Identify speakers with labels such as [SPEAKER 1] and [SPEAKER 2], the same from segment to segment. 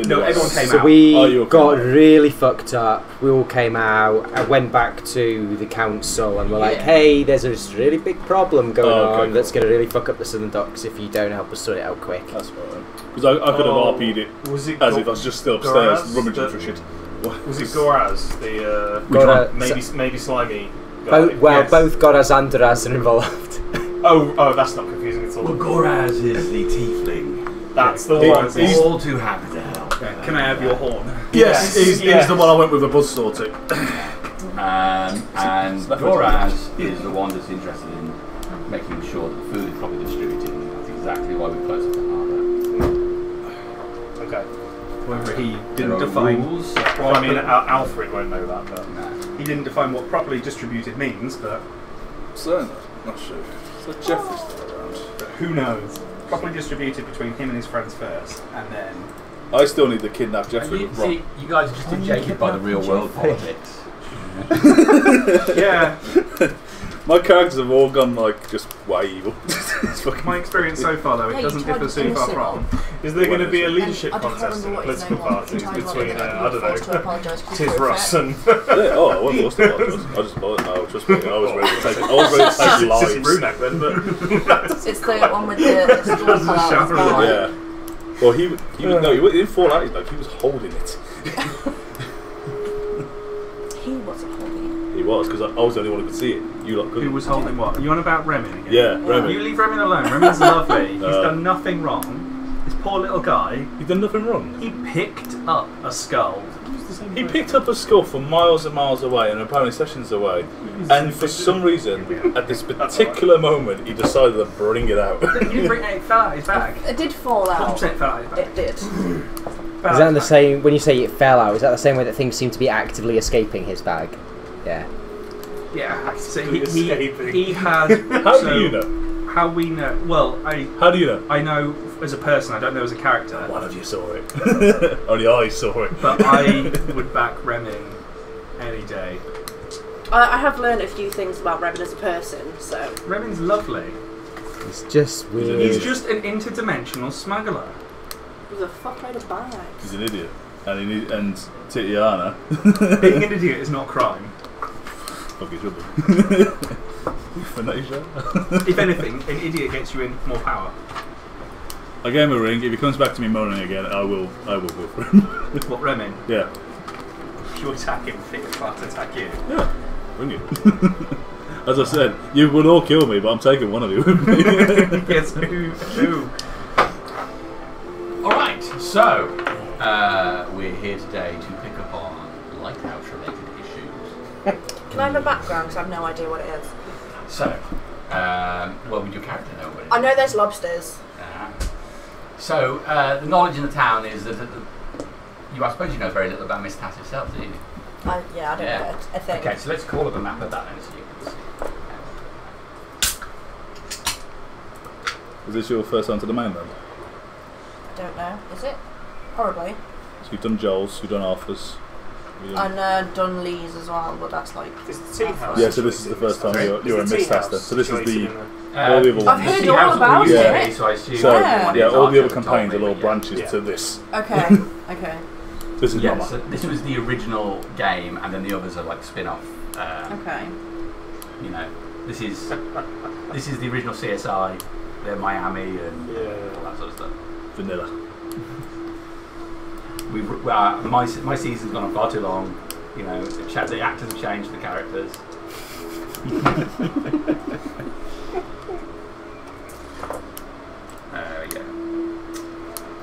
[SPEAKER 1] No, everyone came
[SPEAKER 2] So
[SPEAKER 1] out.
[SPEAKER 2] we got really fucked up. We all came out. I went back to the council and we're like, hey, there's this really big problem going on that's going to really fuck up the Southern Docks if you don't help us sort it out quick.
[SPEAKER 3] That's fine. Because I could have RP'd it as if I was just still upstairs rummaging for shit.
[SPEAKER 4] Was it Goraz, the maybe slimy guy?
[SPEAKER 2] Both Goraz and Duraz are involved.
[SPEAKER 4] Oh, that's not confusing at all.
[SPEAKER 5] Well, Goraz is the tiefling.
[SPEAKER 4] That's the one.
[SPEAKER 5] He's all too happy to help.
[SPEAKER 1] Can I have your horn?
[SPEAKER 3] Yes, he's the one I went with the buzzsaw to.
[SPEAKER 5] And Goraz is the one that's interested in making sure that the food is properly distributed. And that's exactly why we close up the harbour.
[SPEAKER 4] Okay.
[SPEAKER 1] However, he didn't define
[SPEAKER 5] rules.
[SPEAKER 4] Well, I mean, Alfred won't know that, but
[SPEAKER 1] he didn't define what properly distributed means, but
[SPEAKER 3] Certainly, not sure. So Jeffrey's still around.
[SPEAKER 1] but who knows? Properly distributed between him and his friends first, and then
[SPEAKER 3] I still need to kidnap Jeffrey.
[SPEAKER 5] See, you guys are just dejected by the real world politics.
[SPEAKER 1] yeah.
[SPEAKER 3] My characters have all gone like just way evil. It's fucking
[SPEAKER 1] My experience so far, though, it doesn't differ too far from.
[SPEAKER 4] is there going to be a leadership contest in the political parties between, I don't know, Tiz Ross and...
[SPEAKER 3] oh, I wasn't lost about this. I just bought it now, trust me. I was ready to take it. I was ready to take lives.
[SPEAKER 4] Sissy Brunak then, but...
[SPEAKER 6] It's the one with the storm colours.
[SPEAKER 3] Yeah. Well, he didn't fall out his back, he was holding it.
[SPEAKER 6] He wasn't holding it.
[SPEAKER 3] He was, because I was the only one who could see it. You lot couldn't.
[SPEAKER 1] Who was holding what? Are you on about Remin again?
[SPEAKER 3] Yeah, Remin.
[SPEAKER 1] You leave Remin alone. Remin's lovely. He's done nothing wrong. This poor little guy.
[SPEAKER 3] He's done nothing wrong.
[SPEAKER 1] He picked up a skull.
[SPEAKER 3] He picked up a skull from miles and miles away, and apparently sessions away. And for some reason, at this particular moment, he decided to bring it out.
[SPEAKER 1] He didn't bring it. It fell out his bag.
[SPEAKER 6] It did fall out.
[SPEAKER 1] 100% fell out his bag.
[SPEAKER 6] It did.
[SPEAKER 2] Is that the same, when you say it fell out, is that the same way that things seem to be actively escaping his bag? Yeah.
[SPEAKER 1] Yeah. So he had...
[SPEAKER 3] How do you know?
[SPEAKER 1] How we know? Well,
[SPEAKER 3] How do you know?
[SPEAKER 1] I know as a person, I don't know as a character.
[SPEAKER 3] One of you saw it. Only I saw it.
[SPEAKER 1] But I would back Remin any day.
[SPEAKER 7] I have learned a few things about Remin as a person, so...
[SPEAKER 1] Remin's lovely.
[SPEAKER 2] It's just weird.
[SPEAKER 1] He's just an interdimensional smuggler.
[SPEAKER 7] He's a fuckload of bags.
[SPEAKER 3] He's an idiot. And Titiana.
[SPEAKER 1] Being an idiot is not crime.
[SPEAKER 3] Fuck, it should be.
[SPEAKER 1] If anything, an idiot gets you in more power.
[SPEAKER 3] I gave him a ring. If he comes back to me moaning again, I will go for him.
[SPEAKER 1] What, Remin?
[SPEAKER 3] Yeah.
[SPEAKER 1] If you attack him, think it's about to attack you.
[SPEAKER 3] Yeah. Bring it. As I said, you would all kill me, but I'm taking one of you with me.
[SPEAKER 1] Yes, who?
[SPEAKER 5] Alright, so we're here today to pick up on lighthouse related issues.
[SPEAKER 7] Can I have a background? Because I have no idea what it is.
[SPEAKER 5] So, well, would your character know what it is?
[SPEAKER 7] I know there's lobsters.
[SPEAKER 5] So, the knowledge in the town is that I suppose you know very little about Miss Tass herself, do you?
[SPEAKER 7] Yeah, I don't know a thing.
[SPEAKER 5] Okay, so let's call up a map of that then so you can see.
[SPEAKER 3] Is this your first time to the mainland?
[SPEAKER 7] I don't know. Is it? Probably.
[SPEAKER 3] So you've done Joel's, you've done Arthur's.
[SPEAKER 7] And done Lee's as well, but that's like...
[SPEAKER 4] It's the tea house.
[SPEAKER 3] Yeah, so this is the first time you're a Miss Taster. So this is the...
[SPEAKER 5] all
[SPEAKER 3] the other
[SPEAKER 7] I've
[SPEAKER 3] ones.
[SPEAKER 7] heard all about it.
[SPEAKER 5] So I assume
[SPEAKER 3] So,
[SPEAKER 7] Yeah.
[SPEAKER 3] all the other campaigns are little branches to this.
[SPEAKER 7] Okay, okay.
[SPEAKER 3] This is
[SPEAKER 5] Yeah,
[SPEAKER 3] Mama.
[SPEAKER 5] so this was the original game, and then the others are like spin-off.
[SPEAKER 7] Okay.
[SPEAKER 5] You know, this is the original CSI. They're Miami and all that sort of stuff.
[SPEAKER 3] Vanilla.
[SPEAKER 5] My season's gone on far too long. You know, the actors have changed the characters. Yeah.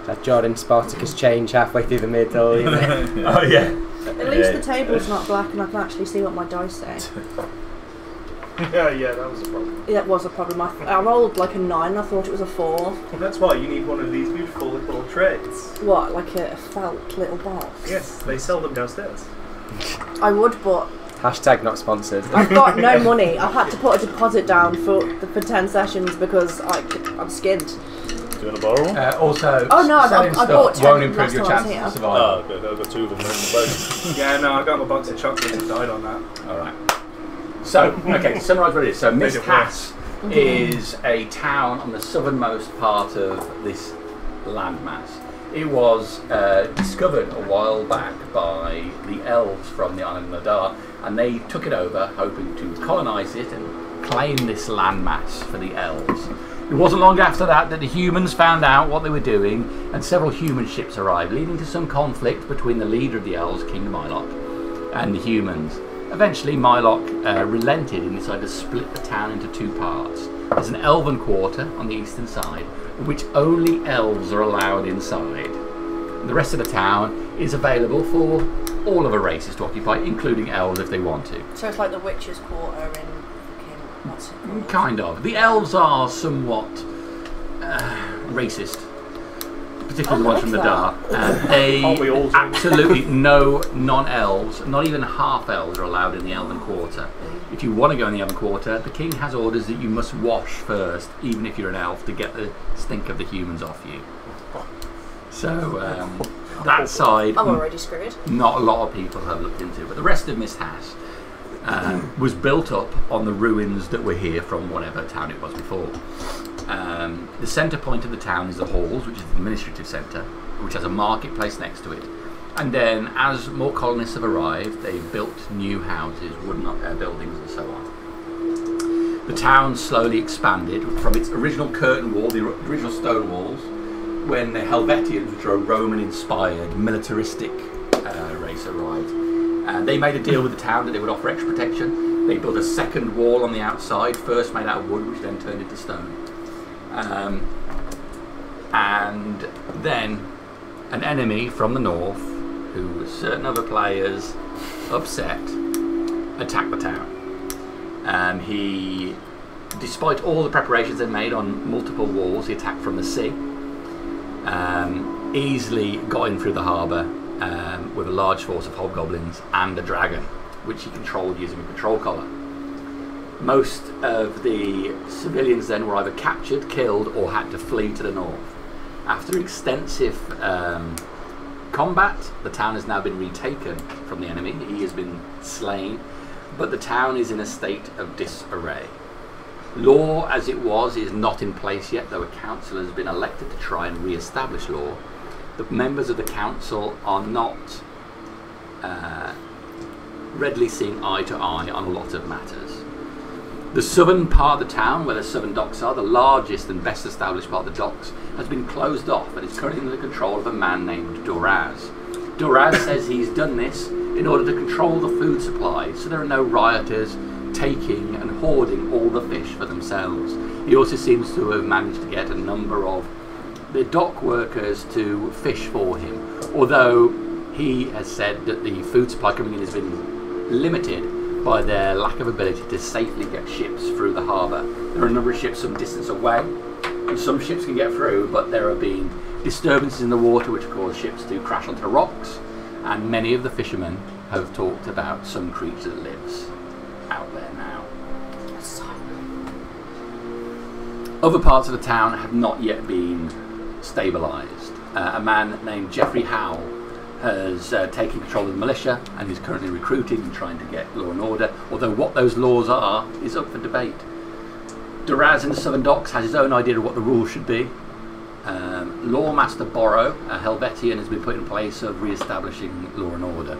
[SPEAKER 2] That Jordan Spartacus change halfway through the middle. You know?
[SPEAKER 5] Oh yeah.
[SPEAKER 7] At least the table's not black and I can actually see what my dice say.
[SPEAKER 4] Yeah, that was a problem.
[SPEAKER 7] That was a problem. I rolled like a 9 and I thought it was a 4.
[SPEAKER 4] Well, that's why you need one of these beautiful little trays.
[SPEAKER 7] What, like a felt little box?
[SPEAKER 4] Yes, they sell them downstairs.
[SPEAKER 7] I would, but
[SPEAKER 2] Hashtag not sponsored.
[SPEAKER 7] I've got no money. I've had to put a deposit down for 10 sessions because I'm skinned.
[SPEAKER 3] Do you want to borrow one?
[SPEAKER 5] Also,
[SPEAKER 7] Oh, no,
[SPEAKER 5] selling
[SPEAKER 7] I bought
[SPEAKER 5] stuff
[SPEAKER 7] 10
[SPEAKER 5] won't improve
[SPEAKER 7] last
[SPEAKER 5] your
[SPEAKER 7] time I was
[SPEAKER 5] chances
[SPEAKER 7] here.
[SPEAKER 5] of survival.
[SPEAKER 3] Oh, okay, I've got 2 of them in the boat.
[SPEAKER 1] Yeah, no, I got my box of chocolates and died on that.
[SPEAKER 5] Alright. So, okay, to summarise what it is. So, Miss
[SPEAKER 4] it
[SPEAKER 5] Tass is a town on the southernmost part of this landmass. It was discovered a while back by the elves from the island of Nadar, and they took it over, hoping to colonise it and claim this landmass for the elves. It wasn't long after that the humans found out what they were doing, and several human ships arrived, leading to some conflict between the leader of the elves, King Mylok, and the humans. Eventually, Mylok relented and decided to split the town into two parts. There's an elven quarter on the eastern side, in which only elves are allowed inside. The rest of the town is available for all of the races to occupy, including elves if they want to.
[SPEAKER 6] So it's like the Witcher's Quarter in what's it called?
[SPEAKER 5] Kind of. The elves are somewhat racist, particularly the ones from the dark. They absolutely no non-elves, not even half-elves are allowed in the elven quarter. If you want to go in the elven quarter, the king has orders that you must wash first, even if you're an elf, to get the stink of the humans off you. So that side,
[SPEAKER 6] I'm already screwed.
[SPEAKER 5] not a lot of people have looked into, but the rest of Misthash was built up on the ruins that were here from whatever town it was before. The centre point of the town is the halls, which is the administrative centre, which has a marketplace next to it. And then, as more colonists have arrived, they've built new houses, wooden buildings and so on. The town slowly expanded from its original curtain wall, the original stone walls, when the Helvetians, which are a Roman-inspired, militaristic race, arrived. And they made a deal with the town that they would offer extra protection. They built a second wall on the outside, first made out of wood, which then turned into stone. And then an enemy from the north, who certain other players upset, attacked the town. He, despite all the preparations they made on multiple walls, he attacked from the sea. Easily got in through the harbour with a large force of hobgoblins and a dragon, which he controlled using a control collar. Most of the civilians then were either captured, killed, or had to flee to the north. After extensive combat, the town has now been retaken from the enemy. He has been slain, but the town is in a state of disarray. Law, as it was, is not in place yet, though a council has been elected to try and re-establish law. The members of the council are not readily seeing eye to eye on a lot of matters. The southern part of the town, where the southern docks are, the largest and best established part of the docks, has been closed off and is currently under the control of a man named Doraz. Doraz says he's done this in order to control the food supply, so there are no rioters taking and hoarding all the fish for themselves. He also seems to have managed to get a number of the dock workers to fish for him, although he has said that the food supply coming in has been limited by their lack of ability to safely get ships through the harbour. There are a number of ships some distance away, and some ships can get through, but there have been disturbances in the water which cause ships to crash onto the rocks, and many of the fishermen have talked about some creature that lives out there now. Other parts of the town have not yet been stabilised. A man named Geoffrey Howell has taken control of the militia and is currently recruiting and trying to get law and order, although what those laws are is up for debate. Doraz in the Southern Docks has his own idea of what the rules should be. Lawmaster Borrow, a Helvetian, has been put in place of re-establishing law and order.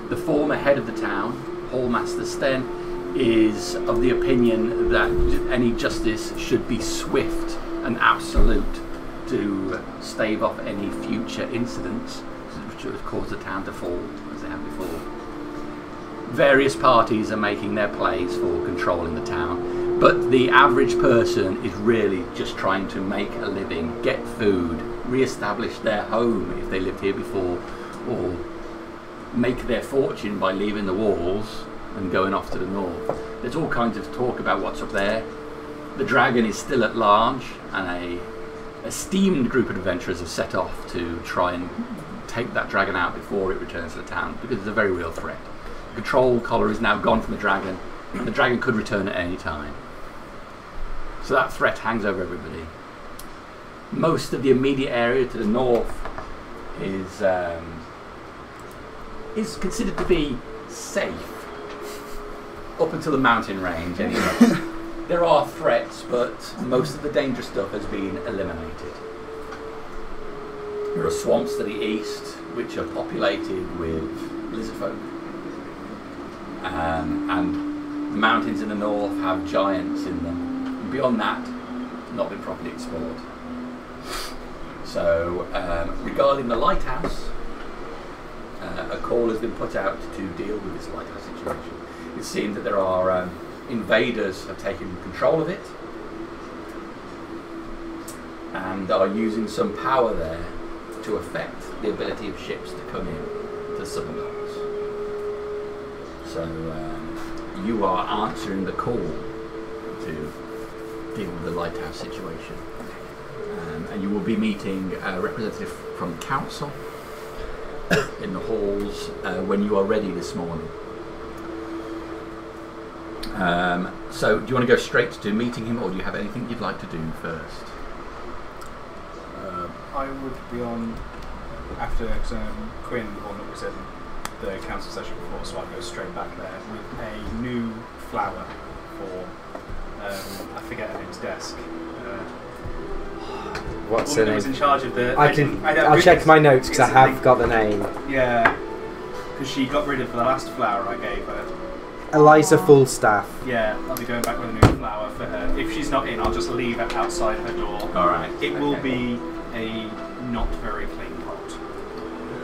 [SPEAKER 5] The former head of the town, Hallmaster Sten, is of the opinion that any justice should be swift and absolute to stave off any future incidents which would cause the town to fall as they have before. Various parties are making their plays for controlling the town, but the average person is really just trying to make a living, get food, re-establish their home if they lived here before, or make their fortune by leaving the walls and going off to the north. There's all kinds of talk about what's up there. The dragon is still at large, and a esteemed group of adventurers have set off to try and take that dragon out before it returns to the town, because it's a very real threat. The control collar is now gone from the dragon, and the dragon could return at any time. So that threat hangs over everybody. Most of the immediate area to the north is considered to be safe, up until the mountain range anyway. There are threats, but most of the dangerous stuff has been eliminated. There are swamps to the east which are populated with lizard folk, and the mountains in the north have giants in them. And beyond that, not been properly explored. So, regarding the lighthouse, a call has been put out to deal with this lighthouse situation. It seems that there are invaders have taken control of it and are using some power there to affect the ability of ships to come in to southern docks. So you are answering the call to deal with the lighthouse situation, and you will be meeting a representative from the council in the halls when you are ready this morning. So do you want to go straight to meeting him, or do you have anything you'd like to do first?
[SPEAKER 1] I would be on after Quinn the one that was in the council session before, so I'd go straight back there with a new flower for I forget her name's desk.
[SPEAKER 2] What's
[SPEAKER 1] the
[SPEAKER 2] her
[SPEAKER 1] name? Was
[SPEAKER 2] name?
[SPEAKER 1] in charge of the.
[SPEAKER 2] I'll check my notes because I have got the name.
[SPEAKER 1] Yeah, because she got rid of the last flower I gave her.
[SPEAKER 2] Eliza Fullstaff.
[SPEAKER 1] Yeah, I'll be going back with a new flower for her. If she's not in, I'll just leave it outside her door.
[SPEAKER 5] Alright.
[SPEAKER 1] It will be a not very clean pot.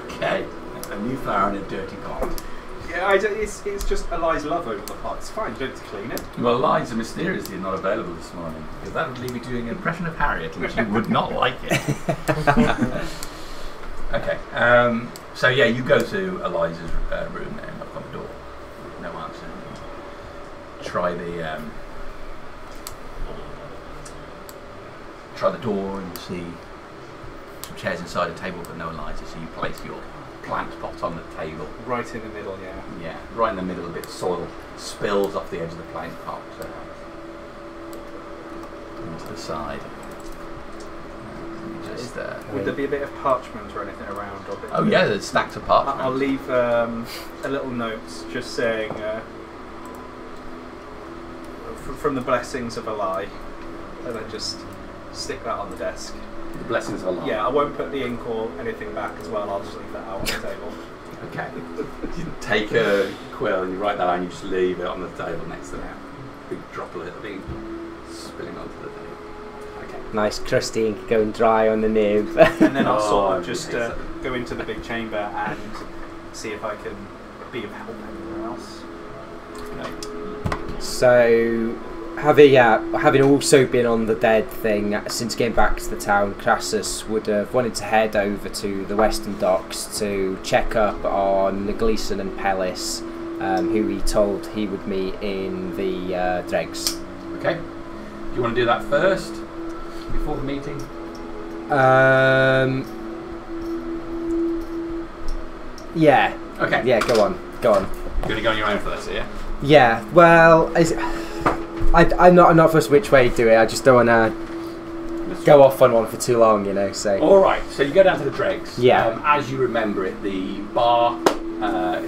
[SPEAKER 5] Okay. A new flower in a dirty pot.
[SPEAKER 1] Yeah, it's just Eliza love over the pot. It's fine, you don't have to clean it.
[SPEAKER 5] Well, Eliza mysteriously not available this morning, because that would leave me doing an impression of Harriet, and she would not like it. Okay. So yeah, you go to Eliza's room there and knock on the door. No answer. Try the door and see some chairs inside a table, but no Eliza. So you place your plant pot on the table.
[SPEAKER 1] Right in the middle, yeah.
[SPEAKER 5] Yeah, right in the middle. A bit of soil spills off the edge of the plant pot into the side. Just,
[SPEAKER 1] would there be a bit of parchment or anything around? Or a bit
[SPEAKER 5] yeah, there's stacks of parchment.
[SPEAKER 1] I'll leave a little note just saying from the blessings of Eli, and then just stick that on the desk.
[SPEAKER 5] The blessings of Allah.
[SPEAKER 1] Yeah, I won't put the ink or anything back as well. I'll just leave that out on the table.
[SPEAKER 5] Okay. You take a quill and you write that out and you just leave it on the table next to that. Big droplet of ink spilling onto the table. Okay.
[SPEAKER 2] Nice crusty ink going dry on the nib.
[SPEAKER 1] And then I'll sort of just go into the big chamber and see if I can be of help anywhere else.
[SPEAKER 5] Okay.
[SPEAKER 2] So, having also been on the dead thing since getting back to the town, Crassus would have wanted to head over to the western docks to check up on Gleason and Pellis, who he told he would meet in the dregs.
[SPEAKER 5] Okay. Do you want to do that first, before the meeting?
[SPEAKER 2] Yeah.
[SPEAKER 5] Okay.
[SPEAKER 2] Yeah, go on.
[SPEAKER 5] You're going to go on your own for this, yeah?
[SPEAKER 2] Yeah, well, I'm not fussed which way to do it. I just don't want to go off on one for too long, you know. So.
[SPEAKER 5] All right. So you go down to the dregs.
[SPEAKER 2] Yeah.
[SPEAKER 5] As you remember it, the bar in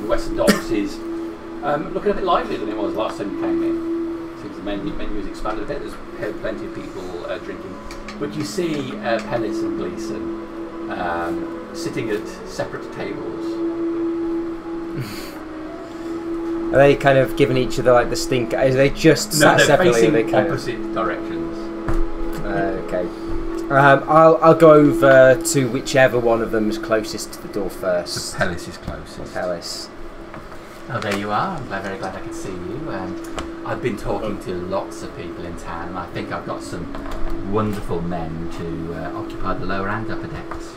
[SPEAKER 5] the Western Docks is looking a bit livelier than it was last time you came in. Seems the menu has expanded a bit. There's plenty of people drinking, but you see Pellis and Gleason sitting at separate tables.
[SPEAKER 2] Are they kind of giving each other like the stink? Are they just sat separately?
[SPEAKER 5] Facing
[SPEAKER 2] they kind
[SPEAKER 5] opposite directions.
[SPEAKER 2] Okay. I'll go over to whichever one of them is closest to the door first.
[SPEAKER 5] So Pellis is closest.
[SPEAKER 2] Pellis.
[SPEAKER 5] Oh, there you are. I'm very glad I could see you. I've been talking to lots of people in town, and I think I've got some wonderful men to occupy the lower and upper decks.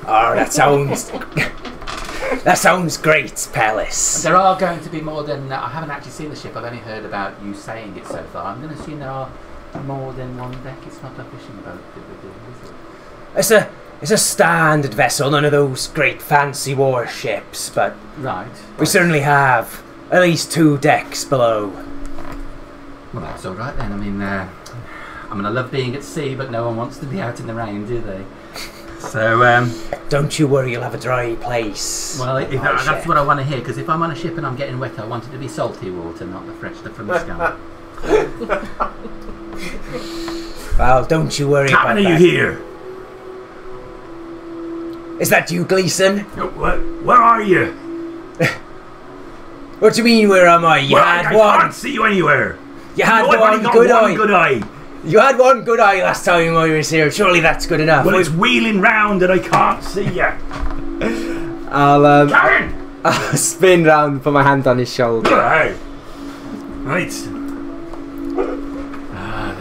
[SPEAKER 2] Oh, that sounds... That sounds great, Pellis.
[SPEAKER 5] There are going to be more than... I haven't actually seen the ship. I've only heard about you saying it so far. I'm going to assume there are more than one deck. It's not a fishing boat that we're doing, is it?
[SPEAKER 2] It's a standard vessel, none of those great fancy warships, but...
[SPEAKER 5] Right.
[SPEAKER 2] We certainly have at least 2 decks below.
[SPEAKER 5] Well, that's all right then. I mean, I love being at sea, but no one wants to be out in the rain, do they? So,
[SPEAKER 2] don't you worry, you'll have a dry place.
[SPEAKER 5] Well, that's what I want to hear, because if I'm on a ship and I'm getting wet, I want it to be salty water, not the fresh stuff from the sky.
[SPEAKER 2] Well, don't you worry
[SPEAKER 5] Captain,
[SPEAKER 2] about
[SPEAKER 5] are
[SPEAKER 2] that.
[SPEAKER 5] you here?
[SPEAKER 2] Is that you, Gleason?
[SPEAKER 8] No, where are you?
[SPEAKER 2] What do you mean, where am I? You had
[SPEAKER 8] I
[SPEAKER 2] one.
[SPEAKER 8] can't see you anywhere.
[SPEAKER 2] You had one
[SPEAKER 8] got
[SPEAKER 2] good
[SPEAKER 8] one
[SPEAKER 2] eye.
[SPEAKER 8] good eye.
[SPEAKER 2] You had one good eye last time I was here. Surely that's good enough.
[SPEAKER 8] Well, it's wheeling round and I can't see you.
[SPEAKER 2] I'll spin round, put my hand on his shoulder.
[SPEAKER 8] Right. There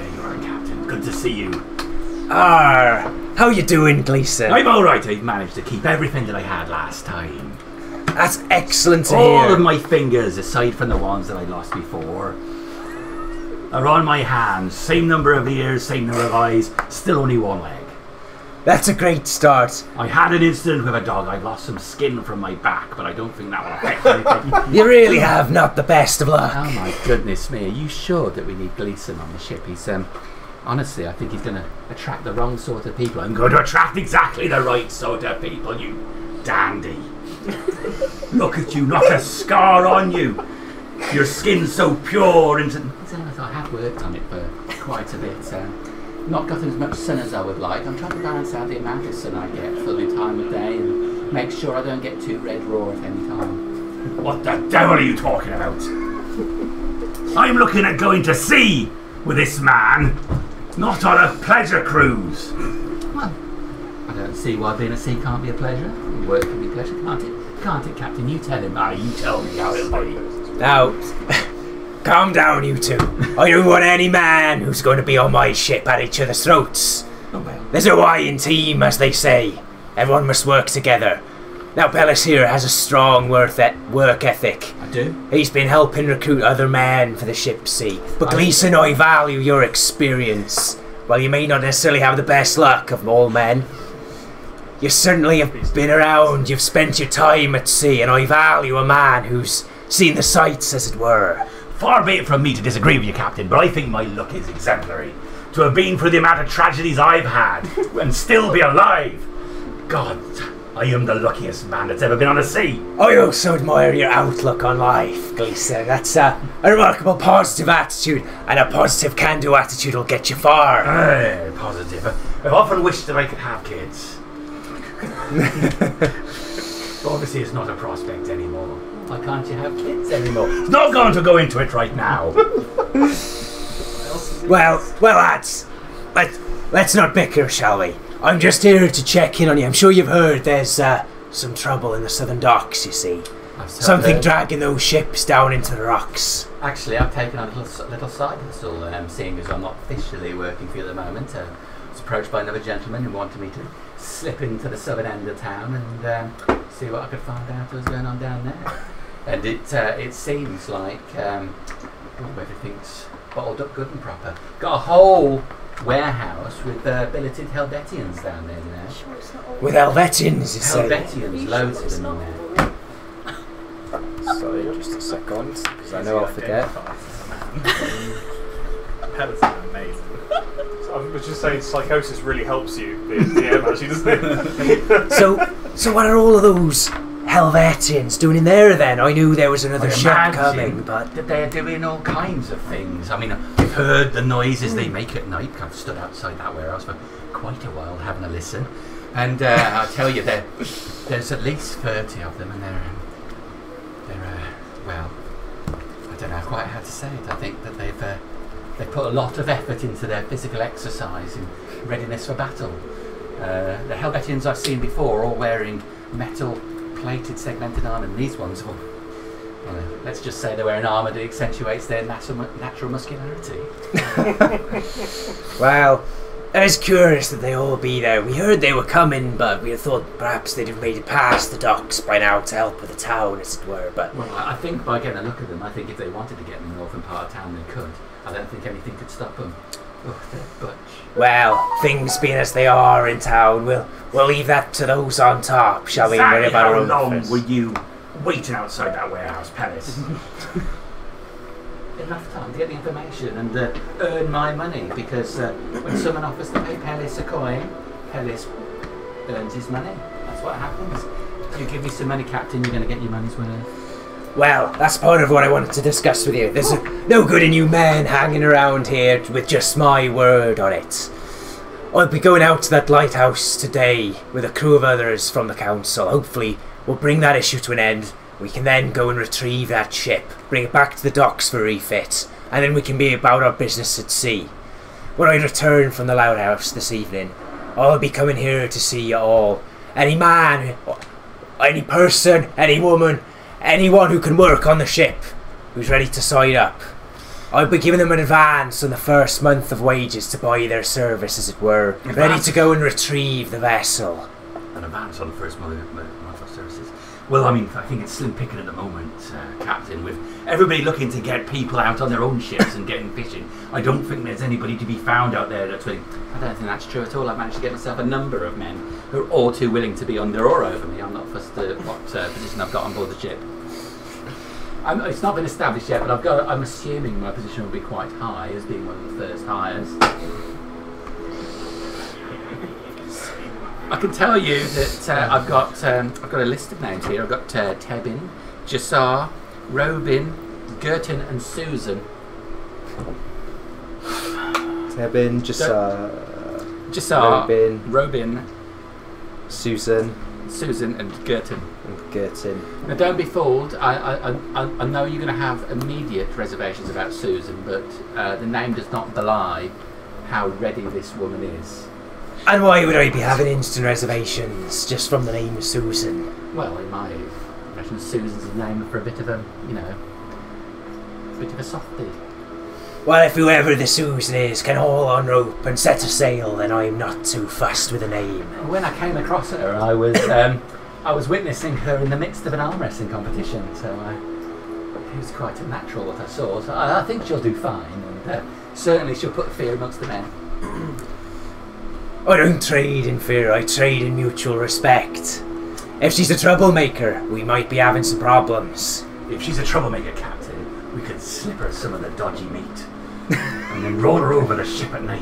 [SPEAKER 8] you are, Captain. Good to see you.
[SPEAKER 2] How you doing, Gleason?
[SPEAKER 8] I'm alright. I've managed to keep everything that I had last time.
[SPEAKER 2] That's excellent to
[SPEAKER 8] All
[SPEAKER 2] hear.
[SPEAKER 8] of my fingers, aside from the ones that I lost before, are on my hands. Same number of ears, same number of eyes, still only one leg.
[SPEAKER 2] That's a great start.
[SPEAKER 8] I had an incident with a dog. I lost some skin from my back, but I don't think that will affect anything.
[SPEAKER 2] You really have not the best of luck.
[SPEAKER 5] Oh my goodness me, are you sure that we need Gleason on the ship? He's, honestly, I think he's going to attract the wrong sort of people.
[SPEAKER 8] I'm going to attract exactly the right sort of people, you dandy. Look at you, not a scar on you. Your skin's so pure and...
[SPEAKER 5] I have worked on it for quite a bit. Not gotten as much sun as I would like. I'm trying to balance out the amount of sun I get for the time of day and make sure I don't get too red raw at any time.
[SPEAKER 8] What the devil are you talking about? I'm looking at going to sea with this man, not on a pleasure cruise.
[SPEAKER 5] Well, I don't see why being at sea can't be a pleasure. Work can be a pleasure, can't it? Can't it, Captain? You tell him.
[SPEAKER 8] You tell me how it'll be.
[SPEAKER 2] Now, calm down, you two. I don't want any man who's going to be on my ship at each other's throats. There's a Hawaiian team, as they say. Everyone must work together. Now, Pellis here has a strong work ethic.
[SPEAKER 5] I do.
[SPEAKER 2] He's been helping recruit other men for the ship's sea. But Gleason, I value your experience. While you may not necessarily have the best luck of all men, you certainly have been around, you've spent your time at sea, and I value a man who's seen the sights, as it were.
[SPEAKER 8] Far be it from me to disagree with you, Captain, but I think my luck is exemplary. To have been through the amount of tragedies I've had, and still be alive. God, I am the luckiest man that's ever been on a sea.
[SPEAKER 2] I also admire your outlook on life, Gleason. That's a remarkable positive attitude, and a positive can-do attitude will get you far.
[SPEAKER 8] Positive. I've often wished that I could have kids. Obviously it's not a prospect anymore.
[SPEAKER 5] Why can't you have kids anymore?
[SPEAKER 8] It's not going to go into it right now.
[SPEAKER 2] Well, lads, let's not bicker, shall we? I'm just here to check in on you. I'm sure you've heard there's some trouble in the southern docks, you see. Something dragging those ships down into the rocks.
[SPEAKER 5] Actually, I've taken on a little side hustle, seeing as I'm not officially working for you at the moment. I was approached by another gentleman who wanted me to slip into the southern end of town and see what I could find out what was going on down there. And it seems like everything's bottled up good and proper. Got a whole warehouse with billeted Helvetians down there now.
[SPEAKER 2] With Helvetians, you say?
[SPEAKER 5] Helvetians, loads of them in there.
[SPEAKER 2] Sorry, just a second, because I know I'll forget.
[SPEAKER 1] Pellis is amazing.
[SPEAKER 4] I was just saying, psychosis really helps you, the DM actually, doesn't it?
[SPEAKER 2] So what are all of those Helvetians doing in there then? I knew there was another ship coming, but...
[SPEAKER 5] that they're doing all kinds of things. I mean, I've heard the noises they make at night. I've stood outside that warehouse for quite a while having a listen. And I tell you, there's at least 30 of them, and they're well, I don't know quite how to say it. I think that they've put a lot of effort into their physical exercise and readiness for battle. The Helvetians I've seen before, all wearing metal-plated segmented armour, and these ones, well, let's just say they wear an armour that accentuates their natural muscularity.
[SPEAKER 2] Well, I was curious that they all be there. We heard they were coming, but we had thought perhaps they'd have made it past the docks by now to help with the town, as it were. But
[SPEAKER 5] well, I think by getting a look at them, I think if they wanted to get in the northern part of town, they could. I don't think anything could stop them. Oh, they're butch.
[SPEAKER 2] Well, things being as they are in town, we'll leave that to those on top, shall we?
[SPEAKER 8] Exactly
[SPEAKER 2] Worry about our
[SPEAKER 8] how
[SPEAKER 2] own
[SPEAKER 8] long
[SPEAKER 2] affairs.
[SPEAKER 8] were you waiting outside that warehouse, Pellis?
[SPEAKER 5] Enough time to get the information and earn my money, because when someone offers to pay Pellis a coin, Pellis earns his money. That's what happens. You give me some money, Captain, you're going to get your money's worth.
[SPEAKER 2] Well, that's part of what I wanted to discuss with you. There's no good in you men hanging around here with just my word on it. I'll be going out to that lighthouse today with a crew of others from the council. Hopefully we'll bring that issue to an end. We can then go and retrieve that ship, bring it back to the docks for refit, and then we can be about our business at sea. When I return from the lighthouse this evening, I'll be coming here to see you all. Any man, any person, any woman, anyone who can work on the ship, who's ready to sign up. I'll be giving them an advance on the first month of wages to buy their service, as it were, ready to go and retrieve the vessel.
[SPEAKER 8] An advance on the first month of services? Well, I mean, I think it's slim picking at the moment, Captain, with everybody looking to get people out on their own ships and getting fishing. I don't think there's anybody to be found out there that's willing.
[SPEAKER 5] I don't think that's true at all. I've managed to get myself a number of men who are all too willing to be under or over me. I'm not fussed what position I've got on board the ship. It's not been established yet, but I'm assuming my position will be quite high as being one of the first hires. I can tell you that I've got a list of names here. I've got Tebin, Jassar, Robin, Gertin, and Susan.
[SPEAKER 2] Tebin,
[SPEAKER 5] Jassar, Robin,
[SPEAKER 2] Susan,
[SPEAKER 5] and Gertin. Now, don't be fooled. I know you're going to have immediate reservations about Susan, but the name does not belie how ready this woman is.
[SPEAKER 2] And why would I be having instant reservations just from the name of Susan?
[SPEAKER 5] Well, in my impression, Susan's a name for a bit of a, bit of a softie.
[SPEAKER 2] Well, if whoever the Susan is can haul on rope and set a sail, then I'm not too fussed with a name.
[SPEAKER 5] When I came across her, I was witnessing her in the midst of an arm wrestling competition, so it was quite a natural what I saw. So I think she'll do fine, and certainly she'll put fear amongst the men.
[SPEAKER 2] I don't trade in fear, I trade in mutual respect. If she's a troublemaker, we might be having some problems.
[SPEAKER 8] If she's a troublemaker, Captain, we could slip her some of the dodgy meat and then roll her over the ship at night.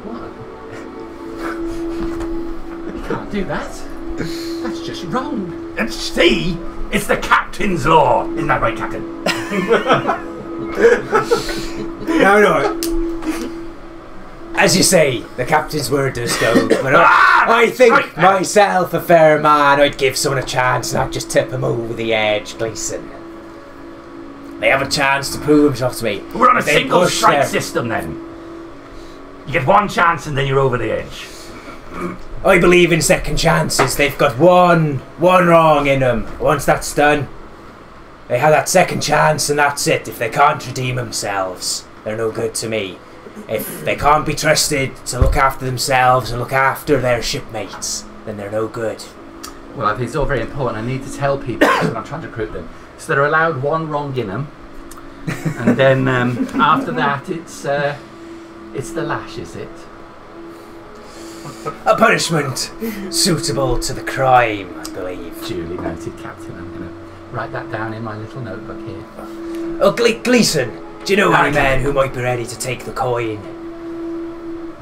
[SPEAKER 5] What? You can't do that. That's just wrong.
[SPEAKER 8] And see, it's the Captain's law. Isn't that right, Captain?
[SPEAKER 2] No. As you say, the Captain's word does go, but I think myself, a fair man, I'd give someone a chance, not just tip him over the edge, Gleason. They have a chance to prove themselves to me.
[SPEAKER 8] We're on a single strike system then. You get one chance and then you're over the edge.
[SPEAKER 2] I believe in second chances. They've got one wrong in them. Once that's done, they have that second chance and that's it. If they can't redeem themselves, they're no good to me. If they can't be trusted to look after themselves and look after their shipmates, then they're no good.
[SPEAKER 5] Well, I think it's all very important. I need to tell people when I'm trying to recruit them. So they're allowed one wrong in them, and then after that, it's the lash, is it?
[SPEAKER 2] A punishment suitable to the crime, I believe.
[SPEAKER 5] Duly noted, Captain. I'm going to write that down in my little notebook here.
[SPEAKER 2] Oh, Gleason, do you know any men who might be ready to take the coin?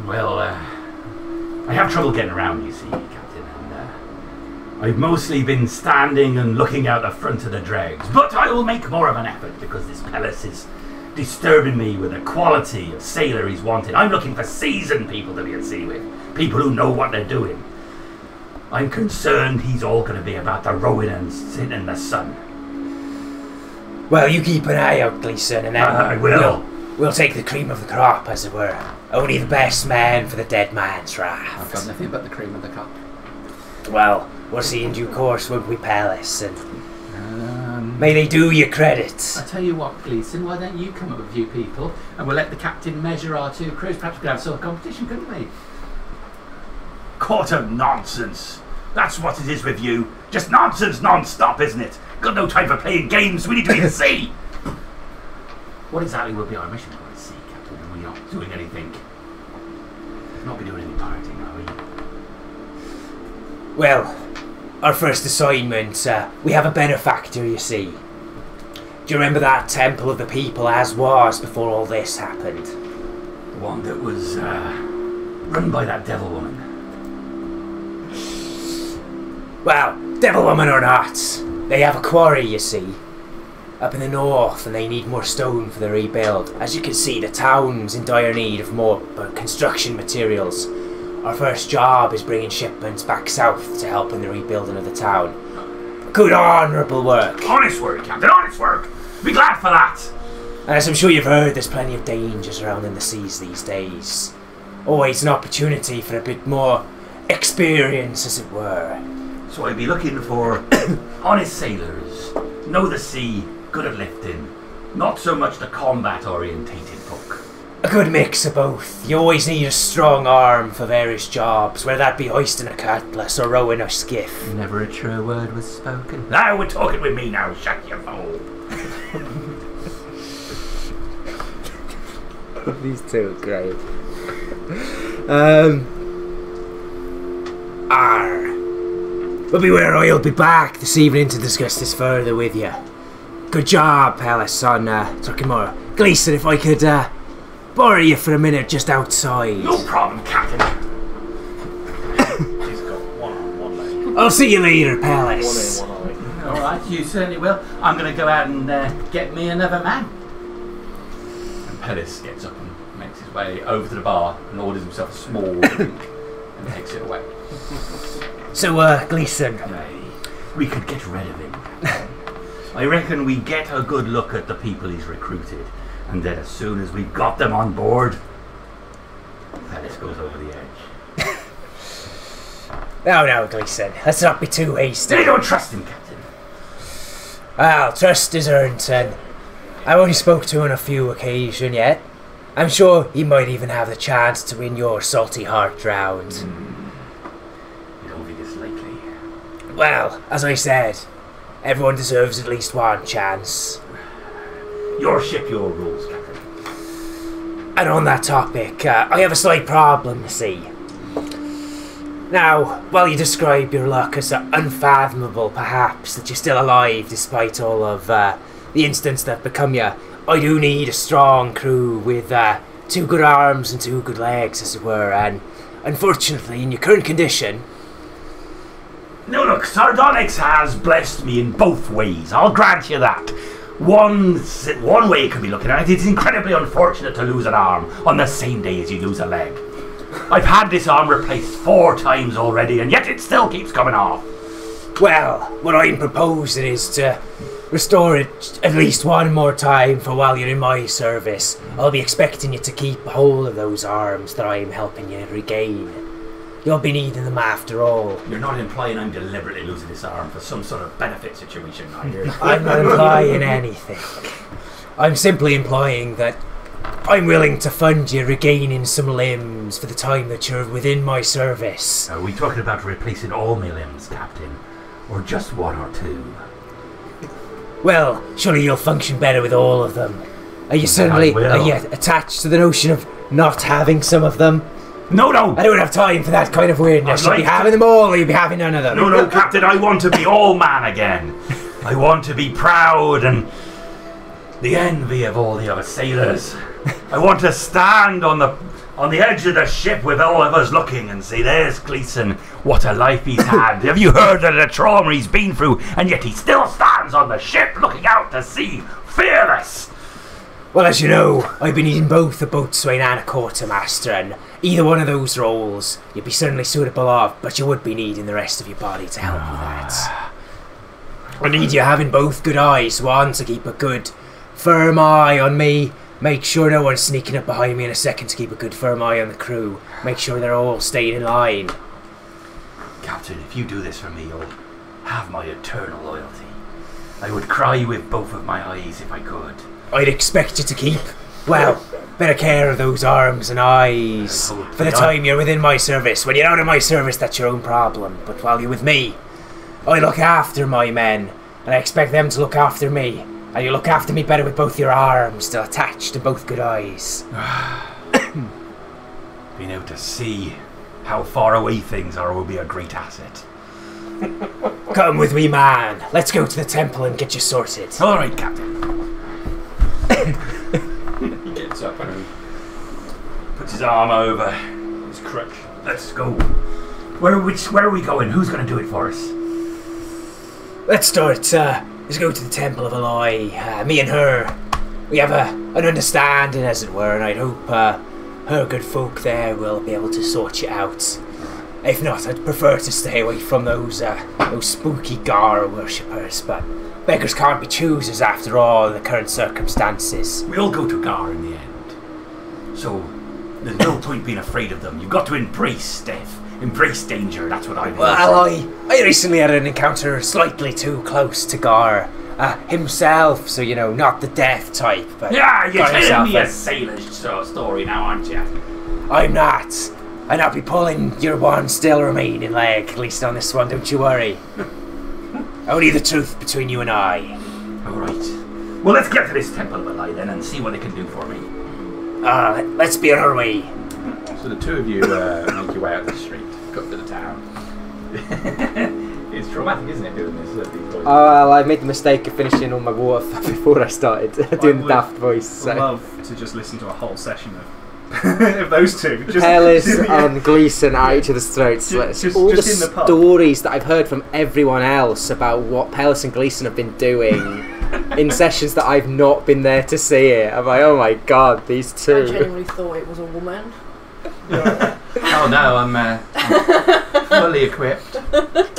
[SPEAKER 8] Well, I have trouble getting around, you see, Captain, and I've mostly been standing and looking out the front of the dregs. But I will make more of an effort because this Pellis is disturbing me with the quality of sailor he's wanted. I'm looking for seasoned people to be at sea with, people who know what they're doing. I'm concerned he's all going to be about the rowing and sitting in the sun.
[SPEAKER 2] Well, you keep an eye out, Gleason, and then
[SPEAKER 8] I will.
[SPEAKER 2] We'll take the cream of the crop, as it were. Only the best man for the dead man's wrath.
[SPEAKER 5] I've got nothing but the cream of the crop.
[SPEAKER 2] Well, we'll see in due course, won't we, Pellis? And may they do you credit.
[SPEAKER 5] I tell you what, Gleason, why don't you come up with a few people and we'll let the captain measure our two crews? Perhaps we could have sort of competition, couldn't we?
[SPEAKER 8] Quart of nonsense. That's what it is with you. Just nonsense non-stop, isn't it? Got no time for playing games. We need to be at sea. What exactly will be our mission at sea, Captain? And we're not doing anything. We'll not be doing any partying, are we?
[SPEAKER 2] Well, our first assignment, we have a benefactor, you see. Do you remember that Temple of the People as was before all this happened?
[SPEAKER 8] The one that was run by that devil woman.
[SPEAKER 2] Well, devil woman or not, they have a quarry, you see. up in the north and they need more stone for the rebuild. As you can see, the town's in dire need of more construction materials. Our first job is bringing shipments back south to help in the rebuilding of the town. Good honourable work.
[SPEAKER 8] Honest work, Captain, honest work. Be glad for that.
[SPEAKER 2] And as I'm sure you've heard, there's plenty of dangers around in the seas these days. Always an opportunity for a bit more experience, as it were.
[SPEAKER 8] So I'd be looking for honest sailors, know the sea, good at lifting, not so much the combat-orientated folk.
[SPEAKER 2] A good mix of both. You always need a strong arm for various jobs, whether that be hoisting a cutlass or rowing a skiff.
[SPEAKER 8] Never a true word was spoken. Now we're talking with me now, shut your hole.
[SPEAKER 2] These two are great. But beware, I'll be back this evening to discuss this further with you. Good job, Palace, on Turkimura. Gleason, if I could borrow you for a minute just outside.
[SPEAKER 8] No problem, Captain.
[SPEAKER 3] He's got one arm, one leg.
[SPEAKER 2] I'll see you later, Palace.
[SPEAKER 3] One ear, one eye.
[SPEAKER 5] Alright, you certainly will. I'm going to go out and get me another man. And Pellis gets up and makes his way over to the bar and orders himself a small drink and takes it away.
[SPEAKER 2] So, Gleason.
[SPEAKER 8] We could get rid of him. I reckon we get a good look at the people he's recruited, and then as soon as we've got them on board, Pellis goes over the edge.
[SPEAKER 2] No, Gleason. Let's not be too hasty.
[SPEAKER 8] I don't trust him, Captain.
[SPEAKER 2] Well, trust is earned, and I've only spoke to him on a few occasions yet. I'm sure he might even have the chance to win your salty heart round.
[SPEAKER 8] You don't think it's likely?
[SPEAKER 2] Well, as I said, everyone deserves at least one chance.
[SPEAKER 8] Your ship, your rules, Captain.
[SPEAKER 2] And on that topic, I have a slight problem, you see. Now, while you describe your luck as unfathomable, perhaps, that you're still alive despite all of the incidents that have become you, I do need a strong crew with 2 good arms and 2 good legs, as it were, and unfortunately, in your current condition...
[SPEAKER 8] No, look, Sardonyx has blessed me in both ways, I'll grant you that. One way you could be looking at it, it's incredibly unfortunate to lose an arm on the same day as you lose a leg. I've had this arm replaced 4 times already, and yet it still keeps coming off.
[SPEAKER 2] Well, what I'm proposing is to restore it at least one more time for while you're in my service. I'll be expecting you to keep hold of those arms that I'm helping you regain. You'll be needing them after all.
[SPEAKER 8] You're not implying I'm deliberately losing this arm for some sort of benefit situation, are you?
[SPEAKER 2] I'm not implying anything. I'm simply implying that I'm willing to fund you regaining some limbs for the time that you're within my service.
[SPEAKER 8] Are we talking about replacing all my limbs, Captain? Or just 1 or 2?
[SPEAKER 2] Well, surely you'll function better with all of them. Are you attached to the notion of not having some of them?
[SPEAKER 8] No!
[SPEAKER 2] I don't have time for that kind of weirdness. You'll be having them all, or you'll be having none of them.
[SPEAKER 8] No, Captain, I want to be all man again. I want to be proud and the envy of all the other sailors. I want to stand on the edge of the ship with all of us looking and say, there's Gleason, what a life he's had. Have you heard of the trauma he's been through? And yet he still stands on the ship looking out to sea, fearless.
[SPEAKER 2] Well, as you know, I've been needing both a boatswain and a quartermaster, and either one of those roles you'd be certainly suitable of, but you would be needing the rest of your body to help with that. I need you having both good eyes, one to keep a good, firm eye on me, make sure no one's sneaking up behind me, and a second to keep a good, firm eye on the crew, make sure they're all staying in line.
[SPEAKER 8] Captain, if you do this for me, you'll have my eternal loyalty. I would cry with both of my eyes if I could.
[SPEAKER 2] I'd expect you to keep, well, better care of those arms and eyes for the time you're within my service. When you're out of my service, that's your own problem. But while you're with me, I look after my men, and I expect them to look after me. And you look after me better with both your arms still attached to both good eyes.
[SPEAKER 8] Being able to see how far away things are will be a great asset.
[SPEAKER 2] Come with me, man. Let's go to the temple and get you sorted.
[SPEAKER 8] All right, Captain.
[SPEAKER 3] He gets up and
[SPEAKER 8] Puts his arm over.
[SPEAKER 3] his crutch.
[SPEAKER 8] Let's go. Where are we going? Who's going to do it for us?
[SPEAKER 2] Let's start Let's go to the Temple of Aloy. Me and her, we have an understanding, as it were, and I'd hope her good folk there will be able to sort you out. If not, I'd prefer to stay away from those spooky Gar worshippers, but beggars can't be choosers after all in the current circumstances.
[SPEAKER 8] We all go to Gar in the end. So, there's no point being afraid of them. You've got to embrace death. Embrace danger, that's what I want.
[SPEAKER 2] Well, I recently had an encounter slightly too close to Gar himself, so, not the death type, but...
[SPEAKER 8] Yeah, you're telling me a sailor's story now, aren't you?
[SPEAKER 2] I'm not. I'll be pulling your one still remaining leg, at least on this one, don't you worry. Only the truth between you and I.
[SPEAKER 8] Alright. Well, let's get to this Temple of Aloy then and see what it can do for me.
[SPEAKER 2] Let's be on our way.
[SPEAKER 5] So the two of you make your way out the street, cut to the town. It's traumatic, isn't it, doing this?
[SPEAKER 2] Well, I made the mistake of finishing all my water before I started doing the daft voice. So.
[SPEAKER 1] I'd love to just listen to a whole session of of those two.
[SPEAKER 2] Pellis and Gleeson at each other's throats. All the stories that I've heard from everyone else about what Pellis and Gleeson have been doing in sessions that I've not been there to see it. I'm like, oh my god, these two.
[SPEAKER 7] I genuinely thought it was a woman.
[SPEAKER 5] Oh no, I'm fully equipped.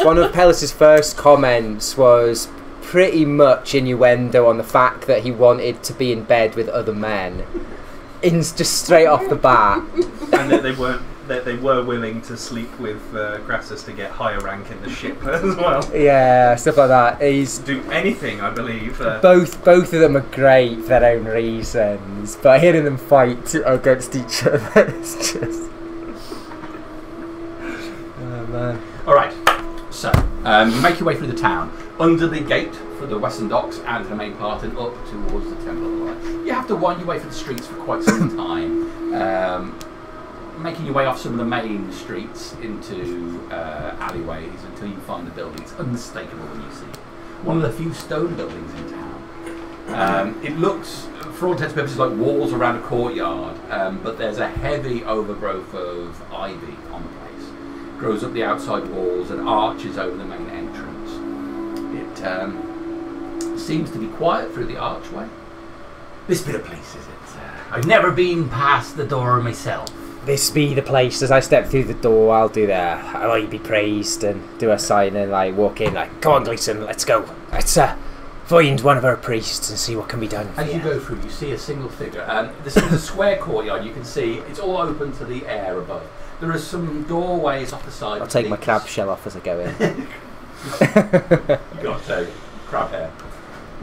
[SPEAKER 2] One of Pellis's first comments was pretty much innuendo on the fact that he wanted to be in bed with other men. Just straight off the bat.
[SPEAKER 1] And that they were willing to sleep with Grassus to get higher rank in the ship as well.
[SPEAKER 2] Yeah, stuff like that. He's
[SPEAKER 1] do anything, I believe.
[SPEAKER 2] Both of them are great for their own reasons, but hearing them fight against each other is just. Oh man.
[SPEAKER 5] All right. So you make your way through the town under the gate for the Western Docks and the main part and up towards the Temple of Aloy. You have to wind your way through the streets for quite some time, making your way off some of the main streets into alleyways until you find the building. It's unmistakable when you see it. One of the few stone buildings in town. It looks, for all intents and purposes, like walls around a courtyard, but there's a heavy overgrowth of ivy on the place. It grows up the outside walls and arches over the main entrance. It seems to be quiet through the archway.
[SPEAKER 8] This be the place, is it? I've never been past the door myself.
[SPEAKER 2] This be the place. As I step through the door, I'll do I'll be praised and do a sign and walk in come on Gleeson, let's go. Let's find one of our priests and see what can be done.
[SPEAKER 5] As you go through, you see a single figure. This is a square courtyard. You can see it's all open to the air above. There are some doorways off the side.
[SPEAKER 2] I'll take my crab shell off as I go in.
[SPEAKER 5] You got crab hair.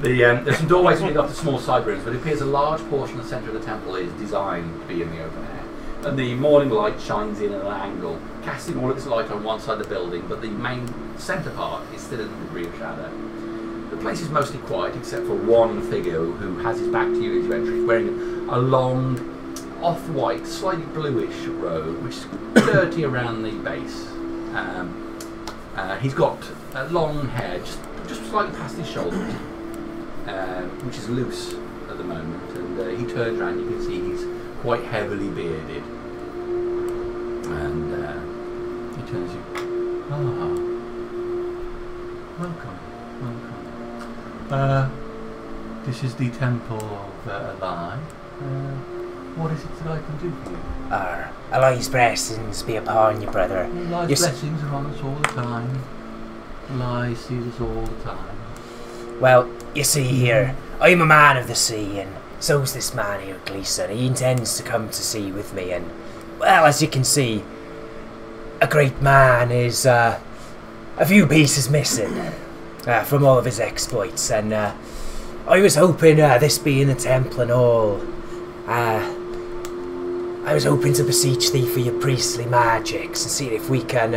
[SPEAKER 5] There's some doorways leading up to small side rooms, but it appears a large portion of the centre of the temple is designed to be in the open air. And the morning light shines in at an angle, casting all of its light on one side of the building, but the main centre part is still in a degree of shadow. The place is mostly quiet, except for one figure who has his back to you as you enter. He's wearing a long, off-white, slightly bluish robe, which is dirty around the base. He's got long hair, just slightly past his shoulders, which is loose at the moment. And he turns around, you can see he's quite heavily bearded. And he turns to you. Ah, welcome. This is the Temple of Aloy. What is it that I can do for you?
[SPEAKER 2] Aloy's blessings be upon you, brother.
[SPEAKER 5] Aloy's blessings are on us all the time. Aloy sees us all the time.
[SPEAKER 2] Well, you see here, I'm a man of the sea, and so's this man here, Gleeson. He intends to come to sea with me, and, well, as you can see, a great man is a few pieces missing from all of his exploits, and I was hoping, this being the temple and all, I was hoping to beseech thee for your priestly magics and see if we can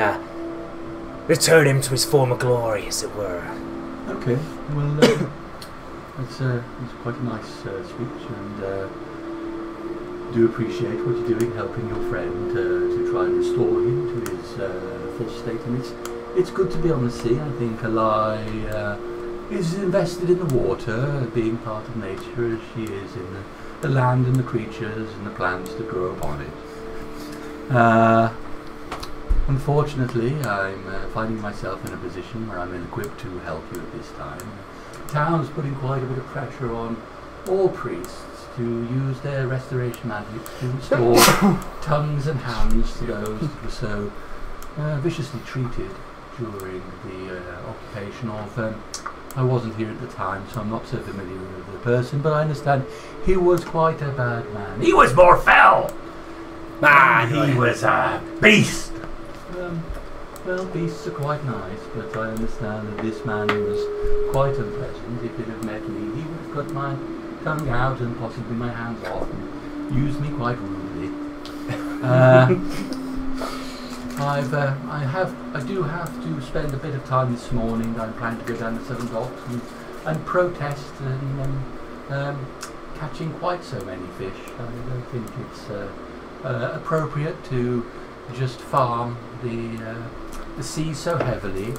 [SPEAKER 2] return him to his former glory, as it were.
[SPEAKER 5] Okay, well, it's quite a nice speech, and do appreciate what you're doing, helping your friend to try and restore him to his full state. And it's good to be on the sea. I think Aloy is invested in the water, being part of nature as she is in the land and the creatures and the plants that grow upon it. Unfortunately, I'm finding myself in a position where I'm ill-equipped to help you at this time. The town's putting quite a bit of pressure on all priests to use their restoration magic to restore tongues and hands to those that were so viciously treated during the occupation of... I wasn't here at the time, so I'm not so familiar with the person, but I understand he was quite a bad man.
[SPEAKER 8] He was more fell! Man, he was a beast!
[SPEAKER 5] Well, beasts are quite nice, but I understand that this man was quite unpleasant. If he'd have met me, he would have cut my tongue out and possibly my hands off and used me quite rudely. I do have to spend a bit of time this morning. I'm planning to go down to Southern Docks and protest and catching quite so many fish. I don't think it's appropriate to just farm the sea so heavily.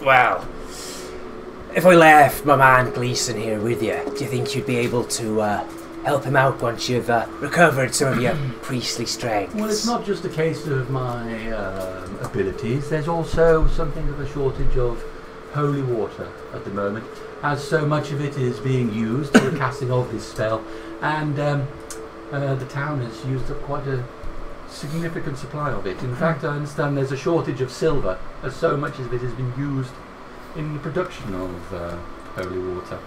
[SPEAKER 2] Well, if I left my man Gleeson here with you, do you think you'd be able to help him out once you've recovered some of your priestly strength?
[SPEAKER 5] Well, it's not just a case of my abilities. There's also something of a shortage of holy water at the moment, as so much of it is being used for the casting of this spell, and the town has used up quite a significant supply of it. In fact, I understand there's a shortage of silver, as so much of it has been used in the production of holy water.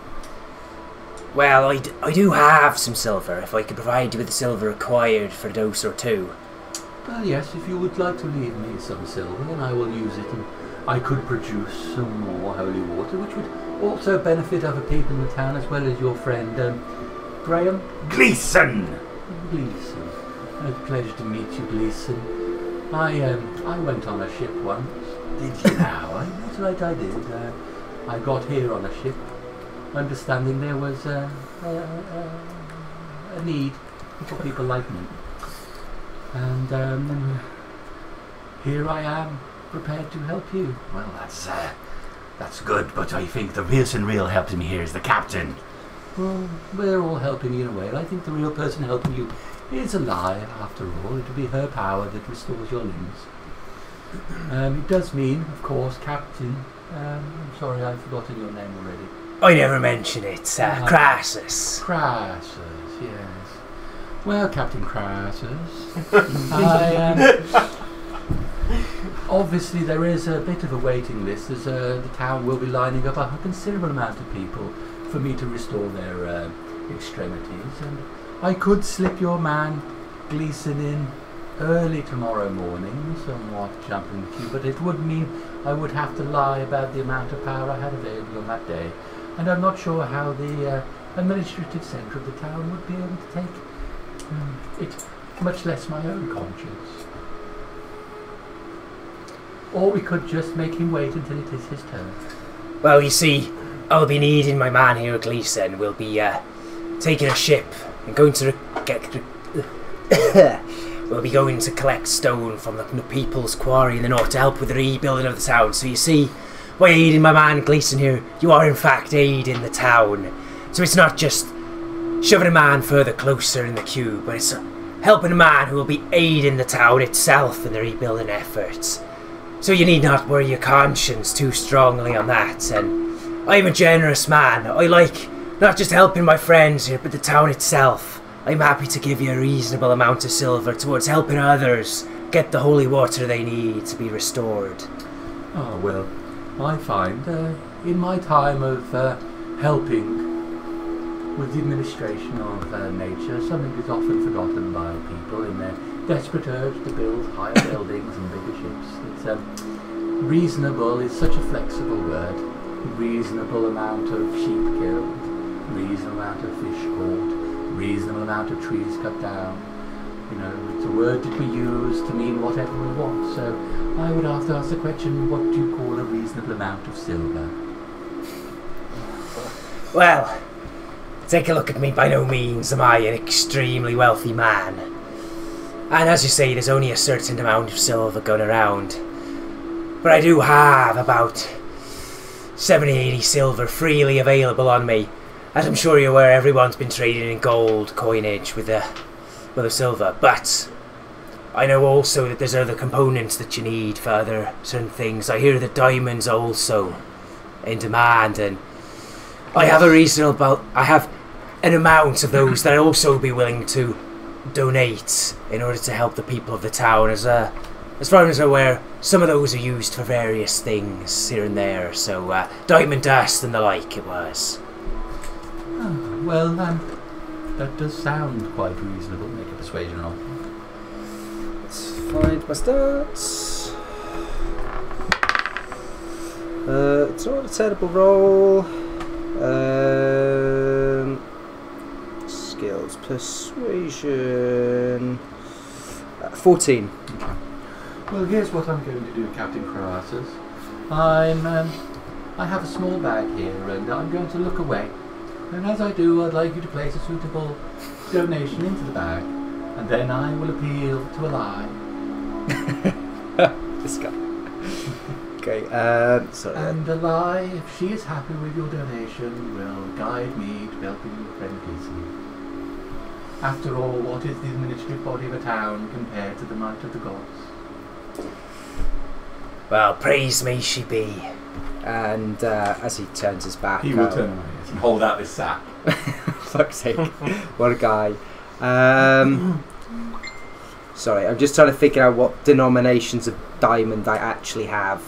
[SPEAKER 2] Well, I do have some silver, if I could provide you with the silver required for a dose or two.
[SPEAKER 5] Well, yes, if you would like to leave me some silver, then I will use it, and I could produce some more holy water, which would also benefit other people in the town, as well as your friend, Graham?
[SPEAKER 8] Gleeson!
[SPEAKER 5] Gleeson. A pleasure to meet you, Gleeson. I went on a ship once. Did you now? That's right, I did. I got here on a ship, understanding there was a need for people like me. And here I am, prepared to help you.
[SPEAKER 8] Well, that's good, but I think the person real helping me here is the captain.
[SPEAKER 5] Well, we're all helping you in a way. I think the real person helping you is alive, after all. It will be her power that restores your limbs. It does mean, of course, Captain... I'm sorry, I've forgotten your name already.
[SPEAKER 2] I never mention it, Crassus.
[SPEAKER 5] Crassus, yes. Well, Captain Crassus, obviously there is a bit of a waiting list, as the town will be lining up a considerable amount of people for me to restore their extremities, and I could slip your man Gleeson in early tomorrow morning, somewhat jumping the queue, but it would mean I would have to lie about the amount of power I had available on that day, and I'm not sure how the administrative centre of the town would be able to take it, much less my own conscience. Or we could just make him wait until it is his turn.
[SPEAKER 2] Well, you see, I'll be needing my man here at Gleeson. We'll be taking a ship and going to we'll be going to collect stone from the People's Quarry in the north to help with the rebuilding of the town. So you see, by aiding my man Gleeson here, you are in fact aiding the town. So it's not just shoving a man further closer in the queue, but it's helping a man who will be aiding the town itself in the rebuilding efforts. So you need not worry your conscience too strongly on that, and I'm a generous man. I like not just helping my friends here, but the town itself. I'm happy to give you a reasonable amount of silver towards helping others get the holy water they need to be restored.
[SPEAKER 5] Oh, well, I find in my time of helping with the administration of nature, something is often forgotten by people in their desperate urge to build higher buildings and bigger ships. It's reasonable is such a flexible word. Reasonable amount of sheep killed, reasonable amount of fish caught, reasonable amount of trees cut down. You know, it's a word that we use to mean whatever we want. So I would have to ask the question, what do you call a reasonable amount of silver?
[SPEAKER 2] Well, take a look at me. By no means am I an extremely wealthy man. And as you say, there's only a certain amount of silver going around. But I do have about 70-80 silver freely available on me. As I'm sure you're aware, everyone's been trading in gold coinage with the silver. But I know also that there's other components that you need for other certain things. I hear that diamonds are also in demand, and I have an amount of those that I'd also be willing to donate in order to help the people of the town. As far as I'm aware, some of those are used for various things here and there, so diamond dust and the like it was.
[SPEAKER 5] Oh, well, that does sound quite reasonable. Make a persuasion roll.
[SPEAKER 2] Let's find my stats. It's not a terrible roll. Skills, persuasion. 14.
[SPEAKER 5] Okay. Well, here's what I'm going to do, Captain Crassus. I have a small bag here, and I'm going to look away. And as I do, I'd like you to place a suitable donation into the bag, and then I will appeal to a lie.
[SPEAKER 2] This guy. Okay, sorry.
[SPEAKER 5] And a lie, if she is happy with your donation, will guide me to helping your friend Casey. After all, what is the administrative body of a town compared to the might of the gods?
[SPEAKER 2] Well, praise may she be. And as he turns his back,
[SPEAKER 5] He will turn away and hold out this sack.
[SPEAKER 2] fuck's sake, what a guy. Sorry, I'm just trying to figure out what denominations of diamond I actually have.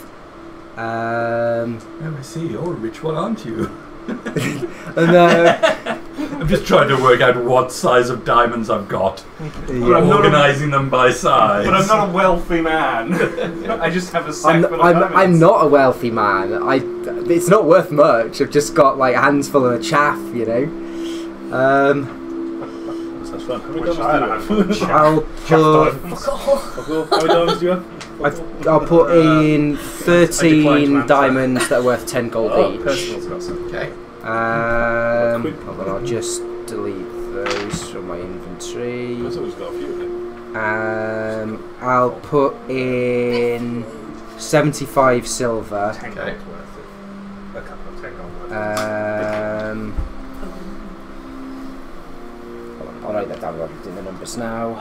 [SPEAKER 5] Oh, I see, you're a rich one, aren't you? I'm just trying to work out what size of diamonds I've got.
[SPEAKER 1] But I'm
[SPEAKER 5] organising them by size.
[SPEAKER 1] But I'm not a wealthy man. I just have a sack full of diamonds.
[SPEAKER 2] I'm not a wealthy man. It's not worth much. I've just got like hands full of chaff, you know.
[SPEAKER 3] Sounds fun. How many
[SPEAKER 1] Which
[SPEAKER 3] diamonds do you have?
[SPEAKER 2] I'll put.
[SPEAKER 3] How many diamonds do you have?
[SPEAKER 2] I'll put in 13 diamonds that are worth 10 gold each.
[SPEAKER 1] Percival's got some.
[SPEAKER 5] Okay.
[SPEAKER 2] Hold on, I'll just delete those from my inventory.
[SPEAKER 3] Percival's got a few of them.
[SPEAKER 2] I'll put in 75 silver.
[SPEAKER 1] 10
[SPEAKER 5] Okay.
[SPEAKER 1] gold worth of. A couple of 10 gold worth.
[SPEAKER 2] Hold on, I'll write that down. I'm doing the numbers now.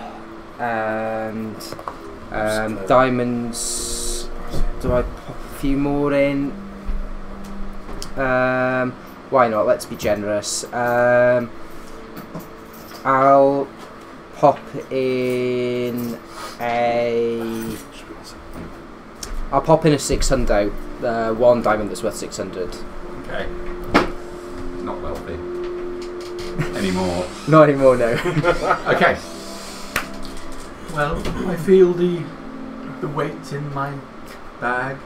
[SPEAKER 2] And diamonds. Do I pop a few more in? Why not? Let's be generous. I'll pop in a 600. One diamond that's worth 600.
[SPEAKER 5] Okay. Not wealthy. Anymore.
[SPEAKER 2] Not anymore, no.
[SPEAKER 5] Okay. Well, I feel the weight in my bag.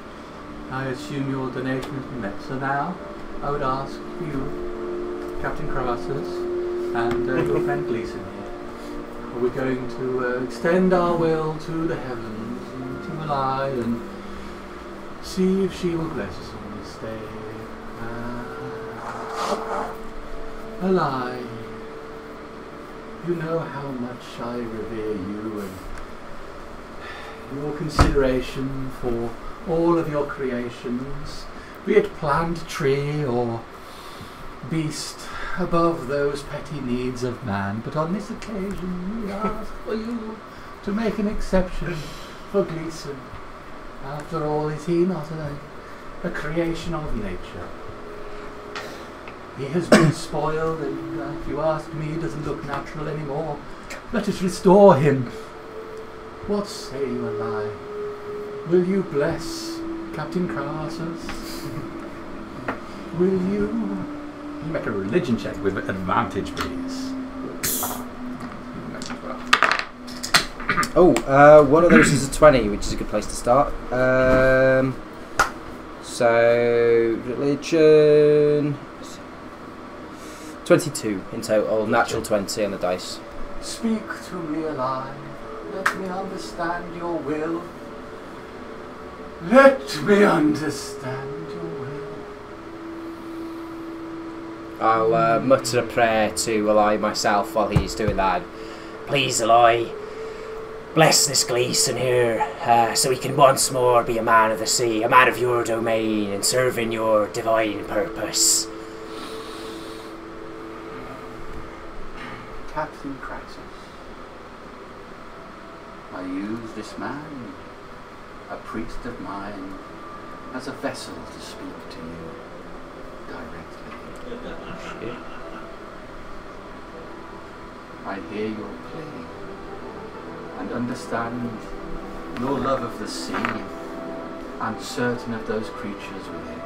[SPEAKER 5] I assume your donation has been met. So now, I would ask you, Captain Crassus, and your friend Gleason here, are we going to extend our will to the heavens and to a lie and see if she will bless us on this day? A lie. You know how much I revere you and your consideration for all of your creations, be it plant, tree, or beast, above those petty needs of man. But on this occasion, we ask for you to make an exception for Gleason. After all, is he not a creation of nature? He has been spoiled, and if you ask me, doesn't look natural anymore. Let us restore him. What say you, Eli? Will you bless Captain Crassus? Will you make a religion check with advantage, please?
[SPEAKER 2] One of those is a 20, which is a good place to start. So religion 22 in total, natural 20 on the dice.
[SPEAKER 5] Speak to me, Eli. Let me understand your will. Let me understand your will.
[SPEAKER 2] I'll mutter a prayer to Eli myself while he's doing that. Please, Eli, bless this Gleason here, so he can once more be a man of the sea, a man of your domain, and serve in your divine purpose.
[SPEAKER 5] Captain Crassus, I use this man, a priest of mine, as a vessel to speak to you directly.
[SPEAKER 2] Shit.
[SPEAKER 5] I hear your plea and understand your love of the sea and certain of those creatures within.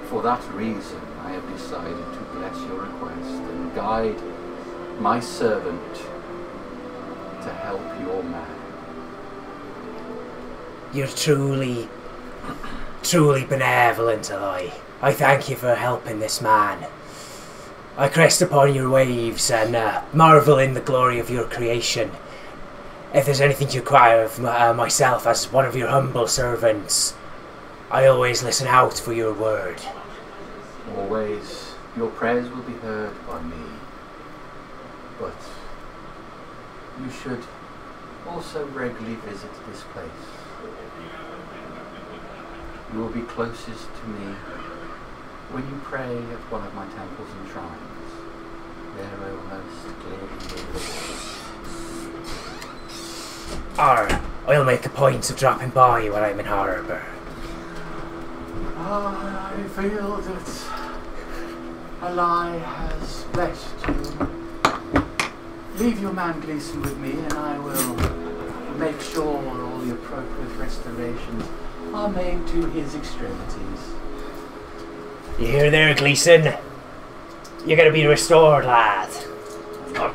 [SPEAKER 5] For that reason, I have decided to bless your request and guide my servant to help your man.
[SPEAKER 9] You're truly benevolent, Aloy. I thank you for helping this man. I crest upon your waves and marvel in the glory of your creation. If there's anything you require of myself as one of your humble servants, I always listen out for your word.
[SPEAKER 5] Always, your prayers will be heard by me. But you should also regularly visit this place. You will be closest to me when you pray at one of my temples and shrines. There I will most clearly hear.
[SPEAKER 9] I'll make a point of dropping by when I'm in Harbour.
[SPEAKER 5] I feel that Aloy has blessed you. Leave your man Gleason with me and I will make sure all the appropriate restorations are made to his extremities.
[SPEAKER 9] You hear there, Gleason? You're gonna be restored, lad.
[SPEAKER 8] Not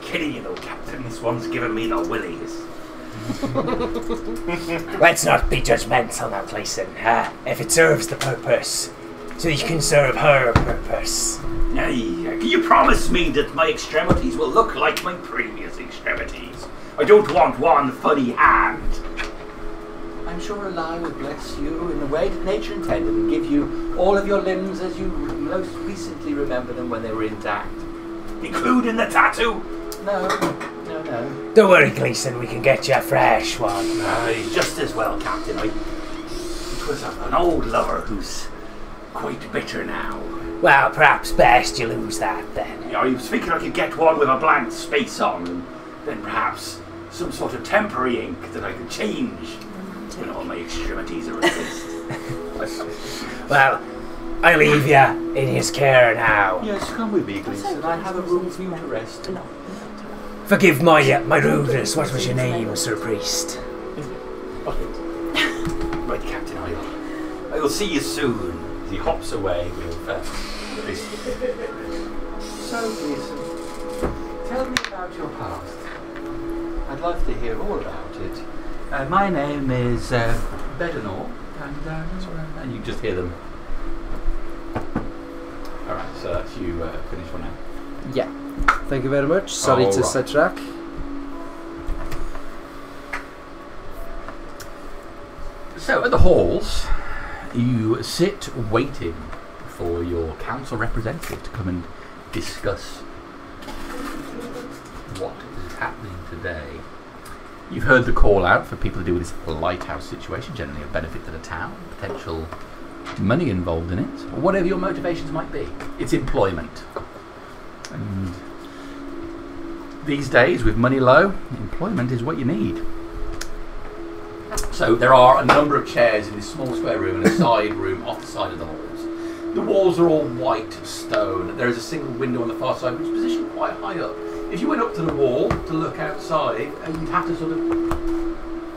[SPEAKER 8] kidding you though, Captain. This one's giving me the willies.
[SPEAKER 9] Let's not be judgmental now, Gleason. If it serves the purpose, so you can serve her purpose.
[SPEAKER 8] Hey, can you promise me that my extremities will look like my previous extremities? I don't want one funny hand.
[SPEAKER 5] I'm sure Aloy will bless you in the way that nature intended and give you all of your limbs as you most recently remember them when they were intact.
[SPEAKER 8] Including the tattoo?
[SPEAKER 5] No.
[SPEAKER 9] Don't worry, Gleason, we can get you a fresh one.
[SPEAKER 8] Aye, just as well, Captain. It was an old lover who's quite bitter now.
[SPEAKER 9] Well, perhaps best you lose that then.
[SPEAKER 8] I was thinking I could get one with a blank space on, and then perhaps some sort of temporary ink that I could change when all my extremities are replaced.
[SPEAKER 9] Well, I leave you in his care now.
[SPEAKER 5] Yes, come with me, Gleason. I have a room for you to rest.
[SPEAKER 9] Forgive my rudeness. What was your name, Sir Priest?
[SPEAKER 8] Right, Captain, I will see you soon. As he hops away with this.
[SPEAKER 5] So, Gleason, tell me about your past. I'd love to hear all about it. My name is Bedenor, and you just hear them. Alright, so that's you finish one now.
[SPEAKER 2] Yeah. Thank you very much. Sorry to sidetrack.
[SPEAKER 5] So, at the halls, you sit waiting for your council representative to come and discuss what is happening today. You've heard the call out for people to do with this lighthouse situation, generally a benefit to the town, potential money involved in it, or whatever your motivations might be. It's employment. And these days, with money low, employment is what you need. So there are a number of chairs in this small square room and a side room off the side of the halls. The walls are all white stone. There is a single window on the far side which is positioned quite high up. If you went up to the wall to look outside, you'd have to sort of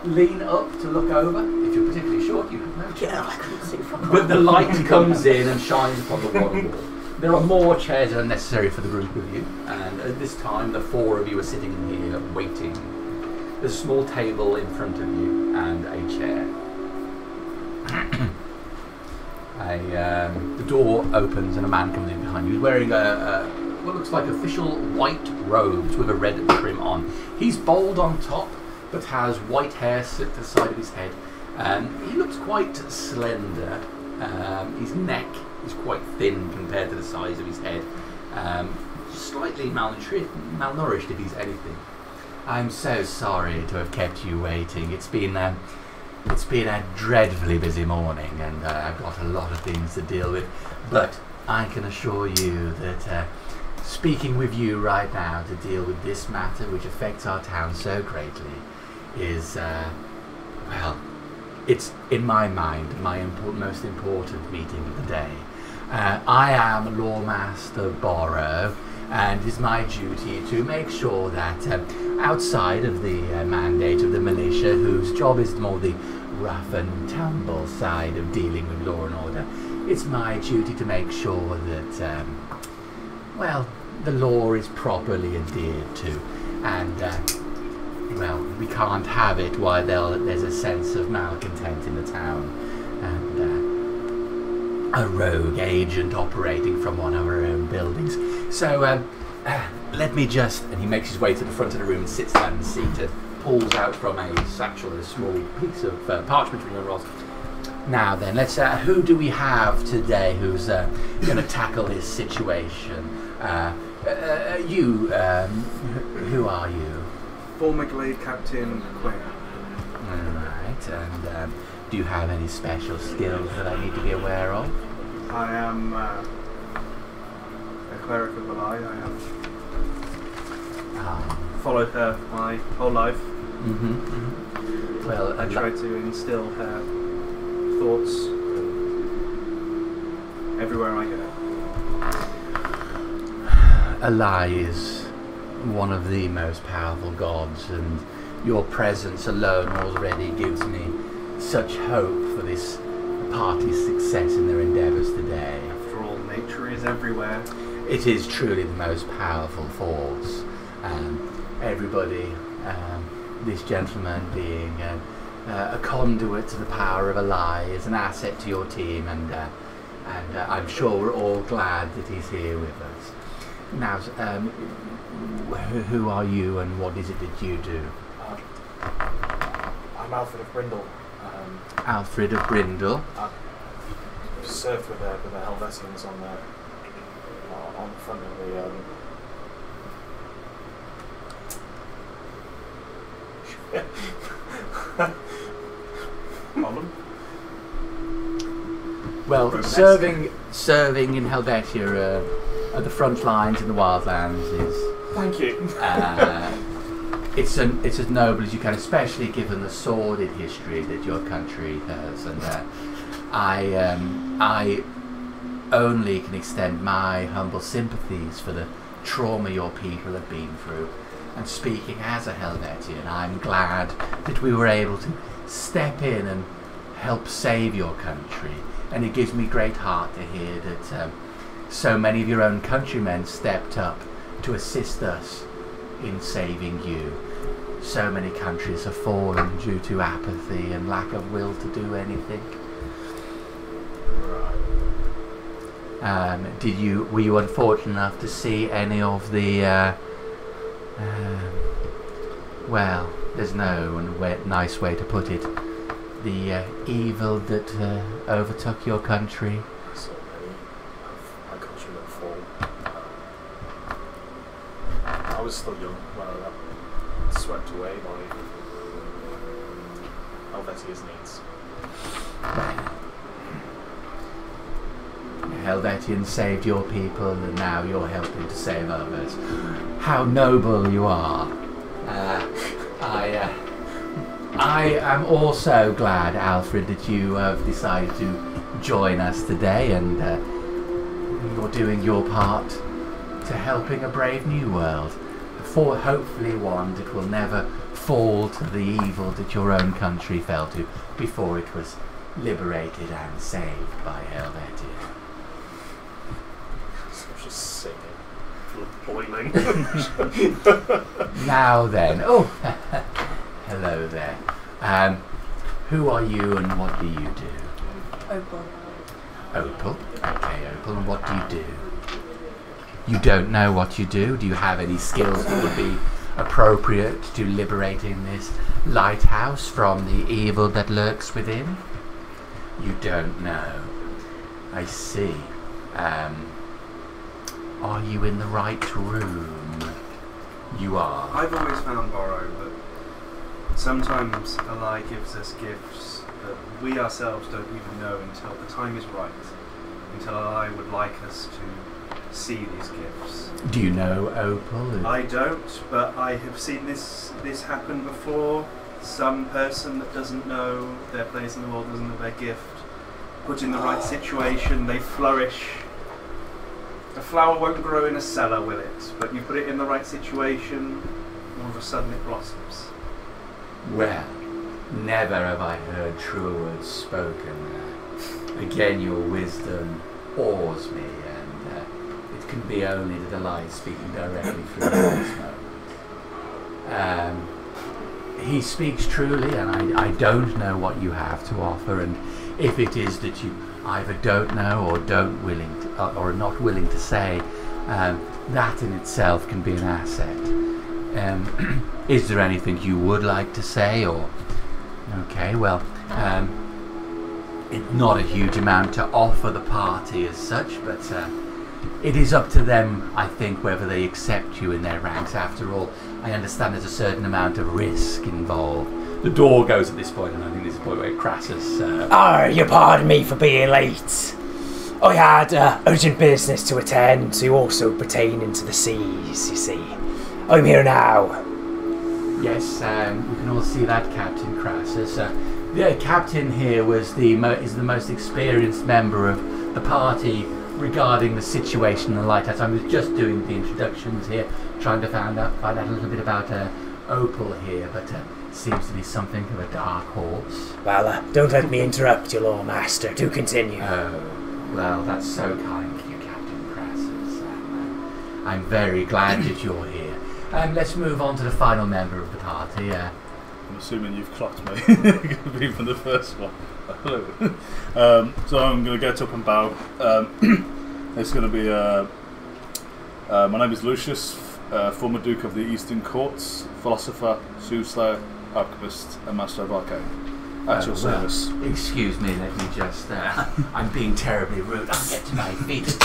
[SPEAKER 5] lean up to look over. If you're particularly short, you have no chance. But the light comes in and shines upon the one wall. There are more chairs that are necessary for the group of you, and at this time the four of you are sitting in here waiting. There's a small table in front of you and a chair. The door opens and a man comes in behind you. He's wearing what looks like official white robes with a red trim on. He's bald on top, but has white hair slit to the side of his head. He looks quite slender. His neck is quite thin compared to the size of his head. Slightly malnourished if he's anything. I'm so sorry to have kept you waiting. It's been a dreadfully busy morning, and I've got a lot of things to deal with. But I can assure you that
[SPEAKER 8] speaking with you right now to deal with this matter which affects our town so greatly is, well, it's in my mind my most important meeting of the day. I am Lawmaster Borrow, and it is my duty to make sure that outside of the mandate of the militia, whose job is more the rough and tumble side of dealing with law and order, it's my duty to make sure that, well, the law is properly adhered to, and, well, we can't have it while there's a sense of malcontent in the town, and a rogue agent operating from one of our own buildings. So, let me just... And he makes his way to the front of the room and sits down in the seat and pulls out from a satchel a small piece of parchment from the rolls. Now then, let's... who do we have today who's going to tackle this situation? You, who are you?
[SPEAKER 1] Former Glade Captain Quinn.
[SPEAKER 8] Alright, and do you have any special skills that I need to be aware of?
[SPEAKER 1] I am a cleric of Belai. I have followed her my whole life.
[SPEAKER 8] Well,
[SPEAKER 1] I try to instill her thoughts everywhere I go.
[SPEAKER 8] Alai is one of the most powerful gods, and your presence alone already gives me such hope for this party's success in their endeavours today.
[SPEAKER 1] After all, nature is everywhere.
[SPEAKER 8] It is truly the most powerful force. Everybody, this gentleman being a conduit to the power of Alai, is an asset to your team, and I'm sure we're all glad that he's here with us. Now, who are you and what is it that you do?
[SPEAKER 10] I'm Alfred of Brindle.
[SPEAKER 8] Alfred of Brindle.
[SPEAKER 10] I served with the Helvetians on the front of the
[SPEAKER 1] Problem?
[SPEAKER 8] Well, serving in Helvetia at the front lines in the Wildlands is...
[SPEAKER 10] Thank you.
[SPEAKER 8] It's as noble as you can, especially given the sordid history that your country has, and I only can extend my humble sympathies for the trauma your people have been through. And speaking as a Helvetian, I'm glad that we were able to step in and help save your country, and it gives me great heart to hear that so many of your own countrymen stepped up to assist us in saving you. So many countries have fallen due to apathy and lack of will to do anything. Were you unfortunate enough to see any of the well, there's no nice way to put it, the evil that overtook your country?
[SPEAKER 10] So many of my countrymen fall. I was still young when I got swept away by Helvetia's needs.
[SPEAKER 8] Helvetians saved your people, and now you're helping to save others. How noble you are. I am also glad, Alfred, that you have decided to join us today, and you're doing your part to helping a brave new world. For hopefully one that will never fall to the evil that your own country fell to before it was liberated and saved by Helvetia.
[SPEAKER 10] Just singing, boiling.
[SPEAKER 8] Now then, oh, hello there. Who are you and what do you do?
[SPEAKER 6] Opal.
[SPEAKER 8] Opal? Okay, Opal, and what do you do? You don't know what you do? Do you have any skills that would be appropriate to liberating this lighthouse from the evil that lurks within? You don't know. I see. Are you in the right room? You are.
[SPEAKER 1] I've always found, Borrow, that sometimes Alai gives us gifts that we ourselves don't even know until the time is right. Until Alai would like us to see these gifts.
[SPEAKER 8] Do you know Opal?
[SPEAKER 1] I don't, but I have seen this happen before. Some person that doesn't know their place in the world, doesn't know their gift, put in the right situation, they flourish. A flower won't grow in a cellar, will it? But you put it in the right situation, all of a sudden it blossoms.
[SPEAKER 8] Well, never have I heard truer words spoken. Again, your wisdom awes me, and it can be only the delight speaking directly through this moment. He speaks truly, and I don't know what you have to offer, and if it is that you either don't know or or are not willing to say, that in itself can be an asset. Is there anything you would like to say, or? Okay, well, it's not a huge amount to offer the party as such, but it is up to them, I think, whether they accept you in their ranks. After all, I understand there's a certain amount of risk involved. The door goes at this point, and I think this is the point where Crassus...
[SPEAKER 9] you pardon me for being late. I had urgent business to attend to, also pertaining to the seas, you see. I'm here now.
[SPEAKER 8] Yes, you can all see that, Captain Crassus. The captain here is the most experienced member of the party regarding the situation in the lighthouse. I was just doing the introductions here, trying to find out a little bit about Opal here, but seems to be something of a dark horse.
[SPEAKER 9] Well, don't let me interrupt you, Lord Master. Do continue.
[SPEAKER 8] Oh, well, that's so kind of you, Captain Crassus. I'm very glad that you're here. Let's move on to the final member of the party.
[SPEAKER 3] I'm assuming you've clocked me, even the first one. Hello. So I'm going to get up and bow. It's going to be... my name is Lucius, former Duke of the Eastern Courts, philosopher, soothsayer, alchemist, and master of arcane. At your service.
[SPEAKER 8] Excuse me, let me just... I'm being terribly rude. I'll get to my feet.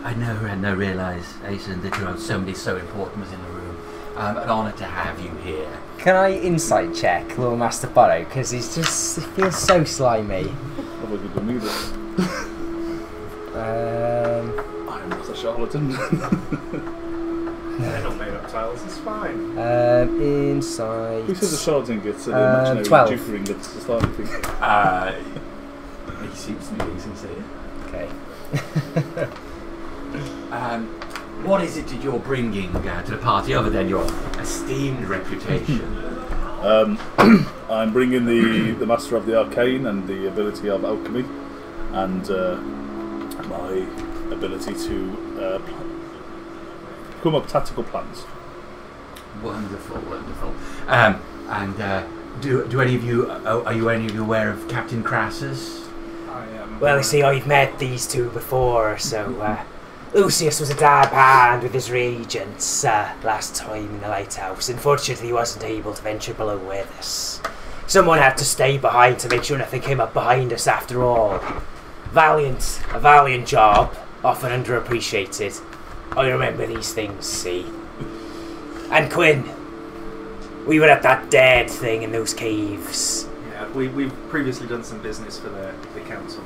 [SPEAKER 8] I had no realisation that somebody so important was in the room. An honour to have you here.
[SPEAKER 2] Can I insight check Lord Master Burrow? Because he feels so slimy.
[SPEAKER 3] Probably didn't need it. I'm not a charlatan.
[SPEAKER 1] They're not made up tiles, it's fine.
[SPEAKER 2] Insight.
[SPEAKER 3] Who says a charlatan gets an imaginary
[SPEAKER 2] 12.
[SPEAKER 3] jukering that's the starting thing?
[SPEAKER 8] He seems to be being sincere.
[SPEAKER 2] Okay.
[SPEAKER 8] What is it that you're bringing to the party other than your esteemed reputation?
[SPEAKER 3] I'm bringing the Master of the Arcane and the ability of alchemy, and my ability to come up tactical plans.
[SPEAKER 8] Wonderful, wonderful. Do any of you are you any of you aware of Captain Crassus?
[SPEAKER 1] I am.
[SPEAKER 9] Well, you see, I've met these two before, so Lucius was a dab hand with his reagents last time in the lighthouse. Unfortunately, he wasn't able to venture below with us. Someone had to stay behind to make sure nothing came up behind us after all. A valiant job, often underappreciated. I remember these things, see. And Quinn, we were at that dead thing in those caves.
[SPEAKER 1] Yeah, we've previously done some business for the council.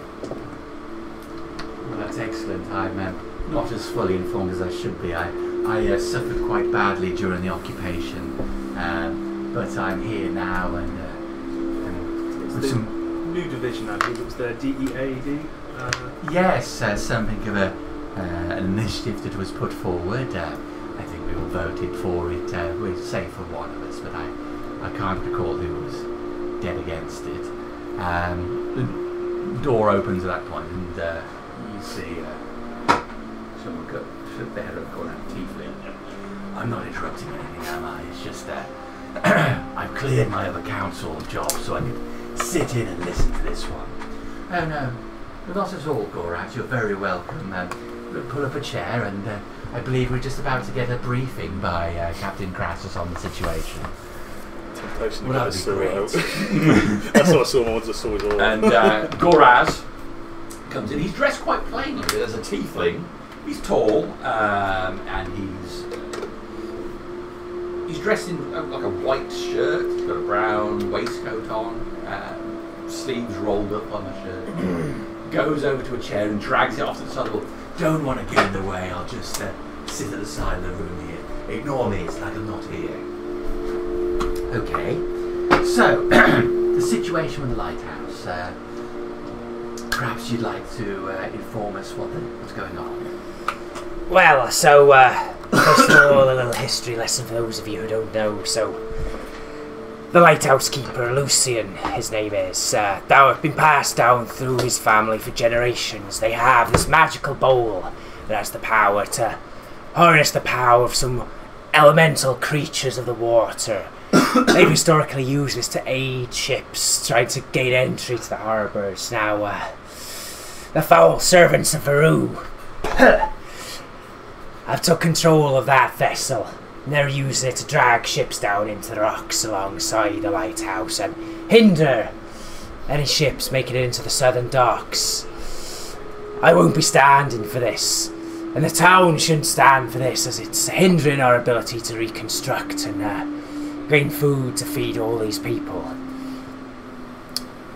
[SPEAKER 8] Well, that's excellent. I'm not as fully informed as I should be. I suffered quite badly during the occupation, but I'm here now, and
[SPEAKER 1] It's the
[SPEAKER 8] some
[SPEAKER 1] new division, I believe it was the DEAD.
[SPEAKER 8] yes, something of an initiative that was put forward. I think we all voted for it. We're safe for one of us, but I can't recall who was dead against it. The door opens at that point, and you see someone go there and call out tiefling. I'm not interrupting anything, am I? It's just I've cleared my other council job, so I can sit in and listen to this one. Oh no, not at all, Gorat. You're very welcome. Pull up a chair, and I believe we're just about to get a briefing by Captain Crassus on the situation.
[SPEAKER 3] Temptation
[SPEAKER 8] Well,
[SPEAKER 3] to
[SPEAKER 8] that'd be
[SPEAKER 3] get a
[SPEAKER 8] great.
[SPEAKER 3] sword out. That's what someone wants a sword all.
[SPEAKER 8] And Goraz comes in. He's dressed quite plainly as a tiefling. He's tall, and he's dressed in like a white shirt. He's got a brown waistcoat on, sleeves rolled up on the shirt. Goes over to a chair and drags it off to the side of the wall. don't want to get in the way, I'll just sit at the side of the room here. Ignore me, it's like I'm not here. Okay. So, the situation with the lighthouse. Perhaps you'd like to inform us what's going on.
[SPEAKER 9] Well, so, first of all, a little history lesson for those of you who don't know. So, the lighthouse keeper, Lucian, his name is, that have been passed down through his family for generations. They have this magical bowl that has the power to harness the power of some elemental creatures of the water. They've historically used this to aid ships trying to gain entry to the harbours. Now, the foul servants of Veru have took control of that vessel. And they're using it to drag ships down into the rocks alongside the lighthouse and hinder any ships making it into the southern docks. I won't be standing for this, and the town shouldn't stand for this, as it's hindering our ability to reconstruct and gain food to feed all these people.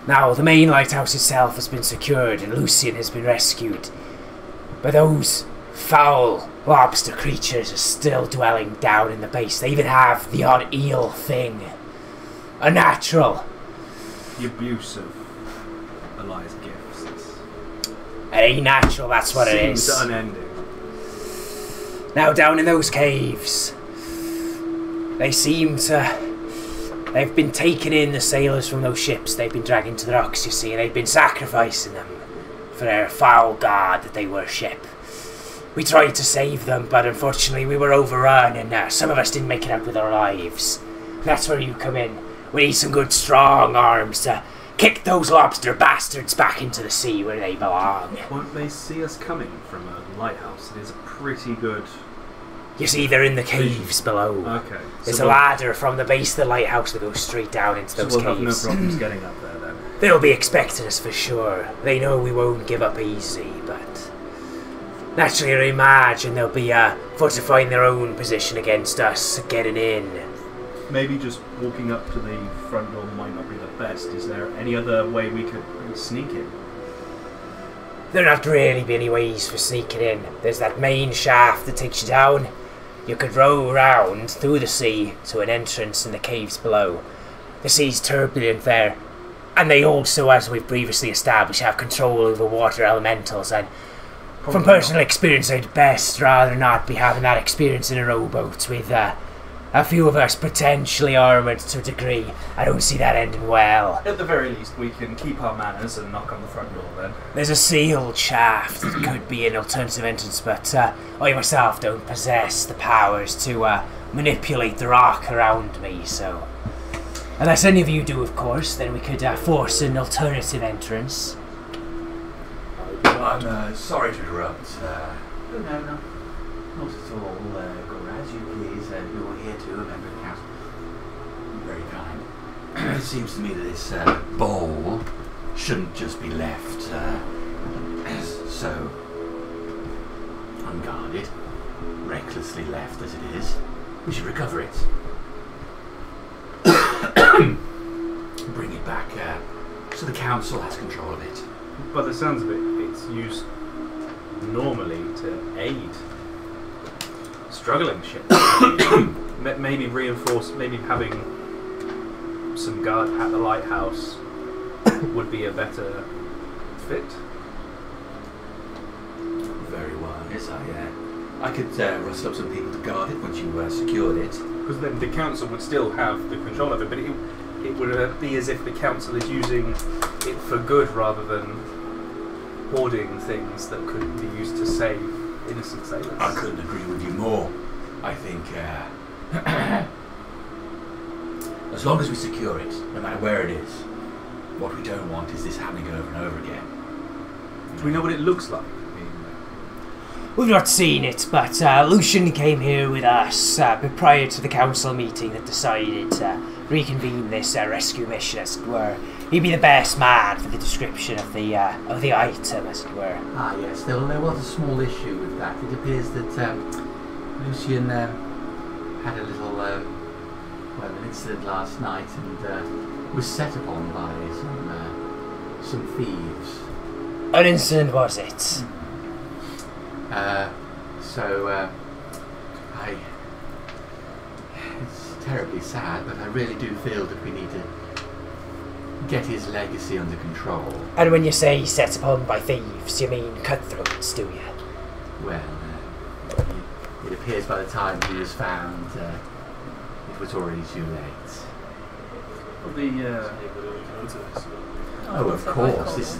[SPEAKER 9] Now, the main lighthouse itself has been secured and Lucian has been rescued, but those foul lobster creatures are still dwelling down in the base. They even have the odd eel thing. Unnatural.
[SPEAKER 1] The abuse of Elias' gifts.
[SPEAKER 9] It ain't natural, that's what it is.
[SPEAKER 1] Seems unending.
[SPEAKER 9] Now, down in those caves, they seem to... They've been taking in the sailors from those ships they've been dragging to the rocks, you see, and they've been sacrificing them for their foul god that they worship. We tried to save them, but unfortunately we were overrun, and some of us didn't make it out with our lives. That's where you come in. We need some good strong arms to kick those lobster bastards back into the sea where they belong.
[SPEAKER 1] Won't they see us coming from a lighthouse? It is a pretty good...
[SPEAKER 9] You see, they're in the caves below.
[SPEAKER 1] Okay.
[SPEAKER 9] There's a ladder from the base of the lighthouse that goes straight down into those
[SPEAKER 1] we'll have
[SPEAKER 9] caves.
[SPEAKER 1] no problems getting up there then.
[SPEAKER 9] They'll be expecting us for sure. They know we won't give up easy, but... Naturally, I imagine they'll be fortifying their own position against us, getting in.
[SPEAKER 1] Maybe just walking up to the front door might not be the best. Is there any other way we could sneak in?
[SPEAKER 9] There don't have to really be any ways for sneaking in. There's that main shaft that takes you down. You could row around through the sea to an entrance in the caves below. The sea's turbulent there, and they also, as we've previously established, have control over water elementals, and from personal experience, I'd best rather not be having that experience in a rowboat with a few of us potentially armoured to a degree. I don't see that ending well.
[SPEAKER 1] At the very least, we can keep our manners and knock on the front door then.
[SPEAKER 9] There's a sealed shaft that could be an alternative entrance, but I myself don't possess the powers to manipulate the rock around me, so... Unless any of you do, of course, then we could force an alternative entrance.
[SPEAKER 8] I'm sorry to interrupt. No, not at all. Go as you please. You're here too, a member of the council. Very kind. It seems to me that this bowl shouldn't just be left so unguarded, recklessly left as it is. We should recover it. Bring it back so the council has control of it.
[SPEAKER 1] By the sounds of it, it's used normally to aid struggling ships. Maybe reinforce, maybe having some guard at the lighthouse would be a better fit.
[SPEAKER 8] Very well, yes, I could rustle up some people to guard it once you secured it.
[SPEAKER 1] Because then the council would still have the control of it, but it would be as if the council is using it for good rather than hoarding things that could be used to save innocent sailors.
[SPEAKER 8] I couldn't agree with you more. I think as long as we secure it, no matter where it is, what we don't want is this happening over and over again.
[SPEAKER 1] Do we know what it looks like?
[SPEAKER 9] We've not seen it, but Lucian came here with us prior to the council meeting that decided to reconvene this rescue mission, as it were. He'd be the best man for the description of the item, as it were.
[SPEAKER 5] Ah, yes. There was a small issue with that. It appears that Lucian had a little, an incident last night and was set upon by some thieves.
[SPEAKER 9] An incident, was it?
[SPEAKER 5] It's terribly sad, but I really do feel that we need to get his legacy under control.
[SPEAKER 9] And when you say set upon by thieves, you mean cutthroats, do you?
[SPEAKER 5] Well, it appears by the time he was found, it was already too late. Of course, this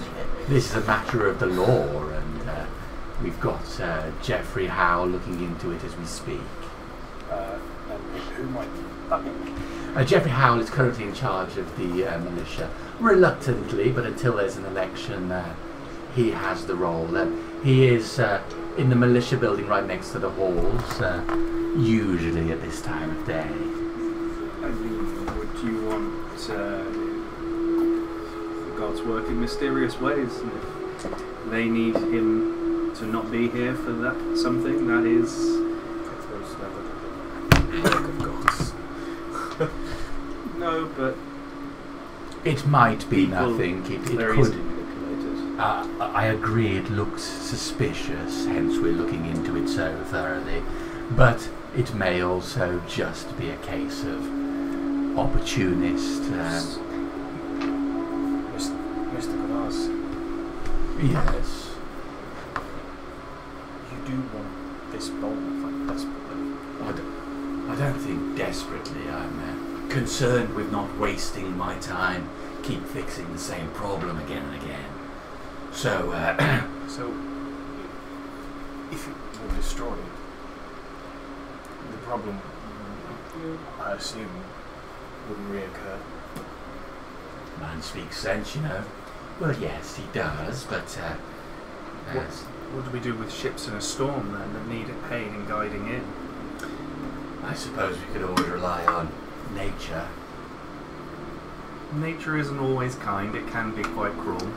[SPEAKER 5] is a matter of the law, and we've got Geoffrey Howe looking into it as we speak.
[SPEAKER 10] And who might that be?
[SPEAKER 5] Geoffrey Howell is currently in charge of the militia, reluctantly, but until there's an election, he has the role. He is in the militia building right next to the halls, usually at this time of day.
[SPEAKER 1] I mean, would you want the gods work in mysterious ways? And if they need him to not be here for that something, that is...
[SPEAKER 10] Work of gods.
[SPEAKER 1] No, but
[SPEAKER 5] it might be
[SPEAKER 1] people
[SPEAKER 5] nothing. It
[SPEAKER 1] very
[SPEAKER 5] could.
[SPEAKER 1] easily manipulated.
[SPEAKER 5] I agree. It looks suspicious. Hence, we're looking into it so thoroughly. But it may also just be a case of opportunist.
[SPEAKER 10] Mr. Gunars.
[SPEAKER 5] Yes.
[SPEAKER 10] You do want this bowl quite desperately.
[SPEAKER 5] I don't think desperately. I'm concerned with not wasting my time, keep fixing the same problem again and again. So,
[SPEAKER 10] So, if it were destroyed, the problem, I assume, wouldn't reoccur.
[SPEAKER 5] Man speaks sense, you know. Well, yes, he does, but
[SPEAKER 1] What do we do with ships in a storm then that need aid in guiding in?
[SPEAKER 5] I suppose we could always rely on nature.
[SPEAKER 1] Nature isn't always kind, it can be quite cruel.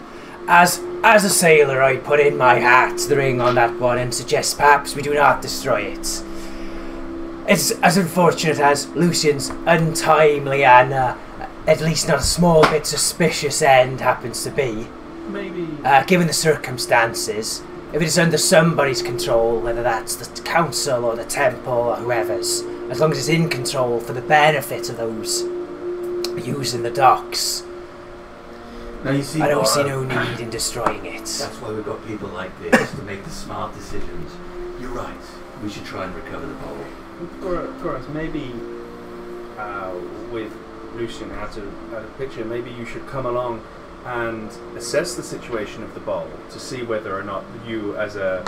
[SPEAKER 9] As a sailor, I'd put in my hat to the ring on that one and suggest perhaps we do not destroy it. It's as unfortunate as Lucian's untimely and at least not a small bit suspicious end happens to be.
[SPEAKER 1] Maybe...
[SPEAKER 9] given the circumstances, if it is under somebody's control, whether that's the council or the temple or whoever's, as long as it's in control for the benefit of those using the docks,
[SPEAKER 5] now you see,
[SPEAKER 9] I don't see no need in destroying it.
[SPEAKER 5] That's why we've got people like this to make the smart decisions. You're right. We should try and recover the bowl.
[SPEAKER 1] Goras, maybe with Lucian out of picture, maybe you should come along and assess the situation of the bowl to see whether or not you, as I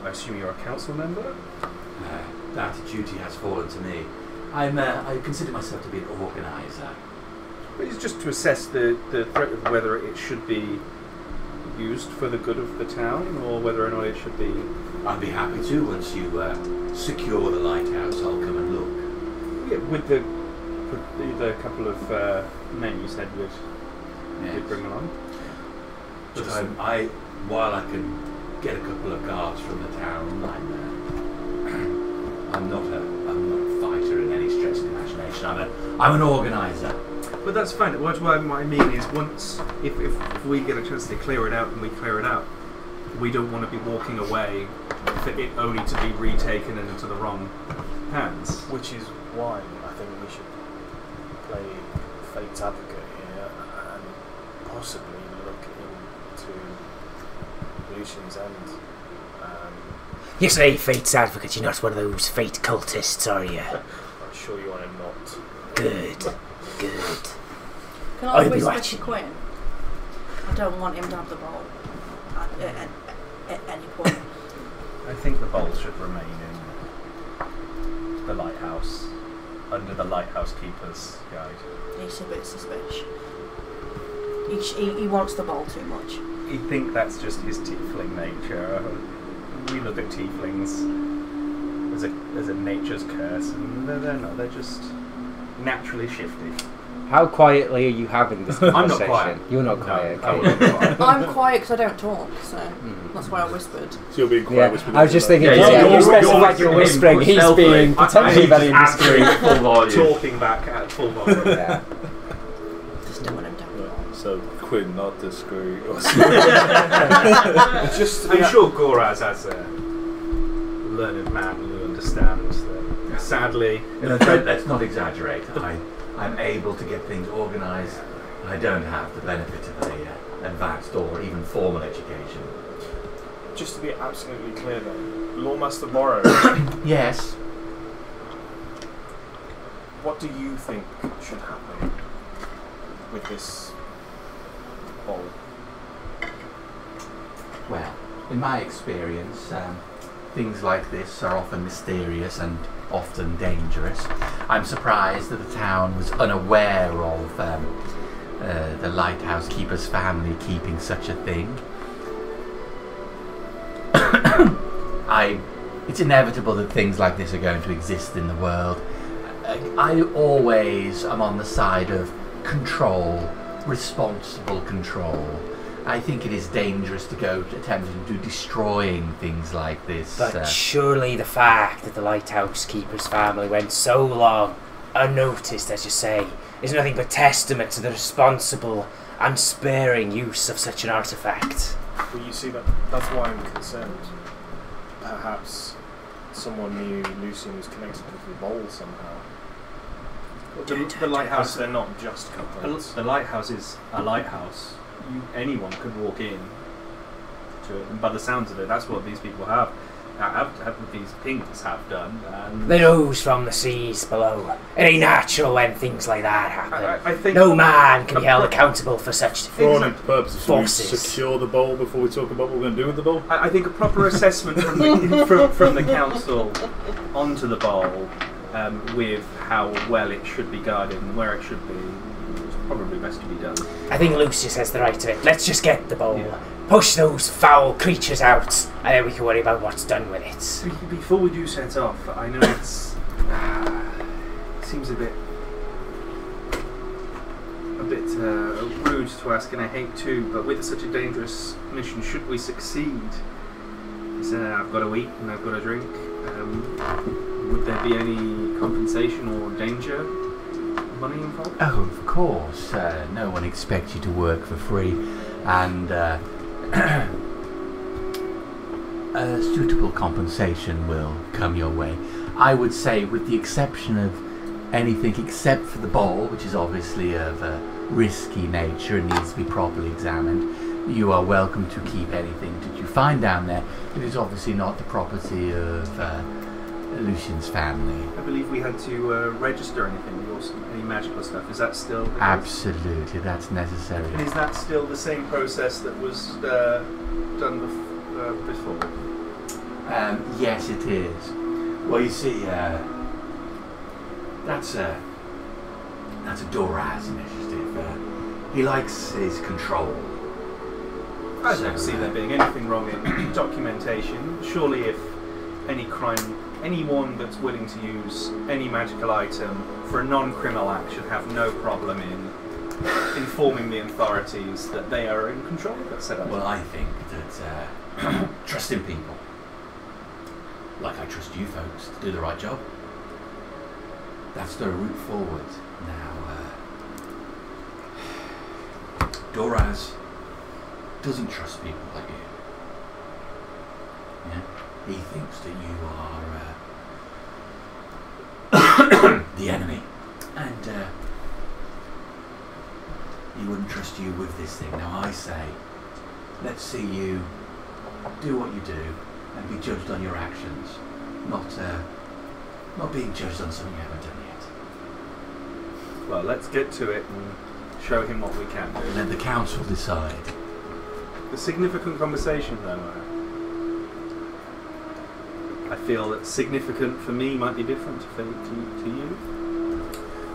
[SPEAKER 1] assume you're a council member?
[SPEAKER 5] That duty has fallen to me. I consider myself to be an organiser.
[SPEAKER 1] But it's just to assess the threat of whether it should be used for the good of the town, or whether or not it should be...
[SPEAKER 5] I'd be happy to. Once you secure the lighthouse, I'll come and look.
[SPEAKER 1] Yeah, with the couple of men you said you'd bring along.
[SPEAKER 5] But while I can get a couple of guards from the town, I'm not a fighter in any stretch of the imagination. I'm an organiser.
[SPEAKER 1] But that's fine. What I mean is, once if we get a chance to clear it out and we clear it out, we don't want to be walking away for it only to be retaken and into the wrong hands.
[SPEAKER 10] Which is why I think we should play Fate's advocate here and possibly look into Lucian's end.
[SPEAKER 9] You say Fate's advocate, you're not one of those Fate cultists, are you?
[SPEAKER 10] I'm sure you are not.
[SPEAKER 9] Good.
[SPEAKER 7] Can I whisper to Quinn? I don't want him to have the bowl at any point.
[SPEAKER 1] I think the bowl should remain in the lighthouse, under the lighthouse keeper's guide.
[SPEAKER 7] He's a bit suspicious. He wants the bowl too much.
[SPEAKER 1] You think that's just his tiefling nature? We look at tieflings as a nature's curse, and they're not. They're just naturally shifty.
[SPEAKER 2] How quietly are you having this conversation?
[SPEAKER 1] I'm not quiet.
[SPEAKER 2] You're not quiet.
[SPEAKER 1] No,
[SPEAKER 2] Okay.
[SPEAKER 7] I'm quiet because I don't talk, so that's why I whispered.
[SPEAKER 3] So you're being quiet,
[SPEAKER 2] Yeah,
[SPEAKER 3] whispering.
[SPEAKER 2] I was just thinking,
[SPEAKER 5] you're
[SPEAKER 2] you specified you're whispering, he's being potentially very indiscreet.
[SPEAKER 5] Full volume.
[SPEAKER 1] Talking back at full volume.
[SPEAKER 2] Yeah.
[SPEAKER 7] Just don't want him down.
[SPEAKER 3] So Quinn, not discreet.
[SPEAKER 1] I'm sure Goraz has learned man who understands that. Sadly,
[SPEAKER 8] let's not exaggerate. I'm able to get things organised. I don't have the benefit of a advanced or even formal education.
[SPEAKER 10] Just to be absolutely clear then, Lawmaster Borrow.
[SPEAKER 8] Yes.
[SPEAKER 10] What do you think should happen with this bowl?
[SPEAKER 8] Well, in my experience, things like this are often mysterious and often dangerous. I'm surprised that the town was unaware of the lighthouse keeper's family keeping such a thing. It's inevitable that things like this are going to exist in the world. I always am on the side of control, responsible control. I think it is dangerous to go attempting to destroying things like this.
[SPEAKER 9] But surely the fact that the lighthouse keeper's family went so long unnoticed, as you say, is nothing but testament to the responsible, unsparing use of such an artifact.
[SPEAKER 10] Well, you see, that's why I'm concerned. Perhaps someone knew Lucian was connected with the bowl somehow.
[SPEAKER 1] The lighthouse.
[SPEAKER 10] They're not just components.
[SPEAKER 1] The lighthouse is a lighthouse. Anyone could walk in to it, and by the sounds of it, that's what these people have these pinks have done.
[SPEAKER 9] The news from the seas below. It ain't natural when things like that happen.
[SPEAKER 1] I think
[SPEAKER 9] no man can be held accountable for such
[SPEAKER 3] For all intents and purposes, should we
[SPEAKER 9] forces.
[SPEAKER 3] secure the bowl before we talk about what we're going to do with the bowl?
[SPEAKER 1] I think a proper assessment from the council onto the bowl, with how well it should be guarded and where it should be, is probably best to be done.
[SPEAKER 9] I think Lucius has the right to it. Let's just get the bowl.
[SPEAKER 1] Yeah.
[SPEAKER 9] Push those foul creatures out, and then we can worry about what's done with it.
[SPEAKER 1] Before we do set off, I know it seems a bit rude to ask, and I hate to, but with such a dangerous mission, should we succeed, I've got to eat and I've got to drink. Would there be any compensation or danger, money involved?
[SPEAKER 8] Oh, of course. No one expects you to work for free, and a suitable compensation will come your way. I would say, with the exception of anything except for the bowl, which is obviously of a risky nature and needs to be properly examined, you are welcome to keep anything that you find down there. It is obviously not the property of Lucian's family.
[SPEAKER 1] I believe we had to register anything, any magical stuff. Is that still the case?
[SPEAKER 8] Absolutely, that's necessary.
[SPEAKER 1] And is that still the same process that was done before?
[SPEAKER 8] Yes, it is. Well, you see, that's a Doraz initiative. He likes his control.
[SPEAKER 1] I don't see there being anything wrong in documentation. Surely if anyone that's willing to use any magical item for a non-criminal act should have no problem in informing the authorities that they are in control of that setup.
[SPEAKER 8] Well, I think that trusting people, like I trust you folks, to do the right job, that's the route forward. Now, Doraz doesn't trust people like you. Yeah? He thinks that you are the enemy, and he wouldn't trust you with this thing. Now I say, let's see you do what you do and be judged on your actions, not being judged on something you haven't done yet.
[SPEAKER 1] Well, let's get to it and show him what we can do.
[SPEAKER 8] And let the council decide.
[SPEAKER 1] The significant conversation, though, I feel that significant for me might be different to you.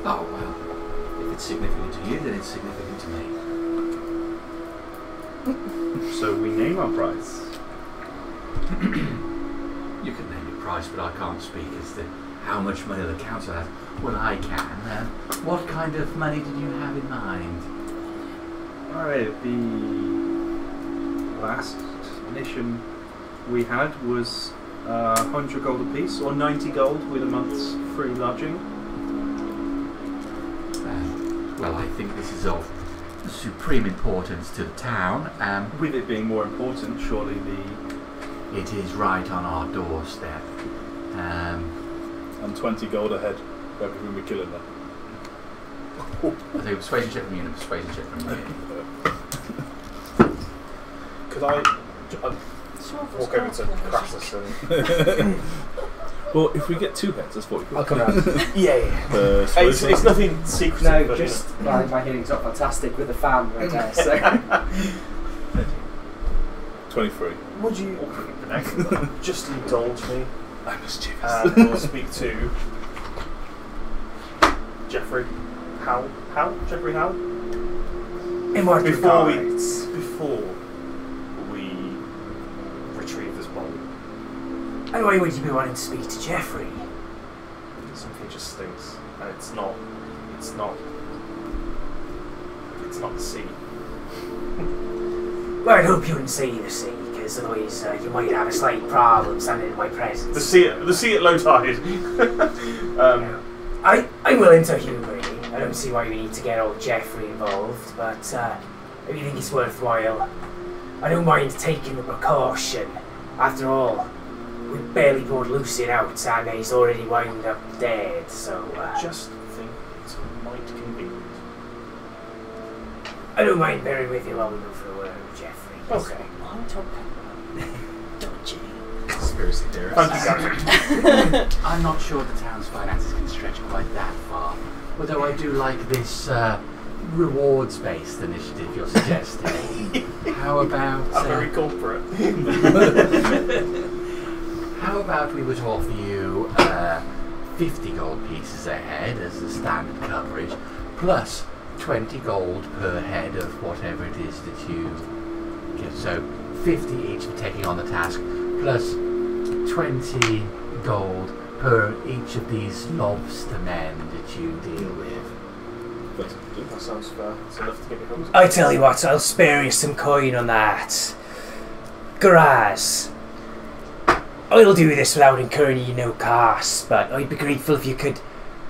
[SPEAKER 8] Oh, well, if it's significant to you, then it's significant to me.
[SPEAKER 1] So we name our price.
[SPEAKER 8] You can name your price, but I can't speak as to how much money the council has. Well, I can. What kind of money did you have in mind?
[SPEAKER 1] Alright, the last mission we had was 100 gold apiece, or 90 gold with a month's free lodging.
[SPEAKER 8] Well, I think this is of supreme importance to the town.
[SPEAKER 1] With it being more important, surely the
[SPEAKER 8] it is right on our doorstep.
[SPEAKER 3] And 20 gold ahead for everything we kill in there.
[SPEAKER 5] I think a persuasion check from you and a persuasion check from me.
[SPEAKER 10] Could I walk over to Crassus and...
[SPEAKER 3] Well, if we get 2 heads, that's 40.
[SPEAKER 10] I'll come around. yeah.
[SPEAKER 3] It's
[SPEAKER 10] nothing secret.
[SPEAKER 9] No, just my healing's not fantastic with the fan right there. So.
[SPEAKER 3] 23.
[SPEAKER 10] Would you just indulge me?
[SPEAKER 3] I'm mischievous.
[SPEAKER 10] And we'll speak to Jeffrey Howell. Jeffrey Howell?
[SPEAKER 9] In what
[SPEAKER 10] before we retrieve this bowl.
[SPEAKER 9] And why would you be wanting to speak to Jeffrey?
[SPEAKER 10] Something just stinks, and it's not the sea.
[SPEAKER 9] Well, I'd hope you wouldn't say the sea, because otherwise you might have a slight problem standing in my presence.
[SPEAKER 10] The sea at low tide.
[SPEAKER 9] I'm willing to humor you. I don't see why we need to get old Jeffrey involved, but if you think it's worthwhile, I don't mind taking the precaution. After all, we barely brought Lucian out, and he's already wound up dead, so...
[SPEAKER 10] I just think it's might convenient.
[SPEAKER 9] I don't mind bearing with you while we go for a word, Jeffrey.
[SPEAKER 10] Okay.
[SPEAKER 7] I'm talking dodgy.
[SPEAKER 1] Conspiracy theorist.
[SPEAKER 10] Thank you, Gary.
[SPEAKER 5] I'm not sure the town's finances can stretch quite that far, although I do like this rewards-based initiative you're suggesting. How about...
[SPEAKER 10] I'm very corporate.
[SPEAKER 5] How about we would offer you 50 gold pieces a head as the standard coverage, plus 20 gold per head of whatever it is that you get. So 50 each for taking on the task, plus 20 gold per each of these lobster men that you deal with.
[SPEAKER 10] That sounds fair. It's enough to get me home.
[SPEAKER 9] I tell you what, I'll spare you some coin on that. Garaz. I'll do this without incurring you no cost, but I'd be grateful if you could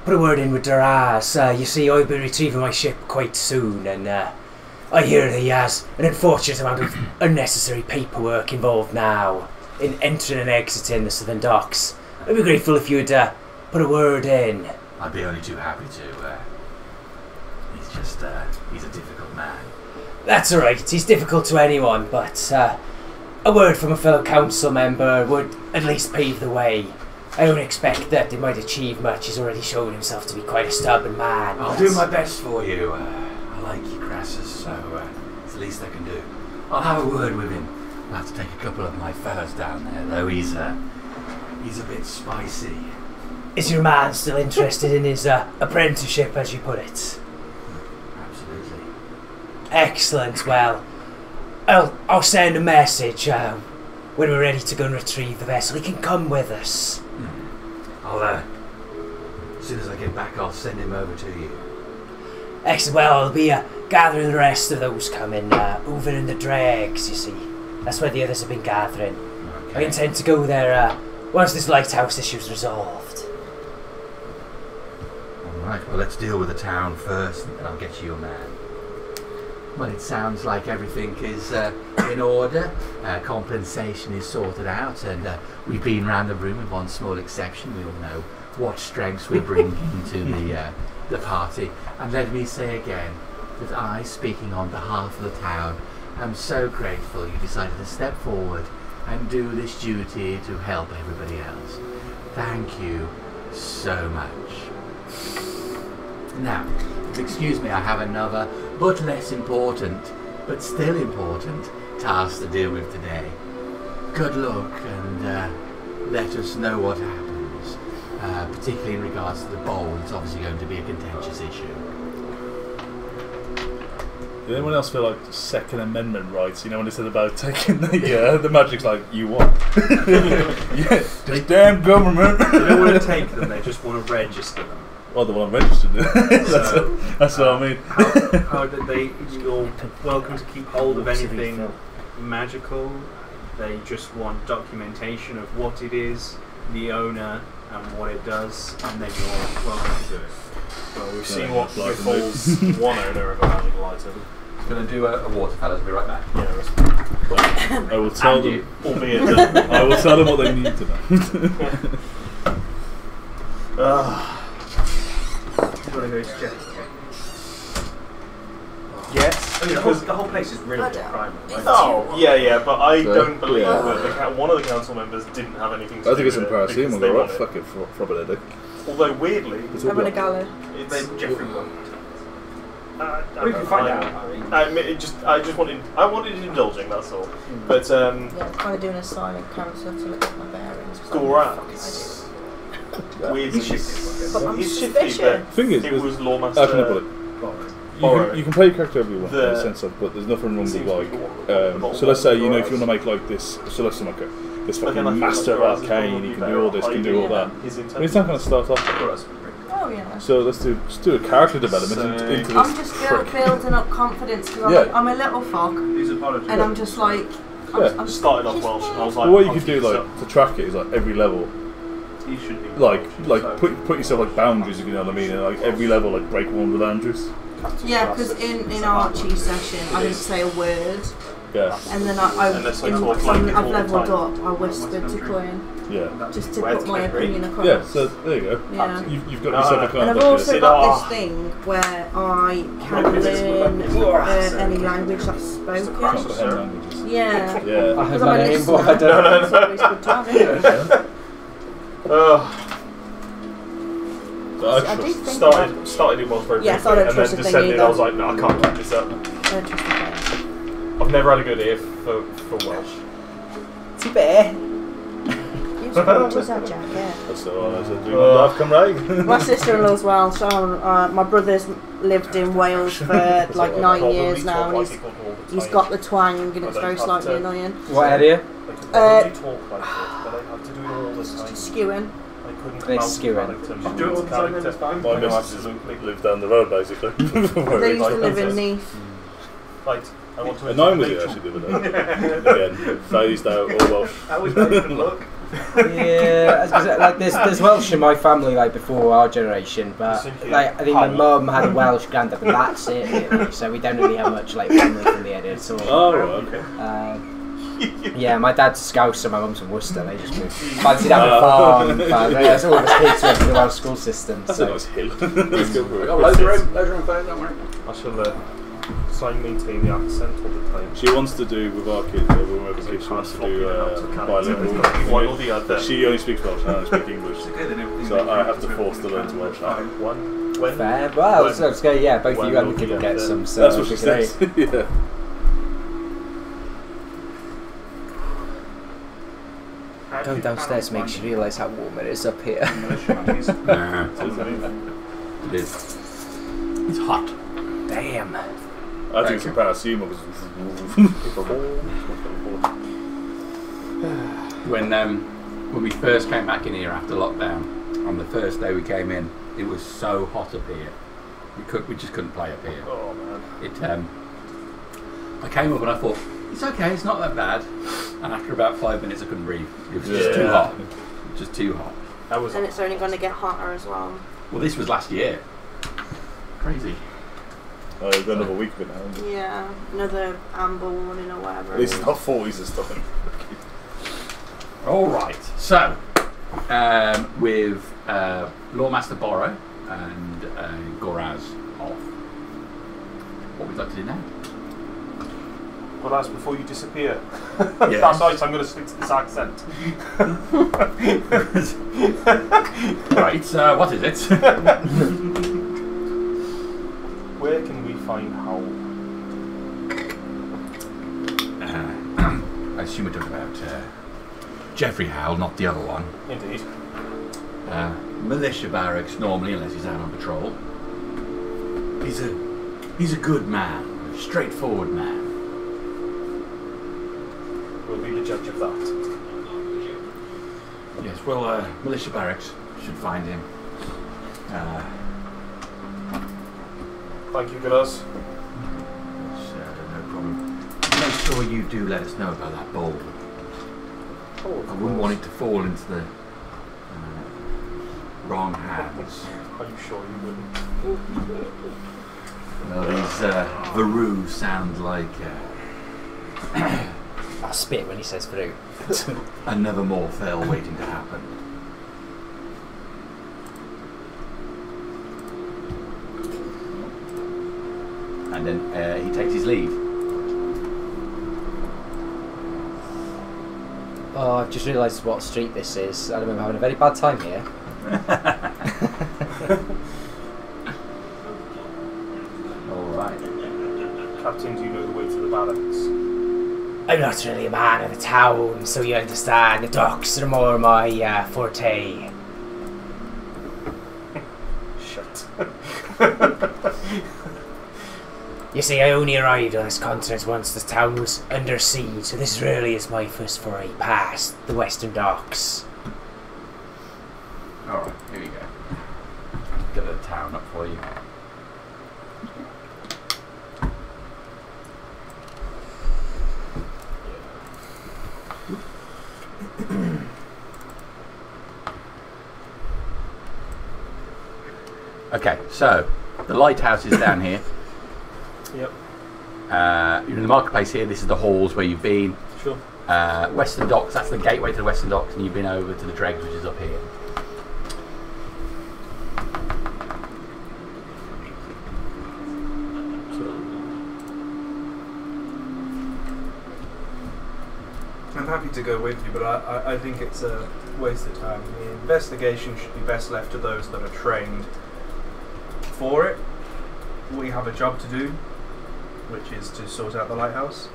[SPEAKER 9] put a word in with Daraz. You see, I'll be retrieving my ship quite soon, and I hear that he has an unfortunate amount of unnecessary paperwork involved now in entering and exiting the southern docks. I'd be grateful if you'd put a word in.
[SPEAKER 8] I'd be only too happy to. He's a difficult man.
[SPEAKER 9] That's alright, he's difficult to anyone, but a word from a fellow council member would at least pave the way. I don't expect that he might achieve much. He's already shown himself to be quite a stubborn man.
[SPEAKER 8] I'll do my best for you. I like you, Crassus, so it's the least I can do. I'll have a word with him. I'll have to take a couple of my fellows down there, though. He's a bit spicy.
[SPEAKER 9] Is your man still interested in his apprenticeship, as you put it?
[SPEAKER 8] Absolutely.
[SPEAKER 9] Excellent. Well, I'll send a message when we're ready to go and retrieve the vessel. He can come with us.
[SPEAKER 8] I'll as soon as I get back, I'll send him over to you.
[SPEAKER 9] Excellent. Well, I'll be gathering the rest of those coming over in the dregs, you see. That's where the others have been gathering.
[SPEAKER 8] Okay.
[SPEAKER 9] I intend to go there once this lighthouse issue's resolved.
[SPEAKER 8] Alright, well, let's deal with the town first, and then I'll get you your man. Well, it sounds like everything is in order. Compensation is sorted out, and we've been round the room with one small exception. We all know what strengths we bring into the party. And let me say again that I, speaking on behalf of the town, am so grateful you decided to step forward and do this duty to help everybody else. Thank you so much. Now, excuse me, I have another, but less important, but still important, task to deal with today. Good luck, and let us know what happens, particularly in regards to the bowl. It's obviously going to be a contentious issue.
[SPEAKER 3] Did anyone else feel like Second Amendment rights? You know when they said about taking the magic's like, you won. Yeah, this damn government.
[SPEAKER 1] They don't want to take them, they just want to register them.
[SPEAKER 3] Well, the one I'm registered in. That's what I mean.
[SPEAKER 1] How did they? You're welcome to keep hold of anything magical. They just want documentation of what it is, the owner, and what it does, and then you're welcome to it.
[SPEAKER 10] Well, we've seen what befalls one owner of a magical item.
[SPEAKER 5] Gonna do a water, fellas. I'll be right back.
[SPEAKER 3] Yeah, I will tell them.
[SPEAKER 4] Albeit,
[SPEAKER 3] I will tell them what they need to know.
[SPEAKER 1] You want to go to Jeff? Yes. I mean, the whole place is really primal.
[SPEAKER 4] Oh, yeah, but I don't believe that one of the council members didn't have anything to do with it.
[SPEAKER 3] I think it's embarrassing. I'm going to fuck it for a day.
[SPEAKER 4] Although, weirdly,
[SPEAKER 7] I'm a gala.
[SPEAKER 4] It's
[SPEAKER 1] Jeffrey won.
[SPEAKER 4] We can find out. I just wanted indulging. That's all. But
[SPEAKER 7] yeah, I'm kind of doing a silent cancer to look at my bearings.
[SPEAKER 4] Goraz. Weirdly,
[SPEAKER 7] he's shifted.
[SPEAKER 3] Thing is,
[SPEAKER 4] it was Lawmaster.
[SPEAKER 3] You can play your character however you want in the sense of, but there's nothing wrong with like. So let's say if you want to make like this, so let's say like this fucking master of arcane, you can do all this, can do all that. It's not going to start off.
[SPEAKER 7] Oh yeah.
[SPEAKER 3] So let's do a character development into this.
[SPEAKER 7] I'm just building up confidence because I'm a little fuck, and I'm just like. I'm
[SPEAKER 4] starting off Welsh, and I was like.
[SPEAKER 3] But what you could do like to track it is like every level.
[SPEAKER 1] You should be
[SPEAKER 3] like put yourself like boundaries, if you know what I mean, and like every level like break one of the boundaries.
[SPEAKER 7] Yeah, because in Archie's session I didn't say a word.
[SPEAKER 3] Yeah.
[SPEAKER 7] And then I've leveled up. I whispered to Quinn.
[SPEAKER 3] Yeah.
[SPEAKER 7] Just to put my opinion across.
[SPEAKER 3] Yeah. So there you go.
[SPEAKER 7] Yeah.
[SPEAKER 3] You've got yourself a kind
[SPEAKER 7] and
[SPEAKER 3] of.
[SPEAKER 7] I've also got this thing where I can learn any language that's spoken.
[SPEAKER 3] Comprehend languages.
[SPEAKER 7] Yeah.
[SPEAKER 3] Yeah.
[SPEAKER 2] I have my name, but I don't know.
[SPEAKER 7] It's always good to have it.
[SPEAKER 4] I started it was very briefly, and then descended. I was like, no, I can't keep this up. I've never had a good ear for Welsh.
[SPEAKER 7] Too bad. What's that jacket?
[SPEAKER 3] That's all I said. Do come right.
[SPEAKER 7] My sister-in-law's Welsh. My brother's lived in Wales for like 9 years now, and he's got the twang, and it's very slightly annoying.
[SPEAKER 2] What area?
[SPEAKER 7] Skewing.
[SPEAKER 2] It's skewing.
[SPEAKER 1] Do it all the time, then it's fine.
[SPEAKER 3] My missus lives down the road, basically.
[SPEAKER 7] They used to live in Neath.
[SPEAKER 4] I want to.
[SPEAKER 3] And I'm with you actually the other day. Again, phased out, all Welsh.
[SPEAKER 1] How was that even look?
[SPEAKER 2] Yeah, like there's Welsh in my family like before our generation, but like I think my mum had a Welsh granddad, but that's it really. So we don't really have much like family from the area at all.
[SPEAKER 3] Oh, okay.
[SPEAKER 2] Yeah, my dad's Scouse and my mum's from Worcester. They just moved. Fancied having a farm, but that's all of his kids went through the Welsh school system.
[SPEAKER 3] That's
[SPEAKER 2] so.
[SPEAKER 3] a nice hill. Let's go for it.
[SPEAKER 5] Loads of room, don't worry.
[SPEAKER 4] I shall try and maintain the accent all the time.
[SPEAKER 3] She wants to do with our kids. When we're kids, she wants to do bilingual.
[SPEAKER 4] One or the other.
[SPEAKER 3] She only speaks Welsh. I only speak English. So I have to force to learn to Welsh.
[SPEAKER 4] When?
[SPEAKER 2] Fair. Well, let's go. Yeah, both of you and the kid will get some. So
[SPEAKER 3] that's what she says. Yeah.
[SPEAKER 2] Going downstairs makes you realise how warm it is up here.
[SPEAKER 5] It is. It's hot.
[SPEAKER 2] Damn.
[SPEAKER 3] I think it's a paracetamol.
[SPEAKER 5] When we first came back in here after lockdown, on the first day we came in, it was so hot up here. We just couldn't play up here.
[SPEAKER 4] Oh man.
[SPEAKER 5] I came up and I thought, it's okay, it's not that bad. And after about 5 minutes I couldn't breathe. It was just too hot. Just too hot.
[SPEAKER 7] And it's only going to get hotter as well.
[SPEAKER 5] Well, this was last year. Crazy.
[SPEAKER 3] Oh, we've got another week of it now.
[SPEAKER 7] Yeah, another amber warning or whatever.
[SPEAKER 3] At least it's not 40s this time.
[SPEAKER 5] Alright, so with Lawmaster Borrow and Goraz off, what would we like to do now?
[SPEAKER 4] Well, that's before you disappear.
[SPEAKER 5] Yes.
[SPEAKER 4] That's nice, I'm going to stick to this accent.
[SPEAKER 5] Right, what is it?
[SPEAKER 4] Where can we find Howl?
[SPEAKER 8] I assume we're talking about Jeffrey Howell, not the other one.
[SPEAKER 4] Indeed.
[SPEAKER 5] Militia barracks normally, unless he's out on patrol. He's a good man, a straightforward man.
[SPEAKER 4] We'll be the judge of that.
[SPEAKER 8] Yes, well, militia barracks should find him.
[SPEAKER 4] Thank you, Goraz.
[SPEAKER 8] No problem. Make sure you do let us know about that bowl. I wouldn't want it to fall into the wrong hands.
[SPEAKER 4] Are you sure you wouldn't?
[SPEAKER 5] Well, these Varu sound like
[SPEAKER 9] I spit when he says Varu.
[SPEAKER 5] a nevermore fail waiting to happen. And then he takes his leave.
[SPEAKER 2] Oh, I've just realised what street this is. I remember having a very bad time here.
[SPEAKER 5] Alright.
[SPEAKER 4] Captain, do you know the way to the barracks?
[SPEAKER 9] I'm not really a man of the town, so you understand. The docks are more my forte.
[SPEAKER 4] Shut.
[SPEAKER 9] You see, I only arrived on this continent once the town was under siege, so this really is my first foray past the western docks.
[SPEAKER 5] Alright, here we go. Get the town up for you. Okay, so the lighthouse is down here.
[SPEAKER 4] Yep.
[SPEAKER 5] You're in the marketplace here. This is the halls where you've been.
[SPEAKER 4] Sure.
[SPEAKER 5] Western Docks, that's the gateway to the Western Docks, and you've been over to the Dregs, which is up here.
[SPEAKER 1] I'm happy to go with you, but I think it's a waste of time. The investigation should be best left to those that are trained for it. We have a job to do, which is to sort out the lighthouse.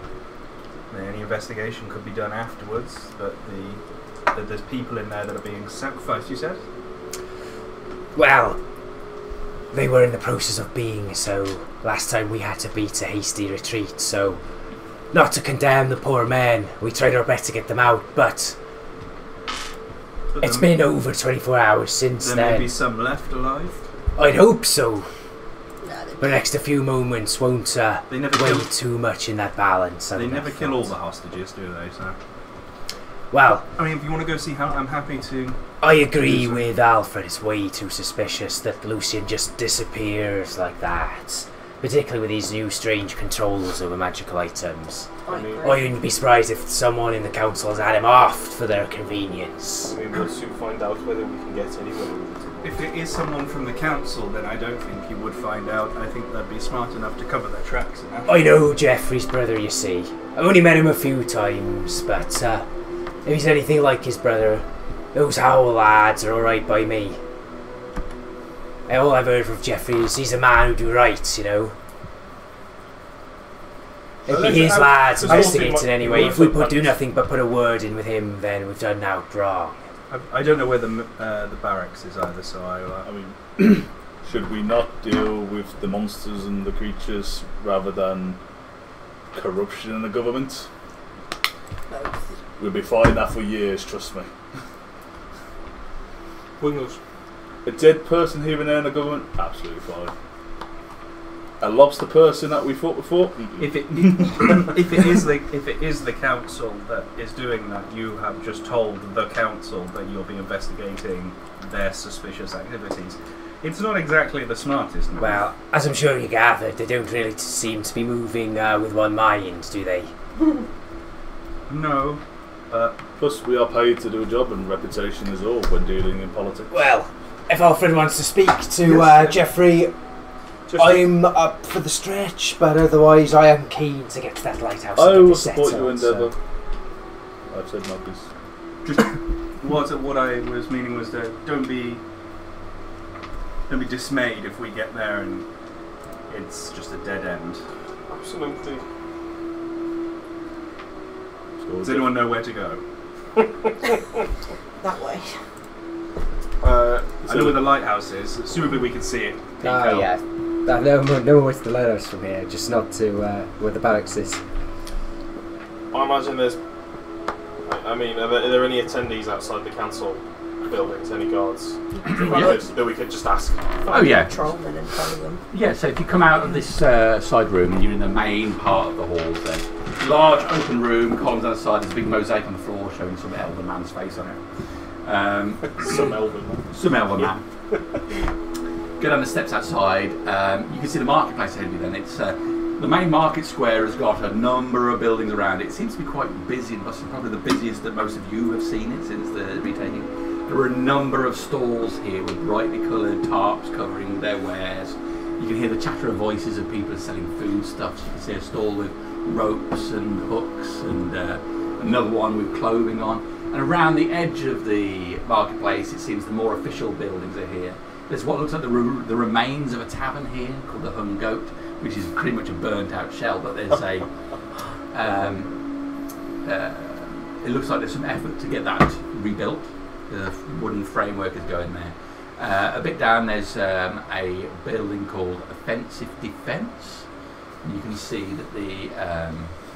[SPEAKER 1] Any investigation could be done afterwards, but there's people in there that are being sacrificed, you said?
[SPEAKER 9] Well, they were in the process of being, so last time we had to beat a hasty retreat, so not to condemn the poor men, we tried our best to get them out, but it's been over 24 hours since then.
[SPEAKER 1] There may be some left alive?
[SPEAKER 9] I'd hope so. But next a few moments won't weigh too much in that balance.
[SPEAKER 1] They never kill all the hostages, do they? So,
[SPEAKER 9] well,
[SPEAKER 1] I mean, if you want to go see how, I'm happy to.
[SPEAKER 9] I agree with Alfred. It's way too suspicious that Lucian just disappears like that, particularly with these new strange controls over magical items. I wouldn't be surprised if someone in the council has had him off for their convenience.
[SPEAKER 4] I mean, we'll soon find out whether we can get anywhere with it.
[SPEAKER 1] If it is someone from the council, then I don't think you would find out. I think they'd be smart enough to cover their tracks.
[SPEAKER 9] I know Geoffrey's brother, you see. I've only met him a few times, but if he's anything like his brother, those Howl lads are alright by me. All I've heard from Geoffrey is he's a man who do right, you know. It'd be his lads investigating anyway. If we do nothing but put a word in with him, then we've done out wrong.
[SPEAKER 1] I don't know where the barracks is either, so
[SPEAKER 3] I mean, should we not deal with the monsters and the creatures rather than corruption in the government? We'll be fighting that for years, trust me.
[SPEAKER 4] Wingles.
[SPEAKER 3] A dead person here and there in the government? Absolutely fine. A lobster person that we fought before?
[SPEAKER 1] If it is the council that is doing that, you have just told the council that you'll be investigating their suspicious activities. It's not exactly the smartest move.
[SPEAKER 9] Well, as I'm sure you gathered, they don't really seem to be moving with one mind, do they?
[SPEAKER 1] No.
[SPEAKER 3] Plus, we are paid to do a job, and reputation is all when dealing in politics.
[SPEAKER 9] Well, if Alfred wants to speak to Geoffrey, I'm up for the stretch, but otherwise I am keen to get to that lighthouse.
[SPEAKER 3] I will support your endeavour. I've said my piece.
[SPEAKER 1] Just what I was meaning was that don't be dismayed if we get there and it's just a dead end.
[SPEAKER 4] Absolutely.
[SPEAKER 1] Does anyone know where to go?
[SPEAKER 7] That way.
[SPEAKER 1] I know where the lighthouse is. Assumably we can see it.
[SPEAKER 2] Oh yeah. No one went to the lighthouse from here, just not to where the barracks is.
[SPEAKER 4] I imagine there's. I mean, are there any attendees outside the council buildings? Any guards that we could just ask?
[SPEAKER 5] Oh yeah.
[SPEAKER 7] Patrolmen and follow them.
[SPEAKER 5] Yeah. So if you come out of this side room and you're in the main part of the halls, then large open room, columns on the side. There's a big mosaic on the floor showing some elven man's face on it.
[SPEAKER 4] Some elven man.
[SPEAKER 5] Some elven man. go down the steps outside. You can see the marketplace ahead of you. Then it's the main market square has got a number of buildings around it. It seems to be quite busy and bustling, probably the busiest that most of you have seen it since the retaking. There are a number of stalls here with brightly coloured tarps covering their wares. You can hear the chatter of voices of people selling foodstuffs. You can see a stall with ropes and hooks, and another one with clothing on. And around the edge of the marketplace, it seems the more official buildings are here. There's what looks like the remains of a tavern here called the Hung Goat, which is pretty much a burnt out shell, but there's a it looks like there's some effort to get that rebuilt. The wooden framework is going there. A bit down there's a building called Offensive Defence. And you can see that the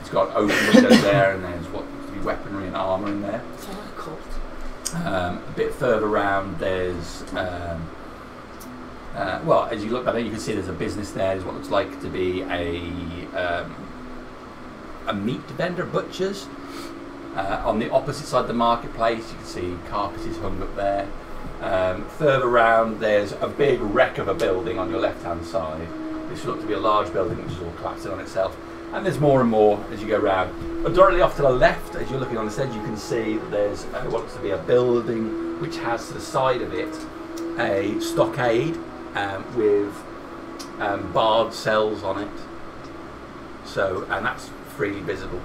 [SPEAKER 5] it's got open windows there, and there's what looks to be weaponry and armour in there.
[SPEAKER 6] It's like a cult.
[SPEAKER 5] A bit further around there's well, as you look at it, you can see there's a business there. There's what looks like to be a meat vendor, butcher's. On the opposite side of the marketplace, you can see carcasses hung up there. Further around, there's a big wreck of a building on your left-hand side. This looks to be a large building which is all collapsing on itself. And there's more and more as you go around. But directly off to the left, as you're looking on this edge, you can see that there's what looks to be a building which has to the side of it a stockade with barred cells on it. So, and that's freely visible.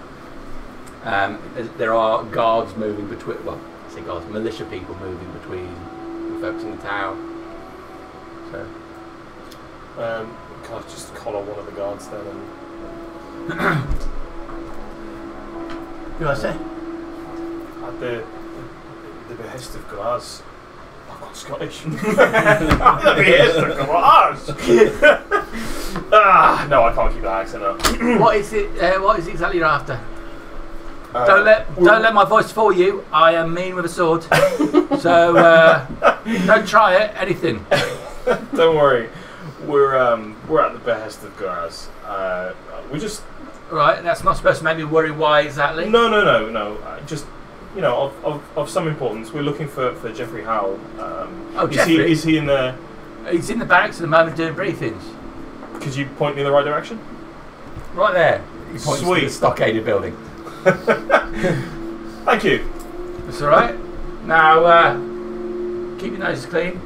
[SPEAKER 5] There are guards moving between, well, I say guards, militia people moving between the folks in the town. So,
[SPEAKER 10] can I just collar one of the guards then? And
[SPEAKER 5] who I say?
[SPEAKER 10] At the behest of Graz. I've got Scottish.
[SPEAKER 4] At the behest of Graz. No, I can't keep that accent up.
[SPEAKER 5] What is it? What is it exactly you're after? Don't let my voice fool you. I am mean with a sword, so don't try it. Anything.
[SPEAKER 10] Don't worry. We're at the behest of Graz. We just
[SPEAKER 5] right. That's not supposed to make me worry. Why exactly?
[SPEAKER 10] No. Just of some importance. We're looking for Jeffrey Howell.
[SPEAKER 5] Jeffrey.
[SPEAKER 10] Is he in the?
[SPEAKER 5] He's in the barracks at the moment doing briefings.
[SPEAKER 10] Could you point me in the right direction?
[SPEAKER 5] Right there. He points to the stockaded building.
[SPEAKER 10] Thank you.
[SPEAKER 5] That's all right. Now, keep your noses clean.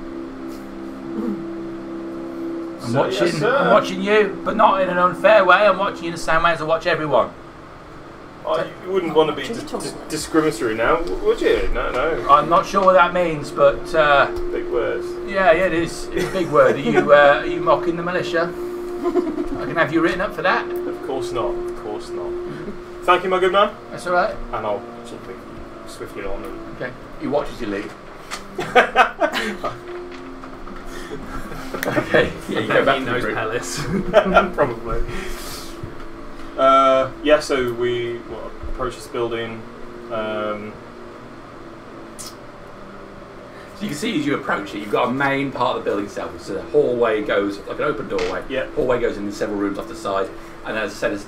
[SPEAKER 5] I'm watching you, but not in an unfair way. I'm watching you in the same way as I watch everyone.
[SPEAKER 10] You wouldn't want to be discriminatory now, would you? No.
[SPEAKER 5] I'm not sure what that means, but
[SPEAKER 10] big words.
[SPEAKER 5] Yeah, it is. It's a big word. Are you mocking the militia? I can have you written up for that.
[SPEAKER 10] Of course not. Thank you, my good man.
[SPEAKER 5] That's all right.
[SPEAKER 10] And I'll sort of swiftly on.
[SPEAKER 5] Okay. You watch as you leave. Okay. Yeah, you go back to
[SPEAKER 1] those palace.
[SPEAKER 10] Probably. Yeah. So we approach this building.
[SPEAKER 5] So you can see as you approach it, you've got a main part of the building itself. So the hallway goes like an open doorway.
[SPEAKER 10] Yeah.
[SPEAKER 5] Hallway goes into several rooms off the side, and as I said,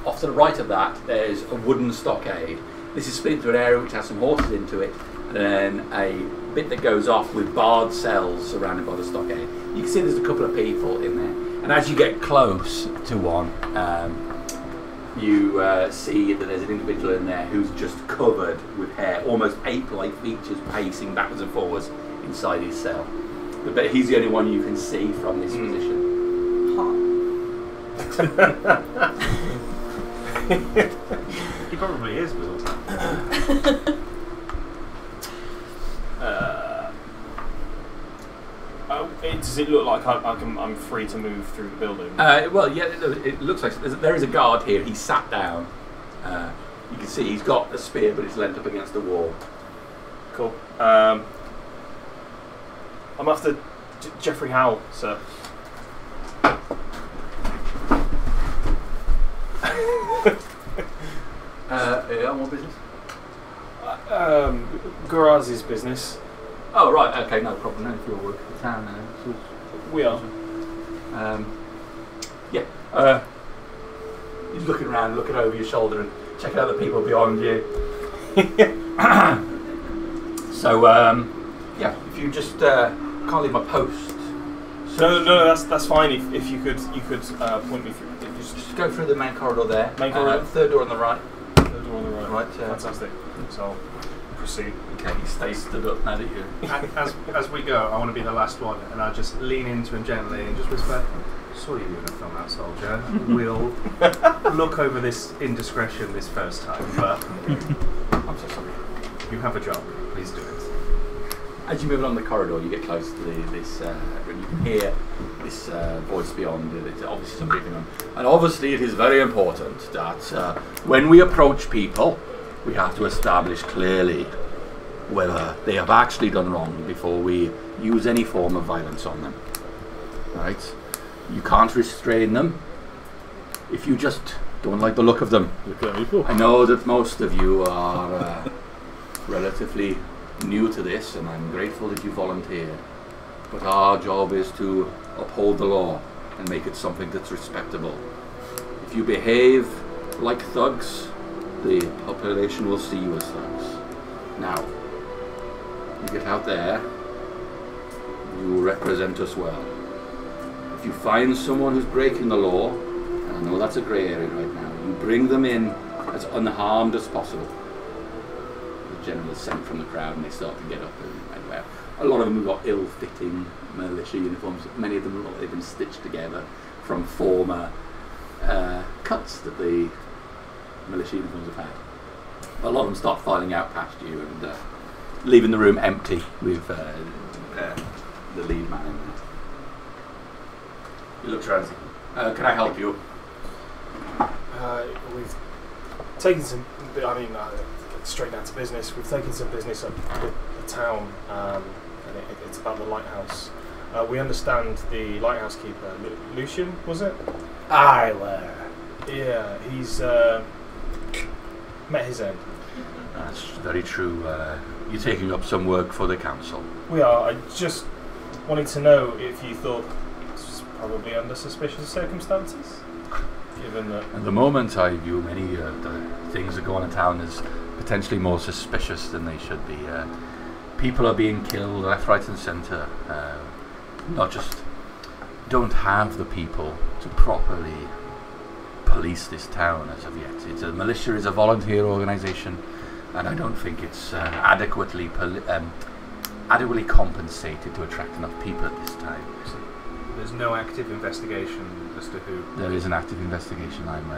[SPEAKER 5] off to the right of that, there's a wooden stockade. This is split into an area which has some horses into it, and then a bit that goes off with barred cells surrounded by the stockade. You can see there's a couple of people in there, and as you get close to one, you see that there's an individual in there who's just covered with hair, almost ape-like features, pacing backwards and forwards inside his cell. But he's the only one you can see from this position.
[SPEAKER 4] He probably is, but
[SPEAKER 10] does it look like I'm free to move through the building?
[SPEAKER 5] Well, yeah, it looks like there is a guard here. He's sat down. You can see he's got a spear, but it's leant up against the wall.
[SPEAKER 10] Cool. I'm after Jeffrey Howell, sir.
[SPEAKER 5] Yeah, what business?
[SPEAKER 10] Graz's business.
[SPEAKER 5] Oh, right, okay, no problem. No, if you're working for the town now.
[SPEAKER 10] We are.
[SPEAKER 5] Yeah. You're looking around, looking over your shoulder and checking out the people beyond you. So, yeah, if you just can't leave my post
[SPEAKER 4] No, that's fine. If you could point me through.
[SPEAKER 5] Just go through the main corridor there.
[SPEAKER 4] Main corridor.
[SPEAKER 5] Third door on the right.
[SPEAKER 4] Third door on the right.
[SPEAKER 5] Right.
[SPEAKER 4] Fantastic. So I'll proceed.
[SPEAKER 5] Okay, you stay stood up now that you.
[SPEAKER 1] As we go, I want to be the last one, and I just lean into him gently and just whisper, "Sorry, you're going to film that, soldier. We'll look over this indiscretion this first time, but
[SPEAKER 5] I'm so sorry.
[SPEAKER 1] You have a job. Please do it."
[SPEAKER 5] As you move along the corridor, you get close to this, and you can hear this voice beyond. It's obviously somebody on. And obviously, it is very important that when we approach people, we have to establish clearly whether they have actually done wrong before we use any form of violence on them. Right? You can't restrain them if you just don't like the look of them. I know that most of you are relatively new to this, and I'm grateful that you volunteered. But our job is to uphold the law and make it something that's respectable. If you behave like thugs, the population will see you as thugs. Now, you get out there, you represent us well. If you find someone who's breaking the law, and I know that's a grey area right now, you bring them in as unharmed as possible. The general is sent from the crowd and they start to get up and well, a lot of them have got ill-fitting militia uniforms. Many of them have been stitched together from former cuts that the militia uniforms have had. A lot of them start filing out past you and leaving the room empty with the lead man in there. You look around. Can I help you?
[SPEAKER 10] We've taken some. Straight down to business. We've taken some business up with the town, and it's about the lighthouse. We understand the lighthouse keeper, Lucian, was it?
[SPEAKER 9] Aye, were.
[SPEAKER 10] Yeah, he's met his end.
[SPEAKER 5] That's very true. You're taking up some work for the council.
[SPEAKER 10] We are. I just wanted to know if you thought this was probably under suspicious circumstances, given that.
[SPEAKER 5] At the moment, I view many the things that go on in town as potentially more suspicious than they should be. People are being killed left, right, and centre. Not just don't have the people to properly police this town as of yet. The militia is a volunteer organisation, and I don't think it's adequately compensated to attract enough people at this time.
[SPEAKER 1] So there's no active investigation as to who?
[SPEAKER 5] There is an active investigation. I'm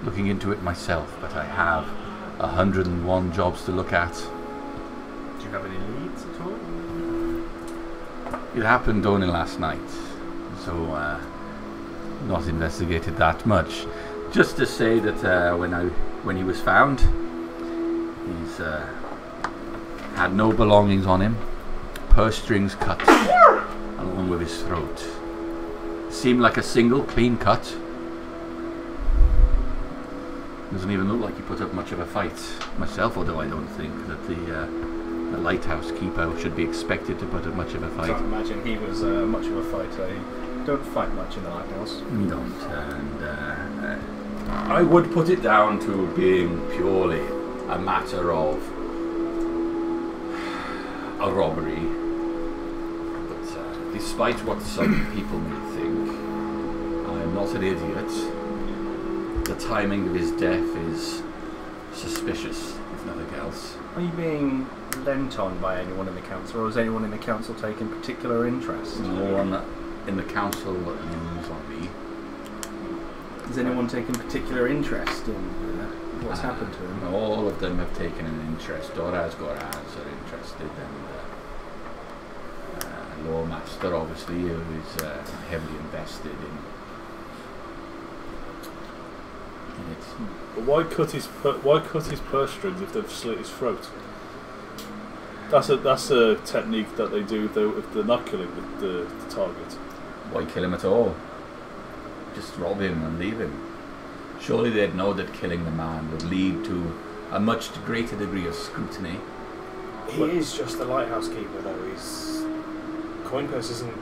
[SPEAKER 5] looking into it myself, but I have 101 jobs to look at.
[SPEAKER 1] Do you have any leads at all?
[SPEAKER 5] It happened only last night, so not investigated that much. Just to say that when he was found, he's had no belongings on him, purse strings cut along with his throat. Seemed like a single clean cut. Doesn't even look like he put up much of a fight myself, although I don't think that the lighthouse keeper should be expected to put up much of a fight.
[SPEAKER 1] I can't imagine he was much of a fighter. You don't fight much in the lighthouse.
[SPEAKER 5] You don't, and I would put it down to being purely a matter of a robbery. But despite what some people may think, I'm not an idiot. The timing of his death is suspicious, if nothing else.
[SPEAKER 1] Are you being lent on by anyone in the council, or has anyone in the council taken particular interest?
[SPEAKER 5] No one in the council leans on me.
[SPEAKER 1] Has anyone taken particular interest in what's happened to him?
[SPEAKER 5] All of them have taken an interest. Goraz are interested, and Lawmaster, obviously, who is heavily invested in it.
[SPEAKER 3] But why cut his purse strings if they've slit his throat? That's a technique that they do if they're not killing the target.
[SPEAKER 5] Why kill him at all? Just rob him and leave him. Surely they'd know that killing the man would lead to a much greater degree of scrutiny.
[SPEAKER 10] He is just the lighthouse keeper, though. His coin purse isn't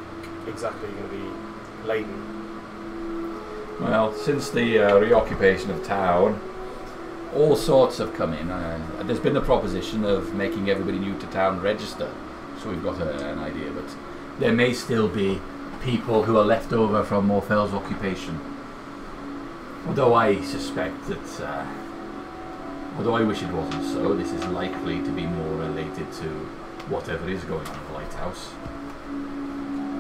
[SPEAKER 10] exactly going to be laden.
[SPEAKER 5] Well, since the reoccupation of town, all sorts have come in. There's been the proposition of making everybody new to town register, so we've got an idea, but there may still be people who are left over from Morfell's occupation. Although I suspect that, although I wish it wasn't so, this is likely to be more related to whatever is going on in the lighthouse.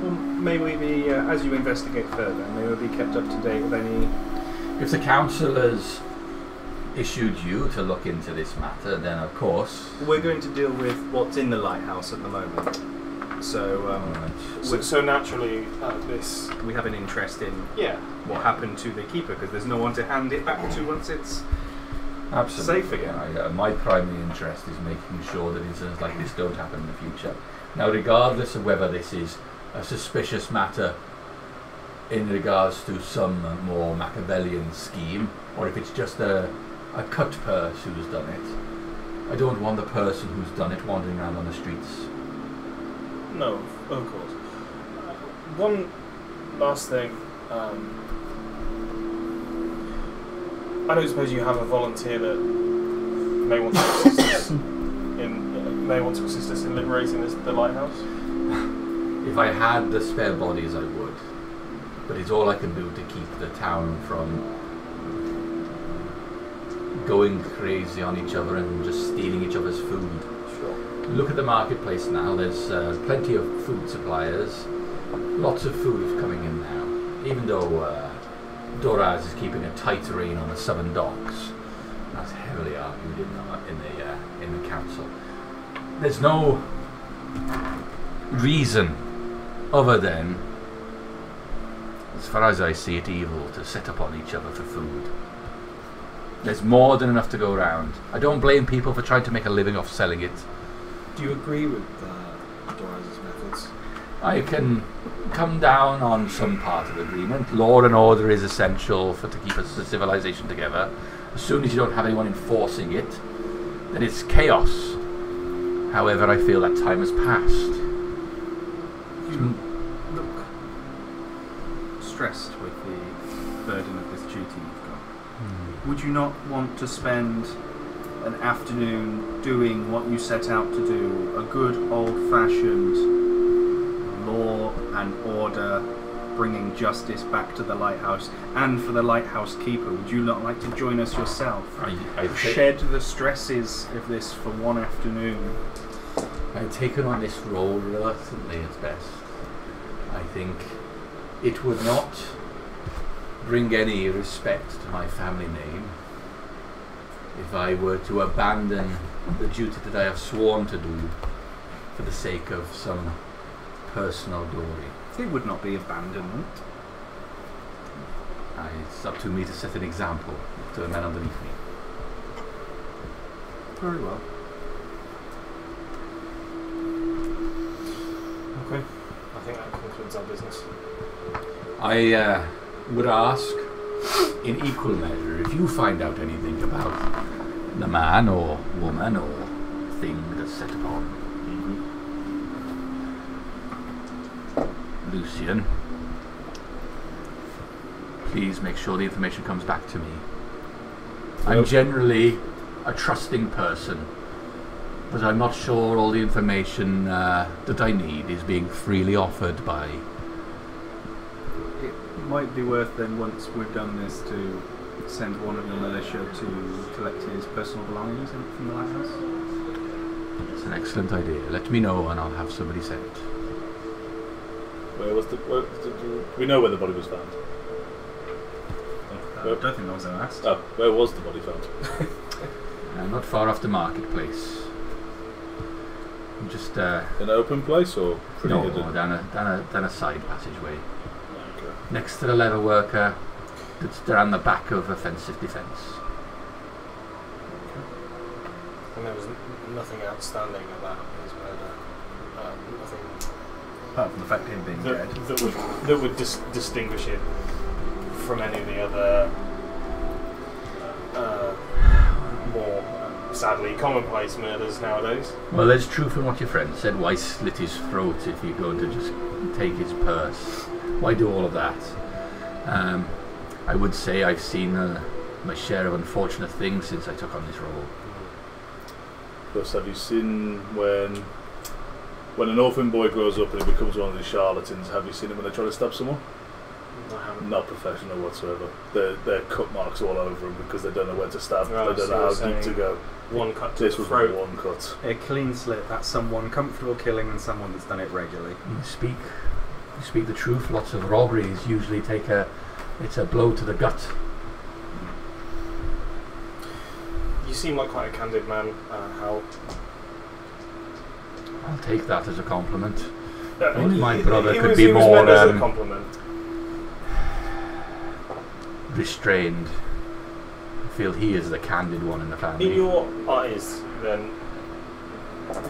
[SPEAKER 1] Well, may we be, as you investigate further, may we be kept up to date with any...
[SPEAKER 5] If the council has issued you to look into this matter, then of course...
[SPEAKER 1] We're going to deal with what's in the lighthouse at the moment. So,
[SPEAKER 10] so naturally, this...
[SPEAKER 1] We have an interest in what
[SPEAKER 10] Yeah.
[SPEAKER 1] happened to the keeper, because there's no one to hand it back to once it's
[SPEAKER 5] Absolutely.
[SPEAKER 1] safe again.
[SPEAKER 5] My primary interest is making sure that incidents like this don't happen in the future. Now, regardless of whether this is a suspicious matter in regards to some more Machiavellian scheme, or if it's just a cut purse who's done it, I don't want the person who's done it wandering around on the streets.
[SPEAKER 10] No, of course. One last thing. I don't suppose you have a volunteer that may want to assist us in liberating the lighthouse.
[SPEAKER 5] If I had the spare bodies, I would. But it's all I can do to keep the town from going crazy on each other and just stealing each other's food.
[SPEAKER 10] Sure.
[SPEAKER 5] Look at the marketplace now. There's plenty of food suppliers. Lots of food coming in now. Even though Doraz is keeping a tight rein on the southern docks. That's heavily argued in the council. There's no reason other than, as far as I see it, evil to set up on each other for food. There's more than enough to go around. I don't blame people for trying to make a living off selling it.
[SPEAKER 10] Do you agree with Doraz's methods?
[SPEAKER 5] I can come down on some part of the agreement. Law and order is essential to keep a civilization together. As soon as you don't have anyone enforcing it, then it's chaos. However, I feel that time has passed.
[SPEAKER 1] You look stressed with the burden of this duty you've got. Would you not want to spend an afternoon doing what you set out to do? A good old-fashioned law and order, bringing justice back to the lighthouse, and for the lighthouse keeper. Would you not like to join us yourself? Shed the stresses of this for one afternoon.
[SPEAKER 5] I've taken on this role reluctantly at best. I think it would not bring any respect to my family name if I were to abandon the duty that I have sworn to do for the sake of some personal glory.
[SPEAKER 1] It would not be abandonment.
[SPEAKER 5] It's up to me to set an example to the men underneath me.
[SPEAKER 1] Very well.
[SPEAKER 10] Okay. I think that concludes our business.
[SPEAKER 5] I would ask, in equal measure, if you find out anything about the man or woman or thing that's set upon Lucian, please make sure the information comes back to me. I'm generally a trusting person, but I'm not sure all the information that I need is being freely offered by...
[SPEAKER 1] It might be worth then, once we've done this, to send one of your militia to collect his personal belongings from the lighthouse.
[SPEAKER 5] It's an excellent idea. Let me know and I'll have somebody sent.
[SPEAKER 3] We know where the body was found.
[SPEAKER 1] I don't think that was ever asked.
[SPEAKER 3] Oh, where was the body found?
[SPEAKER 5] Not far off the marketplace. Just
[SPEAKER 3] in an open place or pretty
[SPEAKER 5] no,
[SPEAKER 3] hidden?
[SPEAKER 5] down a side passageway.
[SPEAKER 3] Okay.
[SPEAKER 5] Next to the leather worker that's down the back of offensive defence.
[SPEAKER 10] And there was nothing outstanding about his murder. Nothing
[SPEAKER 1] apart from the fact of him being dead.
[SPEAKER 10] That would distinguish it from any of the other more sadly commonplace murders nowadays.
[SPEAKER 5] Well, there's truth in what your friend said. Why slit his throat if you're going to just take his purse? Why do all of that? I would say I've seen my share of unfortunate things since I took on this role.
[SPEAKER 3] Plus, have you seen when when an orphan boy grows up and he becomes one of these charlatans, have you seen him when they try to stab someone? Not professional whatsoever. They're cut marks all over them because they don't know where to stab. They don't know how deep to go.
[SPEAKER 10] One cut to
[SPEAKER 3] this
[SPEAKER 10] the
[SPEAKER 3] was
[SPEAKER 10] throat.
[SPEAKER 3] one cut.
[SPEAKER 1] A clean slip. That's someone comfortable killing and someone that's done it regularly.
[SPEAKER 8] You speak the truth. Lots of robberies usually it's a blow to the gut.
[SPEAKER 10] You seem like quite a candid man, Hal.
[SPEAKER 8] I'll take that as a compliment.
[SPEAKER 10] Only
[SPEAKER 8] my brother could
[SPEAKER 10] was,
[SPEAKER 8] be more
[SPEAKER 10] as a compliment.
[SPEAKER 8] restrained. I feel he is the candid one in the family.
[SPEAKER 10] In your eyes, then,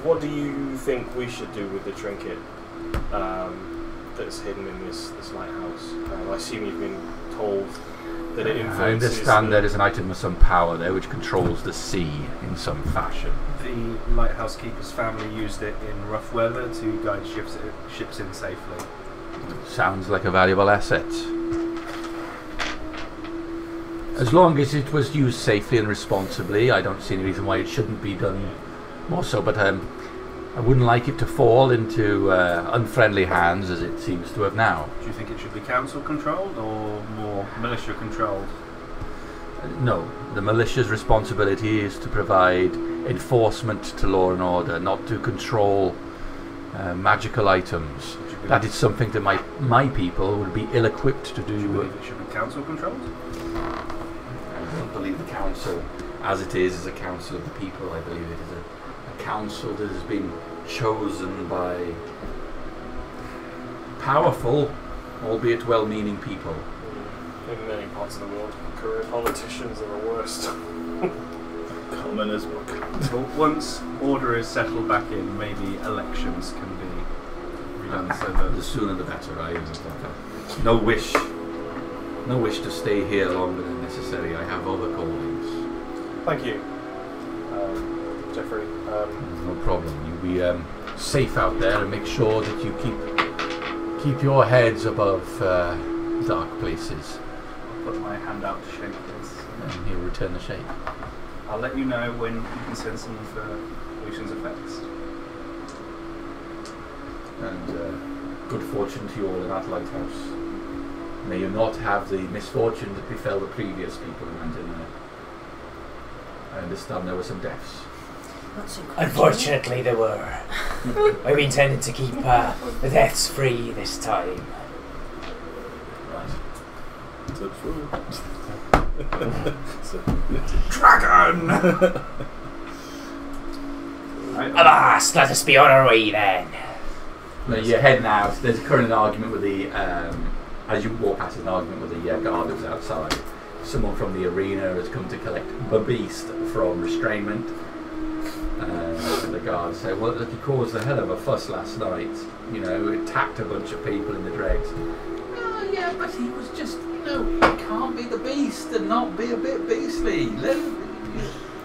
[SPEAKER 10] what do you think we should do with the trinket that's hidden in this lighthouse? I assume you've been told that it influences...
[SPEAKER 8] I understand there is an item with some power there which controls the sea in some fashion.
[SPEAKER 1] The lighthouse keeper's family used it in rough weather to guide ships in safely.
[SPEAKER 8] Sounds like a valuable asset. As long as it was used safely and responsibly, I don't see any reason why it shouldn't be done more so, but I wouldn't like it to fall into unfriendly hands as it seems to have now.
[SPEAKER 1] Do you think it should be council controlled or more militia controlled?
[SPEAKER 8] No, the militia's responsibility is to provide enforcement to law and order, not to control magical items. That is something that my people would be ill-equipped to do.
[SPEAKER 1] Do you believe it should be council controlled?
[SPEAKER 8] I don't believe the council, as it is a council of the people. I believe it is a council that has been chosen by powerful, albeit well-meaning people.
[SPEAKER 10] In many parts of the world, career politicians are the worst.
[SPEAKER 3] Commoner's book.
[SPEAKER 1] Well, once order is settled back in, maybe elections can be redone so that...
[SPEAKER 8] The sooner the better. I have no wish to stay here longer than necessary. I have other callings.
[SPEAKER 10] Thank you, Jeffrey.
[SPEAKER 8] No problem. You be safe out there and make sure that you keep your heads above dark places.
[SPEAKER 1] I'll put my hand out to shake this.
[SPEAKER 8] And he'll return the shake.
[SPEAKER 1] I'll let you know when you can send someone for Lucian's effects.
[SPEAKER 8] And good fortune to you all in that lighthouse. May you not have the misfortune that befell the previous people who went in there. I understand there were some deaths.
[SPEAKER 9] Unfortunately, there were. We intended to keep the deaths free this time.
[SPEAKER 8] Dragon!
[SPEAKER 9] Avast, let us be on our way then.
[SPEAKER 8] Now you're heading out. There's currently an argument with the, as you walk past, an argument with the guard who's outside. Someone from the arena has come to collect the beast from restrainment. And the guards say, well, look, he caused a hell of a fuss last night. You know, it attacked a bunch of people in the dregs. Oh, yeah, but he was just, he can't be the beast and not be a bit beastly.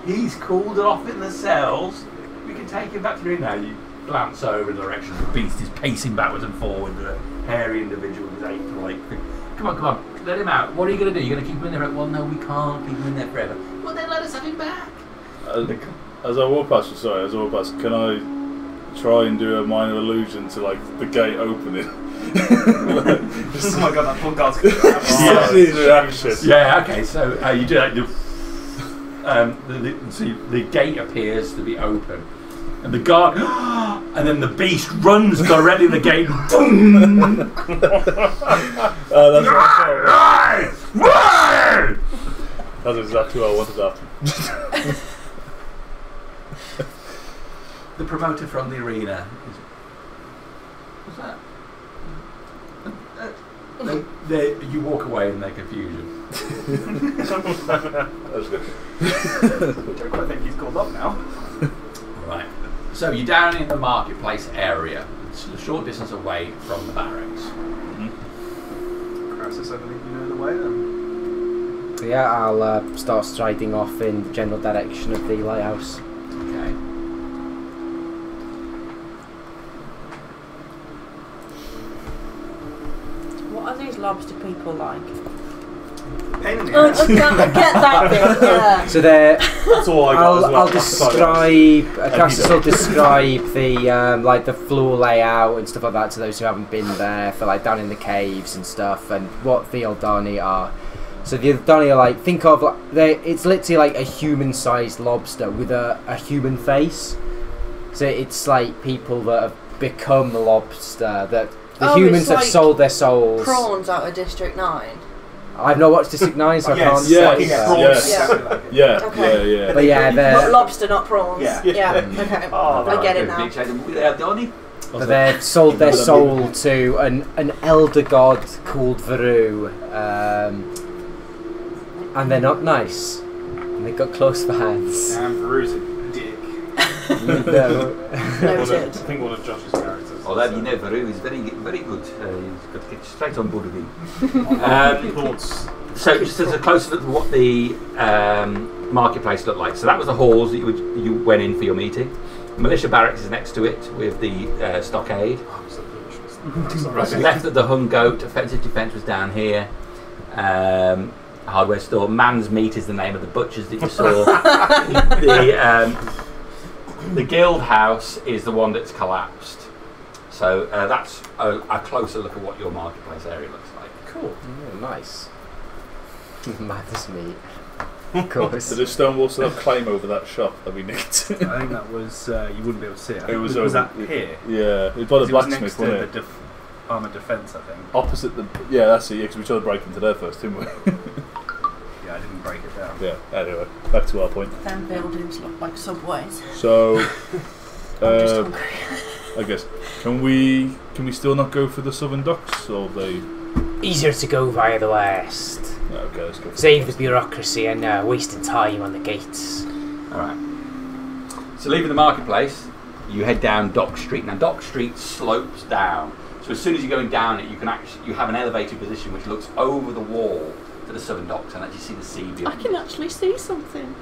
[SPEAKER 8] He's cooled off in the cells. We can take him back to the arena. You glance over in the direction of the beast is pacing backwards and forwards. The hairy individual is ape-like. Come on, let him out. What are you going to do? You're going to keep him in there? Well, no, we can't keep him in there forever. Well, then let us have him back.
[SPEAKER 3] As I walk past, can I try and do a minor allusion to like the gate opening?
[SPEAKER 1] Oh my god, that poor guy's
[SPEAKER 8] Yeah, okay, so you do that. The gate appears to be open, and the guard, and then the beast runs directly to the gate. Boom!
[SPEAKER 3] That's exactly what I wanted to happen.
[SPEAKER 8] The promoter from the arena is... What's that? You walk away in their confusion.
[SPEAKER 3] That's good.
[SPEAKER 1] I don't quite think he's called up now.
[SPEAKER 8] Right. So you're down in the marketplace area. It's a short distance away from the barracks.
[SPEAKER 1] Crassus, I believe you know the way then.
[SPEAKER 2] So yeah, I'll start striding off in the general direction of the lighthouse.
[SPEAKER 8] Okay.
[SPEAKER 7] What are these lobster people like?
[SPEAKER 1] pain in the ass.
[SPEAKER 7] I get that bit, yeah.
[SPEAKER 2] So there.
[SPEAKER 4] That's all I got as well.
[SPEAKER 2] I'll describe. Castus will describe the like the floor layout and stuff like that to those who haven't been there, for like down in the caves and stuff, and what the Eldani are. So the Eldani are like, think of like it's literally like a human-sized lobster with a human face. So it's like people that have become the lobster, that the humans have sold their souls.
[SPEAKER 7] Prawns out of District 9.
[SPEAKER 2] I've not watched District 9, so I can't say.
[SPEAKER 7] Okay.
[SPEAKER 2] But yeah, they're
[SPEAKER 7] lobster, not prawns.
[SPEAKER 1] Yeah.
[SPEAKER 7] Okay. I get it now.
[SPEAKER 2] But they've sold their soul to an elder god called Veru, and they're not nice. And they've got close for hands.
[SPEAKER 1] And Veru's a dick.
[SPEAKER 7] Noted.
[SPEAKER 10] I think one of Josh's characters.
[SPEAKER 5] Although you know Veru is very good. You've got to get straight on board with him. So just as a closer look at what the marketplace looked like. So that was the halls that you went in for your meeting. Militia barracks is next to it with the stockade. Left of the hung goat. Offensive defence was down here. Hardware store. Man's Meat is the name of the butchers that you saw. The guild house is the one that's collapsed. So that's a closer look at what your marketplace area looks like.
[SPEAKER 2] Cool. Nice. Man's Meat. Of course.
[SPEAKER 3] So does Stonewall still have claim over that shop that we nicked?
[SPEAKER 1] I think that was you wouldn't be able to see it.
[SPEAKER 3] It was
[SPEAKER 1] that here?
[SPEAKER 3] Yeah, it was by the blacksmith, wasn't it?
[SPEAKER 1] The armoured defence, I think.
[SPEAKER 3] Opposite the that's it. Yeah, because we tried to break into there first, didn't we?
[SPEAKER 1] Yeah, I didn't break it down.
[SPEAKER 3] Yeah. Anyway, back to our point.
[SPEAKER 7] Them buildings look like subways.
[SPEAKER 3] So,
[SPEAKER 7] I'm just hungry.
[SPEAKER 3] I guess can we still not go for the southern docks, or they?
[SPEAKER 9] Easier to go via the west.
[SPEAKER 3] Okay, let's go.
[SPEAKER 9] Save the bureaucracy and wasting time on the gates.
[SPEAKER 5] Alright. So leaving the marketplace, you head down Dock Street. Now Dock Street slopes down. So as soon as you're going down it, you have an elevated position which looks over the wall to the southern docks and actually see the sea view.
[SPEAKER 7] I can actually see something.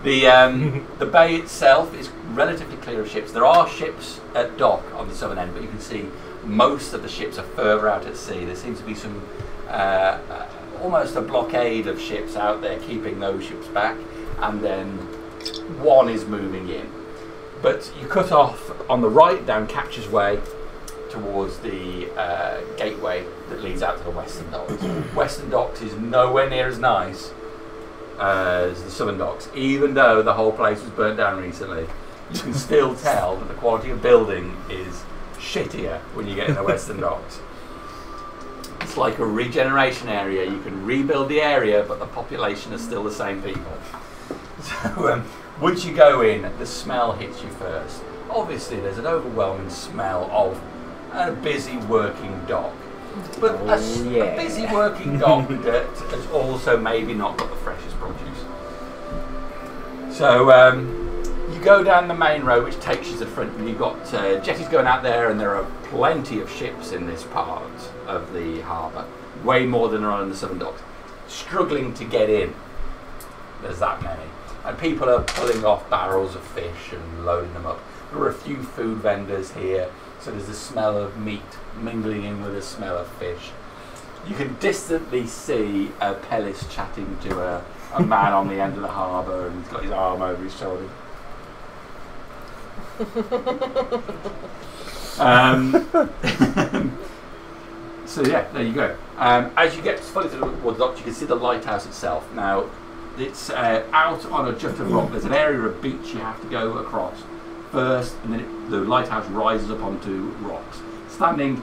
[SPEAKER 5] The bay itself is relatively clear of ships. There are ships at dock on the southern end, but you can see most of the ships are further out at sea. There seems to be some almost a blockade of ships out there keeping those ships back, and then one is moving in. But you cut off on the right down Catcher's Way towards the gateway that leads out to the Western Docks. Western Docks is nowhere near as nice as the Southern Docks, even though the whole place was burnt down recently. You can still tell that the quality of building is shittier when you get in the Western Docks. It's like a regeneration area. You can rebuild the area, but the population is still the same people. So once you go in, the smell hits you first. Obviously, there's an overwhelming smell of a busy working dock. But a busy working dock that has also maybe not got the freshest produce. So you go down the main road, which takes you to the front, and you've got jetties going out there, and there are plenty of ships in this part of the harbour, way more than there are in the Southern Docks. Struggling to get in, there's that many. And people are pulling off barrels of fish and loading them up. There are a few food vendors here, so there's the smell of meat mingling in with the smell of fish. You can distantly see Pellis chatting to a man on the end of the harbour, and he's got his arm over his shoulder. So yeah, there you go. As you get fully to the docks, you can see the lighthouse itself. Now, it's out on a jut of rock. There's an area of beach you have to go across first, and then the lighthouse rises up onto rocks. Standing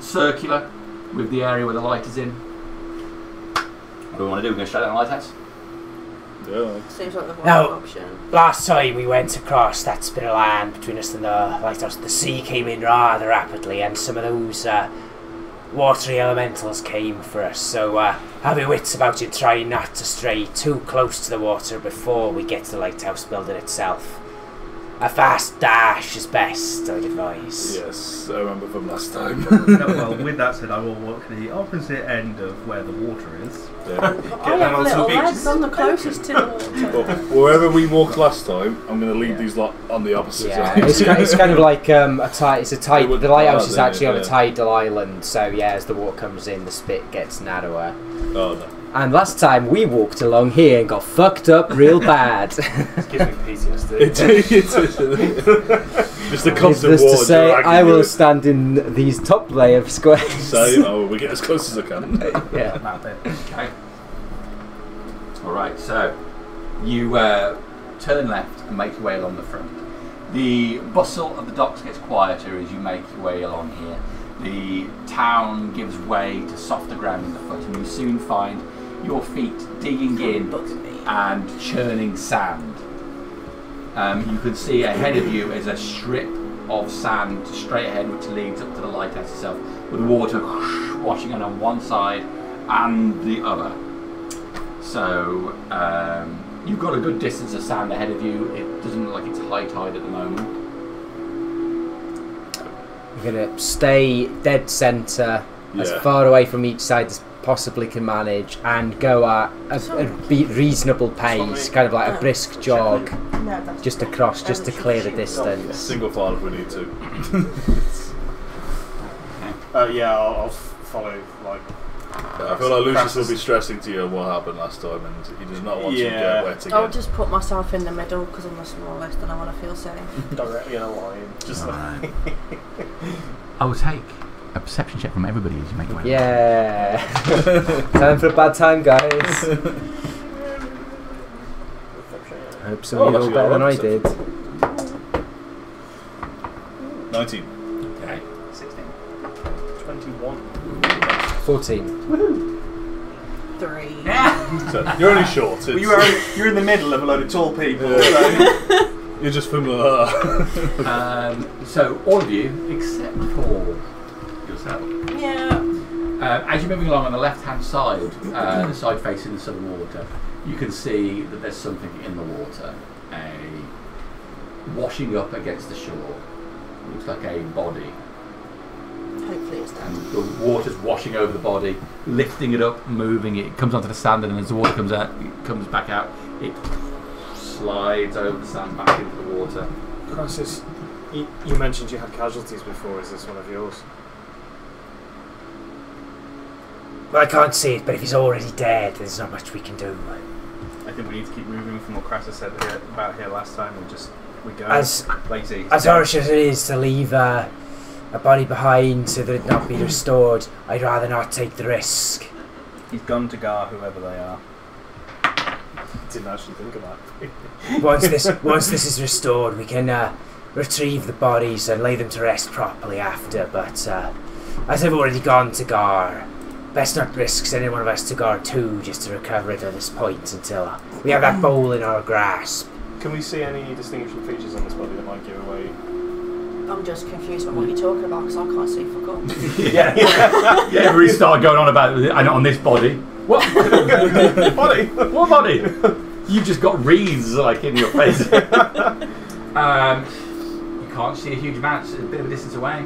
[SPEAKER 5] circular with the area where the light is in. What do we want to do? We're going to straight down the lighthouse?
[SPEAKER 3] Yeah.
[SPEAKER 7] Seems like the right
[SPEAKER 9] Now,
[SPEAKER 7] option.
[SPEAKER 9] last time we went across that bit of land between us and the lighthouse, the sea came in rather rapidly, and some of those watery elementals came for us. So have your wits about you, try not to stray too close to the water before we get to the lighthouse building itself. A fast dash is best, I'd advise.
[SPEAKER 3] Yes, I remember from last time.
[SPEAKER 11] No, well, with that said, I will walk the opposite end of where the water is.
[SPEAKER 3] Yeah.
[SPEAKER 7] I have little legs. I'm the closest to the water.
[SPEAKER 3] Well, wherever we walked last time, I'm going to leave these lot on the opposite side.
[SPEAKER 2] It's kind of like a tide. It's a tide. The lighthouse is actually on a tidal island, so yeah, as the water comes in, the spit gets narrower.
[SPEAKER 3] Oh no.
[SPEAKER 2] And last time we walked along here and got fucked up real bad.
[SPEAKER 10] It gives me PTSD.
[SPEAKER 3] Just the constant
[SPEAKER 2] Needless to
[SPEAKER 3] water.
[SPEAKER 2] say, I will stand in these top layer of squares.
[SPEAKER 3] So, we get as close as I can.
[SPEAKER 2] Yeah.
[SPEAKER 11] That bit.
[SPEAKER 5] Okay. Alright, so you turn left and make your way along the front. The bustle of the docks gets quieter as you make your way along here. The town gives way to softer ground underfoot, and you soon find your feet digging in and churning sand. You can see ahead of you is a strip of sand straight ahead which leads up to the lighthouse itself, with water washing on one side and the other. So you've got a good distance of sand ahead of you. It doesn't look like it's high tide at the moment.
[SPEAKER 2] We're going to stay dead centre, as far away from each side as possibly can manage, and go at a reasonable pace, kind of like a brisk jog, just across, just to clear the distance.
[SPEAKER 3] Single file if we need to.
[SPEAKER 10] Yeah, I'll follow, like...
[SPEAKER 3] I feel like Lucius will be stressing to you what happened last time, and he does not want to get wet again.
[SPEAKER 7] I'll just put myself in the middle because I'm the smallest and I want to feel safe.
[SPEAKER 10] Directly in a line. Just like...
[SPEAKER 8] I will take a perception check from everybody as you make your way.
[SPEAKER 2] Yeah. Time for a bad time, guys. I hope some of you know better than I did.
[SPEAKER 3] 19.
[SPEAKER 5] Okay. 16.
[SPEAKER 10] 21.
[SPEAKER 2] 14.
[SPEAKER 7] Woohoo! 3.
[SPEAKER 3] So, you're only short.
[SPEAKER 11] Well, you're in the middle of a load of tall people. So.
[SPEAKER 3] You're just familiar.
[SPEAKER 5] So all of you, except for yourself.
[SPEAKER 7] Yeah.
[SPEAKER 5] As you're moving along on the left-hand side, the side facing the southern water, you can see that there's something in the water, washing up against the shore. Looks like a body.
[SPEAKER 7] Hopefully it's
[SPEAKER 5] and the water's washing over the body, lifting it up, moving it. It comes onto the sand, and then as the water comes out, it comes back out. It slides over the sand back into the water.
[SPEAKER 10] Crisis, you mentioned you had casualties before. Is this one of yours?
[SPEAKER 9] Well, I can't see it, but if he's already dead, there's not much we can do.
[SPEAKER 1] I think we need to keep moving from what Crassus said about here last time, and we go lazy.
[SPEAKER 9] As harsh as it is to leave a body behind so that it not be restored, I'd rather not take the risk.
[SPEAKER 1] He's gone to Gar, whoever they are.
[SPEAKER 10] Didn't actually think of that.
[SPEAKER 9] Once this is restored, we can retrieve the bodies and lay them to rest properly after. But as I've already gone to Gar, best not risk sending one of us to Gar too, just to recover it at this point until we have that bowl in our grasp.
[SPEAKER 10] Can we see any distinguishing features on this body that might give away?
[SPEAKER 7] I'm just confused about what you're talking about because I can't see fuck all.
[SPEAKER 8] Yeah, everybody started going on about on this body. What body? What body? You've just got reeds like in your face.
[SPEAKER 5] You can't see a huge amount. It's a bit of a distance away.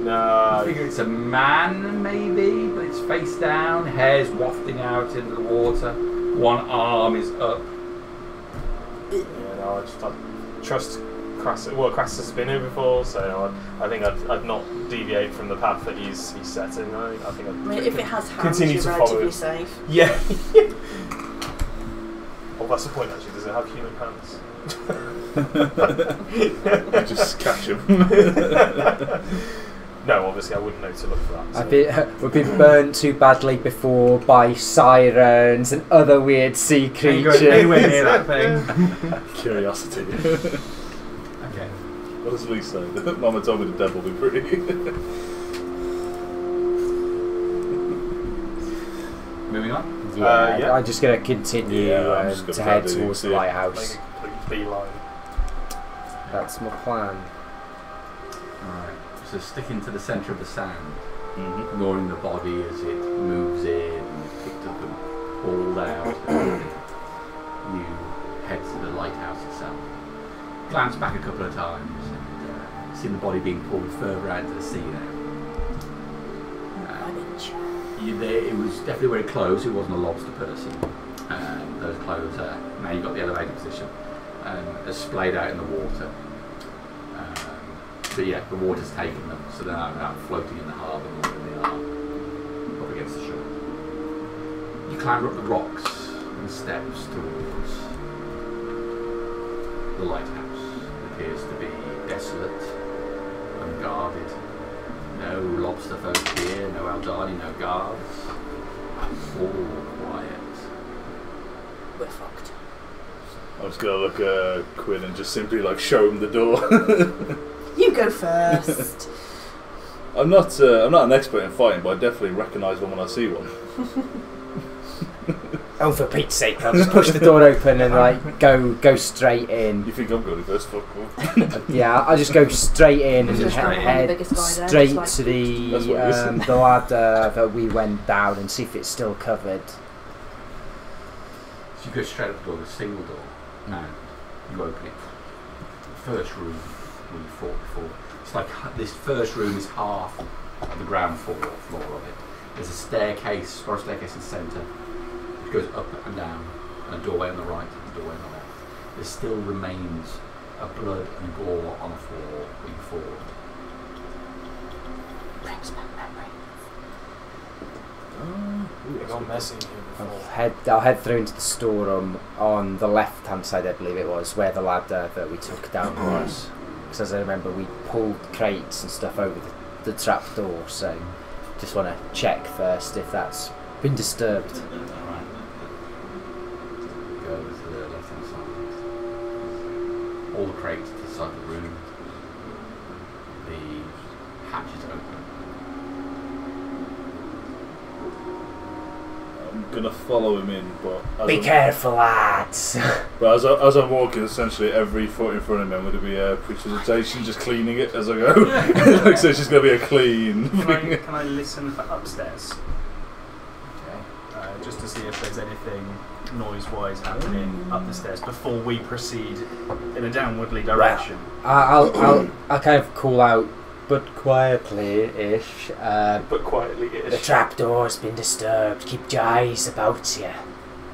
[SPEAKER 10] No.
[SPEAKER 5] I figure it's a man, maybe, but it's face down, hair's wafting out into the water. One arm is up.
[SPEAKER 10] Yeah, no, I trust Crassus. Well, Crassus has been here before, so I think I'd not deviate from the path that he's setting. I think I'd
[SPEAKER 7] if it has hands,
[SPEAKER 10] continue
[SPEAKER 7] you're
[SPEAKER 10] to follow
[SPEAKER 7] relatively
[SPEAKER 10] it.
[SPEAKER 7] safe.
[SPEAKER 10] Yeah. Well, that's the point, actually. Does it have human hands?
[SPEAKER 3] Just catch him.
[SPEAKER 10] No, obviously I wouldn't know to look for that. So.
[SPEAKER 2] We've been burnt too badly before by sirens and other weird sea creatures.
[SPEAKER 1] Anywhere near that thing.
[SPEAKER 3] Curiosity.
[SPEAKER 5] Okay.
[SPEAKER 3] What does Lee say? Mama told me the devil will be pretty.
[SPEAKER 5] Moving on?
[SPEAKER 2] Yeah, I'm just going to continue to head towards the lighthouse.
[SPEAKER 10] Make a complete beeline.
[SPEAKER 2] That's my plan.
[SPEAKER 5] Alright. So sticking to the centre of the sand, ignoring the body as it moves in and picked up and hauled out. You head to the lighthouse itself. glanced back a couple of times and seen the body being pulled further out to the sea now. It was definitely wearing clothes. It wasn't a lobster person. Those clothes, now you've got the elevated position, are splayed out in the water. But yeah, the water's taken them, so they're now floating in the harbour more than they are up against the shore. You climb up the rocks and steps towards the lighthouse. It appears to be desolate, unguarded. No lobster folk here, no Aldani, no guards. All quiet.
[SPEAKER 7] We're fucked.
[SPEAKER 3] I was gonna look at Quinn and just simply like show him the door.
[SPEAKER 7] You go first.
[SPEAKER 3] I'm not an expert in fighting, but I definitely recognise one when I see one.
[SPEAKER 2] Oh, for Pete's sake! I'll just push the door open and like go straight in.
[SPEAKER 3] You think I'm going first? Fuck off.
[SPEAKER 2] Yeah, I'll just go straight in and head straight to the ladder that we went down and see if it's still covered.
[SPEAKER 5] So you go straight up the door, the single door, and you open it. First room where you fought before. It's like this first room is half of the ground floor of it. There's a staircase, or a staircase in the centre, which goes up and down, and a doorway on the right, and a doorway on the left. There still remains of blood and gore on the floor where you fought.
[SPEAKER 7] Brings back memories.
[SPEAKER 10] We've gone messy here before.
[SPEAKER 2] I'll head through into the storeroom on the left-hand side, I believe it was, where the ladder that we took down was. Because as I remember, we pulled crates and stuff over the trap door, so just want to check first if that's been disturbed.
[SPEAKER 5] Alright. Go over to the left-hand side. All the crates to the side of the room. The hatch is open.
[SPEAKER 3] I'm gonna follow him in, but
[SPEAKER 9] Be careful, lads.
[SPEAKER 3] But as I'm walking, essentially every foot in front of me, I'm going to be precipitation, just cleaning it as I go. Like, so it's just going to be a clean.
[SPEAKER 1] Can I listen for upstairs? Okay. Just to see if there's anything noise-wise happening up the stairs before we proceed in a downwardly direction.
[SPEAKER 2] I'll kind of call out, but quietly-ish.
[SPEAKER 4] But quietly-ish.
[SPEAKER 9] The trapdoor's been disturbed. Keep your eyes about you.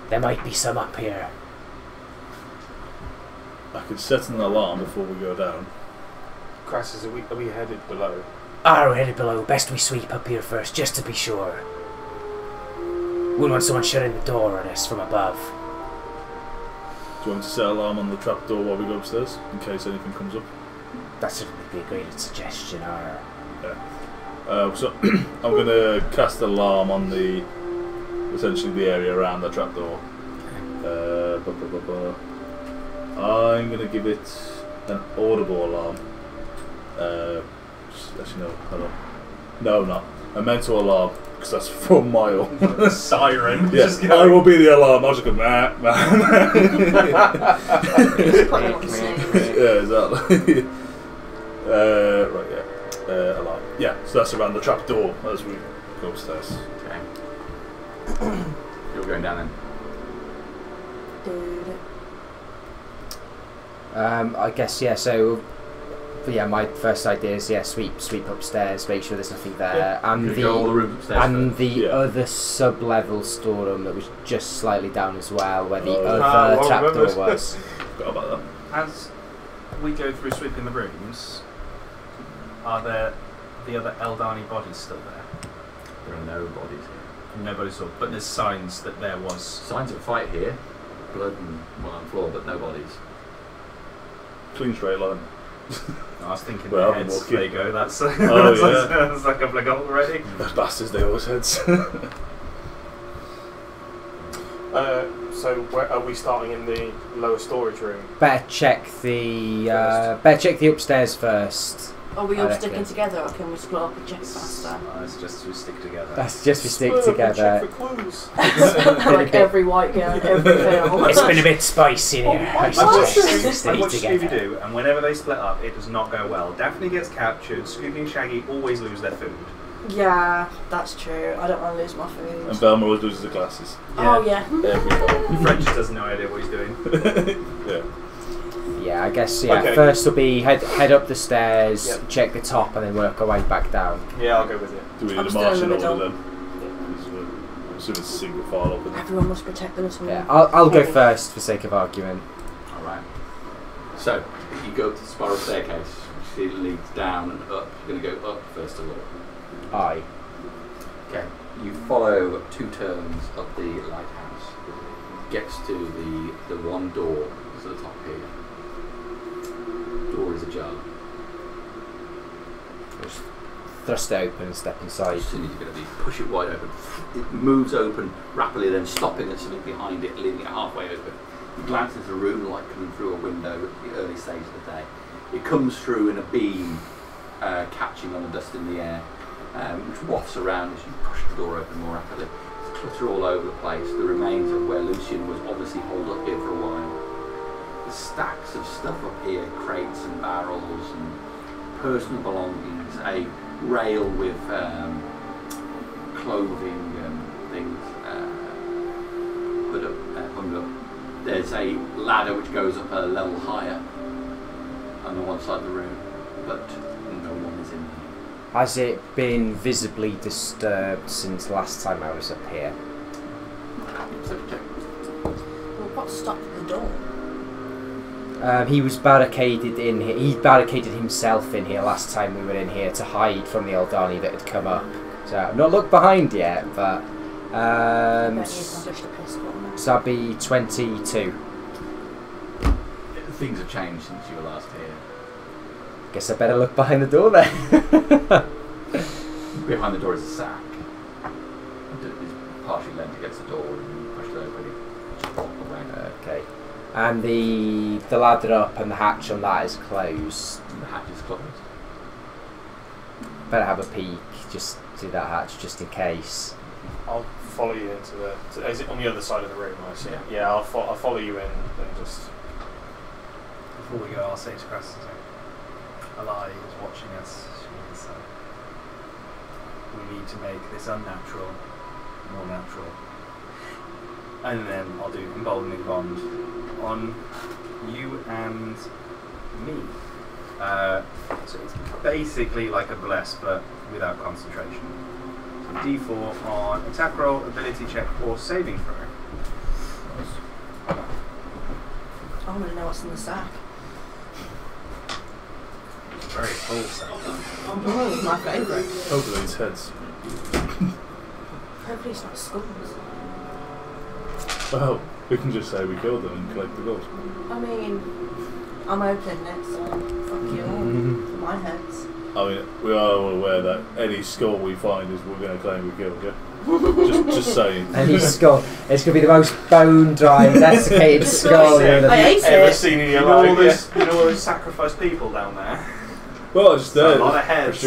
[SPEAKER 9] There might be some up here.
[SPEAKER 3] I could set an alarm before we go down.
[SPEAKER 10] Crassus, are we headed below?
[SPEAKER 9] We're headed below. Best we sweep up here first, just to be sure. Wouldn't want someone shutting the door on us from above.
[SPEAKER 3] Do you want me to set an alarm on the trapdoor while we go upstairs, in case anything comes up?
[SPEAKER 9] That certainly be a great suggestion.
[SPEAKER 3] Yeah. So I'm going to cast an alarm on essentially the area around the trapdoor. I'm going to give it an audible alarm. Actually, no, hold on. No, I'm not. A mental alarm, because that's 4 mile.
[SPEAKER 1] Siren.
[SPEAKER 3] Yes, yeah, I will be the alarm. I'll just go, nah. Yeah, exactly. Right, yeah. Alarm. Yeah, so that's around the trapdoor as we go upstairs.
[SPEAKER 5] Okay. You're going down then?
[SPEAKER 2] I guess, yeah, so yeah, my first idea is sweep upstairs, make sure there's nothing there.
[SPEAKER 5] Yeah.
[SPEAKER 2] And the other sub-level storeroom that was just slightly down as well, where the other trapdoor was.
[SPEAKER 3] Forgot about that.
[SPEAKER 1] As we go through sweeping the rooms, are there the other Eldani bodies still there?
[SPEAKER 5] There are no bodies here.
[SPEAKER 1] Nobody saw, but there's signs that there was
[SPEAKER 5] signs of a fight here, blood and on the floor, but no bodies.
[SPEAKER 3] Clean straight line.
[SPEAKER 1] I was thinking
[SPEAKER 3] well,
[SPEAKER 1] the heads. There you go. That's
[SPEAKER 3] that's
[SPEAKER 1] like a couple of gold already.
[SPEAKER 3] Those bastards, they always heads.
[SPEAKER 10] So where are we starting in the lower storage room?
[SPEAKER 2] Better check the upstairs first.
[SPEAKER 7] Are we all sticking together, or can we split up and check faster?
[SPEAKER 1] It's just we stick together.
[SPEAKER 2] That's just we stick together.
[SPEAKER 10] Check for clues.
[SPEAKER 7] Like every white girl in every film.
[SPEAKER 9] It's been a bit spicy in here.
[SPEAKER 1] I watched Scooby-Doo, and whenever they split up, it does not go well. Daphne gets captured. Scooby and Shaggy always lose their food.
[SPEAKER 7] Yeah, that's true. I don't want to lose my food.
[SPEAKER 3] And Velma always loses the glasses.
[SPEAKER 7] Yeah. Oh yeah.
[SPEAKER 3] Every time.
[SPEAKER 1] French doesn't know idea what he's doing.
[SPEAKER 3] Yeah.
[SPEAKER 2] Yeah, I guess. Yeah. Okay. First will be head up the stairs, check the top, and then work our way back down.
[SPEAKER 4] Yeah, I'll go with you.
[SPEAKER 3] Do we need a marching order then? I'm assuming it's single file up.
[SPEAKER 7] Everyone must protect them.
[SPEAKER 2] Yeah, I'll go first for sake of argument.
[SPEAKER 5] All right. So you go up the spiral staircase, which leads down and up. You're going to go up first of all.
[SPEAKER 2] Aye.
[SPEAKER 5] Okay. You follow 2 turns up the lighthouse. Gets to the one door that's at the top here. Door is ajar.
[SPEAKER 2] Just thrust it open and step inside.
[SPEAKER 5] As soon as you're going to push it wide open, it moves open rapidly, then stopping at something behind it, leaving it halfway open. You glance into the room, light coming through a window at the early stage of the day. It comes through in a beam, catching on the dust in the air, which wafts around as you push the door open more rapidly. There's clutter all over the place, the remains of where Lucian was obviously holed up here for a while. There's stacks of stuff up here, crates and barrels and personal belongings, a rail with clothing and things hung up. There's a ladder which goes up a level higher on the one side of the room, but no one is in here.
[SPEAKER 2] Has it been visibly disturbed since last time I was up here?
[SPEAKER 7] Well, what stopped the door?
[SPEAKER 2] He was barricaded in here. He barricaded himself in here last time we were in here to hide from the Eldani that had come up. So I've not looked behind yet, but so I'll be 22.
[SPEAKER 5] Things have changed since you were last here.
[SPEAKER 2] Guess I better look behind the door then.
[SPEAKER 5] Behind the door is a sack. It's partially leant against the door and you push it open.
[SPEAKER 2] Okay. And the ladder up and the hatch on that is closed.
[SPEAKER 5] And the hatch is closed.
[SPEAKER 2] Better have a peek, just to that hatch, just in case.
[SPEAKER 4] I'll follow you into the... is it on the other side of the room, I see? Yeah, I'll follow you in and just...
[SPEAKER 11] Before we go, I'll say to Cressy, Alai is watching us. She is, we need to make this unnatural more natural. And then I'll do emboldening bond on you and me. So it's basically like a bless, but without concentration. So D4 on attack roll, ability check, or saving throw.
[SPEAKER 7] I want to know what's in the sack.
[SPEAKER 11] It's very wholesome.
[SPEAKER 7] Oh, my favourite.
[SPEAKER 3] Hopefully it's heads.
[SPEAKER 7] Hopefully it's not skulls.
[SPEAKER 3] Well, we can just say we killed them and collect the gold.
[SPEAKER 7] I mean, I'm opening it, so fuck you all for my heads.
[SPEAKER 3] I mean, we are all aware that any skull we find is we're going to claim we killed, yeah? just saying.
[SPEAKER 2] Any skull. It's going to be the most bone-dry, desiccated skull you've
[SPEAKER 7] ever
[SPEAKER 4] seen in your life. You know all those sacrificed people down there?
[SPEAKER 3] Well, I just
[SPEAKER 4] a lot of heads.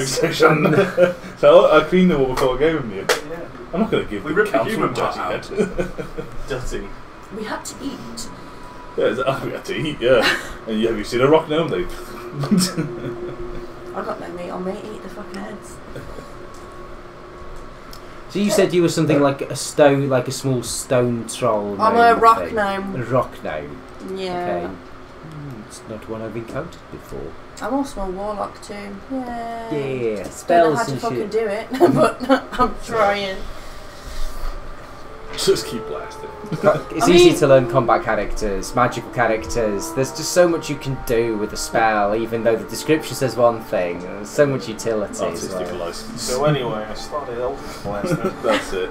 [SPEAKER 3] So I cleaned them all before I gave them you. Yeah. I'm not going to give
[SPEAKER 4] we
[SPEAKER 3] the
[SPEAKER 4] ripped the
[SPEAKER 3] council
[SPEAKER 4] human
[SPEAKER 3] a dirty
[SPEAKER 4] part
[SPEAKER 3] head.
[SPEAKER 4] Dirty.
[SPEAKER 7] We had to eat.
[SPEAKER 3] Yeah, we had to eat, yeah. And have you seen a rock gnome, Dave?
[SPEAKER 7] I got no meat on me, eat the fucking heads.
[SPEAKER 2] So you said you were something like a stone, like a small stone troll.
[SPEAKER 7] I'm a rock gnome.
[SPEAKER 2] A rock gnome.
[SPEAKER 7] Yeah.
[SPEAKER 2] Okay. It's not one I've encountered before.
[SPEAKER 7] I'm also a warlock too. Yeah.
[SPEAKER 2] Yeah.
[SPEAKER 7] Don't know
[SPEAKER 2] Spells
[SPEAKER 7] how to
[SPEAKER 2] and
[SPEAKER 7] fucking
[SPEAKER 2] shit.
[SPEAKER 7] do it, but I'm trying.
[SPEAKER 3] Just keep blasting.
[SPEAKER 2] It's easy to learn combat characters, magical characters. There's just so much you can do with a spell, even though the description says one thing. There's so much utility as
[SPEAKER 3] Artistic
[SPEAKER 2] well.
[SPEAKER 3] license.
[SPEAKER 4] So anyway, I started Eldritch Blasting.
[SPEAKER 3] That's it.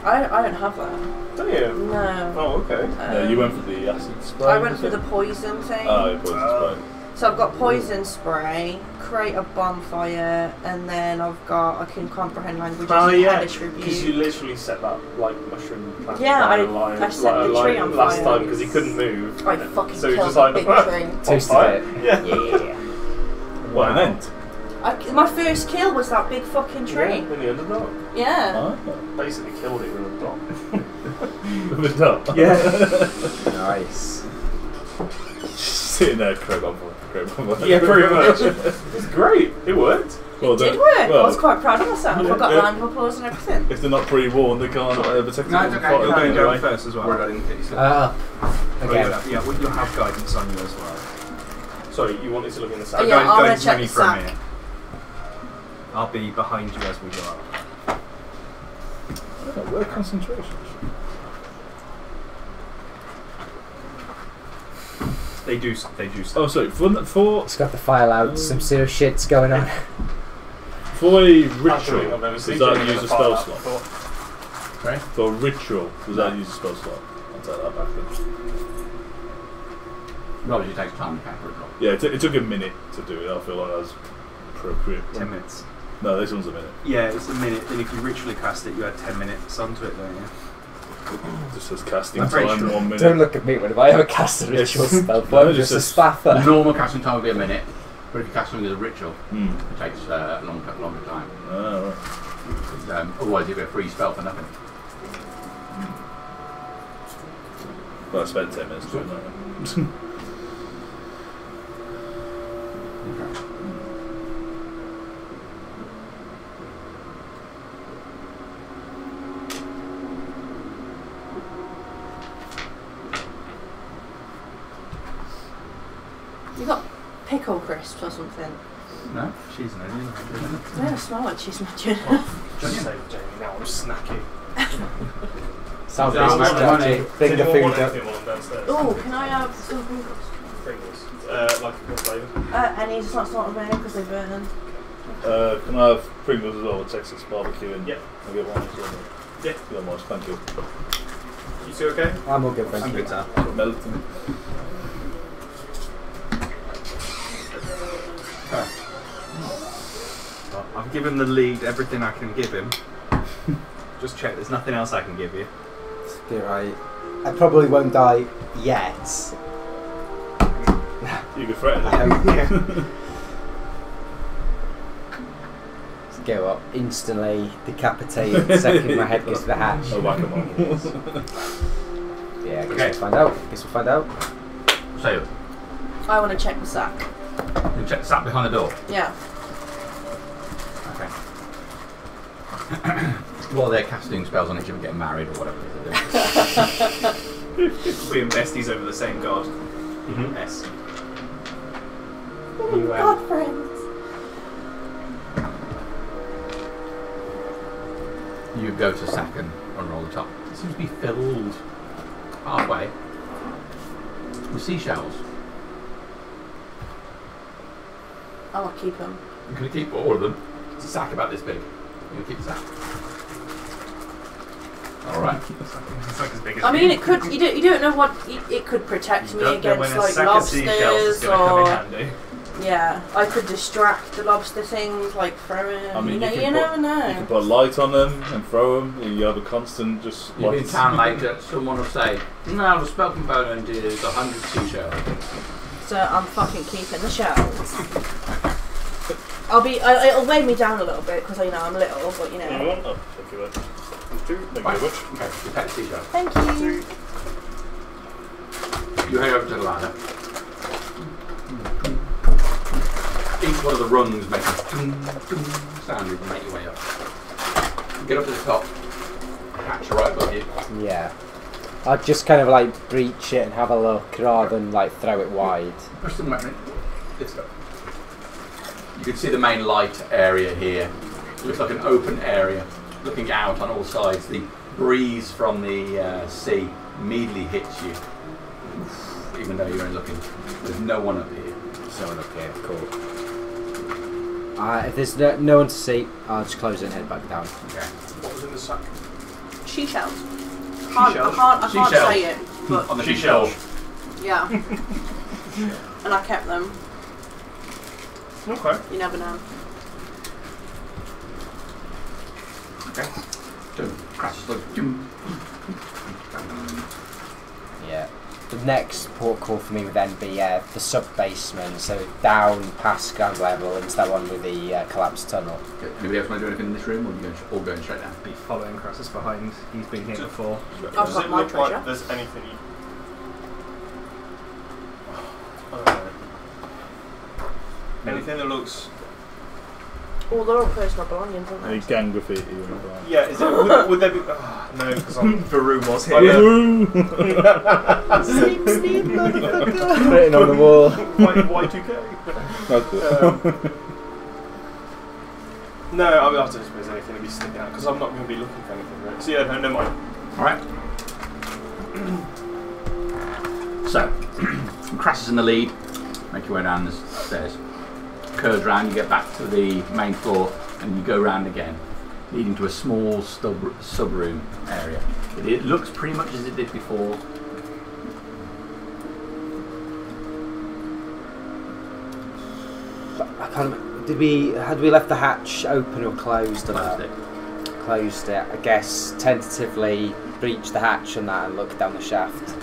[SPEAKER 7] I don't have that.
[SPEAKER 4] Do you?
[SPEAKER 7] No.
[SPEAKER 4] Oh, okay.
[SPEAKER 3] No, you went for the acid spray.
[SPEAKER 7] I went for the poison thing.
[SPEAKER 3] Oh, yeah, poison spray.
[SPEAKER 7] So I've got poison spray, create a bonfire, and then I can comprehend languages and hellish review.
[SPEAKER 4] Because you literally set that like mushroom plant
[SPEAKER 7] I set the tree on
[SPEAKER 4] last
[SPEAKER 7] fire.
[SPEAKER 4] time because he couldn't move.
[SPEAKER 7] I fucking
[SPEAKER 4] so
[SPEAKER 7] killed
[SPEAKER 4] just like,
[SPEAKER 7] the big tree.
[SPEAKER 2] Toasted it.
[SPEAKER 4] Yeah.
[SPEAKER 3] What an end.
[SPEAKER 7] My first kill was that big fucking tree.
[SPEAKER 4] Yeah, in the underdog.
[SPEAKER 7] Yeah.
[SPEAKER 3] Oh.
[SPEAKER 4] Basically killed it with a dog.
[SPEAKER 3] With a dog?
[SPEAKER 4] Yeah.
[SPEAKER 2] Nice.
[SPEAKER 3] sitting there, crowbar.
[SPEAKER 4] Yeah, pretty much. It's great. It worked.
[SPEAKER 7] Well, it did work. I was quite proud of myself. I got round of applause and everything.
[SPEAKER 3] If they're not pre-warned, they can't protect
[SPEAKER 1] them.
[SPEAKER 3] No,
[SPEAKER 1] you're going down first as well.
[SPEAKER 2] Again.
[SPEAKER 1] You'll have guidance on you as well.
[SPEAKER 4] Sorry, you wanted to look in the sack?
[SPEAKER 7] Yeah, I'm going to check the sack.
[SPEAKER 1] I'll be behind you as we go up.
[SPEAKER 3] Oh, where concentration?
[SPEAKER 1] They do.
[SPEAKER 3] Oh, sorry. For
[SPEAKER 2] it's got the file out. Some serious shit's going on.
[SPEAKER 3] For a ritual, does that use a spell slot?
[SPEAKER 5] Sorry?
[SPEAKER 3] For a ritual, does that use a spell slot? I'll take that back then.
[SPEAKER 5] Obviously, it takes time to cast a ritual.
[SPEAKER 3] Yeah, it took a minute to do it. I feel like that's appropriate.
[SPEAKER 1] 10 minutes.
[SPEAKER 3] No, this one's a minute.
[SPEAKER 1] Yeah, it's a minute. And if you ritually cast it, you add 10 minutes onto it, don't you?
[SPEAKER 3] Just says casting time, 1 minute.
[SPEAKER 2] Don't look at me when I ever cast a ritual spell. I'm just a spaffer.
[SPEAKER 5] The normal casting time would be a minute, but if you cast something as a ritual, it takes a longer time.
[SPEAKER 3] Oh, right.
[SPEAKER 5] Otherwise, you'd get a free spell for nothing.
[SPEAKER 3] Well, I spent 10 minutes doing that.
[SPEAKER 7] You got pickle crisps or something?
[SPEAKER 5] No, cheese and onion.
[SPEAKER 7] They don't smell like cheese and onion.
[SPEAKER 10] Just say, Jamie, now I'm snacking.
[SPEAKER 2] Sounds like finger food.
[SPEAKER 7] Oh, can I have some Pringles?
[SPEAKER 4] Pringles. Like what flavour?
[SPEAKER 7] Any, just not salt and vinegar because they burn.
[SPEAKER 3] Can I have Pringles as well with Texas barbecue? And
[SPEAKER 4] yeah.
[SPEAKER 3] I'll get one as well.
[SPEAKER 4] Yeah.
[SPEAKER 3] Yeah, much. Thank you.
[SPEAKER 4] You two okay?
[SPEAKER 2] I'm all good, thank you.
[SPEAKER 3] Melting.
[SPEAKER 1] Well, I've given the lead everything I can give him. Just check, there's nothing else I can give you.
[SPEAKER 2] Be right. I probably won't die yet.
[SPEAKER 3] You can threaten it.
[SPEAKER 2] Yeah. Let's go up instantly, decapitated the second my head gets to the hatch.
[SPEAKER 3] Oh, whack-a-mole.
[SPEAKER 2] Yeah, guess we'll find out.
[SPEAKER 5] So,
[SPEAKER 7] I want to check the sack.
[SPEAKER 5] you check the sack behind the door.
[SPEAKER 7] Yeah.
[SPEAKER 5] Okay. While they're casting spells on each other, getting married or whatever they're doing.
[SPEAKER 1] Being besties over the same god. Yes.
[SPEAKER 7] God friends.
[SPEAKER 5] You go to sack and unroll the top. It seems to be filled halfway with seashells.
[SPEAKER 7] I want to keep them.
[SPEAKER 5] You're going to keep all of them. It's a sack about this big. You're going to keep the sack. Alright.
[SPEAKER 1] It's like as big as
[SPEAKER 7] I mean, it could. You don't know what it could protect me against, like lobsters or. Yeah, I could distract the lobster things, like throwing.
[SPEAKER 3] I mean,
[SPEAKER 7] you never know.
[SPEAKER 3] You can put a light on them and throw them. You have a constant just.
[SPEAKER 5] You'll be in town later. Someone will say, "No, the spell component is 100 seashells."
[SPEAKER 7] So I'm fucking keeping the shells. It'll weigh me down a little bit because I'm little, but you know.
[SPEAKER 3] Thank you very much. Thank you very much.
[SPEAKER 5] Okay, you take the seashells.
[SPEAKER 7] Thank you.
[SPEAKER 5] You head over to the ladder. Each one of the rungs makes a sound as you make your way up. You get up to the top, hatch right above you.
[SPEAKER 2] Yeah. I'd just kind of like breach it and have a look rather than like throw it wide.
[SPEAKER 5] Push the magnet. It's up. You can see the main light area here. It looks like an open area looking out on all sides. The breeze from the sea immediately hits you, even though you're looking. There's no one up here.
[SPEAKER 2] There's no one up here, cool. If there's no one to see, I'll just close it and head back down.
[SPEAKER 5] Okay.
[SPEAKER 10] What was in the sack?
[SPEAKER 7] Seashells. I can't say it, but
[SPEAKER 5] on the seashell.
[SPEAKER 7] Yeah. And I kept them.
[SPEAKER 10] Okay.
[SPEAKER 7] You never know.
[SPEAKER 5] Okay.
[SPEAKER 2] Yeah. The next port call for me would then be the sub-basement, so down past ground level into that one with the collapsed tunnel.
[SPEAKER 5] Okay. Anybody else want to do anything in this room, or are you all going straight down?
[SPEAKER 1] Be following Crassus behind. He's been here before.
[SPEAKER 7] I've got my treasure.
[SPEAKER 10] Like there's anything you...
[SPEAKER 1] Anything that looks...
[SPEAKER 7] All their own personal belongings, aren't
[SPEAKER 3] Any
[SPEAKER 7] they?
[SPEAKER 3] gang graffiti or anything?
[SPEAKER 10] Yeah, is it, would there be... Oh, no, because I'm...
[SPEAKER 1] Varun was here.
[SPEAKER 2] Sneep, sneep, motherfucker. Written on the wall.
[SPEAKER 10] Y2K. No, I don't suppose anything would be sticking out, because I'm not going to be looking for anything, right? So yeah, no, never mind.
[SPEAKER 5] Alright. So, Crass is in the lead. Make your way down the stairs. Curves round, you get back to the main floor, and you go round again, leading to a small sub-room area. It looks pretty much as it did before.
[SPEAKER 2] I can't remember. Had we left the hatch open or closed?
[SPEAKER 5] Closed it.
[SPEAKER 2] Closed it. I guess tentatively breach the hatch and that and look down the shaft.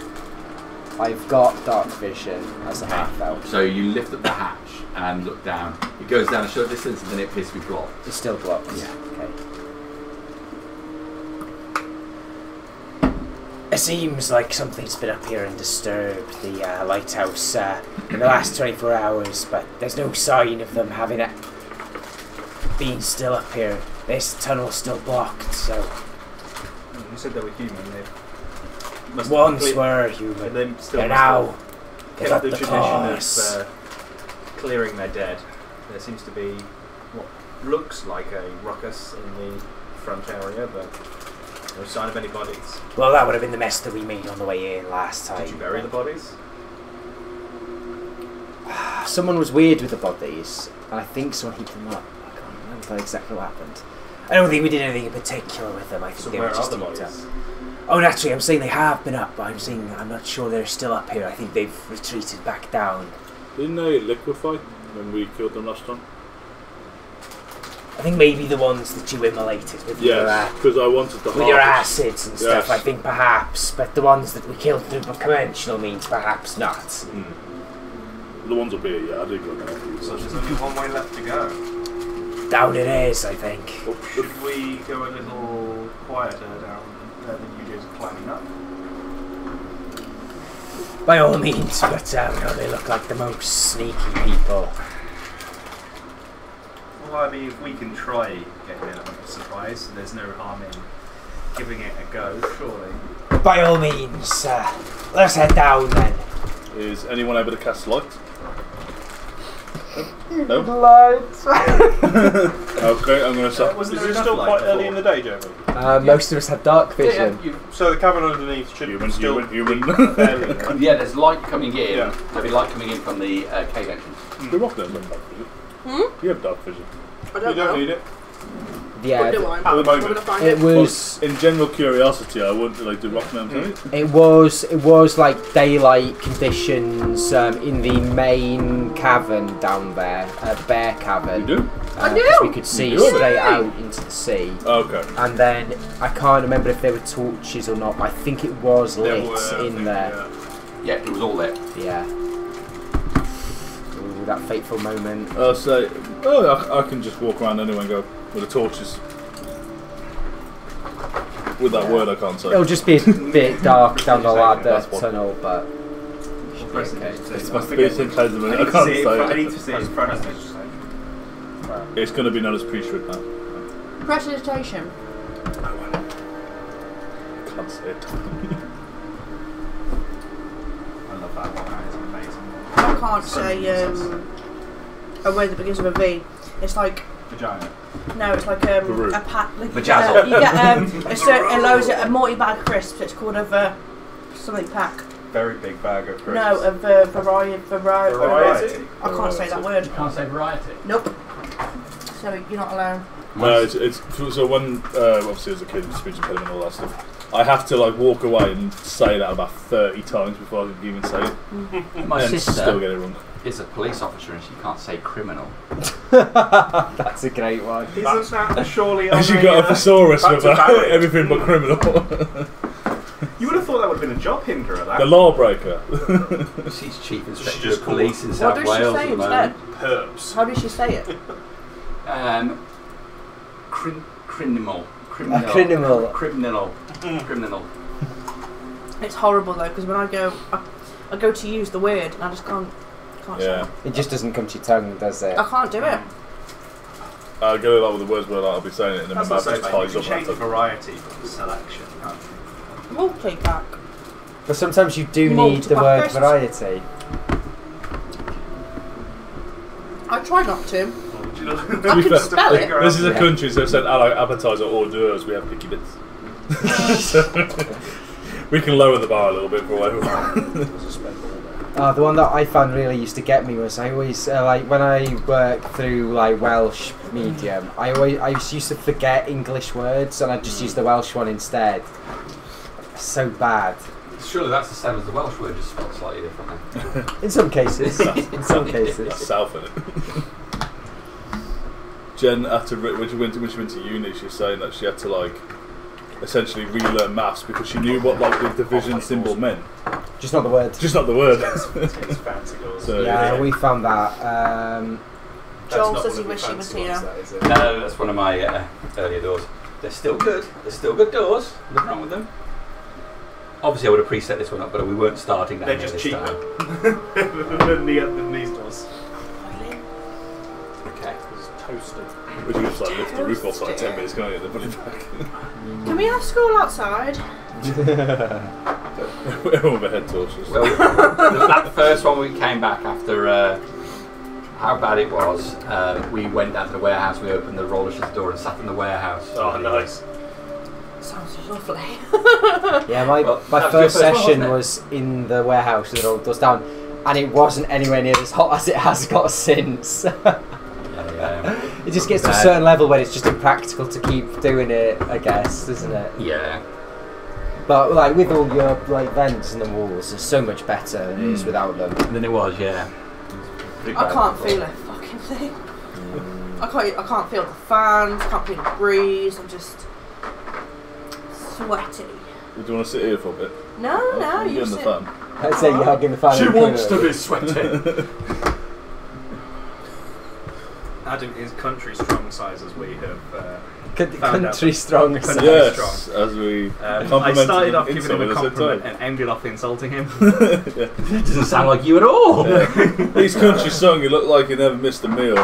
[SPEAKER 2] I've got dark vision as a half elf.
[SPEAKER 5] So you lift up the hatch and look down. It goes down a short distance and then it appears to be blocked.
[SPEAKER 2] It's still blocked.
[SPEAKER 5] Yeah.
[SPEAKER 2] Okay.
[SPEAKER 9] It seems like something's been up here and disturbed the lighthouse in the last 24 hours, but there's no sign of them having it being still up here. This tunnel's still blocked, so...
[SPEAKER 1] You said they were human. They
[SPEAKER 9] once were human. They're now...
[SPEAKER 1] Kept
[SPEAKER 9] got
[SPEAKER 1] the
[SPEAKER 9] the
[SPEAKER 1] tradition
[SPEAKER 9] claws.
[SPEAKER 1] of clearing their dead. There seems to be what looks like a ruckus in the front area, but no sign of any bodies.
[SPEAKER 9] Well, that would have been the mess that we made on the way in last time.
[SPEAKER 1] Did you bury the bodies?
[SPEAKER 2] Someone was weird with the bodies, and I think someone heaped them up. I can't remember exactly what happened.
[SPEAKER 9] I don't think we did anything in particular with them. I think
[SPEAKER 1] So
[SPEAKER 9] they
[SPEAKER 1] where
[SPEAKER 9] were
[SPEAKER 1] are
[SPEAKER 9] just
[SPEAKER 1] the
[SPEAKER 9] heaped
[SPEAKER 1] bodies?
[SPEAKER 9] up. Oh, naturally, I'm saying they have been up, but I'm saying I'm not sure they're still up here. I think they've retreated back down.
[SPEAKER 3] Didn't they liquefy when we killed them last time?
[SPEAKER 9] I think maybe the ones that you immolated with your
[SPEAKER 3] because I wanted to
[SPEAKER 9] with your acids and stuff.
[SPEAKER 3] Yes.
[SPEAKER 9] I think perhaps, but the ones that we killed through conventional means perhaps not.
[SPEAKER 3] The ones up here, yeah, I did go down.
[SPEAKER 1] So there's only one way left to go.
[SPEAKER 9] Down it is, I think.
[SPEAKER 1] Should we go a little quieter down than you did climbing up?
[SPEAKER 9] By all means, but they look like the most sneaky people.
[SPEAKER 1] Well, I mean, if we can try getting an element of surprise, there's no harm in giving it a go, surely.
[SPEAKER 9] By all means, let's head down then.
[SPEAKER 3] Is anyone able to cast light? No?
[SPEAKER 2] Lights!
[SPEAKER 3] Okay, I'm going to stop.
[SPEAKER 10] Was it still quite early in the day, Jeremy?
[SPEAKER 2] Most of us have dark vision.
[SPEAKER 10] So the cavern underneath should still
[SPEAKER 3] human.
[SPEAKER 10] be fairly...
[SPEAKER 5] Yeah, there's light coming in.
[SPEAKER 10] Yeah.
[SPEAKER 5] There'll be light coming in from the cave entrance.
[SPEAKER 3] The rock doesn't have dark vision. You have dark vision.
[SPEAKER 7] I
[SPEAKER 10] You don't need it.
[SPEAKER 2] Yeah,
[SPEAKER 7] What do I?
[SPEAKER 10] At the moment.
[SPEAKER 7] I'm gonna find
[SPEAKER 2] it was.
[SPEAKER 3] In general curiosity, I would like the rock man.
[SPEAKER 2] It was like daylight conditions in the main cavern down there, Bear Cavern.
[SPEAKER 3] You do?
[SPEAKER 7] I
[SPEAKER 2] 'cause
[SPEAKER 7] do!
[SPEAKER 2] we could see
[SPEAKER 3] You do?
[SPEAKER 2] straight out into the sea.
[SPEAKER 3] Okay.
[SPEAKER 2] And then I can't remember if there were torches or not, but I think it was
[SPEAKER 1] There
[SPEAKER 2] lit
[SPEAKER 1] were, I
[SPEAKER 2] in
[SPEAKER 1] think,
[SPEAKER 2] there.
[SPEAKER 5] Yeah, it was all lit.
[SPEAKER 2] Yeah. Ooh, that fateful moment.
[SPEAKER 3] I'll say, I can just walk around anyway and go with the torches. With that word, I can't say.
[SPEAKER 2] It'll just be a bit dark down the ladder
[SPEAKER 3] That's what-
[SPEAKER 2] tunnel, but should be
[SPEAKER 1] Okay.
[SPEAKER 2] okay.
[SPEAKER 3] It's my face in close a minute. I can't say
[SPEAKER 1] I
[SPEAKER 3] it.
[SPEAKER 1] need to see it in front of me.
[SPEAKER 3] It's going to be known as priesthood now.
[SPEAKER 7] Prestidigitation.
[SPEAKER 3] I can't say it.
[SPEAKER 1] I love that one. That is amazing.
[SPEAKER 7] I can't say a word that begins with a V. It's like
[SPEAKER 1] Vagina.
[SPEAKER 7] no, it's like
[SPEAKER 3] Varun.
[SPEAKER 7] a pack. Like,
[SPEAKER 5] Vajazzle.
[SPEAKER 7] you get a multi-bag of crisps. It's called a something pack.
[SPEAKER 1] Very big bag of crisps.
[SPEAKER 7] No, a variety.
[SPEAKER 1] Variety.
[SPEAKER 7] I can't say that word.
[SPEAKER 5] Can't say variety.
[SPEAKER 7] Nope. So you're not allowed.
[SPEAKER 3] No, it's so when obviously as a kid, speech impediment and all that stuff, I have to like walk away and say that about 30 times before I can even say it.
[SPEAKER 5] My
[SPEAKER 3] and
[SPEAKER 5] sister
[SPEAKER 3] still get it wrong.
[SPEAKER 5] is a police officer and she can't say criminal.
[SPEAKER 2] That's a great one.
[SPEAKER 1] Isn't that surely on
[SPEAKER 3] And she got a thesaurus with everything but criminal.
[SPEAKER 1] You would have thought that would have been a job hinderer, that.
[SPEAKER 3] The lawbreaker.
[SPEAKER 5] She's chief inspector
[SPEAKER 1] just
[SPEAKER 5] of police in
[SPEAKER 7] What
[SPEAKER 5] South
[SPEAKER 7] does she
[SPEAKER 5] Wales
[SPEAKER 7] say
[SPEAKER 5] at the
[SPEAKER 7] instead?
[SPEAKER 5] moment.
[SPEAKER 1] Herbs.
[SPEAKER 7] How does she say it?
[SPEAKER 5] Criminal.
[SPEAKER 7] It's horrible though because when I go to use the word and I just can't Can't say.
[SPEAKER 2] It just doesn't come to your tongue, does it?
[SPEAKER 7] I can't do it.
[SPEAKER 3] I'll get it out with the words, but I'll be saying it, and then my mouth just ties up.
[SPEAKER 11] Change variety from selection.
[SPEAKER 7] Multi-pack.
[SPEAKER 2] But sometimes you do need the word variety.
[SPEAKER 7] I try not to.
[SPEAKER 3] I can spell it. This is a country, so it said appetizer hors d'oeuvres. We have picky bits. So, we can lower the bar a little bit for everyone.
[SPEAKER 2] The one that I found really used to get me was I always like when I work through like Welsh medium, I used to forget English words and I just use the Welsh one instead. So bad.
[SPEAKER 5] Surely that's the same as the Welsh word, just spelled slightly differently.
[SPEAKER 2] In some cases. In some cases.
[SPEAKER 3] That's south in it. Jen had to when she went to uni, she was saying that she had to like essentially relearn maths because she knew what like the division symbol meant.
[SPEAKER 2] Just not the word.
[SPEAKER 3] Just not the word.
[SPEAKER 2] So, yeah, we found that.
[SPEAKER 7] Joel says he wished he was here.
[SPEAKER 5] No, that's one of my earlier doors. They're still good. They're still good doors. Nothing wrong with them. Obviously, I would have preset this one up, but we weren't starting that.
[SPEAKER 11] They're just cheaper than these doors.
[SPEAKER 5] Okay.
[SPEAKER 10] It's toasted.
[SPEAKER 3] We can just like lift the roof off like 10 minutes, can't you? Then put it back.
[SPEAKER 7] Can we have school outside?
[SPEAKER 3] Everyone with head torches.
[SPEAKER 5] Well, that first one we came back after how bad it was. We went down to the warehouse. We opened the roller shutter door and sat in the warehouse.
[SPEAKER 10] Oh, nice.
[SPEAKER 7] Sounds lovely.
[SPEAKER 2] Yeah, my first session was in the warehouse with the roller doors down, and it wasn't anywhere near as hot as it has got since. It just gets to a certain level where it's just impractical to keep doing it, I guess, isn't it?
[SPEAKER 5] Yeah.
[SPEAKER 2] But like with all your like vents in the walls, it's so much better than it is without them.
[SPEAKER 5] Than it was, yeah.
[SPEAKER 7] I can't feel a fucking thing. I can't feel the fans. Can't feel the breeze. I'm just sweaty.
[SPEAKER 3] Do you want to sit here for a bit?
[SPEAKER 7] No, you sit.
[SPEAKER 3] Fun.
[SPEAKER 2] I'd say you're hugging the fan.
[SPEAKER 5] She wants to be sweaty.
[SPEAKER 11] Adam is country strong size as we have
[SPEAKER 2] country strong size.
[SPEAKER 3] Yes, as we
[SPEAKER 11] I started off giving him a compliment and ended off insulting him.
[SPEAKER 5] It doesn't sound like you at all.
[SPEAKER 3] He's country strong, you look like you never missed a meal.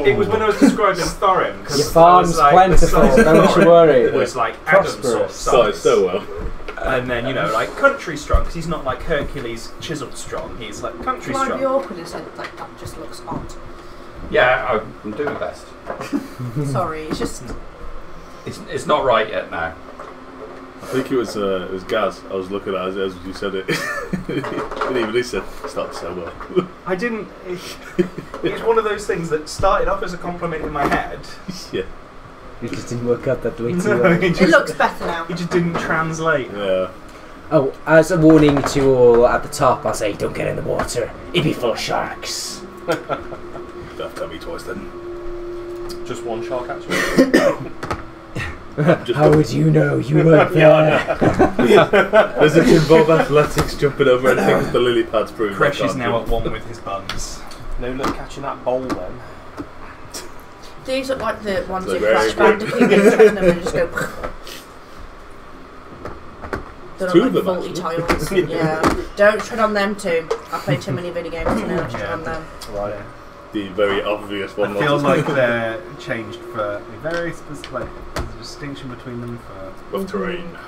[SPEAKER 11] It was when I was describing Thorin.
[SPEAKER 2] Your farm's plentiful, don't you worry.
[SPEAKER 11] It was like Adam's sort of size.
[SPEAKER 3] So well.
[SPEAKER 11] And then, you know, like country strong, because he's not like Hercules chiseled strong, he's like country strong.
[SPEAKER 7] Can I be awkward and say like that just looks odd?
[SPEAKER 5] Yeah, I'm doing my best.
[SPEAKER 7] Sorry, it's just...
[SPEAKER 5] It's not right yet now.
[SPEAKER 3] I think it was Gaz. I was looking at as you said it. And even he said, "Started so well."
[SPEAKER 11] I didn't. It's one of those things that started off as a compliment in my head.
[SPEAKER 3] Yeah.
[SPEAKER 2] It just didn't work out that way too
[SPEAKER 11] No,
[SPEAKER 2] well.
[SPEAKER 7] It looks better now.
[SPEAKER 11] It just didn't translate.
[SPEAKER 3] Yeah.
[SPEAKER 2] Oh, as a warning to you all at the top, I'll say don't get in the water. It'd be full of sharks.
[SPEAKER 3] Don't have to tell me twice then.
[SPEAKER 10] Just one shark, actually.
[SPEAKER 2] How would you know? You weren't there.
[SPEAKER 3] Does it involve athletics jumping over anything? Because the lily pad's proving.
[SPEAKER 11] Kresh is now at one with his buns.
[SPEAKER 10] No luck catching that bowl then.
[SPEAKER 7] These look like the ones
[SPEAKER 3] They're
[SPEAKER 7] in
[SPEAKER 3] very
[SPEAKER 7] Crash
[SPEAKER 3] good.
[SPEAKER 7] Bandicoot and them and just go... They're
[SPEAKER 3] Two
[SPEAKER 7] like
[SPEAKER 3] of them,
[SPEAKER 7] faulty
[SPEAKER 3] actually.
[SPEAKER 7] tiles. Yeah. Don't tread on them too. I play too many video games to know not to tread on them.
[SPEAKER 3] Right. The very obvious one.
[SPEAKER 11] I feel like they're changed for a very specific. Like, there's a distinction between them for
[SPEAKER 3] rough terrain.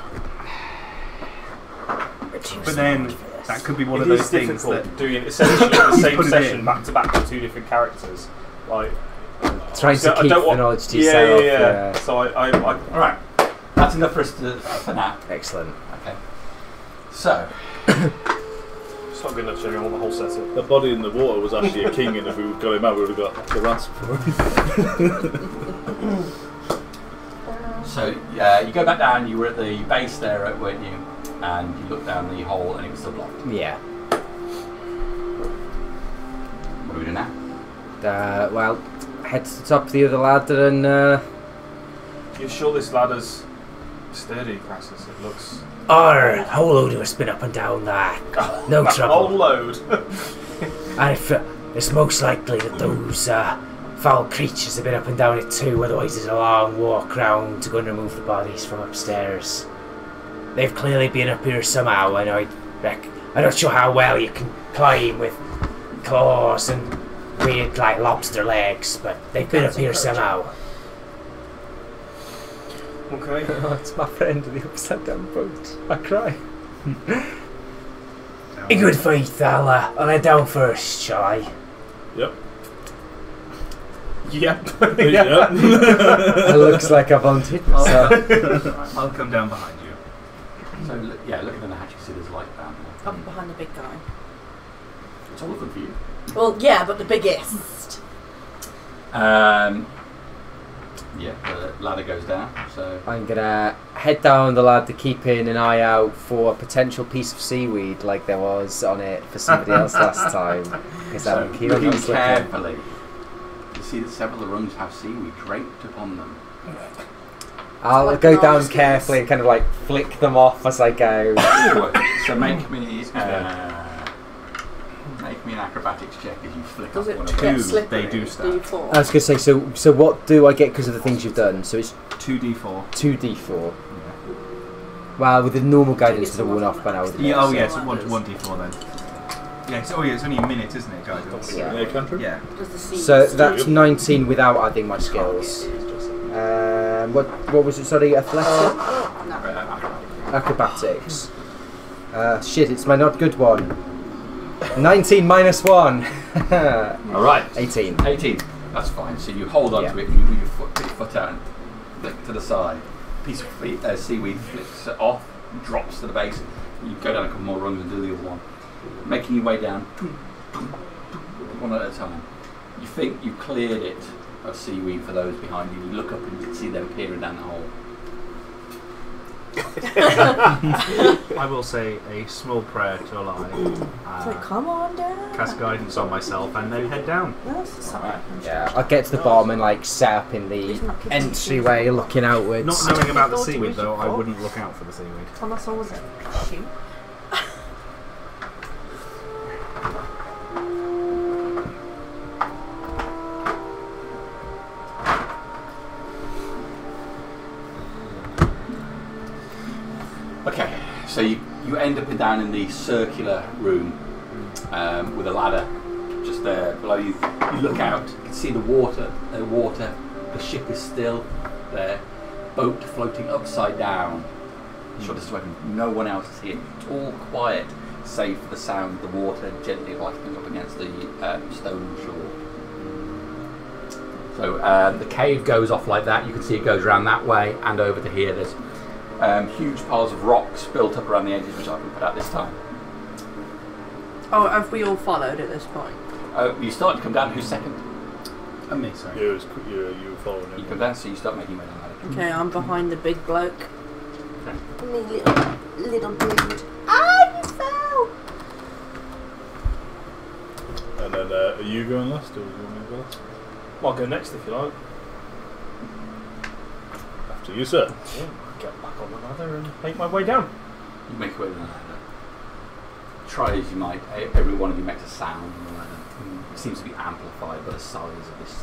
[SPEAKER 11] But then that could be one of those things that
[SPEAKER 10] doing essentially the same
[SPEAKER 11] put it
[SPEAKER 10] session
[SPEAKER 11] in.
[SPEAKER 10] back to back with two different characters. Like
[SPEAKER 2] Trying to
[SPEAKER 10] I
[SPEAKER 2] keep
[SPEAKER 10] don't
[SPEAKER 2] the
[SPEAKER 10] want-
[SPEAKER 2] knowledge to yourself.
[SPEAKER 10] Yeah. So I
[SPEAKER 5] All right, that's enough for us for now.
[SPEAKER 2] Excellent.
[SPEAKER 5] Okay. So,
[SPEAKER 10] it's not good enough to show everyone the whole setup.
[SPEAKER 3] The body in the water was actually a king, and if we got him out, we would have got the ransom for him.
[SPEAKER 5] So you go back down. You were at the base there, weren't you? And you looked down the hole, and it was still blocked.
[SPEAKER 2] Yeah.
[SPEAKER 5] What do we do now?
[SPEAKER 2] Well, head to the top of the other ladder and.
[SPEAKER 10] You're sure this ladder's sturdy, Crassus? It looks.
[SPEAKER 9] Our whole load of us been up and down that. No trouble.
[SPEAKER 10] Whole load.
[SPEAKER 9] And if, it's most likely that those foul creatures have been up and down it too, otherwise there's a long walk round to go and remove the bodies from upstairs. They've clearly been up here somehow, and I'm not sure how well you can climb with claws and weird like lobster legs, but they've been up here somehow.
[SPEAKER 1] Okay.
[SPEAKER 2] It's my friend in the upside down boat. I cry.
[SPEAKER 9] In good faith, I'll head down first, shall I?
[SPEAKER 3] Yep.
[SPEAKER 1] Yep.
[SPEAKER 3] Yep.
[SPEAKER 2] It looks like I volunteered myself.
[SPEAKER 11] I'll come down behind you.
[SPEAKER 5] So looking at the hatch, you see there's light down there.
[SPEAKER 7] I'm behind the big guy.
[SPEAKER 5] It's all of them for you.
[SPEAKER 7] Well, yeah, but the biggest.
[SPEAKER 5] Yeah, the ladder goes down, so...
[SPEAKER 2] I'm gonna head down the ladder, keeping an eye out for a potential piece of seaweed like there was on it for somebody else last time. Because I'm keen on
[SPEAKER 5] looking
[SPEAKER 2] not slipping.
[SPEAKER 5] carefully, you see that several of the rungs have seaweed draped upon them.
[SPEAKER 2] I'll
[SPEAKER 7] like
[SPEAKER 2] go
[SPEAKER 7] an
[SPEAKER 2] down
[SPEAKER 7] artist.
[SPEAKER 2] carefully and kind of like flick them off as I go.
[SPEAKER 5] So make me an acrobatics check as you flick
[SPEAKER 7] Does
[SPEAKER 5] off
[SPEAKER 7] it
[SPEAKER 5] one
[SPEAKER 7] get
[SPEAKER 5] of them.
[SPEAKER 7] slippery?
[SPEAKER 11] They do start.
[SPEAKER 7] D4.
[SPEAKER 2] I was gonna say, so what do I get because of the things you've done? So it's
[SPEAKER 11] 2d4.
[SPEAKER 2] 2d4. Well, with the normal guidance
[SPEAKER 7] it's
[SPEAKER 2] would have worn
[SPEAKER 7] more
[SPEAKER 2] off by now. wouldn't it?
[SPEAKER 11] Yeah, oh
[SPEAKER 7] So
[SPEAKER 11] yeah, it's
[SPEAKER 7] what
[SPEAKER 11] 1d4 then. Yeah, it's only a minute, isn't it, guidance?
[SPEAKER 2] Yeah.
[SPEAKER 3] Yeah, cantrip?
[SPEAKER 11] Yeah.
[SPEAKER 7] Does the sea
[SPEAKER 2] So
[SPEAKER 7] stop?
[SPEAKER 2] that's 19 without adding my skills. What was it? Sorry, athletic, acrobatics. Shit, it's my not good one. 19 minus 1.
[SPEAKER 5] Alright.
[SPEAKER 2] 18.
[SPEAKER 5] 18. That's fine. So you hold on
[SPEAKER 2] Yeah.
[SPEAKER 5] to it and you put your foot out and flick to the side. Piece of seaweed flicks off, drops to the base. You go down a couple more rungs and do the other one. Making your way down, one at a time. You think you've cleared it of seaweed for those behind you. You look up and you can see them peering down the hole.
[SPEAKER 11] I will say a small prayer to Allah.
[SPEAKER 7] It's like, come on down.
[SPEAKER 11] Cast guidance on myself and then head down.
[SPEAKER 7] That's sorry.
[SPEAKER 2] Yeah, I'll get to the bottom and like set up in the entryway looking outwards.
[SPEAKER 11] Not knowing about the seaweed though, I wouldn't look out for the seaweed.
[SPEAKER 7] Thomas always shoot.
[SPEAKER 5] Okay, so you end up down in the circular room with a ladder just there below you. You look out, you can see the water. The ship is still there, boat floating upside down. Sure, this is when no one else is here. It's all quiet, save for the sound of the water gently lapping up against the stone shore. So the cave goes off like that. You can see it goes around that way and over to here. There's huge piles of rocks built up around the edges, which I can put out this time.
[SPEAKER 7] Oh, have we all followed at this point?
[SPEAKER 5] You start to come down. Who's second?
[SPEAKER 1] Me, sorry.
[SPEAKER 3] You were following
[SPEAKER 5] You
[SPEAKER 3] him.
[SPEAKER 5] come down, so you start making your way down that.
[SPEAKER 7] Okay, I'm behind the big bloke.
[SPEAKER 5] Okay.
[SPEAKER 7] Me little dude. Ah, you fell!
[SPEAKER 3] And then, are you going last, or do you want me to go last?
[SPEAKER 10] I'll go next if you like.
[SPEAKER 3] After you, sir.
[SPEAKER 10] Yeah, get back on the ladder and make my way down.
[SPEAKER 5] You make your way down the ladder. Try as you might, every one of you makes a sound on the ladder. It seems to be amplified by the size of this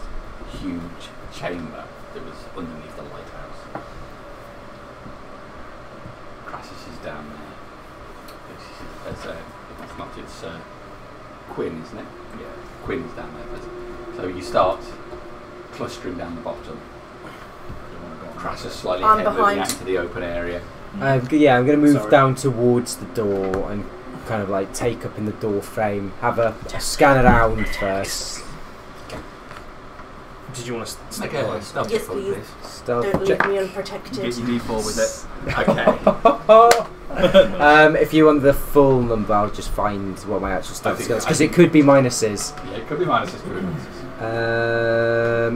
[SPEAKER 5] huge chamber that was underneath the lighthouse. Crassus is down there. It's not, it's Quinn, isn't it? Yeah, Quinn is down there. So you start clustering down the bottom. Crassus slightly
[SPEAKER 7] I'm
[SPEAKER 5] ahead, moving
[SPEAKER 7] behind.
[SPEAKER 5] out into the open area.
[SPEAKER 2] Yeah, I'm going to move
[SPEAKER 1] Sorry.
[SPEAKER 2] down towards the door and kind of like take up in the door frame. Have a scan around first.
[SPEAKER 10] Did you want to stick
[SPEAKER 5] Make a
[SPEAKER 10] around?
[SPEAKER 5] stealth
[SPEAKER 7] Yes,
[SPEAKER 5] check for me,
[SPEAKER 7] please.
[SPEAKER 5] please.
[SPEAKER 2] Stealth
[SPEAKER 7] Don't
[SPEAKER 2] check.
[SPEAKER 7] leave me unprotected.
[SPEAKER 11] Get your D4 with it.
[SPEAKER 5] Okay.
[SPEAKER 2] If you want the full number, I'll just find what my actual stealth
[SPEAKER 5] think-
[SPEAKER 2] skills,
[SPEAKER 5] I
[SPEAKER 2] because it
[SPEAKER 5] think-
[SPEAKER 2] could be minuses.
[SPEAKER 5] Yeah, it could be minuses, could be minuses.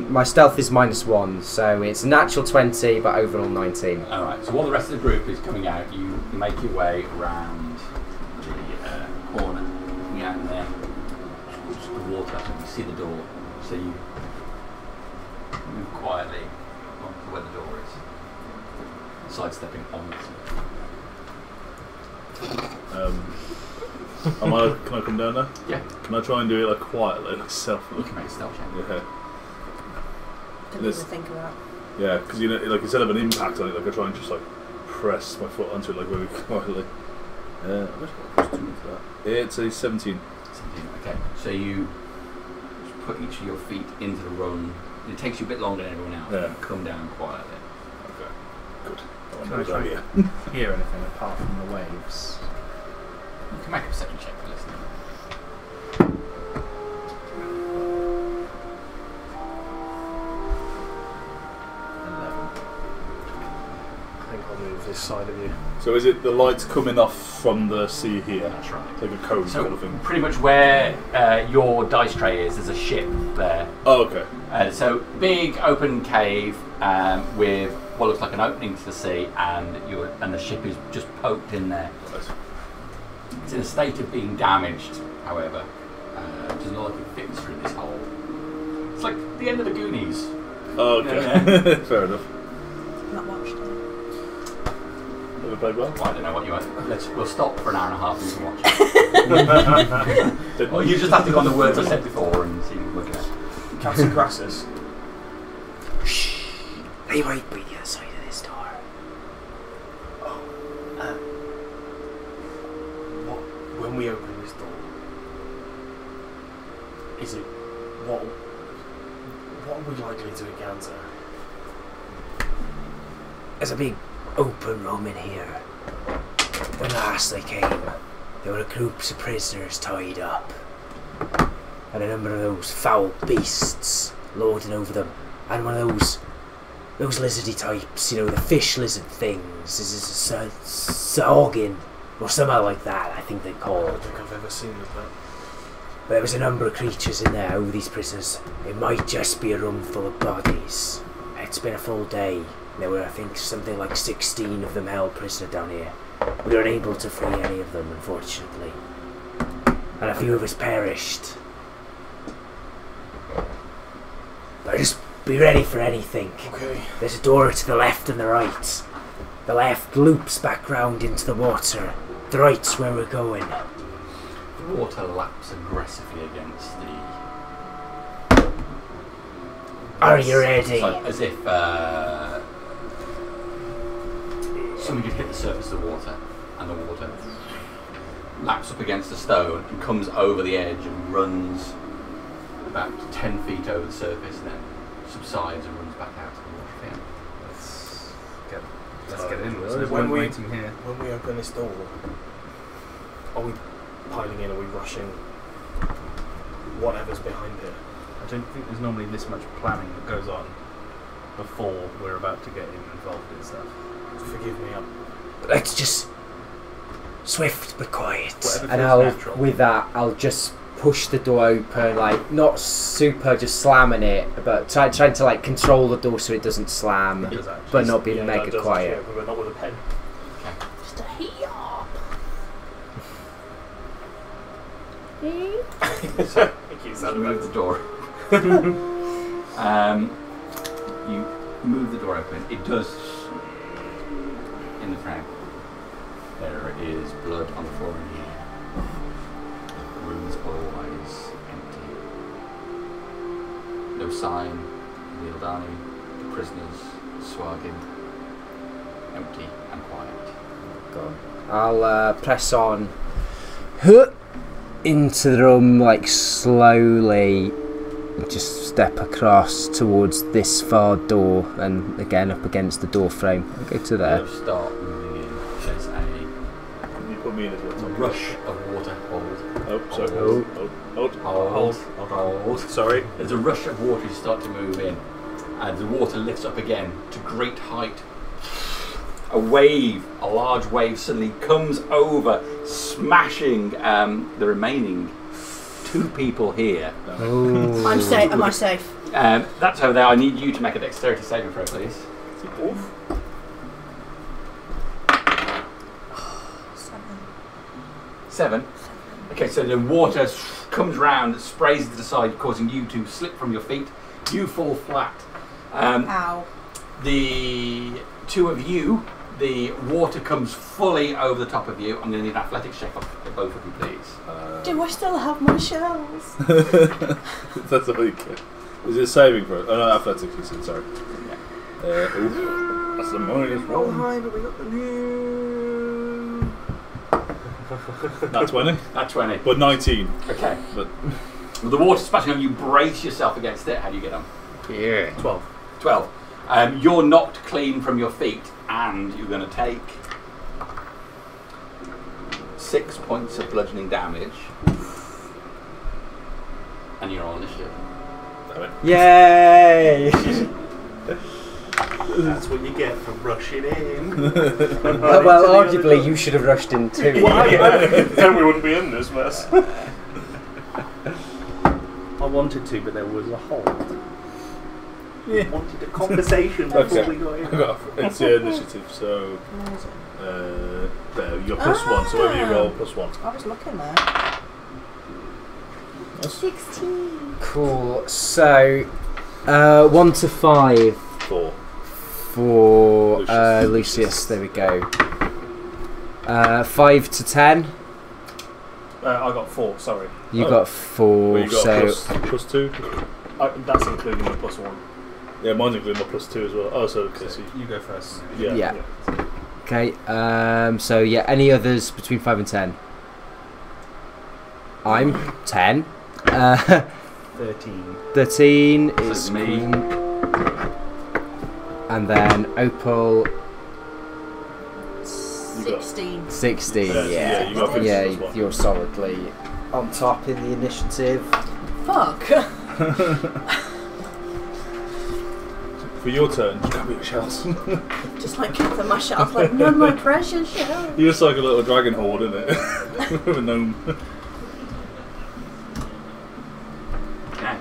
[SPEAKER 2] My stealth is -1, so it's a natural 20, but overall 19.
[SPEAKER 5] Alright, so while the rest of the group is coming out, you make your way around the corner, coming out in there, just the water, and you see the door, so you move quietly onto where the door is, sidestepping onwards.
[SPEAKER 3] Can I come down there?
[SPEAKER 5] Yeah.
[SPEAKER 3] Can I try and do it like quietly, like stealthily?
[SPEAKER 5] You can make a stealth check.
[SPEAKER 3] Yeah.
[SPEAKER 7] Don't even think about it.
[SPEAKER 3] Yeah, because like instead of an impact on it, like I try and just like press my foot onto it like very quietly. It's a 17.
[SPEAKER 5] 17. Okay, so you put each of your feet into the run. It takes you a bit longer than everyone else.
[SPEAKER 3] Yeah.
[SPEAKER 5] Come down quietly.
[SPEAKER 3] Okay, good.
[SPEAKER 1] Can I try and hear anything apart from the waves?
[SPEAKER 5] You can make a perception check for listening.
[SPEAKER 1] 11.
[SPEAKER 10] I think I'll move this side of you.
[SPEAKER 3] So is it the lights coming off from the sea here?
[SPEAKER 5] That's right.
[SPEAKER 3] Like a cone
[SPEAKER 5] So
[SPEAKER 3] kind of thing?
[SPEAKER 5] pretty much where your dice tray is, there's a ship there.
[SPEAKER 3] Oh, okay.
[SPEAKER 5] So big open cave with what looks like an opening to the sea, and the ship is just poked in there.
[SPEAKER 3] Nice.
[SPEAKER 5] It's in a state of being damaged, however. It doesn't look like it fits through this hole. It's like the end of the Goonies.
[SPEAKER 3] Oh, okay.
[SPEAKER 5] Yeah.
[SPEAKER 3] Fair enough.
[SPEAKER 7] Not watched it.
[SPEAKER 3] Never played well?
[SPEAKER 5] Well, I don't know what you want. We'll stop for an hour and a half and you can watch it. Well, you just have to go on the words I said before and see what you're looking at.
[SPEAKER 10] Captain Crassus.
[SPEAKER 9] Shh. They might be the other side of this door.
[SPEAKER 10] When we open this door, is it what are we likely to encounter?
[SPEAKER 9] There's a big open room in here. When last I came, there were groups of prisoners tied up. And a number of those foul beasts lording over them. And one of those lizardy types, you know, the fish lizard things. This is a Saugin, or something like that, I think they call
[SPEAKER 10] I
[SPEAKER 9] it.
[SPEAKER 10] don't think I've ever seen it, but
[SPEAKER 9] But there was a number of creatures in there, over these prisoners. It might just be a room full of bodies. It's been a full day. There were, I think, something like 16 of them held prisoner down here. We were unable to free any of them, unfortunately. And a few of us perished. But just be ready for anything.
[SPEAKER 10] okay.
[SPEAKER 9] There's a door to the left and the right. The left loops back round into the water. The right's where we're going.
[SPEAKER 5] The water laps aggressively against the...
[SPEAKER 9] Are you ready?
[SPEAKER 5] It's like as if somebody could hit the surface of the water, and the water laps up against the stone and comes over the edge and runs about 10 feet over the surface, and then subsides and runs back out to the water again.
[SPEAKER 1] Let's get in. There's no
[SPEAKER 10] When
[SPEAKER 1] point
[SPEAKER 10] we-
[SPEAKER 1] waiting here.
[SPEAKER 10] When we open this door, are we piling in? Are we rushing whatever's behind it?
[SPEAKER 1] I don't think there's normally this much planning that goes on before we're about to get involved in stuff.
[SPEAKER 10] Forgive me.
[SPEAKER 9] Let's just swift but quiet.
[SPEAKER 1] Whatever
[SPEAKER 2] And
[SPEAKER 1] feels natural.
[SPEAKER 2] with that, I'll just push the door open, like not super just slamming it, but trying to like control the door so it doesn't slam,
[SPEAKER 1] Does actually.
[SPEAKER 2] but not being
[SPEAKER 10] Yeah,
[SPEAKER 2] mega
[SPEAKER 10] that does
[SPEAKER 2] quiet.
[SPEAKER 10] actually open, but not with a pen.
[SPEAKER 7] Just a heat up.
[SPEAKER 5] So you move the door. You move the door open. It does. In the frame, there is blood on the floor in here. The room is otherwise empty. No sign of the Ildani, the prisoners, Swagin. Empty and quiet.
[SPEAKER 2] I'll press on into the room, like slowly, just step across towards this far door, and again up against the door frame. I'll go to there.
[SPEAKER 5] You start moving in. There's a
[SPEAKER 3] Can you put me in as well?
[SPEAKER 5] rush of water. Hold.
[SPEAKER 3] Oh, sorry.
[SPEAKER 5] Hold.
[SPEAKER 1] Sorry.
[SPEAKER 5] There's a rush of water as you start to move in, and the water lifts up again to great height. A large wave suddenly comes over, smashing the remaining 2 people here.
[SPEAKER 7] I'm safe. Am I safe?
[SPEAKER 5] That's over there. I need you to make a dexterity saving throw, please.
[SPEAKER 7] Oof.
[SPEAKER 5] 7. Okay, so the water comes round, sprays to the side, causing you to slip from your feet. You fall flat.
[SPEAKER 7] Ow.
[SPEAKER 5] The 2 of you, the water comes fully over the top of you. I'm going to need an athletics check off both of you, please.
[SPEAKER 7] Do I still have my shells?
[SPEAKER 3] That's all you get. Is it saving for it? Oh no, athletics you said, sorry.
[SPEAKER 5] Yeah.
[SPEAKER 3] That's the minus
[SPEAKER 10] Oh,
[SPEAKER 3] 1.
[SPEAKER 10] hi, but we got the new.
[SPEAKER 3] Not 20.
[SPEAKER 5] Not 20.
[SPEAKER 3] But 19.
[SPEAKER 5] Okay.
[SPEAKER 3] But
[SPEAKER 5] with the water splashing on you, brace yourself against it. How do you get on?
[SPEAKER 2] Yeah.
[SPEAKER 11] 12.
[SPEAKER 5] 12. You're knocked clean from your feet, and you're going to take 6 points of bludgeoning damage. And you're on initiative.
[SPEAKER 2] Yay!
[SPEAKER 11] That's what you get for rushing in.
[SPEAKER 2] Well, arguably you should have rushed in too.
[SPEAKER 10] Then we wouldn't be in this mess.
[SPEAKER 11] I wanted to, but there was a hold.
[SPEAKER 3] Yeah.
[SPEAKER 11] I wanted a conversation before we got in.
[SPEAKER 3] It's your initiative, so there, you're +1, so whatever you roll, +1.
[SPEAKER 7] I was looking there.
[SPEAKER 6] 16.
[SPEAKER 2] Cool. So, 1 to 5.
[SPEAKER 3] 4.
[SPEAKER 2] For Lucius. There we go. 5 to 10.
[SPEAKER 10] I got 4. Sorry.
[SPEAKER 2] You got 4.
[SPEAKER 3] Well, you got
[SPEAKER 2] so
[SPEAKER 3] +2.
[SPEAKER 10] That's including my +1.
[SPEAKER 3] Yeah, mine's including my +2 as well. Oh, so Casey.
[SPEAKER 1] You go first.
[SPEAKER 2] yeah. Okay. So yeah. Any others between 5 and 10? I'm 10.
[SPEAKER 11] 13.
[SPEAKER 2] 13 is
[SPEAKER 5] me.
[SPEAKER 2] And then Opal
[SPEAKER 7] 16.
[SPEAKER 2] 16.
[SPEAKER 3] Yeah, you got
[SPEAKER 2] you're solidly on top in the initiative.
[SPEAKER 7] Fuck.
[SPEAKER 3] For your turn, you grab your shells.
[SPEAKER 7] Just like give them my shells, like none my precious shells.
[SPEAKER 3] You're just like a little dragon horde, isn't it? With a gnome.
[SPEAKER 5] Okay.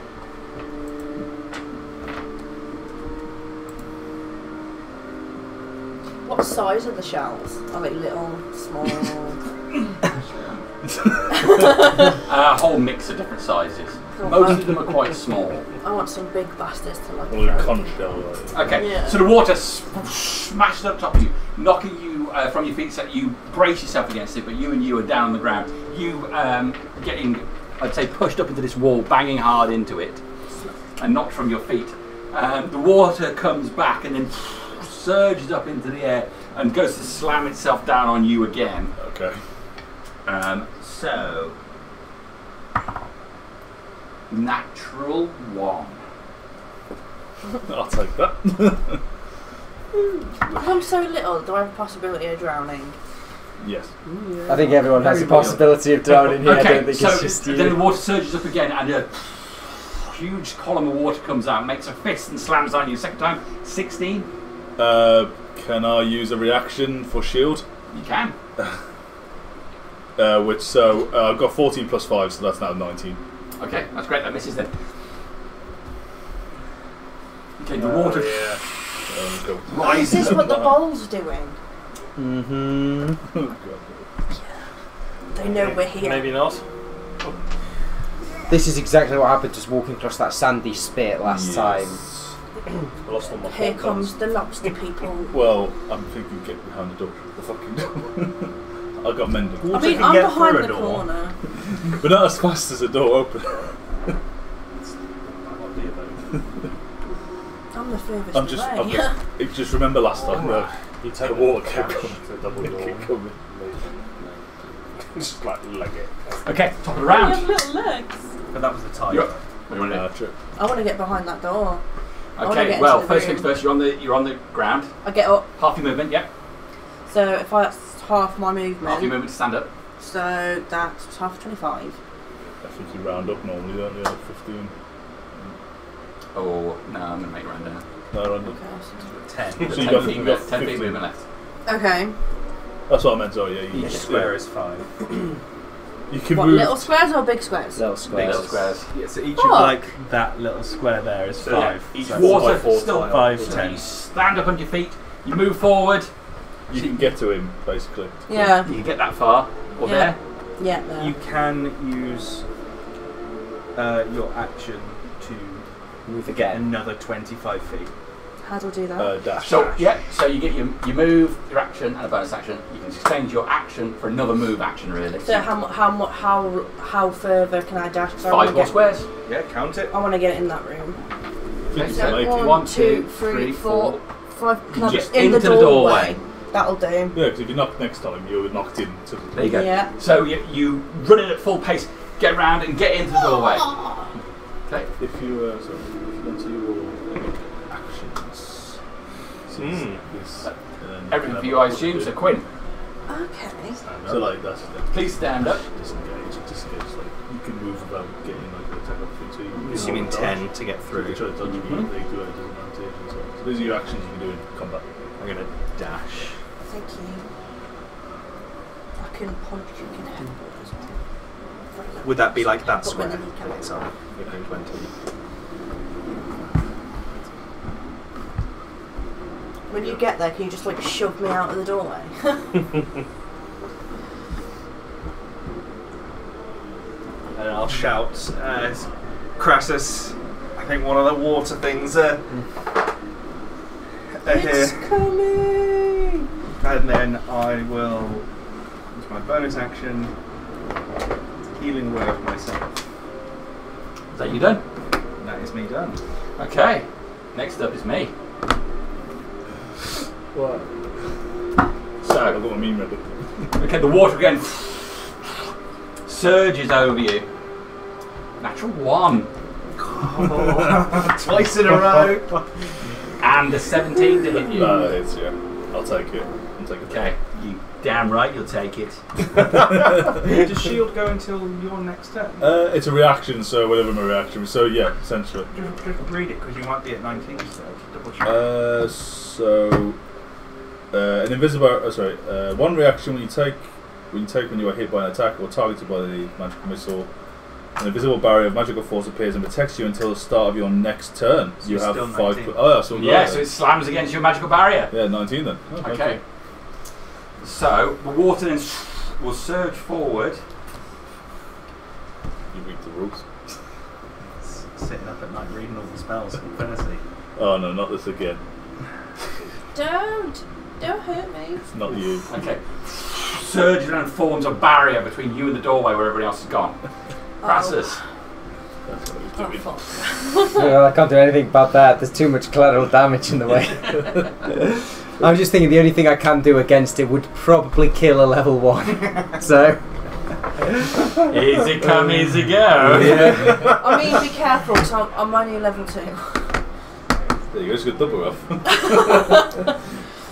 [SPEAKER 7] What size are the shells? Are they little, small?
[SPEAKER 5] A whole mix of different sizes.
[SPEAKER 7] Cool.
[SPEAKER 5] Most of them are quite small.
[SPEAKER 7] I want some big bastards to like.
[SPEAKER 3] Or a conch shell.
[SPEAKER 5] Okay,
[SPEAKER 7] Yeah.
[SPEAKER 5] so the water smashes up top of you, knocking you from your feet, so you brace yourself against it, but you are down on the ground. You getting, I'd say, pushed up into this wall, banging hard into it, and knocked from your feet. The water comes back and then surges up into the air and goes to slam itself down on you again.
[SPEAKER 3] Okay.
[SPEAKER 5] So, natural 1.
[SPEAKER 3] I'll take that.
[SPEAKER 7] Because I'm so little, do I have a possibility of drowning?
[SPEAKER 3] Yes.
[SPEAKER 2] I think everyone has a possibility of drowning here. I don't think
[SPEAKER 5] so
[SPEAKER 2] it's just you.
[SPEAKER 5] then the water surges up again and a huge column of water comes out, makes a fist and slams on you. Second time, 16.
[SPEAKER 3] Can I use a reaction for shield?
[SPEAKER 5] You can.
[SPEAKER 3] I've got 14 plus 5, so that's now 19.
[SPEAKER 5] Okay, that's great. That misses then. Okay, the water rises.
[SPEAKER 7] Is this what the bowl's doing?
[SPEAKER 2] Mm-hmm.
[SPEAKER 7] They know we're here.
[SPEAKER 10] Maybe not.
[SPEAKER 2] This is exactly what happened just walking across that sandy spit last time.
[SPEAKER 10] I lost all my
[SPEAKER 7] Here
[SPEAKER 10] pop
[SPEAKER 7] comes
[SPEAKER 10] guns.
[SPEAKER 7] the lobster people.
[SPEAKER 3] Well, I'm thinking get behind the door. The fucking door. I got mending.
[SPEAKER 7] I mean, I'm behind the corner.
[SPEAKER 3] But not as fast as the door open.
[SPEAKER 7] I'm the furthest
[SPEAKER 3] I'm just remember last time
[SPEAKER 10] You take
[SPEAKER 3] the water
[SPEAKER 10] cash
[SPEAKER 3] kept
[SPEAKER 10] to a double door.
[SPEAKER 3] kept coming.
[SPEAKER 10] Just like leg it.
[SPEAKER 5] Okay, top of the
[SPEAKER 7] You
[SPEAKER 5] round.
[SPEAKER 7] have little legs.
[SPEAKER 11] But that was the time.
[SPEAKER 5] You're up. What do you want to do?
[SPEAKER 3] True.
[SPEAKER 7] I want to get behind that door. I wanna
[SPEAKER 5] Okay,
[SPEAKER 7] get
[SPEAKER 5] well,
[SPEAKER 7] into the
[SPEAKER 5] first
[SPEAKER 7] room.
[SPEAKER 5] things first. You're on the ground.
[SPEAKER 7] I get up.
[SPEAKER 5] Half your movement. Yep.
[SPEAKER 7] So if that's half my movement.
[SPEAKER 5] Half your movement to stand up.
[SPEAKER 7] So that's half 25.
[SPEAKER 3] I think you round up normally, don't you? 15.
[SPEAKER 5] Oh no, I'm gonna make it round down.
[SPEAKER 3] No, round up.
[SPEAKER 11] 10.
[SPEAKER 3] So you
[SPEAKER 5] 10
[SPEAKER 3] got,
[SPEAKER 5] feet,
[SPEAKER 3] you got
[SPEAKER 5] 10 feet
[SPEAKER 3] 15.
[SPEAKER 5] movement left.
[SPEAKER 7] Okay.
[SPEAKER 3] That's what I meant. Oh yeah,
[SPEAKER 11] Each square is 5.
[SPEAKER 3] You can
[SPEAKER 7] What,
[SPEAKER 3] move.
[SPEAKER 7] little squares or big squares?
[SPEAKER 2] Little
[SPEAKER 5] Big
[SPEAKER 2] squares.
[SPEAKER 5] little squares.
[SPEAKER 11] Yeah, so each
[SPEAKER 7] Oh.
[SPEAKER 11] of like that little square there is 5.
[SPEAKER 10] each
[SPEAKER 11] So
[SPEAKER 5] Water
[SPEAKER 10] four
[SPEAKER 5] still
[SPEAKER 10] tile.
[SPEAKER 11] 5,
[SPEAKER 5] So
[SPEAKER 11] 10.
[SPEAKER 5] you stand up on your feet. You move forward.
[SPEAKER 3] You can get to him basically.
[SPEAKER 7] Yeah.
[SPEAKER 5] You can get that far or
[SPEAKER 7] Yeah.
[SPEAKER 5] there.
[SPEAKER 7] Yeah, there.
[SPEAKER 11] You can use your action to
[SPEAKER 2] Move
[SPEAKER 11] get
[SPEAKER 2] again.
[SPEAKER 11] another 25 feet.
[SPEAKER 7] How do I do that?
[SPEAKER 3] Dash.
[SPEAKER 5] So yeah, so you get your move, your action, and a bonus action. You can exchange your action for another move action, really.
[SPEAKER 7] So how further can I dash? 'Cause I
[SPEAKER 5] 5
[SPEAKER 7] wanna
[SPEAKER 5] more
[SPEAKER 7] get-
[SPEAKER 5] squares.
[SPEAKER 11] Yeah, count it.
[SPEAKER 7] I want to get in that room.
[SPEAKER 3] I think you
[SPEAKER 7] So
[SPEAKER 3] can make it.
[SPEAKER 7] 1, 2, 3, 4, 5. Can I
[SPEAKER 5] Just
[SPEAKER 7] get in
[SPEAKER 5] into
[SPEAKER 7] the doorway? That'll do.
[SPEAKER 3] Yeah, because if you knock next time, you're knocked into the...
[SPEAKER 5] There you go.
[SPEAKER 7] Yeah.
[SPEAKER 5] So you run in at full pace, get around and get into the doorway. Okay.
[SPEAKER 3] If you enter your actions...
[SPEAKER 5] Everything for you, I assume, so Quinn.
[SPEAKER 7] Okay.
[SPEAKER 3] So like that's...
[SPEAKER 5] Please stand up.
[SPEAKER 3] Disengage, like you can move without getting like the attack opportunity.
[SPEAKER 1] Assuming 10 to get through.
[SPEAKER 3] Try to dodge you, they do it as advantage and so on. So those are your actions you can do in combat.
[SPEAKER 1] I'm going to dash.
[SPEAKER 7] Thank you. I can punch, you can headbutt as well.
[SPEAKER 1] Would that be like that
[SPEAKER 7] But
[SPEAKER 1] square?
[SPEAKER 7] when you can-
[SPEAKER 1] Sorry, 15, 20.
[SPEAKER 7] When you get there, can you just like shove me out of the doorway?
[SPEAKER 1] And I'll shout, Crassus, I think one of the water things are
[SPEAKER 7] It's
[SPEAKER 1] here.
[SPEAKER 7] coming!
[SPEAKER 1] And then I will use my bonus action, healing word myself.
[SPEAKER 5] Is that you done?
[SPEAKER 1] That is me done.
[SPEAKER 5] Okay. Next up is me.
[SPEAKER 3] What?
[SPEAKER 5] So,
[SPEAKER 3] I've got my meme ready.
[SPEAKER 5] okay, the water again surges over you. Natural 1.
[SPEAKER 1] Twice in a row.
[SPEAKER 5] And a 17 to hit you.
[SPEAKER 3] No, it's I'll take it.
[SPEAKER 5] Okay, you damn right you'll take it.
[SPEAKER 1] Does shield go until your next turn?
[SPEAKER 3] It's a reaction, so whatever my reaction is. So yeah, essentially.
[SPEAKER 1] Just read it because you might be at 19 still. Double check.
[SPEAKER 3] An invisible. One reaction when you take when you are hit by an attack or targeted by the magical missile, an invisible barrier of magical force appears and protects you until the start of your next turn.
[SPEAKER 1] So
[SPEAKER 3] you have
[SPEAKER 1] still
[SPEAKER 3] 5.
[SPEAKER 1] 19.
[SPEAKER 5] So it slams against your magical barrier.
[SPEAKER 3] Yeah, 19 then.
[SPEAKER 5] Okay. So the water then will surge forward.
[SPEAKER 3] You read the rules.
[SPEAKER 1] Sitting up at night reading all the spells from Infinity.
[SPEAKER 3] Oh no, not this again.
[SPEAKER 7] Don't hurt me.
[SPEAKER 3] It's not you.
[SPEAKER 5] Okay. Surges and forms a barrier between you and the doorway where everybody else has gone. Crassus.
[SPEAKER 3] That's what
[SPEAKER 7] Oh,
[SPEAKER 3] he's doing.
[SPEAKER 7] fuck.
[SPEAKER 2] Well, I can't do anything about that. There's too much collateral damage in the way. I'm just thinking the only thing I can do against it would probably kill a level 1. So.
[SPEAKER 5] Easy come, easy go.
[SPEAKER 2] Yeah.
[SPEAKER 7] I mean, be careful, so I'm only level 2.
[SPEAKER 3] There you go, it's a good double rough.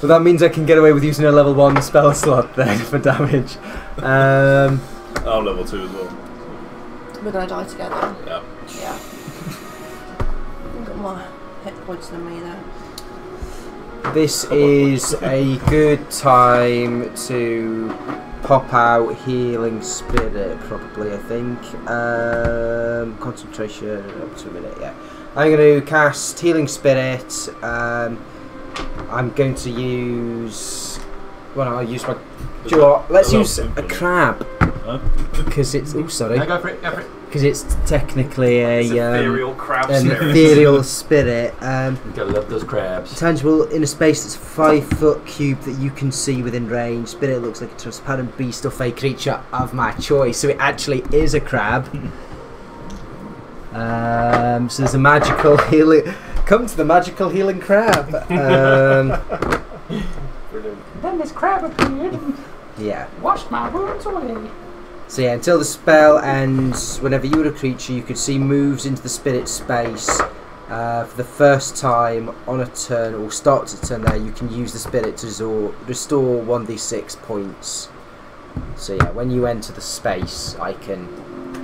[SPEAKER 2] Well, that means I can get away with using a level 1 spell slot then for damage.
[SPEAKER 3] I'm level 2 as well.
[SPEAKER 7] We're gonna die together.
[SPEAKER 3] Yeah.
[SPEAKER 7] Yeah. You've got more hit points than me though.
[SPEAKER 2] This is a good time to pop out Healing Spirit, probably, I think. Concentration, up to a minute, yeah. I'm going to cast Healing Spirit. I'm going to use... Well, I'll use my... Do you know what? Let's use a crab. Because it's... Oh, sorry.
[SPEAKER 5] No, go for it, go for it.
[SPEAKER 2] Because it's technically
[SPEAKER 1] It's ethereal crab
[SPEAKER 2] an
[SPEAKER 1] spirit.
[SPEAKER 2] ethereal spirit.
[SPEAKER 5] You gotta love those crabs.
[SPEAKER 2] Tangible in a space that's 5 foot cube that you can see within range. Spirit looks like a transparent beast or fey creature of my choice. So it actually is a crab. So there's a magical healing. Come to the magical healing crab.
[SPEAKER 5] Then this crab appeared and
[SPEAKER 2] Yeah.
[SPEAKER 5] washed my wounds away.
[SPEAKER 2] So yeah, until the spell ends, whenever you and a creature you could see moves into the spirit space for the first time on a turn, or starts a turn there, you can use the spirit to restore 1d6 points. So yeah, when you enter the space, I can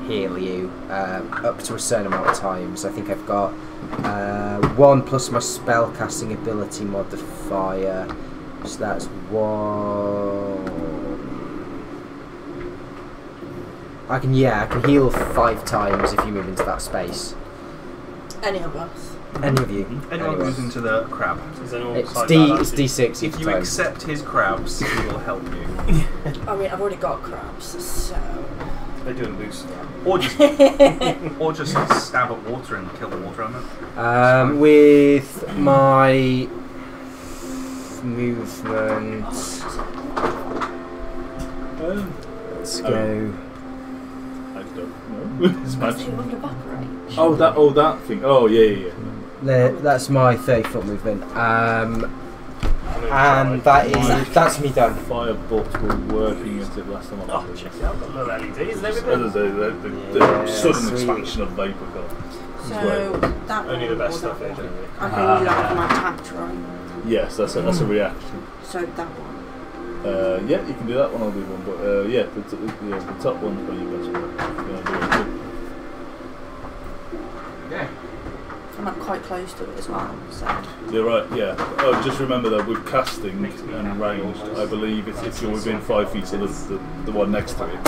[SPEAKER 2] heal you up to a certain amount of times. I think I've got 1 plus my spell casting ability modifier, so that's 1. I can heal 5 times if you move into that space.
[SPEAKER 7] Any of us.
[SPEAKER 2] Any of you.
[SPEAKER 1] Anyone moves into the crab.
[SPEAKER 10] Is anyone
[SPEAKER 2] It's
[SPEAKER 10] beside
[SPEAKER 2] D.
[SPEAKER 10] that?
[SPEAKER 2] It's D6.
[SPEAKER 1] If you
[SPEAKER 2] time.
[SPEAKER 1] accept his crabs, he will help you.
[SPEAKER 7] I mean, I've already got crabs, so...
[SPEAKER 1] They do a loose. Or just stab at water and kill the water element.
[SPEAKER 2] With my movement, let's go.
[SPEAKER 3] I don't know. It's
[SPEAKER 7] It
[SPEAKER 3] magic.
[SPEAKER 7] would evaporate.
[SPEAKER 3] Oh, that thing. Oh, yeah.
[SPEAKER 2] That's my 30-foot movement. And that's me done.
[SPEAKER 3] Firebolt were working at it last time.
[SPEAKER 11] Oh, check it out. I've got little LEDs and everything.
[SPEAKER 3] The sudden expansion of vapor colour.
[SPEAKER 7] So that
[SPEAKER 10] only the best stuff.
[SPEAKER 7] I can use that for my attack, right?
[SPEAKER 3] Yes, that's a reaction.
[SPEAKER 7] So that one.
[SPEAKER 3] Yeah, you can do that one. I'll do one, but yeah, the top one's probably your best one.
[SPEAKER 5] Yeah.
[SPEAKER 7] I'm not quite close to it as well, so.
[SPEAKER 3] You're right, yeah. Oh, just remember that with casting and ranged, I believe if you're within 5 feet of the one next to it,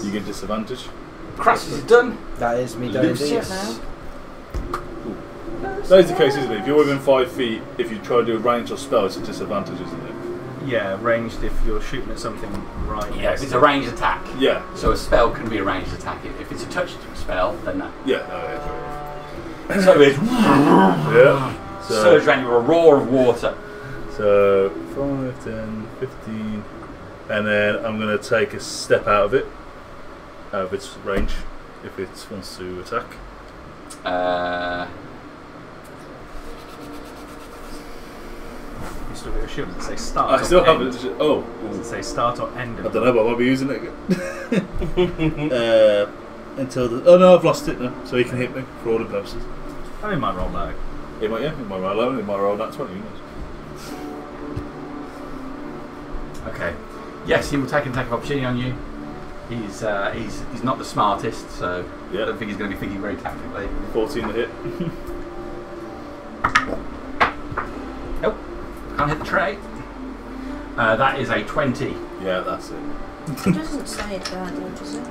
[SPEAKER 3] you get disadvantage.
[SPEAKER 5] Crassus is done.
[SPEAKER 2] That is me done.
[SPEAKER 5] Lucius.
[SPEAKER 3] That is the case, isn't it? If you're within 5 feet, if you try to do a range or spell, it's a disadvantage, isn't it?
[SPEAKER 11] Yeah, ranged if you're shooting at something right.
[SPEAKER 5] Yeah, if it's a ranged attack.
[SPEAKER 3] Yeah.
[SPEAKER 5] So a spell can be a ranged attack. If it's a touch spell, then that.
[SPEAKER 3] Yeah, yeah.
[SPEAKER 5] So it's
[SPEAKER 3] yeah.
[SPEAKER 5] surge around you, a roar of water.
[SPEAKER 3] So 5, 10, 15, and then I'm going to take a step out of its range, if it wants to attack.
[SPEAKER 11] You still got your shield. Does it say start?
[SPEAKER 3] I still have it. Oh.
[SPEAKER 11] Does it say start or end?
[SPEAKER 3] I don't know, but I might be using it again. Until the. Oh no, I've lost it now, so he can hit me for all the purposes.
[SPEAKER 11] Oh, he might roll low.
[SPEAKER 3] It might, yeah, it might roll low, it might roll that 20, who knows.
[SPEAKER 5] Okay. Yes, he will take an attack of opportunity on you. He's not the smartest, so
[SPEAKER 3] yeah.
[SPEAKER 5] I don't think he's going to be thinking very tactically.
[SPEAKER 3] 14 to hit.
[SPEAKER 5] Nope. Can't hit the tray. That is a 20.
[SPEAKER 3] Yeah, that's it.
[SPEAKER 7] It doesn't say it there, does it?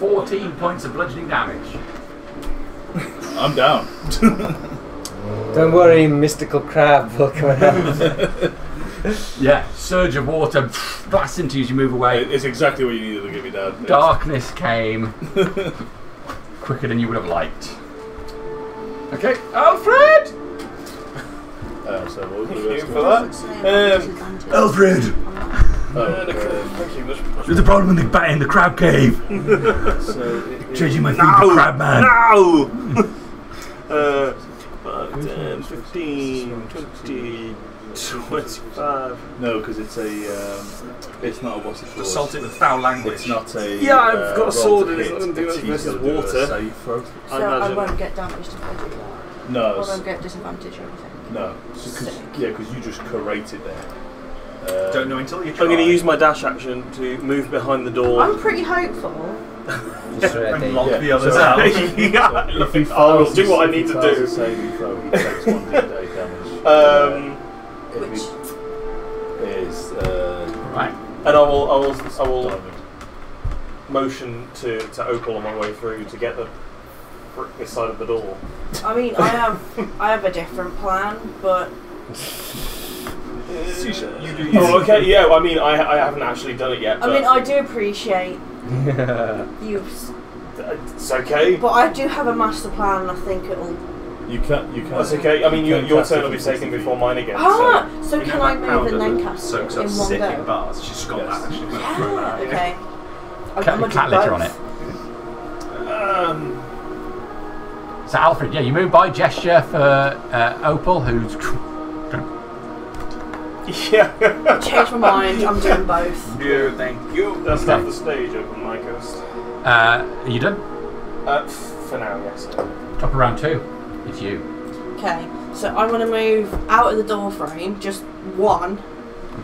[SPEAKER 5] 14 points of bludgeoning damage.
[SPEAKER 3] I'm down.
[SPEAKER 2] Don't worry, mystical crab will come out.
[SPEAKER 5] Yeah, surge of water blasts into you as you move away.
[SPEAKER 3] It's exactly what you needed to get me down.
[SPEAKER 5] Darkness came quicker than you would have liked. Okay, Alfred!
[SPEAKER 3] So what was
[SPEAKER 10] Thank you for that.
[SPEAKER 5] Alfred!
[SPEAKER 10] Thank you.
[SPEAKER 8] There's a problem in the crab cave. Changing my feet to crab man.
[SPEAKER 10] No! 5, 10, 15, 20, 25.
[SPEAKER 3] No, because it's it's not a what's it called?
[SPEAKER 11] Assault it with foul language.
[SPEAKER 3] It's not a.
[SPEAKER 10] Yeah, I've got a sword and it's not going to do it versus water.
[SPEAKER 3] Save throw.
[SPEAKER 7] So I won't get damaged if I do that.
[SPEAKER 3] No.
[SPEAKER 7] I won't get disadvantage or anything.
[SPEAKER 3] No, because you just created there.
[SPEAKER 11] Don't know until you try.
[SPEAKER 10] I'm going to use my dash action to move behind the door.
[SPEAKER 7] I'm pretty hopeful.
[SPEAKER 11] And lock the others out.
[SPEAKER 10] Yeah,
[SPEAKER 3] if he fails,
[SPEAKER 10] I'll do what I need to do.
[SPEAKER 3] A saving throw, he takes 1d8 damage.
[SPEAKER 7] Which
[SPEAKER 3] is
[SPEAKER 5] right.
[SPEAKER 10] And I will motion to Opal on my way through to get this side of the door.
[SPEAKER 7] I mean, I have a different plan, but.
[SPEAKER 10] Oh, okay. Yeah. I mean, I haven't actually done it yet.
[SPEAKER 7] I mean, I do appreciate you.
[SPEAKER 10] It's okay.
[SPEAKER 7] But I do have a master plan, and I think it'll.
[SPEAKER 3] You can't.
[SPEAKER 10] That's okay. I mean, your turn will be taken before mine again.
[SPEAKER 7] Ah, so can I move and then cast it
[SPEAKER 11] soaks up
[SPEAKER 7] in one
[SPEAKER 11] sick
[SPEAKER 7] go?
[SPEAKER 11] in bars. She's got that actually.
[SPEAKER 7] Yeah. Okay.
[SPEAKER 5] Cat litter on it. So Alfred, yeah, you move by gesture for Opal, who's.
[SPEAKER 10] Yeah.
[SPEAKER 7] I changed my mind. I'm doing both.
[SPEAKER 10] No, thank you. That's half the stage open, my ghost.
[SPEAKER 5] Are you done?
[SPEAKER 10] For now, yes.
[SPEAKER 5] Top of round 2. It's you.
[SPEAKER 7] Okay, so I want to move out of the door frame, just one.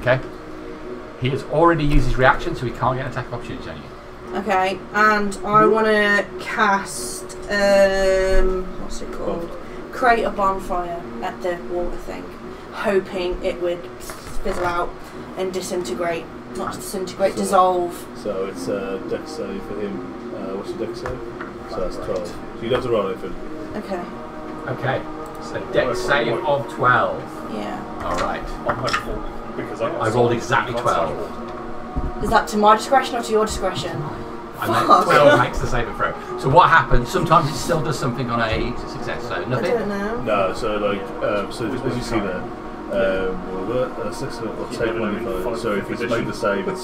[SPEAKER 5] Okay. He has already used his reaction, so he can't get an attack of opportunity on you.
[SPEAKER 7] Okay, and I want to cast what's it called? Create a bonfire at the water thing, hoping it would fizzle out and disintegrate. Not disintegrate, dissolve.
[SPEAKER 3] So it's a dex save for him. What's the dex save? So that's 12. So you'd have to roll it for.
[SPEAKER 7] Okay.
[SPEAKER 5] Okay. So dex save of 12.
[SPEAKER 7] Yeah.
[SPEAKER 5] Alright.
[SPEAKER 10] I'm hopeful because
[SPEAKER 5] I rolled exactly 12.
[SPEAKER 7] Is that to my discretion or to your discretion?
[SPEAKER 5] And then 12 makes the saving throw. So what happens? Sometimes it still does something on a success. So nothing.
[SPEAKER 7] I don't know.
[SPEAKER 3] No. So like, so as you see there, I'll take 1 so if he's made the save, it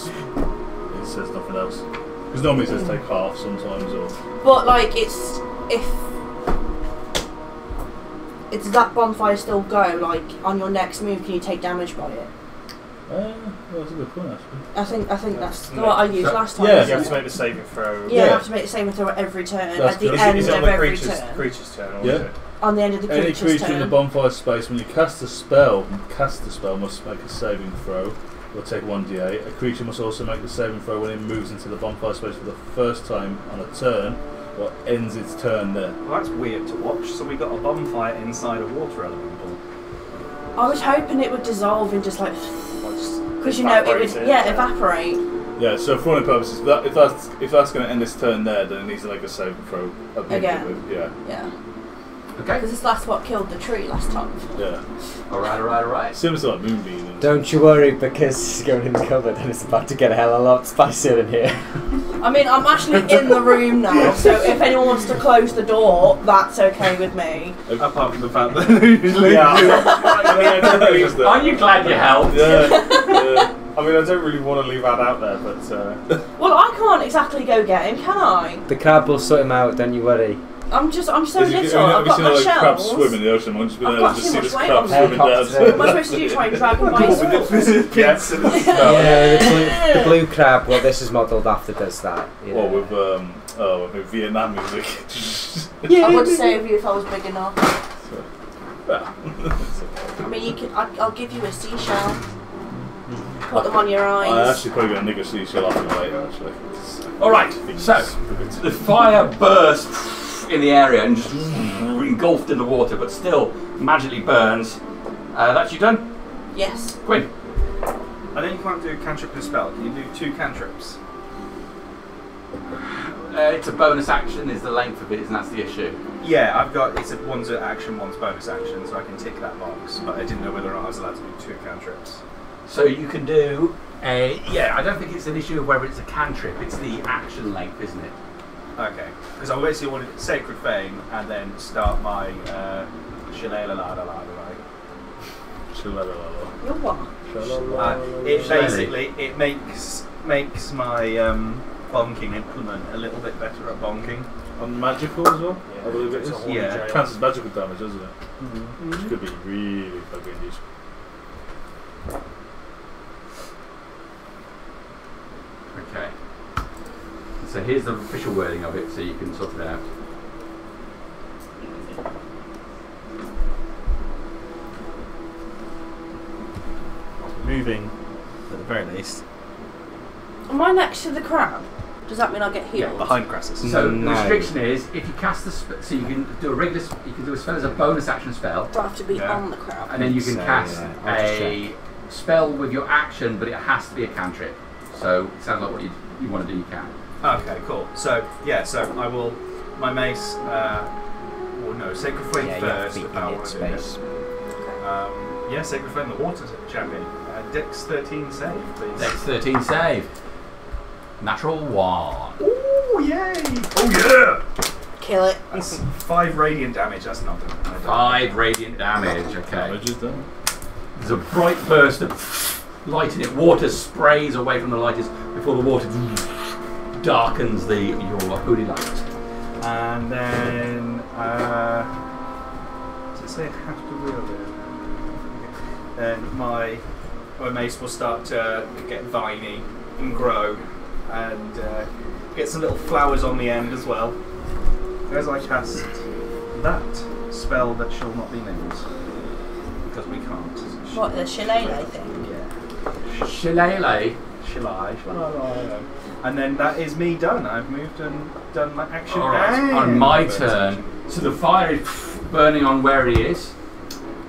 [SPEAKER 3] says nothing else. Because normally it says take half sometimes, or.
[SPEAKER 7] But like, it's if does that bonfire still go? Like on your next move, can you take damage by it?
[SPEAKER 3] That's a good point, actually.
[SPEAKER 7] I think that's what I used last time.
[SPEAKER 10] Yeah, you have to make the saving throw.
[SPEAKER 7] Yeah, you have to make the saving throw at every turn.
[SPEAKER 3] That's
[SPEAKER 7] at the
[SPEAKER 3] good.
[SPEAKER 7] end
[SPEAKER 10] Is it
[SPEAKER 7] of
[SPEAKER 10] on the
[SPEAKER 7] every turn.
[SPEAKER 10] creature's turn? Or
[SPEAKER 3] Yeah.
[SPEAKER 10] is it?
[SPEAKER 7] On the end of the
[SPEAKER 3] Any
[SPEAKER 7] creature's
[SPEAKER 3] creature in the
[SPEAKER 7] turn.
[SPEAKER 3] bonfire space, when you cast the spell must make a saving throw. Or take 1d8. A creature must also make the saving throw when it moves into the bonfire space for the first time on a turn, or ends its turn there.
[SPEAKER 11] Well, that's weird to watch. So we got a bonfire inside a water elemental.
[SPEAKER 7] I was hoping it would dissolve and just like, because you know it would evaporate.
[SPEAKER 3] Yeah. So for all purposes, if that's going to end this turn there, then it needs to make a saving throw
[SPEAKER 7] Again.
[SPEAKER 3] Yeah.
[SPEAKER 7] Yeah.
[SPEAKER 5] Okay.
[SPEAKER 7] Because that's what killed the tree last time.
[SPEAKER 3] Yeah.
[SPEAKER 5] Alright.
[SPEAKER 3] Similar to like Moonbeam.
[SPEAKER 2] Don't you worry, because it's going in the cupboard and it's about to get a hell of a lot spicier in here.
[SPEAKER 7] I mean, I'm actually in the room now, so if anyone wants to close the door, that's okay with me.
[SPEAKER 11] Apart from the fact that usually.
[SPEAKER 5] Aren't you glad you helped?
[SPEAKER 3] Yeah.
[SPEAKER 10] I mean, I don't really want to leave that out there, but.
[SPEAKER 7] Well, I can't exactly go get him, can I?
[SPEAKER 2] The crab will sort him out, don't you worry.
[SPEAKER 7] I'm so little.
[SPEAKER 3] Have
[SPEAKER 7] I've
[SPEAKER 3] you
[SPEAKER 7] got
[SPEAKER 3] seen
[SPEAKER 7] my
[SPEAKER 3] like crabs
[SPEAKER 7] shells.
[SPEAKER 3] swim in the ocean? I'm just
[SPEAKER 7] I've
[SPEAKER 3] been
[SPEAKER 7] got
[SPEAKER 3] able to
[SPEAKER 7] too
[SPEAKER 3] see
[SPEAKER 7] much
[SPEAKER 3] this
[SPEAKER 7] weight
[SPEAKER 3] crab
[SPEAKER 7] on
[SPEAKER 3] swimming
[SPEAKER 7] What
[SPEAKER 3] down.
[SPEAKER 7] am I supposed to do? Try and drag him by his sword?
[SPEAKER 2] Yeah, the blue crab, well, this is modelled after, does that. You know.
[SPEAKER 3] Well, with Vietnam music.
[SPEAKER 7] I would save you if I was big enough.
[SPEAKER 3] Well,
[SPEAKER 7] I mean, you can. I'll give you a seashell. Put them on your eyes.
[SPEAKER 3] I'm actually probably going to nick a seashell off him later, actually.
[SPEAKER 5] Alright, so the fire bursts in the area and just engulfed in the water, but still magically burns. That's you done?
[SPEAKER 7] Yes.
[SPEAKER 5] Quinn.
[SPEAKER 11] I think you can't do a cantrip with a spell. Can you do 2 cantrips?
[SPEAKER 5] It's a bonus action, is the length of it, and that's the issue.
[SPEAKER 11] Yeah, I've got. One's an action, one's bonus action, so I can tick that box. But I didn't know whether or not I was allowed to do 2 cantrips.
[SPEAKER 5] So you can do a. Yeah, I don't think it's an issue of whether it's a cantrip, it's the action length, isn't it?
[SPEAKER 11] Okay, because I basically wanted Sacred Fame and then start my shillelagh-la-la-la-la.
[SPEAKER 7] You're what?
[SPEAKER 11] It basically makes my bonking implement a little bit better at bonking.
[SPEAKER 3] On magical as well?
[SPEAKER 11] Yeah.
[SPEAKER 3] I believe it is.
[SPEAKER 11] Yeah.
[SPEAKER 3] It counts as magical damage, doesn't it?
[SPEAKER 11] Mm-hmm.
[SPEAKER 3] Which could be really fucking useful.
[SPEAKER 5] Okay. So here's the official wording of it, so you can sort it out.
[SPEAKER 11] Moving, at the very least.
[SPEAKER 7] Am I next to the crab? Does that mean I get healed?
[SPEAKER 11] Behind Crassus.
[SPEAKER 5] So the restriction is, if you cast the so you can do a spell as a bonus action spell.
[SPEAKER 7] Do I have to be on the crab?
[SPEAKER 5] And then you can cast a spell with your action, but it has to be a cantrip. So it sounds like what you want to do, you can.
[SPEAKER 11] Okay, cool. So yeah, so I will. My mace. Sacred Flame first.
[SPEAKER 2] in its space.
[SPEAKER 11] Yeah, Sacred Flame, the water champion. Dex 13 save, please.
[SPEAKER 5] Dex 13 save. Natural 1.
[SPEAKER 11] Ooh, yay!
[SPEAKER 5] Oh yeah!
[SPEAKER 7] Kill it.
[SPEAKER 11] That's 5 radiant damage. That's not done.
[SPEAKER 5] 5 radiant damage. Okay.
[SPEAKER 3] Damage is done.
[SPEAKER 5] There's a bright burst of light in it. Water sprays away from the lighters before the water darkens your holy light.
[SPEAKER 11] And then, does it say have to wield it? Then my mace will start to get viney and grow, and get some little flowers on the end as well. As I cast that spell that shall not be named, because we can't.
[SPEAKER 7] What, the shillelagh thing?
[SPEAKER 11] Yeah.
[SPEAKER 5] Shillelagh.
[SPEAKER 11] Shillelagh. And then that is me done. I've moved and done my action.
[SPEAKER 5] Alright, on my turn. So the fire is burning on where he is.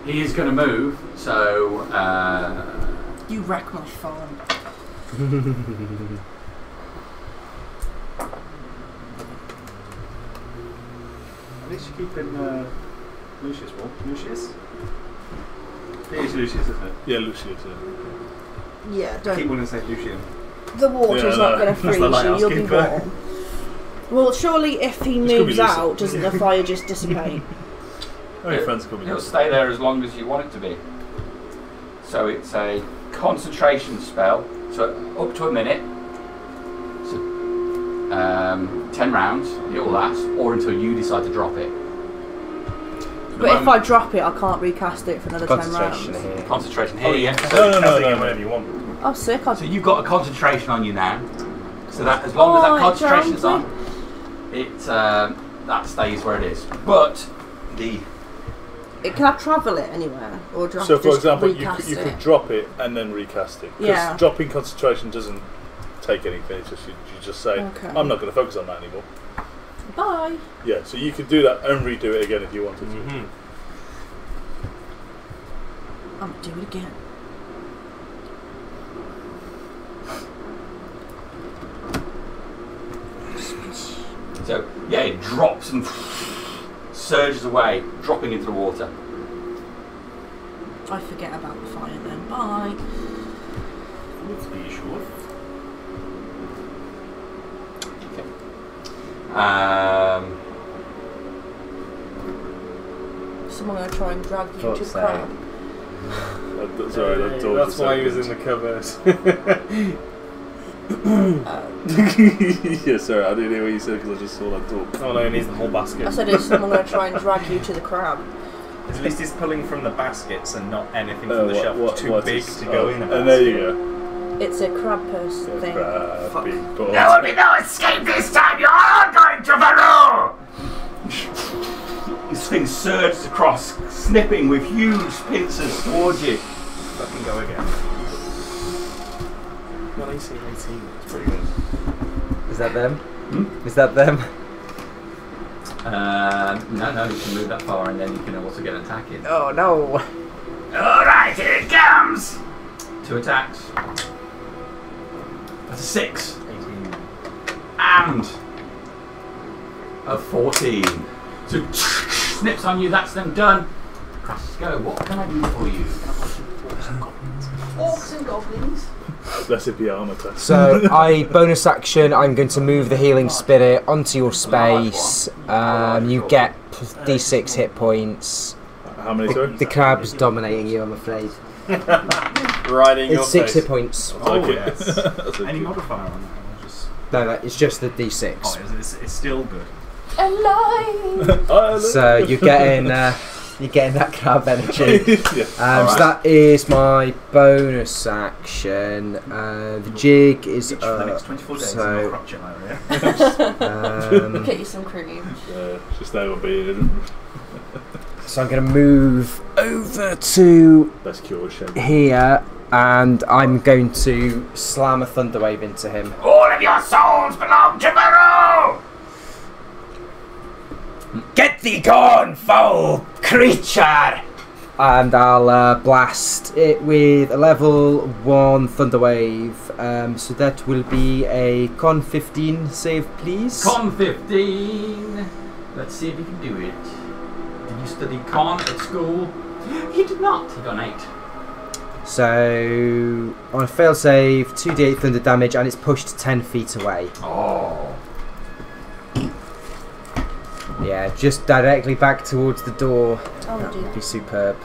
[SPEAKER 5] He is going to move, so...
[SPEAKER 7] You wreck my farm.
[SPEAKER 11] At least you're keeping Lucius warm. Lucius? It is Lucius, isn't it?
[SPEAKER 3] Yeah, Lucius, yeah.
[SPEAKER 7] Yeah,
[SPEAKER 11] I
[SPEAKER 7] don't.
[SPEAKER 11] keep wanting to say Lucian.
[SPEAKER 7] The water's not going to freeze you, you'll be warm. Well, surely if he moves out, doesn't the fire just dissipate?
[SPEAKER 5] It'll stay there as long as you want it to be. So it's a concentration spell, so up to a minute. So 10 rounds, it will last, or until you decide to drop it.
[SPEAKER 7] But if I drop it, I can't recast it for another 10 rounds.
[SPEAKER 2] Concentration here.
[SPEAKER 5] Concentration here, yeah.
[SPEAKER 3] No.
[SPEAKER 4] Whenever you want.
[SPEAKER 7] Oh, sick.
[SPEAKER 5] So you've got a concentration on you now. So that as long as that concentration is on, it that stays where it is. But
[SPEAKER 7] can I travel it anywhere, or do I have
[SPEAKER 3] So,
[SPEAKER 7] to
[SPEAKER 3] for
[SPEAKER 7] just
[SPEAKER 3] example, you
[SPEAKER 7] recast
[SPEAKER 3] could
[SPEAKER 7] it?
[SPEAKER 3] drop it and then recast it. Because
[SPEAKER 7] Yeah.
[SPEAKER 3] dropping concentration doesn't take anything. It's just you just say,
[SPEAKER 7] Okay.
[SPEAKER 3] I'm not going to focus on that anymore.
[SPEAKER 7] Bye.
[SPEAKER 3] Yeah, so you could do that and redo it again if you wanted to.
[SPEAKER 4] Mm-hmm.
[SPEAKER 7] I'm gonna do it again.
[SPEAKER 5] so yeah, it drops and surges away, dropping into the water.
[SPEAKER 7] I forget about the fire then. Bye.
[SPEAKER 4] Are you sure?
[SPEAKER 7] Someone gonna try and drag you to the
[SPEAKER 2] Fuck's
[SPEAKER 7] crowd.
[SPEAKER 3] Sorry, that door
[SPEAKER 4] That's
[SPEAKER 3] just
[SPEAKER 4] why he was
[SPEAKER 3] opened.
[SPEAKER 4] in the covers.
[SPEAKER 3] Yeah, sorry, I didn't hear what you said because I just saw that door.
[SPEAKER 4] Oh no, he needs the whole basket.
[SPEAKER 7] I said, is someone gonna try and drag you to the crab?
[SPEAKER 1] At least he's pulling from the baskets and not anything
[SPEAKER 3] Oh,
[SPEAKER 1] from the shelf. Too big to go in a basket.
[SPEAKER 3] And there you go.
[SPEAKER 7] It's a crab purse thing.
[SPEAKER 3] Crab, big balls.
[SPEAKER 8] There will be no escape this time. You're all going to Varro.
[SPEAKER 5] This thing surges across, snipping with huge pincers towards you.
[SPEAKER 1] Fucking go again.
[SPEAKER 4] Well, AC 18. It's pretty good.
[SPEAKER 2] Is that them? Is that them?
[SPEAKER 5] No, you can move that far and then you can also get an attack in.
[SPEAKER 2] Oh no!
[SPEAKER 8] Alright, here it comes.
[SPEAKER 5] 2 attacks. That's a 6.
[SPEAKER 1] 18.
[SPEAKER 5] And a 14. So snips on you, that's them done. Let's go. What can I do for you?
[SPEAKER 6] Orcs and goblins.
[SPEAKER 3] Blessed be Armata.
[SPEAKER 2] So, bonus action, I'm going to move the healing spirit onto your space. You get d6 hit points.
[SPEAKER 3] How many, sorry?
[SPEAKER 2] The crab's dominating you, I'm afraid.
[SPEAKER 4] Right in your
[SPEAKER 2] It's 6
[SPEAKER 4] face.
[SPEAKER 2] hit points.
[SPEAKER 1] Oh,
[SPEAKER 3] Okay.
[SPEAKER 1] yes.
[SPEAKER 3] That's
[SPEAKER 1] Any
[SPEAKER 3] okay.
[SPEAKER 1] modifier on that? Or just...
[SPEAKER 2] No, it's just the d6.
[SPEAKER 1] Oh, it's still good.
[SPEAKER 6] Alive!
[SPEAKER 2] So you're getting that crab energy.
[SPEAKER 3] Yeah.
[SPEAKER 2] So that is my bonus action. The jig is
[SPEAKER 1] For the next
[SPEAKER 2] up.
[SPEAKER 1] 24 days
[SPEAKER 2] So,
[SPEAKER 1] in crop chill area.
[SPEAKER 7] Get you some cream.
[SPEAKER 3] Just there will be
[SPEAKER 2] so I'm going to move over to
[SPEAKER 3] best cure shape.
[SPEAKER 2] here, and I'm going to slam a thunder wave into him.
[SPEAKER 8] All of your souls belong to Varro.
[SPEAKER 9] Get thee gone, foul creature!
[SPEAKER 2] And I'll blast it with a level 1 thunder wave. So that will be a con 15 save, please.
[SPEAKER 5] Con 15. Let's see if you can do it. Did you study con at school? He did not. He got an 8.
[SPEAKER 2] So on a fail save, 2d8 thunder damage, and it's pushed 10 feet away.
[SPEAKER 5] Oh.
[SPEAKER 2] Yeah, just directly back towards the door.
[SPEAKER 7] Oh,
[SPEAKER 2] That
[SPEAKER 7] dear.
[SPEAKER 2] would be superb.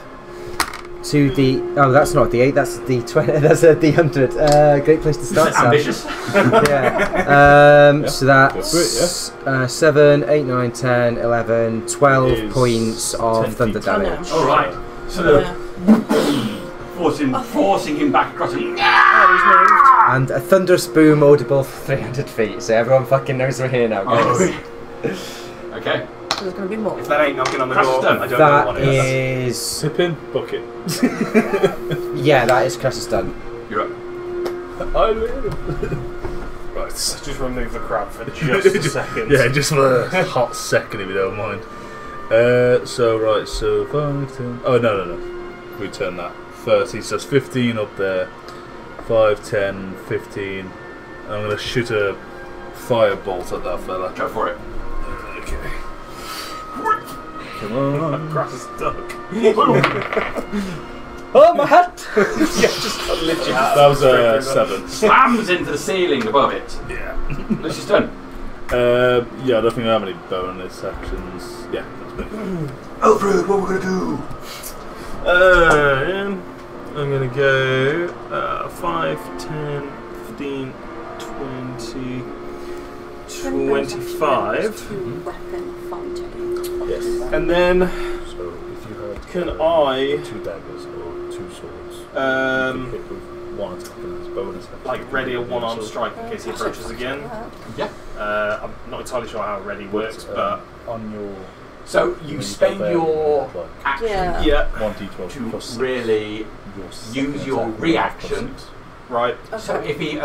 [SPEAKER 2] 2d. Oh, that's not d8. That's a d20. That's a d100. Great place to start. Sam.
[SPEAKER 5] Ambitious.
[SPEAKER 2] Yeah. So
[SPEAKER 3] Go for
[SPEAKER 2] that's 7, 8, 9, 10, 11, 12
[SPEAKER 3] Is
[SPEAKER 2] points
[SPEAKER 3] 10
[SPEAKER 2] of thunder
[SPEAKER 3] feet.
[SPEAKER 2] damage.
[SPEAKER 5] All right. So
[SPEAKER 7] Yeah.
[SPEAKER 5] forcing him back across.
[SPEAKER 2] And a thunderous boom audible for 300 feet. So everyone fucking knows we're here now, guys.
[SPEAKER 5] Okay.
[SPEAKER 7] There's going to be more.
[SPEAKER 1] If that ain't knocking on the
[SPEAKER 5] Crash
[SPEAKER 1] door,
[SPEAKER 5] stone.
[SPEAKER 1] I don't know what
[SPEAKER 2] That
[SPEAKER 1] it is.
[SPEAKER 2] is.
[SPEAKER 3] Pippin, bucket.
[SPEAKER 2] Yeah, that is Cress's done.
[SPEAKER 5] You're up.
[SPEAKER 3] I live. Right.
[SPEAKER 4] Let's just remove the crab for just a second.
[SPEAKER 3] Yeah, just for a hot second if you don't mind. So 5, 10. Oh, no. We turn that. 30, so it's 15 up there. 5, 10, 15. And I'm going to shoot a firebolt at that fella.
[SPEAKER 5] Go for it.
[SPEAKER 3] Okay. Come on.
[SPEAKER 4] Grass is stuck.
[SPEAKER 2] Oh, my hat!
[SPEAKER 4] Just lift your hat.
[SPEAKER 3] That was a
[SPEAKER 4] a
[SPEAKER 3] 7.
[SPEAKER 5] Slams into the ceiling above it.
[SPEAKER 3] Yeah.
[SPEAKER 5] Lucy's done.
[SPEAKER 3] Yeah, I don't think I have any bonus actions. Yeah, that's me.
[SPEAKER 8] Alfred, what we're gonna do?
[SPEAKER 4] I'm gonna go 5, 10, 15, 20, 25.
[SPEAKER 6] Weapon fighting.
[SPEAKER 3] Yes.
[SPEAKER 4] And then
[SPEAKER 10] Can I
[SPEAKER 3] 2 daggers or 2 swords?
[SPEAKER 10] Hit
[SPEAKER 3] with 1 attack and his bonus action.
[SPEAKER 10] like ready a one-arm strike in case he approaches again?
[SPEAKER 5] Yeah.
[SPEAKER 10] I'm not entirely sure how ready works, but
[SPEAKER 3] on your.
[SPEAKER 5] So you spend your action
[SPEAKER 10] yeah.
[SPEAKER 3] 1d12
[SPEAKER 5] to
[SPEAKER 3] plus 6.
[SPEAKER 5] really use your reaction.
[SPEAKER 10] Right.
[SPEAKER 5] So if he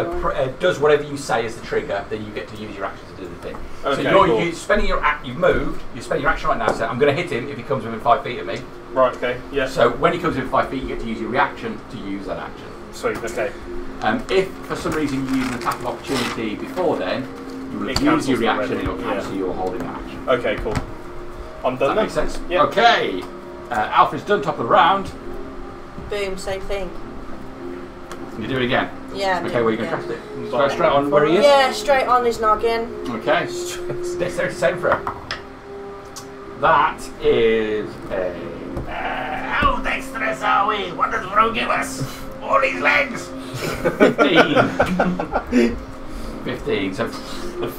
[SPEAKER 5] does whatever you say is the trigger, then you get to use your action to do the thing.
[SPEAKER 10] Okay,
[SPEAKER 5] so
[SPEAKER 10] cool.
[SPEAKER 5] you're spending your you've moved. You're spending your action right now. So I'm going to hit him if he comes within 5 feet of me.
[SPEAKER 10] Right. Okay. Yeah.
[SPEAKER 5] So when he comes within 5 feet, you get to use your reaction to use that action.
[SPEAKER 10] Sweet. Okay.
[SPEAKER 5] If for some reason you use an attack of opportunity before then, you will
[SPEAKER 10] It
[SPEAKER 5] use your
[SPEAKER 10] cancels
[SPEAKER 5] reaction and
[SPEAKER 10] already,
[SPEAKER 5] it'll cancel your holding action.
[SPEAKER 10] Okay. Cool. I'm
[SPEAKER 5] Does
[SPEAKER 10] done.
[SPEAKER 5] that make sense?
[SPEAKER 10] Yeah.
[SPEAKER 5] Okay. Alfred's done top of the round.
[SPEAKER 7] Boom, same thing.
[SPEAKER 5] You do it again.
[SPEAKER 7] Yeah.
[SPEAKER 5] Okay, where are you going to cast it? Go straight on where he is?
[SPEAKER 7] Yeah, straight on his noggin.
[SPEAKER 5] Okay. Dexterity saving throw. That is a.
[SPEAKER 8] How dexterous are we? What does Bro give us? All his legs!
[SPEAKER 5] 15. 15. So the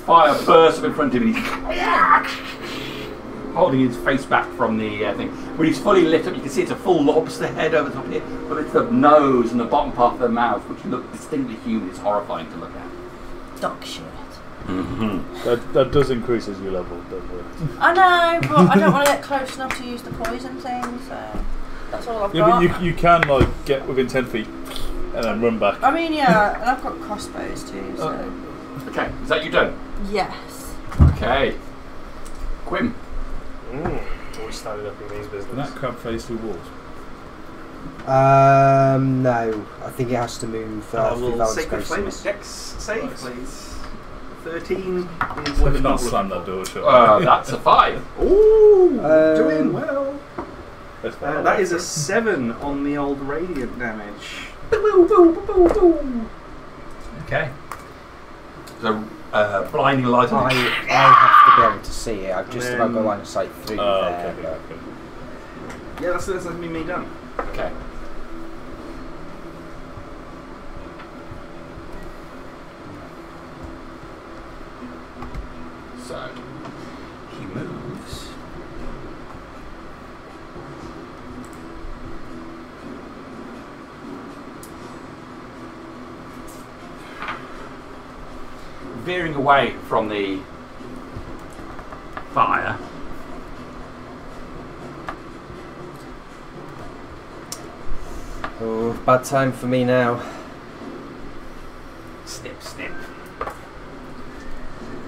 [SPEAKER 5] fire bursts up in front of him. Holding his face back from the thing. When he's fully lit up, you can see it's a full lobster head over the top here, but it's the nose and the bottom part of the mouth, which look distinctly human. It's horrifying to look at.
[SPEAKER 7] Dog shit.
[SPEAKER 3] That does increase as you level, doesn't it?
[SPEAKER 7] I know, but I don't want to get close enough to use the poison thing, so that's all I've got.
[SPEAKER 3] But you can like get within 10 feet and then run back.
[SPEAKER 7] I mean, yeah, and I've got crossbows too, so.
[SPEAKER 5] Okay, is that you done?
[SPEAKER 7] Yes.
[SPEAKER 5] Okay. Quim.
[SPEAKER 10] We started up in these business.
[SPEAKER 3] Can that crab face through walls?
[SPEAKER 2] No. I think it has to move through
[SPEAKER 1] Will
[SPEAKER 2] valid
[SPEAKER 1] Sacred Flame
[SPEAKER 2] spaces.
[SPEAKER 1] Dex save, please. 13 is
[SPEAKER 3] Let
[SPEAKER 1] what
[SPEAKER 3] me
[SPEAKER 1] it's
[SPEAKER 3] not
[SPEAKER 1] not
[SPEAKER 3] slam that door shut.
[SPEAKER 5] That's a 5.
[SPEAKER 1] Ooh, doing well.
[SPEAKER 3] That's
[SPEAKER 1] That is a 7 on the old radiant damage.
[SPEAKER 5] Okay. So, blinding light on
[SPEAKER 2] I have to be able to see it. I've just about got line of sight through there.
[SPEAKER 3] okay.
[SPEAKER 1] Yeah, that's me done.
[SPEAKER 5] Okay. So, he moves. Veering away from the fire.
[SPEAKER 2] Oh, bad time for me now.
[SPEAKER 5] Snip, snip.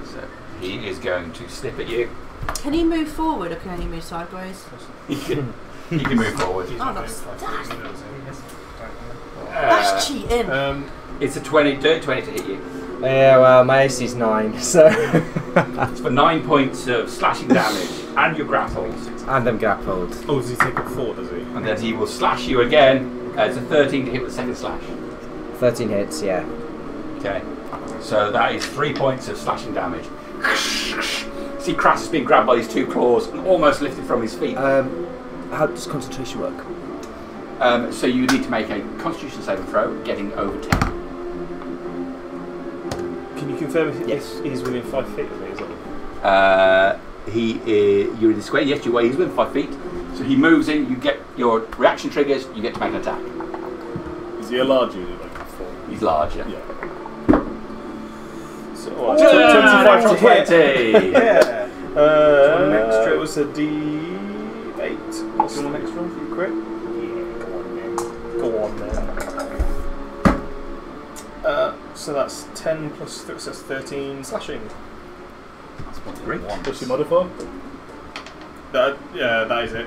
[SPEAKER 5] So he is going to snip at you.
[SPEAKER 7] Can he move forward or can he move sideways?
[SPEAKER 5] He can move forward.
[SPEAKER 7] Oh, that's cheating.
[SPEAKER 5] It's a 20 to hit you.
[SPEAKER 2] Yeah, well, my AC's 9, so.
[SPEAKER 5] It's for 9 points of slashing damage, and you're grappled.
[SPEAKER 2] And I'm grappled.
[SPEAKER 10] Oh, does he take a 4, does he?
[SPEAKER 5] And then he will slash you again. It's a 13 to hit with the second slash.
[SPEAKER 2] 13 hits, yeah.
[SPEAKER 5] Okay. So that is 3 points of slashing damage. See, Crass has been grabbed by his 2 claws and almost lifted from his feet.
[SPEAKER 2] How does concentration work?
[SPEAKER 5] So you need to make a Constitution saving throw, getting over 10.
[SPEAKER 10] Can you confirm if
[SPEAKER 5] Yes.
[SPEAKER 10] he's within 5 feet of me? Is it?
[SPEAKER 5] You're in the square. Yes, you're within 5 feet. So he moves in. You get your reaction triggers. You get to make an attack.
[SPEAKER 3] Is he a large unit like before?
[SPEAKER 5] He's large. Yeah.
[SPEAKER 10] So, 25 to hit.
[SPEAKER 5] 20.
[SPEAKER 10] Yeah. One extra was a D8. What's the next one for you, crit? Yeah, go on then. So that's 10 plus 3, so that's 13 slashing.
[SPEAKER 3] Great. What's your modifier?
[SPEAKER 10] Yeah, that is it.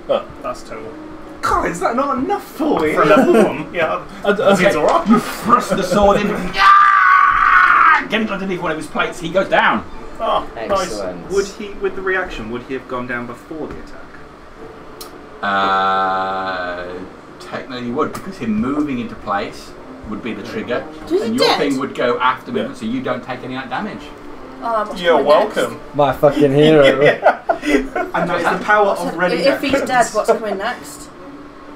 [SPEAKER 3] Oh.
[SPEAKER 10] That's total.
[SPEAKER 1] God, is that not enough for me?
[SPEAKER 10] For level 1? Yeah. It's alright.
[SPEAKER 5] You thrust the sword in. Getting underneath one of his plates, he goes down.
[SPEAKER 10] Oh,
[SPEAKER 2] Excellent.
[SPEAKER 1] Would he, with the reaction, would he have gone down before the attack?
[SPEAKER 5] Technically he would, because him moving into place would be the trigger.
[SPEAKER 7] So is
[SPEAKER 5] and
[SPEAKER 7] he
[SPEAKER 5] your
[SPEAKER 7] dead?
[SPEAKER 5] thing would go after movement,
[SPEAKER 3] Yeah.
[SPEAKER 5] so you don't take any damage.
[SPEAKER 7] What's
[SPEAKER 10] You're
[SPEAKER 7] coming
[SPEAKER 10] welcome.
[SPEAKER 2] My fucking hero.
[SPEAKER 1] And that is the power of
[SPEAKER 7] next?
[SPEAKER 1] ready
[SPEAKER 7] If he's
[SPEAKER 1] actions.
[SPEAKER 7] dead, what's coming next?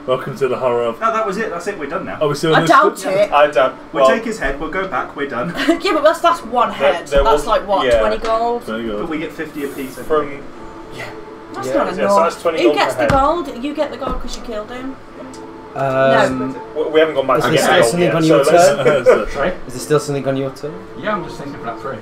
[SPEAKER 3] Welcome to the horror of.
[SPEAKER 1] No, that was it. That's it. We're done now.
[SPEAKER 3] Oh, we're still
[SPEAKER 7] I
[SPEAKER 3] on this
[SPEAKER 7] doubt
[SPEAKER 3] bit?
[SPEAKER 7] it.
[SPEAKER 10] I don't.
[SPEAKER 1] We'll take his head. We'll go back. We're done.
[SPEAKER 7] Yeah, but that's one head.
[SPEAKER 10] there
[SPEAKER 7] That's
[SPEAKER 10] was-
[SPEAKER 7] like what,
[SPEAKER 10] yeah.
[SPEAKER 7] 20 gold?
[SPEAKER 3] There you
[SPEAKER 1] But
[SPEAKER 3] go.
[SPEAKER 1] we get 50 apiece.
[SPEAKER 10] From
[SPEAKER 7] That's not enough.
[SPEAKER 4] So that's 20
[SPEAKER 7] Who
[SPEAKER 4] gold
[SPEAKER 7] gets
[SPEAKER 4] per
[SPEAKER 7] the
[SPEAKER 4] head.
[SPEAKER 7] gold? You get the gold because you killed him.
[SPEAKER 4] We haven't gone back to
[SPEAKER 2] Is
[SPEAKER 4] get
[SPEAKER 2] there
[SPEAKER 4] gold
[SPEAKER 2] something
[SPEAKER 4] yet,
[SPEAKER 2] on
[SPEAKER 4] so
[SPEAKER 2] your
[SPEAKER 4] let's-
[SPEAKER 2] turn?
[SPEAKER 5] Sorry?
[SPEAKER 2] Is there still something on your turn?
[SPEAKER 5] Yeah, I'm just thinking for that through.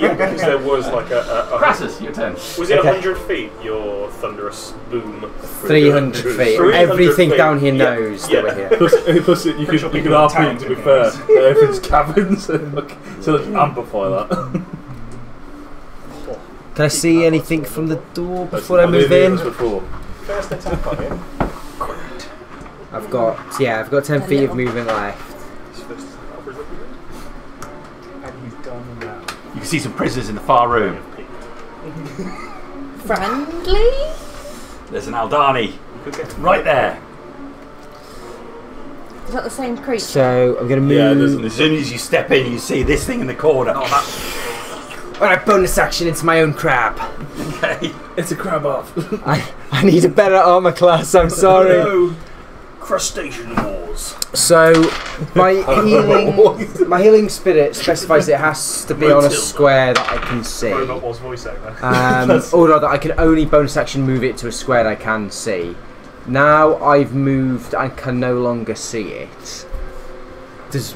[SPEAKER 4] Yeah, because there was like a
[SPEAKER 5] Crassus, your turn.
[SPEAKER 4] Was it
[SPEAKER 2] Okay.
[SPEAKER 4] 100 feet, your thunderous boom?
[SPEAKER 2] 300 feet.
[SPEAKER 4] 300
[SPEAKER 2] Everything
[SPEAKER 4] feet.
[SPEAKER 2] down here
[SPEAKER 4] Yeah.
[SPEAKER 2] knows
[SPEAKER 4] Yeah.
[SPEAKER 2] that we're here.
[SPEAKER 3] Plus, you could RP, to be fair. Everything's caverns. So let's amplify that.
[SPEAKER 2] Can I see anything from the door before I
[SPEAKER 3] did
[SPEAKER 2] move
[SPEAKER 3] hear
[SPEAKER 2] in?
[SPEAKER 3] this before.
[SPEAKER 4] First attack on him.
[SPEAKER 2] I've got 10 feet of movement left.
[SPEAKER 11] And he's done now.
[SPEAKER 8] You can see some prisoners in the far room.
[SPEAKER 7] Friendly?
[SPEAKER 8] There's an Aldani. Right there.
[SPEAKER 7] Is that the same creature?
[SPEAKER 2] So I'm going to
[SPEAKER 3] Yeah,
[SPEAKER 2] move.
[SPEAKER 8] As soon as you step in, you see this thing in the corner.
[SPEAKER 2] Alright, bonus action into my own crab.
[SPEAKER 8] Okay.
[SPEAKER 3] It's a crab off.
[SPEAKER 2] I need a better armor class, I'm sorry.
[SPEAKER 3] No. Crustacean wars.
[SPEAKER 2] So my healing spirit specifies it has to be on a square that I can see.
[SPEAKER 4] Robot was voiceover.
[SPEAKER 2] Or that I can only bonus action move it to a square that I can see. Now I've moved and can no longer see it.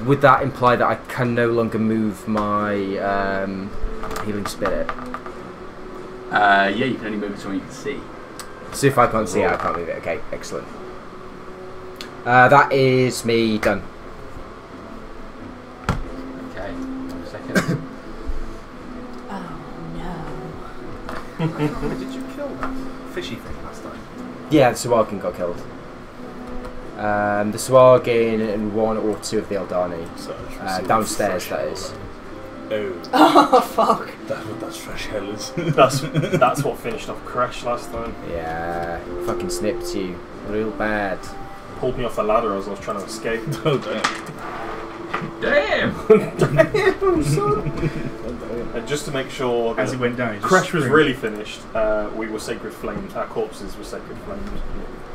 [SPEAKER 2] Would that imply that I can no longer move my healing spirit?
[SPEAKER 5] Yeah, you can only move it so you can see.
[SPEAKER 2] So if I can't see it, I can't move it. Okay, excellent. That is me done.
[SPEAKER 5] Okay, 1 second.
[SPEAKER 7] Oh no.
[SPEAKER 11] Did you kill that fishy thing last time?
[SPEAKER 2] Yeah, the Swargin got killed. The Swargin and 1 or 2 of the Eldani. Downstairs, that is.
[SPEAKER 7] Oh fuck.
[SPEAKER 3] That's fresh hell.
[SPEAKER 4] That's what finished off Crash last time.
[SPEAKER 2] Yeah, fucking snipped you real bad.
[SPEAKER 4] Pulled me off the ladder as I was trying to escape.
[SPEAKER 3] Oh damn.
[SPEAKER 4] And just to make sure that
[SPEAKER 11] As he went down, he just
[SPEAKER 4] Crash was
[SPEAKER 11] screamed.
[SPEAKER 4] really finished, we were sacred flamed. Our corpses were sacred flamed.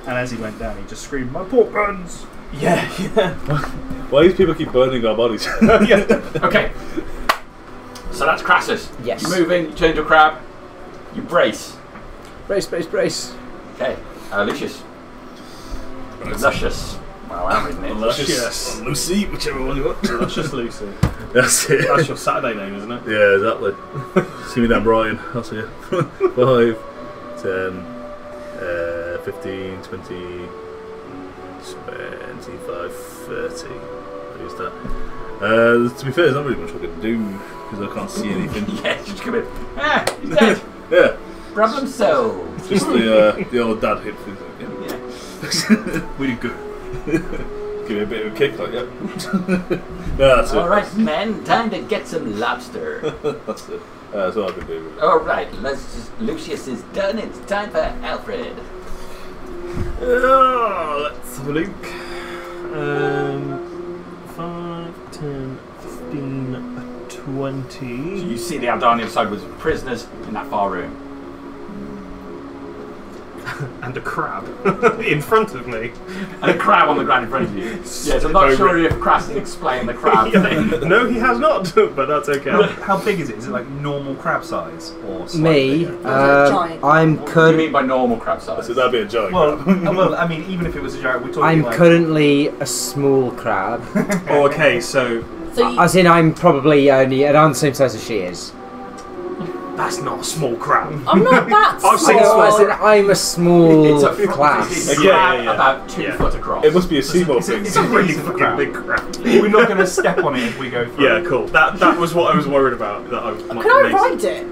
[SPEAKER 11] And as he went down, he just screamed, "My pork burns!"
[SPEAKER 4] Yeah.
[SPEAKER 3] Why do people keep burning our bodies?
[SPEAKER 5] Okay. So that's Crassus.
[SPEAKER 2] Yes.
[SPEAKER 5] You move in, you turn into a crab, you brace.
[SPEAKER 2] Brace, brace, brace.
[SPEAKER 5] Okay. Lucius. Luscious. Wow, I'm reading it.
[SPEAKER 3] Luscious. Lucy, whichever one you want.
[SPEAKER 4] Luscious Lucy.
[SPEAKER 3] That's it.
[SPEAKER 4] That's your Saturday name, isn't it?
[SPEAKER 3] Yeah, exactly. See me down, Brian. I'll see you. 5, 10, 15, 20, 25, 30. I'll use that. To be fair, there's not really much I can do because I can't see anything.
[SPEAKER 5] Yeah, just come in. Ah, he's dead.
[SPEAKER 3] Yeah.
[SPEAKER 5] Problem solved.
[SPEAKER 3] Just the old dad hip thing.
[SPEAKER 5] Yeah.
[SPEAKER 3] We did good. Give me a bit of a kick, like yeah. No, that's it.
[SPEAKER 5] Alright, men, time to get some lobster.
[SPEAKER 3] That's it. That's all I can do.
[SPEAKER 5] Alright, Lucius is done. It's time for Alfred.
[SPEAKER 4] Let's have a look. 5, 10, 15, 20.
[SPEAKER 5] So you see the Aldani outside with prisoners in that far room.
[SPEAKER 4] And a crab in front of me.
[SPEAKER 5] And a crab on the ground in front of you. Yes, I'm not sure if Crassus explained the crab thing.
[SPEAKER 4] No, he has not, but that's okay.
[SPEAKER 11] How big is it? Is it like normal crab size or slightly
[SPEAKER 2] Me,
[SPEAKER 11] bigger?
[SPEAKER 7] Giant.
[SPEAKER 2] I'm
[SPEAKER 5] What do you
[SPEAKER 2] currently
[SPEAKER 5] mean by normal crab size?
[SPEAKER 3] So that'd be a joke.
[SPEAKER 11] Well, I mean, even if it was a giant, we're talking
[SPEAKER 2] I'm
[SPEAKER 11] like...
[SPEAKER 2] currently a small crab.
[SPEAKER 4] Oh, okay, so
[SPEAKER 7] So you,
[SPEAKER 2] As in, I'm probably only around the same size as she is.
[SPEAKER 4] that's not a small crab.
[SPEAKER 7] I'm not that
[SPEAKER 4] I've seen
[SPEAKER 7] small.
[SPEAKER 2] As in, I'm a small
[SPEAKER 5] It's a
[SPEAKER 2] class.
[SPEAKER 5] It's a
[SPEAKER 4] Yeah,
[SPEAKER 5] crab
[SPEAKER 4] yeah.
[SPEAKER 5] about 2
[SPEAKER 4] Yeah.
[SPEAKER 5] foot across.
[SPEAKER 3] It must be a Seymour thing.
[SPEAKER 4] It's a really
[SPEAKER 11] It's a
[SPEAKER 4] fucking
[SPEAKER 11] crab.
[SPEAKER 4] big crab.
[SPEAKER 11] We're not going to step on it if we go through.
[SPEAKER 4] Yeah, cool. That was what I was worried about. That I might
[SPEAKER 7] Can I
[SPEAKER 4] miss.
[SPEAKER 7] ride it?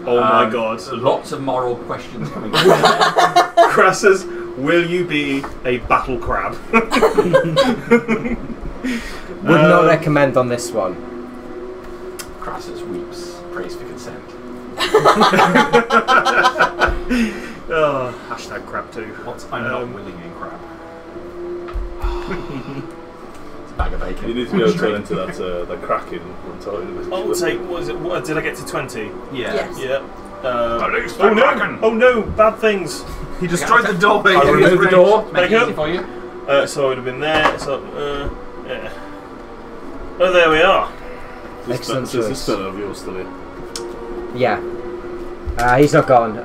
[SPEAKER 4] Oh my god.
[SPEAKER 5] Lots of moral questions coming.
[SPEAKER 4] Crassus, will you be a battle crab?
[SPEAKER 2] Would not recommend on this one.
[SPEAKER 5] Crassus weeps, prays for consent.
[SPEAKER 4] Hashtag crab too.
[SPEAKER 11] I'm not willing in crab.
[SPEAKER 5] It's a bag of bacon.
[SPEAKER 3] You need to be able to turn into that Kraken one time.
[SPEAKER 4] I'll take. What is it? What, did I get to 20?
[SPEAKER 11] Yeah.
[SPEAKER 7] Yes.
[SPEAKER 4] Yeah.
[SPEAKER 8] Release the
[SPEAKER 4] Oh no!
[SPEAKER 8] Kraken!
[SPEAKER 4] Oh no! Bad things.
[SPEAKER 11] He destroyed the doorway.
[SPEAKER 5] I'll remove the door, make it
[SPEAKER 4] Make
[SPEAKER 5] easy for you.
[SPEAKER 4] So I would have been there. So yeah. Oh, there we are.
[SPEAKER 2] Excellent
[SPEAKER 3] Is this
[SPEAKER 2] choice.
[SPEAKER 3] fellow of yours still here?
[SPEAKER 2] Yeah. He's not gone.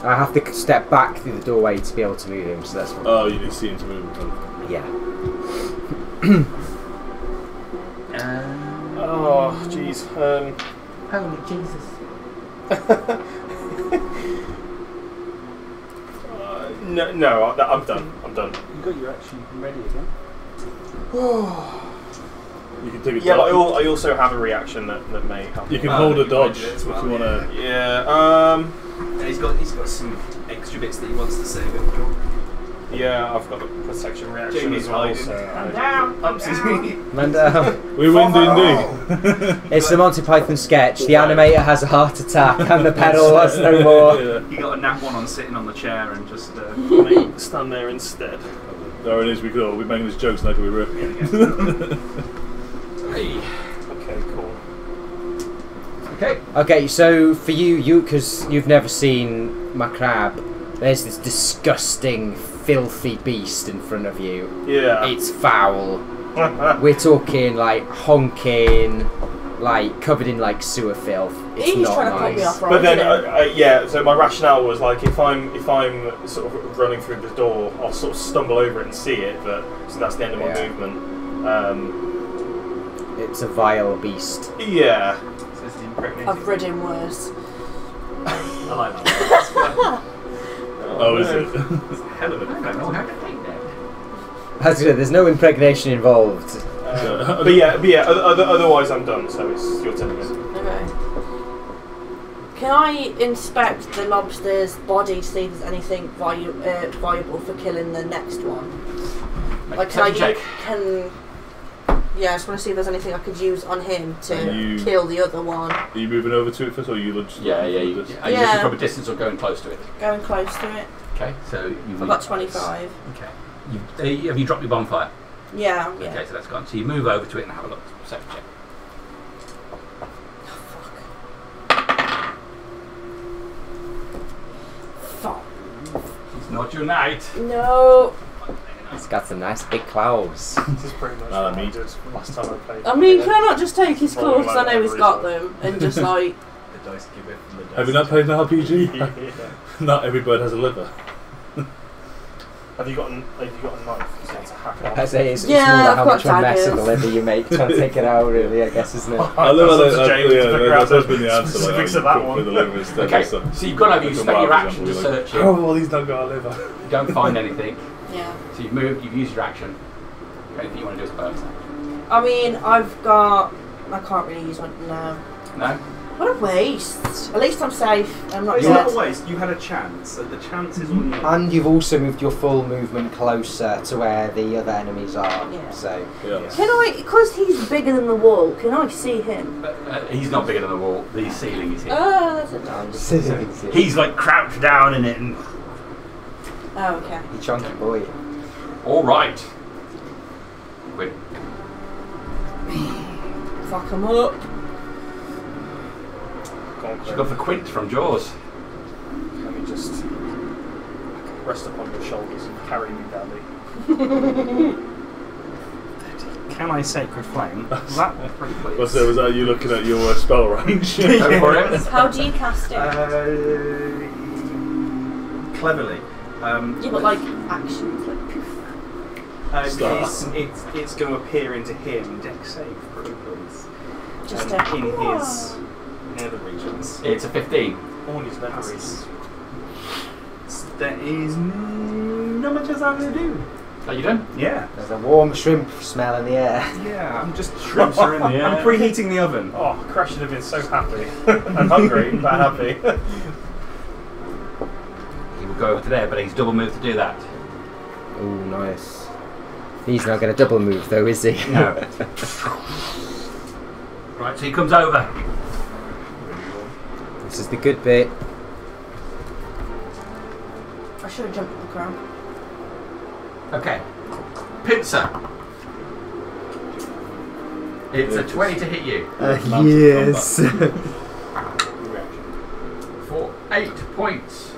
[SPEAKER 2] I have to step back through the doorway to be able to move him, so that's fine.
[SPEAKER 3] Oh, you need to see him to move him.
[SPEAKER 2] Yeah.
[SPEAKER 10] Oh, jeez.
[SPEAKER 5] Holy Jesus.
[SPEAKER 10] No, I'm done. I'm done.
[SPEAKER 11] You got your action ready again.
[SPEAKER 3] You can take a
[SPEAKER 10] Yeah, but
[SPEAKER 3] dodge.
[SPEAKER 10] I also have a reaction that may help.
[SPEAKER 3] You can hold a dodge
[SPEAKER 11] you can
[SPEAKER 3] if
[SPEAKER 11] do it as
[SPEAKER 3] you
[SPEAKER 11] well,
[SPEAKER 3] want to.
[SPEAKER 10] Yeah.
[SPEAKER 11] And he's got some extra bits that he wants to save it for.
[SPEAKER 10] Yeah, I've got a protection reaction
[SPEAKER 11] Jamie's
[SPEAKER 10] as well.
[SPEAKER 11] hiding.
[SPEAKER 10] So
[SPEAKER 11] Ups is me.
[SPEAKER 2] Man down.
[SPEAKER 3] We win D&D.
[SPEAKER 2] It's the Monty Python sketch. The animator has a heart attack and the pedal was no more.
[SPEAKER 3] Yeah.
[SPEAKER 11] You got a nap one on sitting on the chair and just
[SPEAKER 10] stand there instead.
[SPEAKER 3] There it is. We could all be making these jokes like we were.
[SPEAKER 5] Hey.
[SPEAKER 10] Okay, cool.
[SPEAKER 5] Okay.
[SPEAKER 2] Okay, so for you, because you've never seen my crab, there's this disgusting, filthy beast in front of you.
[SPEAKER 10] Yeah.
[SPEAKER 2] It's foul. We're talking like honking, like covered in like sewer filth. It's
[SPEAKER 7] He's
[SPEAKER 2] not
[SPEAKER 7] trying to put
[SPEAKER 2] nice.
[SPEAKER 7] me off, right?
[SPEAKER 10] But then,
[SPEAKER 7] isn't he?
[SPEAKER 10] yeah. So my rationale was like, if I'm sort of running through the door, I'll sort of stumble over it and see it. But so that's the end of my
[SPEAKER 2] Yeah.
[SPEAKER 10] movement.
[SPEAKER 2] It's a vile beast.
[SPEAKER 10] Yeah.
[SPEAKER 11] So it's the impregnated.
[SPEAKER 7] I've read him worse.
[SPEAKER 11] I like that one.
[SPEAKER 3] Oh, is it?
[SPEAKER 11] It's a hell of a
[SPEAKER 5] I don't know how to take that.
[SPEAKER 2] That's good. There's no impregnation involved.
[SPEAKER 10] But yeah. Otherwise, I'm done. So it's your turn again.
[SPEAKER 7] Okay. Can I inspect the lobster's body to see if there's anything viable for killing the next one? Like,
[SPEAKER 5] check.
[SPEAKER 7] Yeah, I just want to see if there's anything I could use on him to
[SPEAKER 3] You-
[SPEAKER 7] kill the other one.
[SPEAKER 3] Are you moving over to it first, or are you just
[SPEAKER 5] Yeah.
[SPEAKER 3] looking
[SPEAKER 5] Are
[SPEAKER 3] for
[SPEAKER 5] you
[SPEAKER 3] this?
[SPEAKER 5] looking from a distance or going close to it?
[SPEAKER 7] Going close to it.
[SPEAKER 5] Okay, so you've
[SPEAKER 7] I've got 25.
[SPEAKER 5] Okay. Have you dropped your bonfire?
[SPEAKER 7] Yeah.
[SPEAKER 5] Okay, so that's gone. So you move over to it and have a look. Perception check.
[SPEAKER 7] Fuck.
[SPEAKER 5] It's not your night.
[SPEAKER 7] No.
[SPEAKER 2] It's got some nice big claws.
[SPEAKER 10] This is pretty much what I did last time I played.
[SPEAKER 7] I mean, can I not just take his
[SPEAKER 10] Rolling
[SPEAKER 7] claws because I
[SPEAKER 10] like
[SPEAKER 7] know he's
[SPEAKER 10] that
[SPEAKER 7] got
[SPEAKER 10] reason.
[SPEAKER 7] them and just like.
[SPEAKER 11] The dice give it from the dice.
[SPEAKER 3] Have you not played an RPG?
[SPEAKER 10] Yeah.
[SPEAKER 3] Not every bird has a liver.
[SPEAKER 10] Have you got a knife? So it's a hack
[SPEAKER 2] I say it's
[SPEAKER 7] Yeah,
[SPEAKER 2] more like
[SPEAKER 7] I've
[SPEAKER 2] how
[SPEAKER 7] got
[SPEAKER 2] much of a mess of the
[SPEAKER 7] daggers.
[SPEAKER 2] liver you make trying to take it out, really, I guess, isn't it?
[SPEAKER 3] I love
[SPEAKER 10] That's
[SPEAKER 3] that.
[SPEAKER 10] up to James to figure out
[SPEAKER 3] That's
[SPEAKER 10] the
[SPEAKER 3] been the answer.
[SPEAKER 10] specifics
[SPEAKER 3] Like,
[SPEAKER 10] of that
[SPEAKER 3] put
[SPEAKER 10] one.
[SPEAKER 3] the liver instead.
[SPEAKER 5] Okay,
[SPEAKER 3] So
[SPEAKER 5] you've gone over, you've spent your action to search it.
[SPEAKER 3] Oh, well, he's not got a liver.
[SPEAKER 5] You don't find anything.
[SPEAKER 7] Yeah.
[SPEAKER 5] So you've moved, you've used your action. Anything you want to do as a bonus action?
[SPEAKER 7] I mean, I've got. I can't really use one. No.
[SPEAKER 5] No?
[SPEAKER 7] What a waste. At least I'm safe. I'm not
[SPEAKER 11] It's
[SPEAKER 7] dead.
[SPEAKER 11] not a waste. You had a chance. The chance is on you.
[SPEAKER 2] And you've also moved your full movement closer to where the other enemies are.
[SPEAKER 7] Yeah.
[SPEAKER 2] So
[SPEAKER 3] Yeah.
[SPEAKER 7] Can I, because he's bigger than the wall, can I see him?
[SPEAKER 5] He's not bigger than the wall. The ceiling is here.
[SPEAKER 7] Oh, that's a nice.
[SPEAKER 8] He's like crouched down in it and
[SPEAKER 7] Oh, okay.
[SPEAKER 2] you chunky boy.
[SPEAKER 5] All right. Wait.
[SPEAKER 7] Fuck him up.
[SPEAKER 5] Should go for Quint from Jaws.
[SPEAKER 10] Let me just rest upon your shoulders and carry me, Daddy.
[SPEAKER 11] Can I Sacred Flame? Was that pretty please?
[SPEAKER 3] Was that you looking at your spell range?
[SPEAKER 5] Go for it.
[SPEAKER 7] How do you cast it?
[SPEAKER 11] Cleverly.
[SPEAKER 7] Yeah, but like actions, like poof.
[SPEAKER 11] It's going to appear into him. Dex save, pretty please.
[SPEAKER 7] Just
[SPEAKER 11] in his nether regions.
[SPEAKER 5] It's a 15.
[SPEAKER 10] All his memories.
[SPEAKER 11] There is not much else I'm going to do.
[SPEAKER 5] Are you done?
[SPEAKER 11] Yeah.
[SPEAKER 2] There's a warm shrimp smell in the air.
[SPEAKER 11] Yeah, I'm just shrimps are in the air. I'm preheating the oven.
[SPEAKER 10] Oh, Crash should have been so happy. I'm hungry, but happy.
[SPEAKER 5] He will go over to there, but he's double moved to do that.
[SPEAKER 2] Oh, nice. He's not going to double move though, is he?
[SPEAKER 5] No. Right, so he comes over.
[SPEAKER 2] This is the good bit.
[SPEAKER 7] I should have jumped on the ground.
[SPEAKER 5] Okay. Pincer. It's a 20 to hit you.
[SPEAKER 2] Yes.
[SPEAKER 5] For 8 points.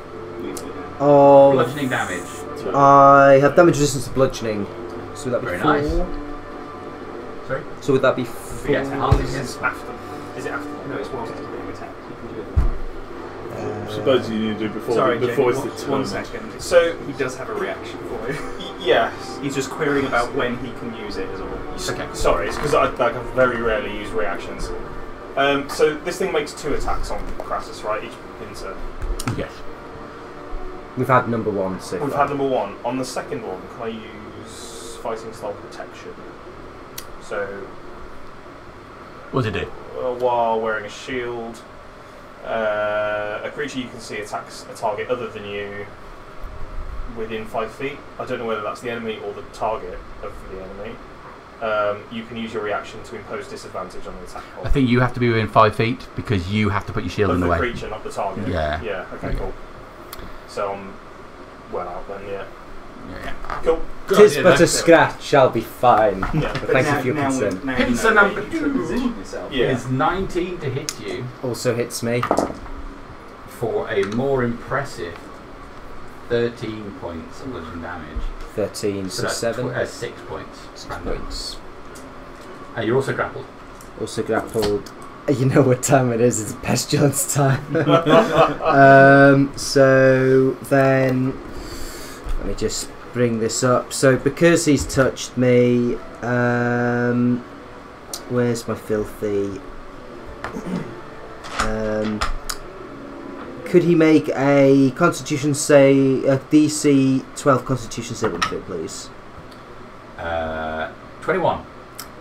[SPEAKER 2] Oh,
[SPEAKER 5] Bludgeoning damage.
[SPEAKER 2] I have damage resistance to bludgeoning. So would that be
[SPEAKER 5] Very
[SPEAKER 2] 4?
[SPEAKER 5] nice. Sorry?
[SPEAKER 2] So would that be 4?
[SPEAKER 5] Yes, half
[SPEAKER 10] This
[SPEAKER 5] it.
[SPEAKER 10] is after. Is it after?
[SPEAKER 11] No, it's whilst it's being attacked. You can do it.
[SPEAKER 3] suppose you need to do before it's the turn.
[SPEAKER 1] 1 second. So he does have a reaction for you.
[SPEAKER 4] Yes.
[SPEAKER 1] He's just querying about when he can use it as all.
[SPEAKER 4] Okay. Sorry, it's because I very rarely use reactions. So this thing makes 2 attacks on Crassus, right? Each pincer.
[SPEAKER 5] Yes.
[SPEAKER 2] We've had number 1 so
[SPEAKER 4] We've
[SPEAKER 2] far.
[SPEAKER 4] had number 1. On the second one, can I use fighting style protection? So.
[SPEAKER 8] What does it do?
[SPEAKER 4] While wearing a shield, a creature you can see attacks a target other than you within 5 feet. I don't know whether that's the enemy or the target of the enemy. You can use your reaction to impose disadvantage on the attack roll.
[SPEAKER 5] I think you have to be within 5 feet because you have to put your shield in the way.
[SPEAKER 4] Of the creature, not the target.
[SPEAKER 5] Yeah.
[SPEAKER 4] Yeah. Okay. Cool. So I'm well out then. Yeah.
[SPEAKER 5] Yeah.
[SPEAKER 4] Cool.
[SPEAKER 2] Tis but a scratch, I'll be fine.
[SPEAKER 4] Yeah.
[SPEAKER 2] But thank you for your concern.
[SPEAKER 5] Pincer number 2
[SPEAKER 4] Yeah.
[SPEAKER 5] is 19 to hit you.
[SPEAKER 2] Also hits me.
[SPEAKER 5] For a more impressive 13 points of bludgeoning damage.
[SPEAKER 2] 13, so
[SPEAKER 5] that's
[SPEAKER 2] 7.
[SPEAKER 5] 6 points.
[SPEAKER 2] 6 points.
[SPEAKER 5] You're also grappled.
[SPEAKER 2] Also grappled. You know what time it is, it's pestilence time. So then, let me just bring this up. So because he's touched me, where's my filthy? Could he make a Constitution a DC 12 Constitution saving throw, please?
[SPEAKER 5] 21.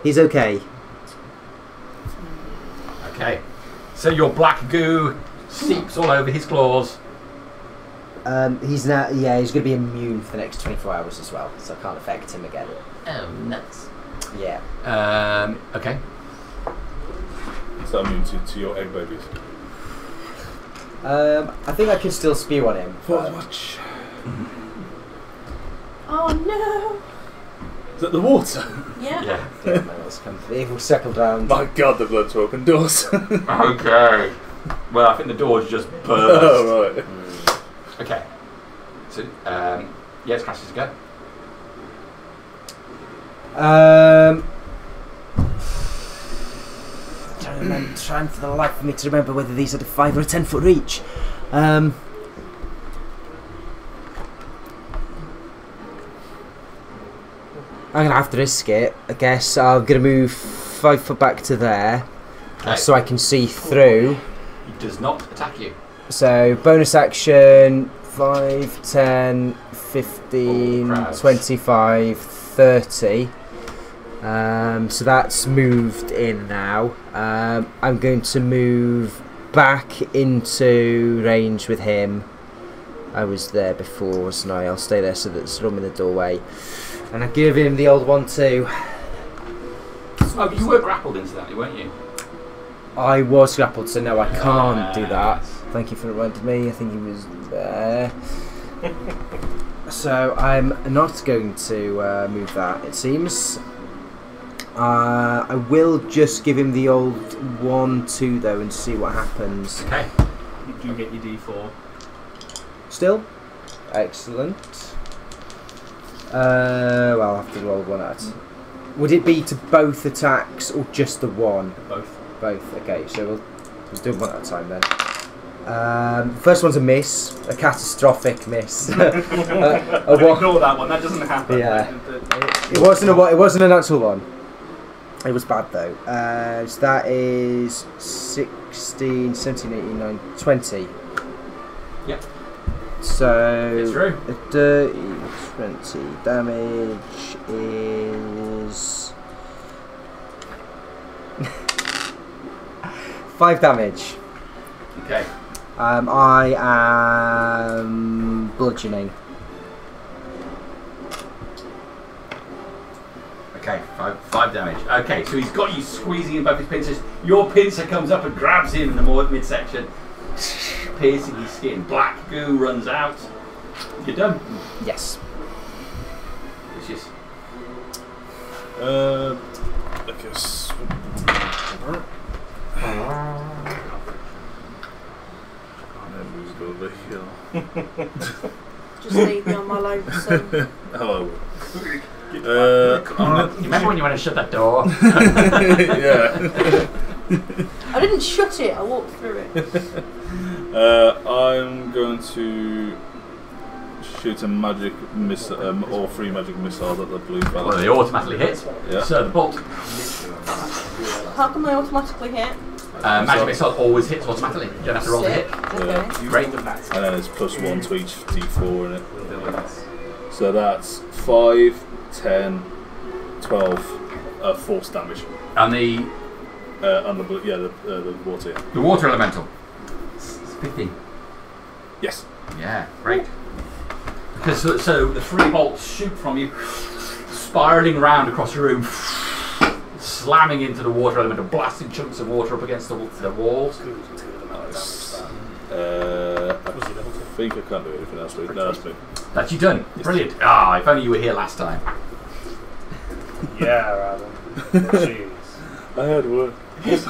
[SPEAKER 2] He's okay.
[SPEAKER 5] Okay. So your black goo seeps all over his claws.
[SPEAKER 2] He's now, yeah, he's going to be immune for the next 24 hours as well, so I can't affect him again.
[SPEAKER 5] Oh, nuts.
[SPEAKER 2] Yeah.
[SPEAKER 5] Okay.
[SPEAKER 3] Is that immune to your egg babies?
[SPEAKER 2] I think I can still spew on him.
[SPEAKER 3] Watch.
[SPEAKER 7] Oh no!
[SPEAKER 3] Is that the water?
[SPEAKER 7] Yeah.
[SPEAKER 5] Yeah.
[SPEAKER 2] It will circle round.
[SPEAKER 3] My God, the blood to open doors.
[SPEAKER 5] Okay. Well, I think the door's just burst.
[SPEAKER 3] Oh, right.
[SPEAKER 5] Okay. So, yes, Crassus, go.
[SPEAKER 2] Trying for the life of me to remember whether these are the 5 or 10 foot reach. I'm gonna have to risk it. I guess I'm gonna move 5 foot back to there, so I can see through.
[SPEAKER 5] He does not attack you.
[SPEAKER 2] So bonus action 5, 10, 15, 25, 30. So that's moved in now. I'm going to move back into range with him. I was there before, wasn't I? I'll stay there so that's room in the doorway. And I give him the old one too.
[SPEAKER 5] Oh, you were grappled incidentally, weren't you?
[SPEAKER 2] I was grappled, so no, I can't do that. Thank you for reminding me. I think he was there. So I'm not going to move that, it seems. I will just give him the old 1-2 though and see what happens.
[SPEAKER 5] Okay.
[SPEAKER 1] You do get your D4.
[SPEAKER 2] Still? Excellent. Well, I'll have to roll one out. Would it be to both attacks or just the one?
[SPEAKER 1] Both.
[SPEAKER 2] Both, okay, so we'll do one at a time then. First one's a miss, a catastrophic miss.
[SPEAKER 1] Ignore that one, that doesn't happen.
[SPEAKER 2] Yeah. It wasn't a natural one. It was bad though. So that is 16, 17, 18, 19, 20.
[SPEAKER 5] Yep.
[SPEAKER 2] So
[SPEAKER 5] It's true.
[SPEAKER 2] a dirty 20 damage is 5 damage.
[SPEAKER 5] Okay.
[SPEAKER 2] I am bludgeoning.
[SPEAKER 5] Okay, five damage. Okay, so he's got you squeezing in both his pincers. Your pincer comes up and grabs him in the midsection, piercing his skin. Black goo runs out. You're done.
[SPEAKER 2] Yes.
[SPEAKER 5] Lucius.
[SPEAKER 3] I guess. Who's going to heal?
[SPEAKER 7] Just leave me on my lonesome.
[SPEAKER 3] Hello.
[SPEAKER 5] Remember when you went to shut that door?
[SPEAKER 3] Yeah.
[SPEAKER 7] I didn't shut it, I walked through it.
[SPEAKER 3] I'm going to shoot a magic missile, all 3 magic missiles at the blue fella.
[SPEAKER 5] Well, they automatically hit.
[SPEAKER 3] Yeah.
[SPEAKER 5] So the bolt.
[SPEAKER 7] How come they automatically hit?
[SPEAKER 5] Magic missile always hits automatically. You don't have to roll to hit.
[SPEAKER 7] Okay.
[SPEAKER 5] Great.
[SPEAKER 3] And then it's +1 to each d4 in it. So that's 5, 10, 12 force damage.
[SPEAKER 5] And the
[SPEAKER 3] On the water. Yeah.
[SPEAKER 5] the water elemental. It's 15.
[SPEAKER 3] Yes.
[SPEAKER 5] Yeah, great. Because so the 3 bolts shoot from you, spiraling round across the room, slamming into the water elemental, blasting chunks of water up against the walls.
[SPEAKER 3] Nice. I think I can't do anything else with it. No, that's me.
[SPEAKER 5] That's you done. Brilliant. Ah, if only you were here last time.
[SPEAKER 10] Yeah, Adam. Jeez.
[SPEAKER 3] I had work.
[SPEAKER 7] Is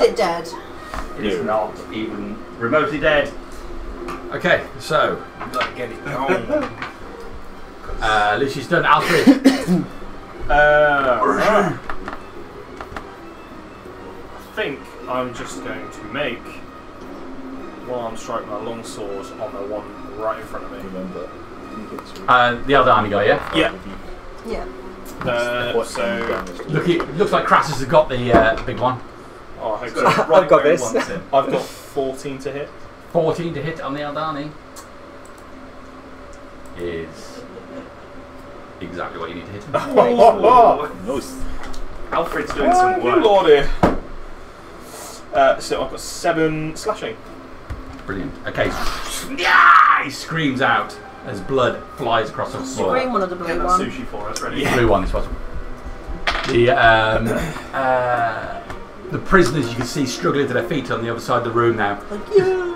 [SPEAKER 7] it dead?
[SPEAKER 5] It is not even remotely dead. Okay, so
[SPEAKER 11] Gotta get it going.
[SPEAKER 5] Lucy's done. Alfred.
[SPEAKER 4] I think I'm just going to make one arm strike my longsword on the one right in front of me.
[SPEAKER 3] Remember.
[SPEAKER 5] The Eldani guy, yeah?
[SPEAKER 4] Yeah.
[SPEAKER 7] Yeah.
[SPEAKER 4] So
[SPEAKER 5] Looks like Crassus has got the big one.
[SPEAKER 4] oh, I hope
[SPEAKER 1] So
[SPEAKER 4] so.
[SPEAKER 1] right
[SPEAKER 2] I've got
[SPEAKER 1] where he
[SPEAKER 2] this.
[SPEAKER 1] wants it.
[SPEAKER 4] I've got 14 to hit.
[SPEAKER 5] 14 to hit on the Eldani is exactly what you need to hit him.
[SPEAKER 3] Nice.
[SPEAKER 1] Alfred's doing some work.
[SPEAKER 4] Lordy. So I've got 7 slashing.
[SPEAKER 5] Brilliant. Okay. Yeah! He screams out as blood flies across the floor.
[SPEAKER 7] Scream one of the
[SPEAKER 1] Get
[SPEAKER 7] blue
[SPEAKER 1] that
[SPEAKER 7] one.
[SPEAKER 1] sushi for us, ready?
[SPEAKER 5] Yeah. Blue one, this was. The prisoners you can see struggling to their feet on the other side of the room now.
[SPEAKER 7] Like, yeah.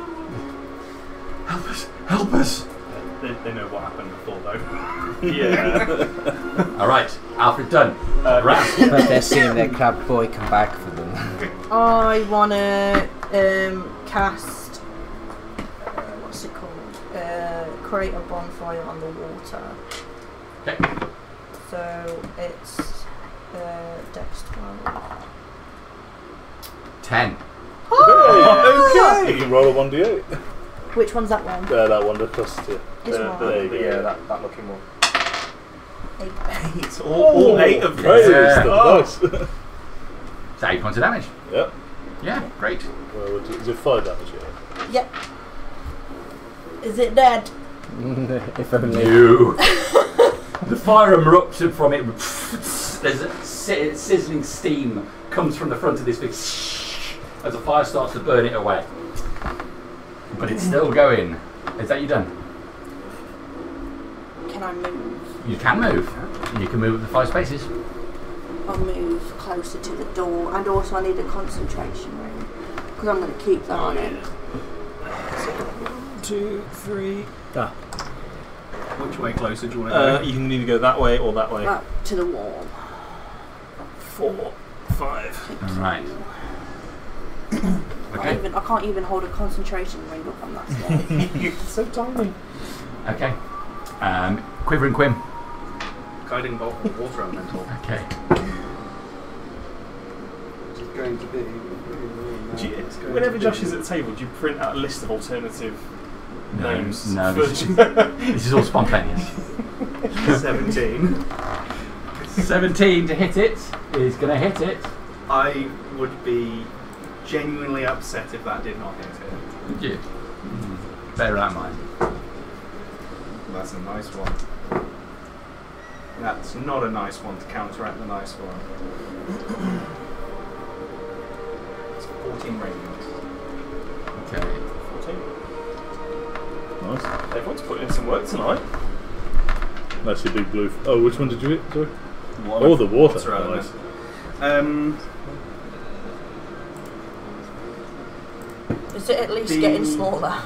[SPEAKER 5] Help us! Help us!
[SPEAKER 1] They know what happened before, though.
[SPEAKER 4] Yeah.
[SPEAKER 5] Alright, Alfred done. Raz.
[SPEAKER 2] But they're seeing their crab boy come back for them.
[SPEAKER 7] I wanna cast what's it called? Create a bonfire on the water.
[SPEAKER 5] Okay.
[SPEAKER 7] So it's Dex 12.
[SPEAKER 5] 10.
[SPEAKER 7] Oh!
[SPEAKER 3] You can roll a 1d8.
[SPEAKER 7] Which one's that one?
[SPEAKER 3] That one across to you.
[SPEAKER 7] This one.
[SPEAKER 3] There you go.
[SPEAKER 4] Yeah, that looking one.
[SPEAKER 7] 8.
[SPEAKER 1] It's all 8 of them.
[SPEAKER 3] Crazy
[SPEAKER 5] Yeah.
[SPEAKER 3] stuff. Nice.
[SPEAKER 5] It's 8 points of damage.
[SPEAKER 3] Yep.
[SPEAKER 5] Yeah, great.
[SPEAKER 3] Well, is it 5 damage? Yeah.
[SPEAKER 7] Yep. Is it dead?
[SPEAKER 2] If only.
[SPEAKER 5] No. The fire erupted from it. There's a sizzling steam comes from the front of this big as the fire starts to burn it away. But it's still going. Is that you done?
[SPEAKER 7] Can I move?
[SPEAKER 5] You can move. You can move the 5 spaces.
[SPEAKER 7] I'll move closer to the door, and also I need a concentration ring because I'm going to keep that on it.
[SPEAKER 1] 2, 3.
[SPEAKER 2] Ah.
[SPEAKER 1] Which way closer do you want to go?
[SPEAKER 4] You can either go that way or that way.
[SPEAKER 7] Up to the wall.
[SPEAKER 4] 4, 5.
[SPEAKER 5] Alright.
[SPEAKER 7] I can't even hold a concentration ring up on that scale.
[SPEAKER 4] It's so tiny.
[SPEAKER 5] Okay. Quivering Quim.
[SPEAKER 11] Guiding bolt and water elemental.
[SPEAKER 5] Okay.
[SPEAKER 11] Which is going to be.
[SPEAKER 4] Whenever Josh is at the table, do you print out a list of alternative names?
[SPEAKER 5] No,
[SPEAKER 4] for-
[SPEAKER 5] this is all spontaneous.
[SPEAKER 1] 17.
[SPEAKER 5] 17 to hit it is going to hit it.
[SPEAKER 1] I would be genuinely upset if that did not hit it.
[SPEAKER 5] Would you? Better than mine.
[SPEAKER 1] That's a nice one. That's not a nice one to counteract the nice one. It's 14 radiant.
[SPEAKER 5] Okay.
[SPEAKER 4] 14.
[SPEAKER 3] Nice.
[SPEAKER 4] Everyone's putting in some work tonight.
[SPEAKER 3] Nice big blue. Oh, which one did you hit? Sorry.
[SPEAKER 1] Water.
[SPEAKER 3] Oh, the water.
[SPEAKER 1] Element.
[SPEAKER 3] Nice.
[SPEAKER 7] Is it at least getting smaller?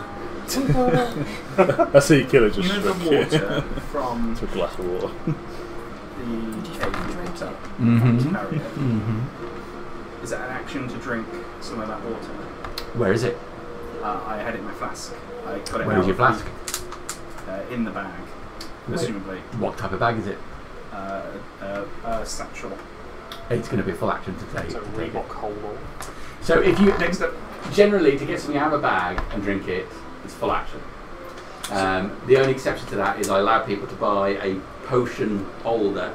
[SPEAKER 3] I see you kill it just
[SPEAKER 1] You know the
[SPEAKER 3] straight.
[SPEAKER 1] water from
[SPEAKER 3] It's a glass of water.
[SPEAKER 1] the cave you picked up
[SPEAKER 5] Mhm.
[SPEAKER 1] to carry it.
[SPEAKER 5] Mm-hmm.
[SPEAKER 1] Is that an action to drink some of that water?
[SPEAKER 5] Where is it?
[SPEAKER 1] I had it in my flask. I got it
[SPEAKER 5] Where
[SPEAKER 1] out
[SPEAKER 5] is your flask?
[SPEAKER 1] in the bag, presumably.
[SPEAKER 5] What type of bag is it?
[SPEAKER 1] A satchel.
[SPEAKER 5] It's going to be a full action to take.
[SPEAKER 4] It's a
[SPEAKER 5] to take it.
[SPEAKER 4] Reebok hold on.
[SPEAKER 5] So if you next up, generally to get something out of a bag and drink it, it's full action. The only exception to that is I allow people to buy a potion holder,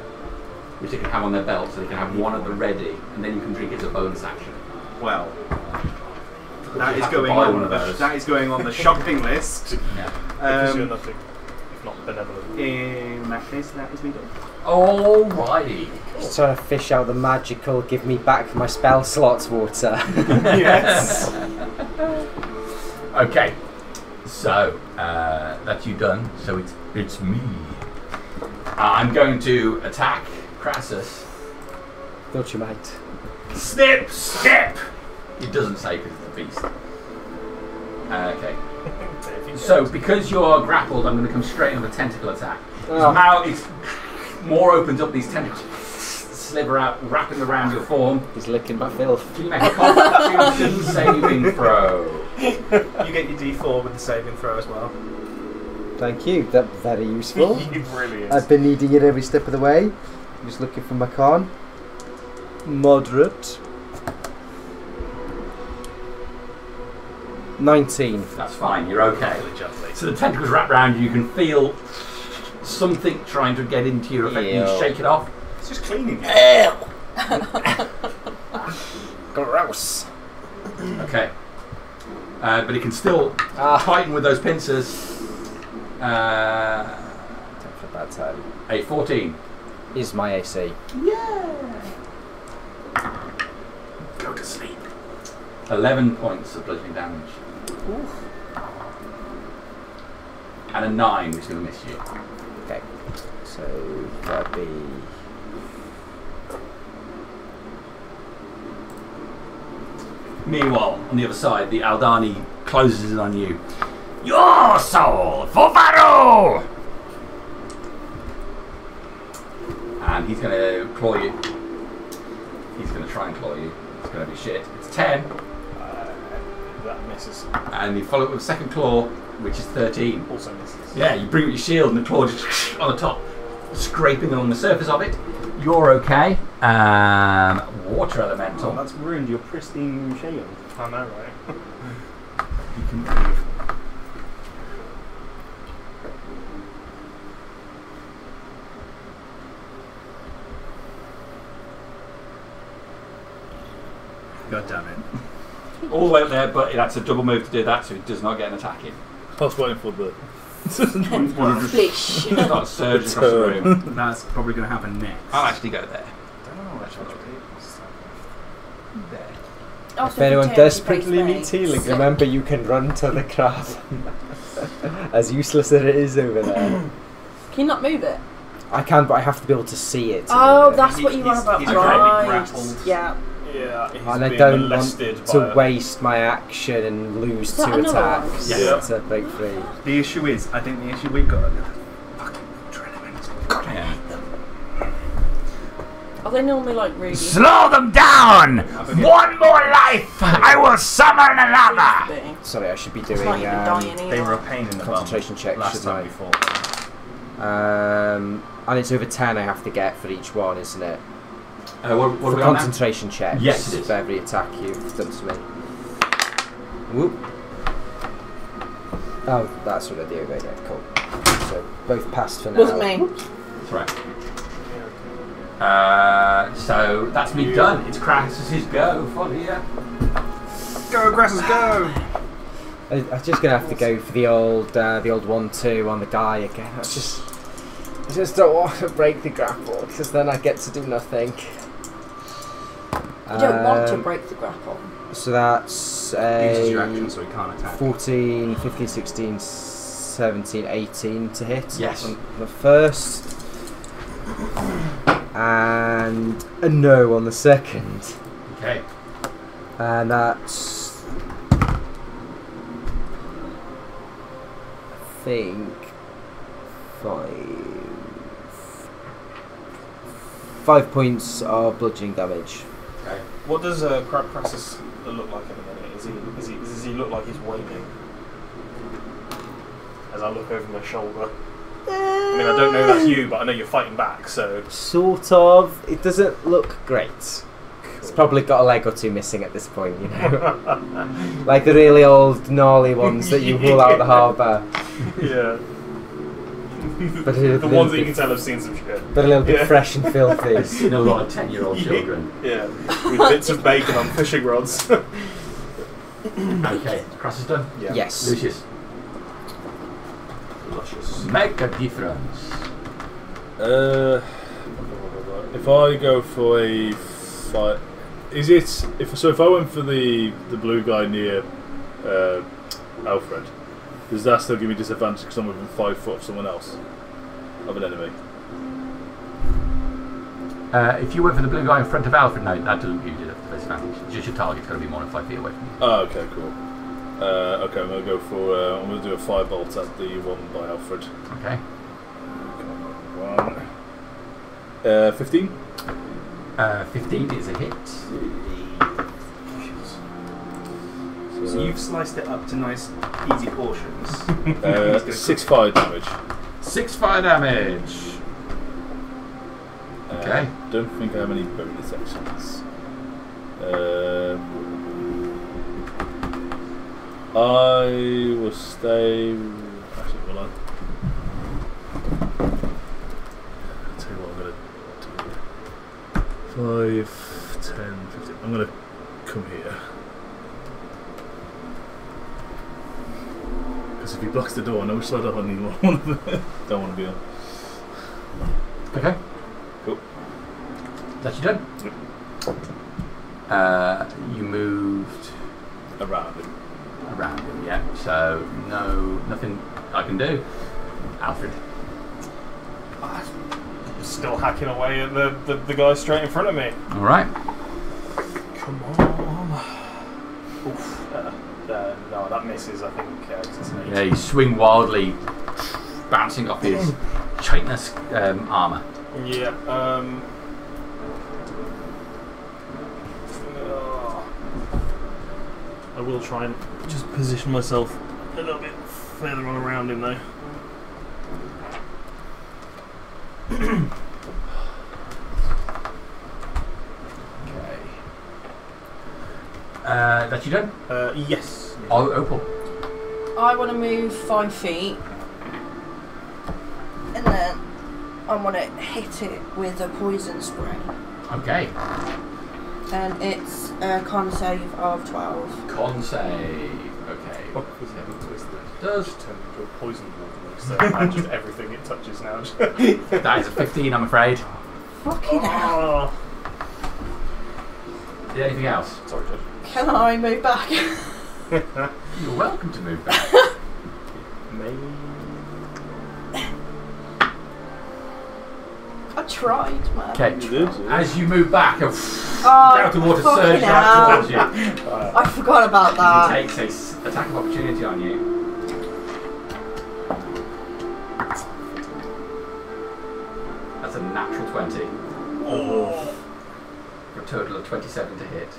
[SPEAKER 5] which they can have on their belt, so they can have one at the ready, and then you can drink it as a bonus action.
[SPEAKER 1] Well,
[SPEAKER 5] You
[SPEAKER 1] that is
[SPEAKER 5] have to
[SPEAKER 1] going
[SPEAKER 5] buy
[SPEAKER 1] on.
[SPEAKER 5] one of those.
[SPEAKER 1] That is going on the shopping list.
[SPEAKER 5] Yeah.
[SPEAKER 4] Because you're nothing, if not benevolent.
[SPEAKER 1] In that case, that is me done.
[SPEAKER 5] Alrighty.
[SPEAKER 2] Just trying to fish out the magical, give me back my spell slots water.
[SPEAKER 1] Yes.
[SPEAKER 5] Okay. So that's you done. So it's me. I'm going to attack Crassus.
[SPEAKER 2] Thought you might.
[SPEAKER 5] Snip, snip. It doesn't say because it's a beast. Okay. So because you're grappled, I'm going to come straight on the tentacle attack.
[SPEAKER 2] Oh.
[SPEAKER 5] Now it's more opens up. These tentacles sliver out, wrapping around your form.
[SPEAKER 2] He's licking my filth.
[SPEAKER 5] Can you make a Constitution saving throw?
[SPEAKER 11] You get your D4 with the saving throw as well.
[SPEAKER 2] Thank you. That's very useful.
[SPEAKER 4] Brilliant.
[SPEAKER 2] I've been needing it every step of the way. I'm just looking for my con. Moderate. 19.
[SPEAKER 5] That's fine. You're okay. So the tentacles wrap around you. You can feel something trying to get into you. Effectively, you
[SPEAKER 2] Ew.
[SPEAKER 5] shake it off.
[SPEAKER 1] It's just cleaning it.
[SPEAKER 2] Gross.
[SPEAKER 5] Okay. But it can still tighten with those pincers.
[SPEAKER 2] Time for a bad time.
[SPEAKER 5] 14.
[SPEAKER 2] Is my AC.
[SPEAKER 5] Go to sleep. 11 points of bludgeoning damage. And a 9, which is going to miss you.
[SPEAKER 2] Okay. So that'd be.
[SPEAKER 5] Meanwhile, on the other side, the Aldani closes in on you. Your soul for Varro! And he's going to claw you. He's going to try and claw you. It's going to be shit. It's 10.
[SPEAKER 4] That misses.
[SPEAKER 5] And you follow it with a second claw, which is 13.
[SPEAKER 4] Also misses.
[SPEAKER 5] Yeah, you bring up your shield and the claw just on the top, scraping along the surface of it. You're okay. Water elemental.
[SPEAKER 1] Oh, that's ruined your pristine shield.
[SPEAKER 4] I know, right?
[SPEAKER 5] You can move.
[SPEAKER 1] God damn it.
[SPEAKER 5] All the way up there, but that's a double move to do that, so it does not get an attack in.
[SPEAKER 3] I was waiting for the.
[SPEAKER 7] Splish.
[SPEAKER 5] Start surging across the room.
[SPEAKER 1] That's probably going to happen next.
[SPEAKER 5] I'll actually go there.
[SPEAKER 2] If anyone desperately needs healing, remember you can run to the crab. As useless as it is over there.
[SPEAKER 7] Can you not move it?
[SPEAKER 2] I can, but I have to be able to see it.
[SPEAKER 7] Oh,
[SPEAKER 2] move it.
[SPEAKER 7] that's what you want about
[SPEAKER 1] he's
[SPEAKER 7] right.
[SPEAKER 1] grappled.
[SPEAKER 7] Yeah.
[SPEAKER 4] Yeah, he's
[SPEAKER 2] And I
[SPEAKER 4] being
[SPEAKER 2] don't
[SPEAKER 4] molested
[SPEAKER 2] want
[SPEAKER 4] by
[SPEAKER 2] to
[SPEAKER 4] a-
[SPEAKER 2] waste my action and lose
[SPEAKER 7] Is that
[SPEAKER 2] 2
[SPEAKER 7] another
[SPEAKER 2] attacks
[SPEAKER 5] Yeah.
[SPEAKER 2] to break free.
[SPEAKER 1] The issue is, I think the issue we've got are the fucking water elements. God, I hate them.
[SPEAKER 7] Are they normally like really?
[SPEAKER 8] Slow them down! One more life! I will summon another!
[SPEAKER 2] Sorry, I should be
[SPEAKER 7] It's
[SPEAKER 2] doing
[SPEAKER 7] not even dying either.
[SPEAKER 1] They were a pain in the
[SPEAKER 2] concentration check,
[SPEAKER 1] last
[SPEAKER 2] shouldn't
[SPEAKER 1] time
[SPEAKER 2] I?
[SPEAKER 1] we fought.
[SPEAKER 2] And it's over 10 I have to get for each one, isn't it?
[SPEAKER 5] What
[SPEAKER 2] For
[SPEAKER 5] are we on now?
[SPEAKER 2] concentration checks.
[SPEAKER 5] Yes, it is.
[SPEAKER 2] For every attack you've done to me. Whoop. Oh, that's what I do. Okay, yeah, cool. So both passed for now.
[SPEAKER 7] Wasn't me.
[SPEAKER 5] That's right. So that's me done. It's Crassus's go. Follow here.
[SPEAKER 1] Go, Crassus, go!
[SPEAKER 2] I'm just gonna have to go for the old 1-2 on the guy again. I just don't want to break the grapple because then I get to do nothing.
[SPEAKER 7] You don't want to break the grapple.
[SPEAKER 2] So that's
[SPEAKER 1] Uses your action so he can't attack.
[SPEAKER 2] 14, 15, 16, 17, 18 to hit.
[SPEAKER 5] Yes.
[SPEAKER 2] On the first. And a no on the second.
[SPEAKER 5] Okay.
[SPEAKER 2] And that's, I think, 5 points of bludgeoning damage.
[SPEAKER 5] Okay.
[SPEAKER 4] What does Crassus look like at the minute? Does he look like he's waiting? As I look over my shoulder. I mean, I don't know that's you, but I know you're fighting back, so...
[SPEAKER 2] Sort of. It doesn't look great. It's probably got a leg or two missing at this point, you know. Like the really old, gnarly ones that you haul out the harbour.
[SPEAKER 4] Yeah.
[SPEAKER 2] But
[SPEAKER 4] The ones that you can tell have seen some shit.
[SPEAKER 2] But a little bit fresh and filthy.
[SPEAKER 5] I've seen a lot of 10-year-old children.
[SPEAKER 4] Yeah. With bits of bacon on fishing rods.
[SPEAKER 5] Okay, Cross is done?
[SPEAKER 4] Yeah.
[SPEAKER 2] Yes.
[SPEAKER 5] Lucius.
[SPEAKER 4] Luscious.
[SPEAKER 5] Make a difference.
[SPEAKER 3] If I go for a fight, is it if I went for the blue guy near Alfred, does that still give me disadvantage because I'm within 5 foot of someone else, of an enemy?
[SPEAKER 5] If you went for the blue guy in front of Alfred, no, that doesn't give you the disadvantage. Just your target's got to be more than 5 feet away from you.
[SPEAKER 3] Oh, okay, cool. Okay, I'm gonna go for. I'm gonna do a firebolt at the one by Alfred.
[SPEAKER 5] Okay.
[SPEAKER 3] 15.
[SPEAKER 5] 15 is a hit.
[SPEAKER 1] So you've sliced it up to nice, easy portions.
[SPEAKER 3] 6 fire damage.
[SPEAKER 5] 6 fire damage. Okay.
[SPEAKER 3] Don't think I have any bonus actions. I will stay. Actually, will I? I'll tell you what I'm gonna do. 5, 10, 15. I'm gonna come here. Because if he blocks the door, I know which side up I need one of them. Don't want to be on.
[SPEAKER 5] Okay.
[SPEAKER 3] Cool.
[SPEAKER 5] That's you done?
[SPEAKER 3] Yep.
[SPEAKER 5] You moved
[SPEAKER 3] Around him.
[SPEAKER 5] around him, yeah. So, nothing I can do. Alfred.
[SPEAKER 4] Still hacking away at the guy straight in front of me.
[SPEAKER 5] Alright.
[SPEAKER 4] Come on. Oof. No, that misses, I think. It's an 8.
[SPEAKER 5] Yeah, you swing wildly, bouncing off his chitinous armour.
[SPEAKER 4] Yeah. I will try and just position myself a little bit further on around him, though.
[SPEAKER 5] Okay. That you done?
[SPEAKER 4] Yes.
[SPEAKER 5] Oh, Opal.
[SPEAKER 7] I want to move 5 feet, and then I want to hit it with a poison spray.
[SPEAKER 5] Okay.
[SPEAKER 7] And it's a con save of 12.
[SPEAKER 5] Con save. Okay.
[SPEAKER 4] Does turn into a poison ball, so and just everything it touches now.
[SPEAKER 5] That is a 15, I'm afraid.
[SPEAKER 7] Fucking hell.
[SPEAKER 5] Yeah, anything else?
[SPEAKER 4] Sorry, Judge.
[SPEAKER 7] Can I move back?
[SPEAKER 5] You're welcome to move back.
[SPEAKER 4] Maybe.
[SPEAKER 7] I tried, man.
[SPEAKER 5] Okay.
[SPEAKER 3] You did?
[SPEAKER 5] As you move back, down to water
[SPEAKER 7] fucking
[SPEAKER 5] surge
[SPEAKER 7] hell.
[SPEAKER 5] out towards you.
[SPEAKER 7] I forgot about that.
[SPEAKER 5] He takes a attack of opportunity on you. That's a natural 20.
[SPEAKER 4] Oh.
[SPEAKER 5] For a total of 27 to hit.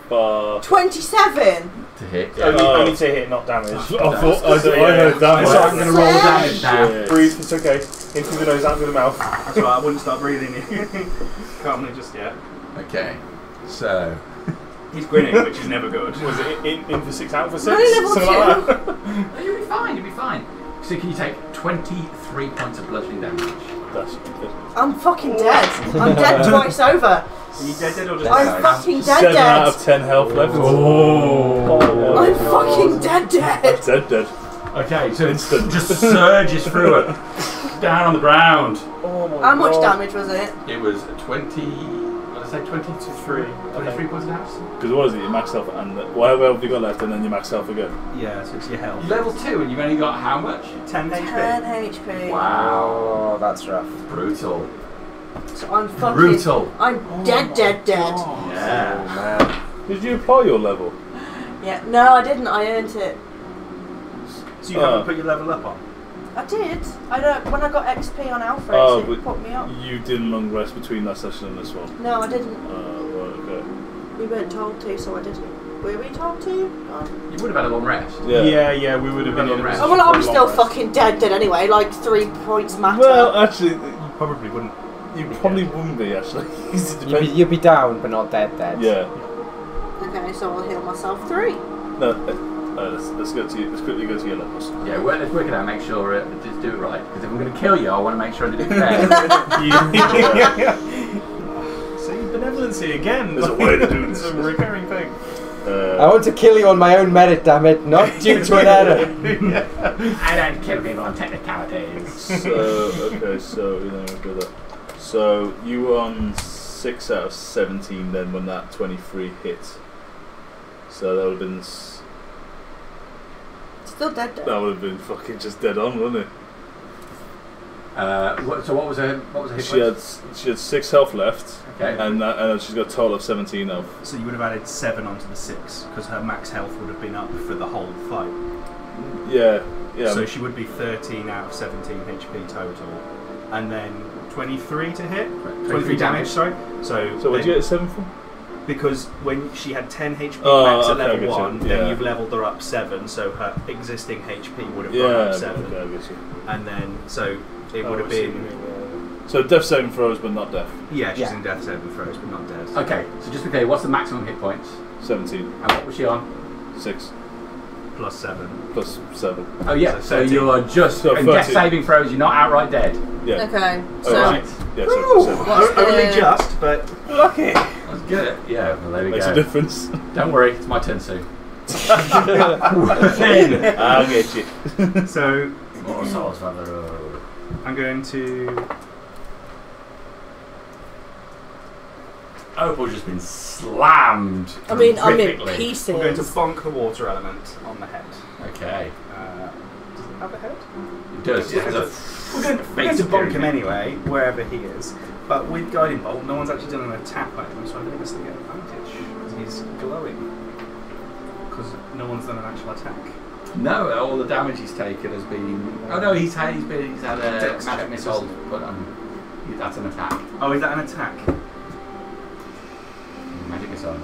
[SPEAKER 7] 27?
[SPEAKER 5] To hit.
[SPEAKER 4] Only to hit, not damage.
[SPEAKER 3] I heard damage.
[SPEAKER 4] So I'm going to roll the damage now.
[SPEAKER 3] Shit.
[SPEAKER 4] Breathe, it's okay. In through the nose, out through the mouth.
[SPEAKER 1] That's right, I wouldn't start breathing calmly just yet.
[SPEAKER 5] Okay. So.
[SPEAKER 1] He's grinning, which is never good.
[SPEAKER 4] Was it in for 6, out for 6?
[SPEAKER 7] Only level
[SPEAKER 4] Something
[SPEAKER 7] 2.
[SPEAKER 4] like that.
[SPEAKER 5] No, you'll be fine, you'll be fine. So can you take 23 points of bludgeoning damage?
[SPEAKER 3] That's good.
[SPEAKER 7] I'm fucking dead. I'm dead twice over.
[SPEAKER 1] Are you dead or just
[SPEAKER 7] I'm
[SPEAKER 1] dead?
[SPEAKER 7] fucking
[SPEAKER 3] 7
[SPEAKER 7] dead
[SPEAKER 3] out of
[SPEAKER 7] dead.
[SPEAKER 3] 10 health left.
[SPEAKER 5] Oh.
[SPEAKER 7] I'm fucking dead dead.
[SPEAKER 3] Dead.
[SPEAKER 5] Okay, so
[SPEAKER 3] Instant.
[SPEAKER 5] it just surges through it. Down on the ground.
[SPEAKER 4] Oh my
[SPEAKER 7] How much
[SPEAKER 4] God.
[SPEAKER 7] damage was it?
[SPEAKER 5] It was 20. What did I say? 23. 23 points of damage.
[SPEAKER 3] Because what is it? You max health and whatever health you got left, and then you max health again.
[SPEAKER 1] Yeah, so it's your health.
[SPEAKER 5] Level 2, and you've only got how much?
[SPEAKER 1] 10 HP.
[SPEAKER 7] 10 HP.
[SPEAKER 5] Wow.
[SPEAKER 2] Oh, that's rough.
[SPEAKER 5] Brutal.
[SPEAKER 7] So I'm fucking.
[SPEAKER 5] Brutal.
[SPEAKER 7] I'm dead.
[SPEAKER 5] Yeah.
[SPEAKER 3] Did you apply your level?
[SPEAKER 7] Yeah. No, I didn't. I earned it.
[SPEAKER 1] So you haven't put your level up on?
[SPEAKER 7] I did. I don't. When I got XP on Alfred,
[SPEAKER 3] Oh,
[SPEAKER 7] it
[SPEAKER 3] but
[SPEAKER 7] put me up.
[SPEAKER 3] you did a long rest between that session and this one.
[SPEAKER 7] No, I didn't.
[SPEAKER 3] Right, okay.
[SPEAKER 7] We weren't told to, so I didn't. Were we told to?
[SPEAKER 5] You would have had a long rest.
[SPEAKER 4] Yeah, we would have been in a
[SPEAKER 5] rest.
[SPEAKER 7] Oh well, I'll be still fucking dead anyway. Like 3 points matter.
[SPEAKER 3] Well, actually,
[SPEAKER 4] Probably wouldn't.
[SPEAKER 3] You probably wouldn't be actually.
[SPEAKER 2] You'd be down, but not dead.
[SPEAKER 3] Yeah.
[SPEAKER 7] Okay, so I'll heal myself 3.
[SPEAKER 3] No, let's go to you. Let's quickly go to your levels.
[SPEAKER 5] Yeah, well, let's work it out. Make sure just do it right. Because if I'm going to kill you, I want to make sure I do it fair.
[SPEAKER 1] See, benevolency again.
[SPEAKER 3] There's a way to do this.
[SPEAKER 1] It's a recurring thing.
[SPEAKER 2] I want to kill you on my own merit, damn it, not due to an error.
[SPEAKER 5] I don't kill people on technicalities.
[SPEAKER 3] So okay, so you know that. So you were on 6 out of 17 then when that 23 hit. So that would have been.
[SPEAKER 7] Still dead.
[SPEAKER 3] That would have been fucking just dead on, wouldn't it?
[SPEAKER 5] So what was her? What was her?
[SPEAKER 3] She had 6 health left.
[SPEAKER 5] Okay.
[SPEAKER 3] And she's got a total of 17 health.
[SPEAKER 1] So you would have added 7 onto the 6 because her max health would have been up for the whole fight.
[SPEAKER 3] Yeah.
[SPEAKER 1] So she would be 13 out of 17 HP total, and then 23 to hit. 23 damage. Sorry. So
[SPEAKER 3] where did you get 7 from?
[SPEAKER 1] Because when she had 10 HP
[SPEAKER 3] Oh,
[SPEAKER 1] max at
[SPEAKER 3] okay,
[SPEAKER 1] level 1,
[SPEAKER 3] yeah.
[SPEAKER 1] then you've leveled her up 7, so her existing HP would have gone up 7.
[SPEAKER 3] Okay, I get you.
[SPEAKER 1] And then, so it would have been.
[SPEAKER 3] So death saving throws, but not death.
[SPEAKER 1] Yeah, she's in death saving throws, but not death.
[SPEAKER 5] Okay, so just to be clear, what's the maximum hit points?
[SPEAKER 3] 17.
[SPEAKER 5] And what was she on?
[SPEAKER 3] 6.
[SPEAKER 1] Plus 7.
[SPEAKER 3] Plus 7.
[SPEAKER 5] Oh yeah, so
[SPEAKER 1] 13.
[SPEAKER 5] you are just
[SPEAKER 3] So
[SPEAKER 5] in death
[SPEAKER 3] 13.
[SPEAKER 5] saving throws. You're not outright dead.
[SPEAKER 3] Yeah.
[SPEAKER 7] Okay,
[SPEAKER 3] Oh,
[SPEAKER 7] so
[SPEAKER 3] right. Yeah, so 7.
[SPEAKER 7] what's
[SPEAKER 1] Only
[SPEAKER 7] the-
[SPEAKER 1] just, but lucky.
[SPEAKER 5] That's good. Yeah, well there we
[SPEAKER 3] Makes
[SPEAKER 5] go.
[SPEAKER 3] a difference.
[SPEAKER 5] Don't worry, it's my turn soon.
[SPEAKER 3] I'll get you.
[SPEAKER 1] So
[SPEAKER 5] More souls on the road.
[SPEAKER 1] I'm going to.
[SPEAKER 5] Opal's just been slammed.
[SPEAKER 7] I mean, I'm in
[SPEAKER 5] terrifically.
[SPEAKER 7] pieces.
[SPEAKER 1] I'm going to bonk the water element on the head.
[SPEAKER 5] Okay.
[SPEAKER 1] Does it have a head?
[SPEAKER 5] It does.
[SPEAKER 1] Yeah,
[SPEAKER 5] It has a
[SPEAKER 1] We're going to
[SPEAKER 5] face
[SPEAKER 1] bonk him
[SPEAKER 5] pyramid.
[SPEAKER 1] anyway, wherever he is. But with Guiding Bolt, no one's actually done an attack by him, so I think it's the advantage because he's glowing. Because no one's done an actual attack.
[SPEAKER 5] No, all the damage he's taken has been. Oh no, he's had a
[SPEAKER 1] Dex
[SPEAKER 5] magic
[SPEAKER 1] check,
[SPEAKER 5] missile,
[SPEAKER 1] isn't it?
[SPEAKER 5] but that's an attack.
[SPEAKER 1] Oh, is that an attack?
[SPEAKER 5] Magic missile.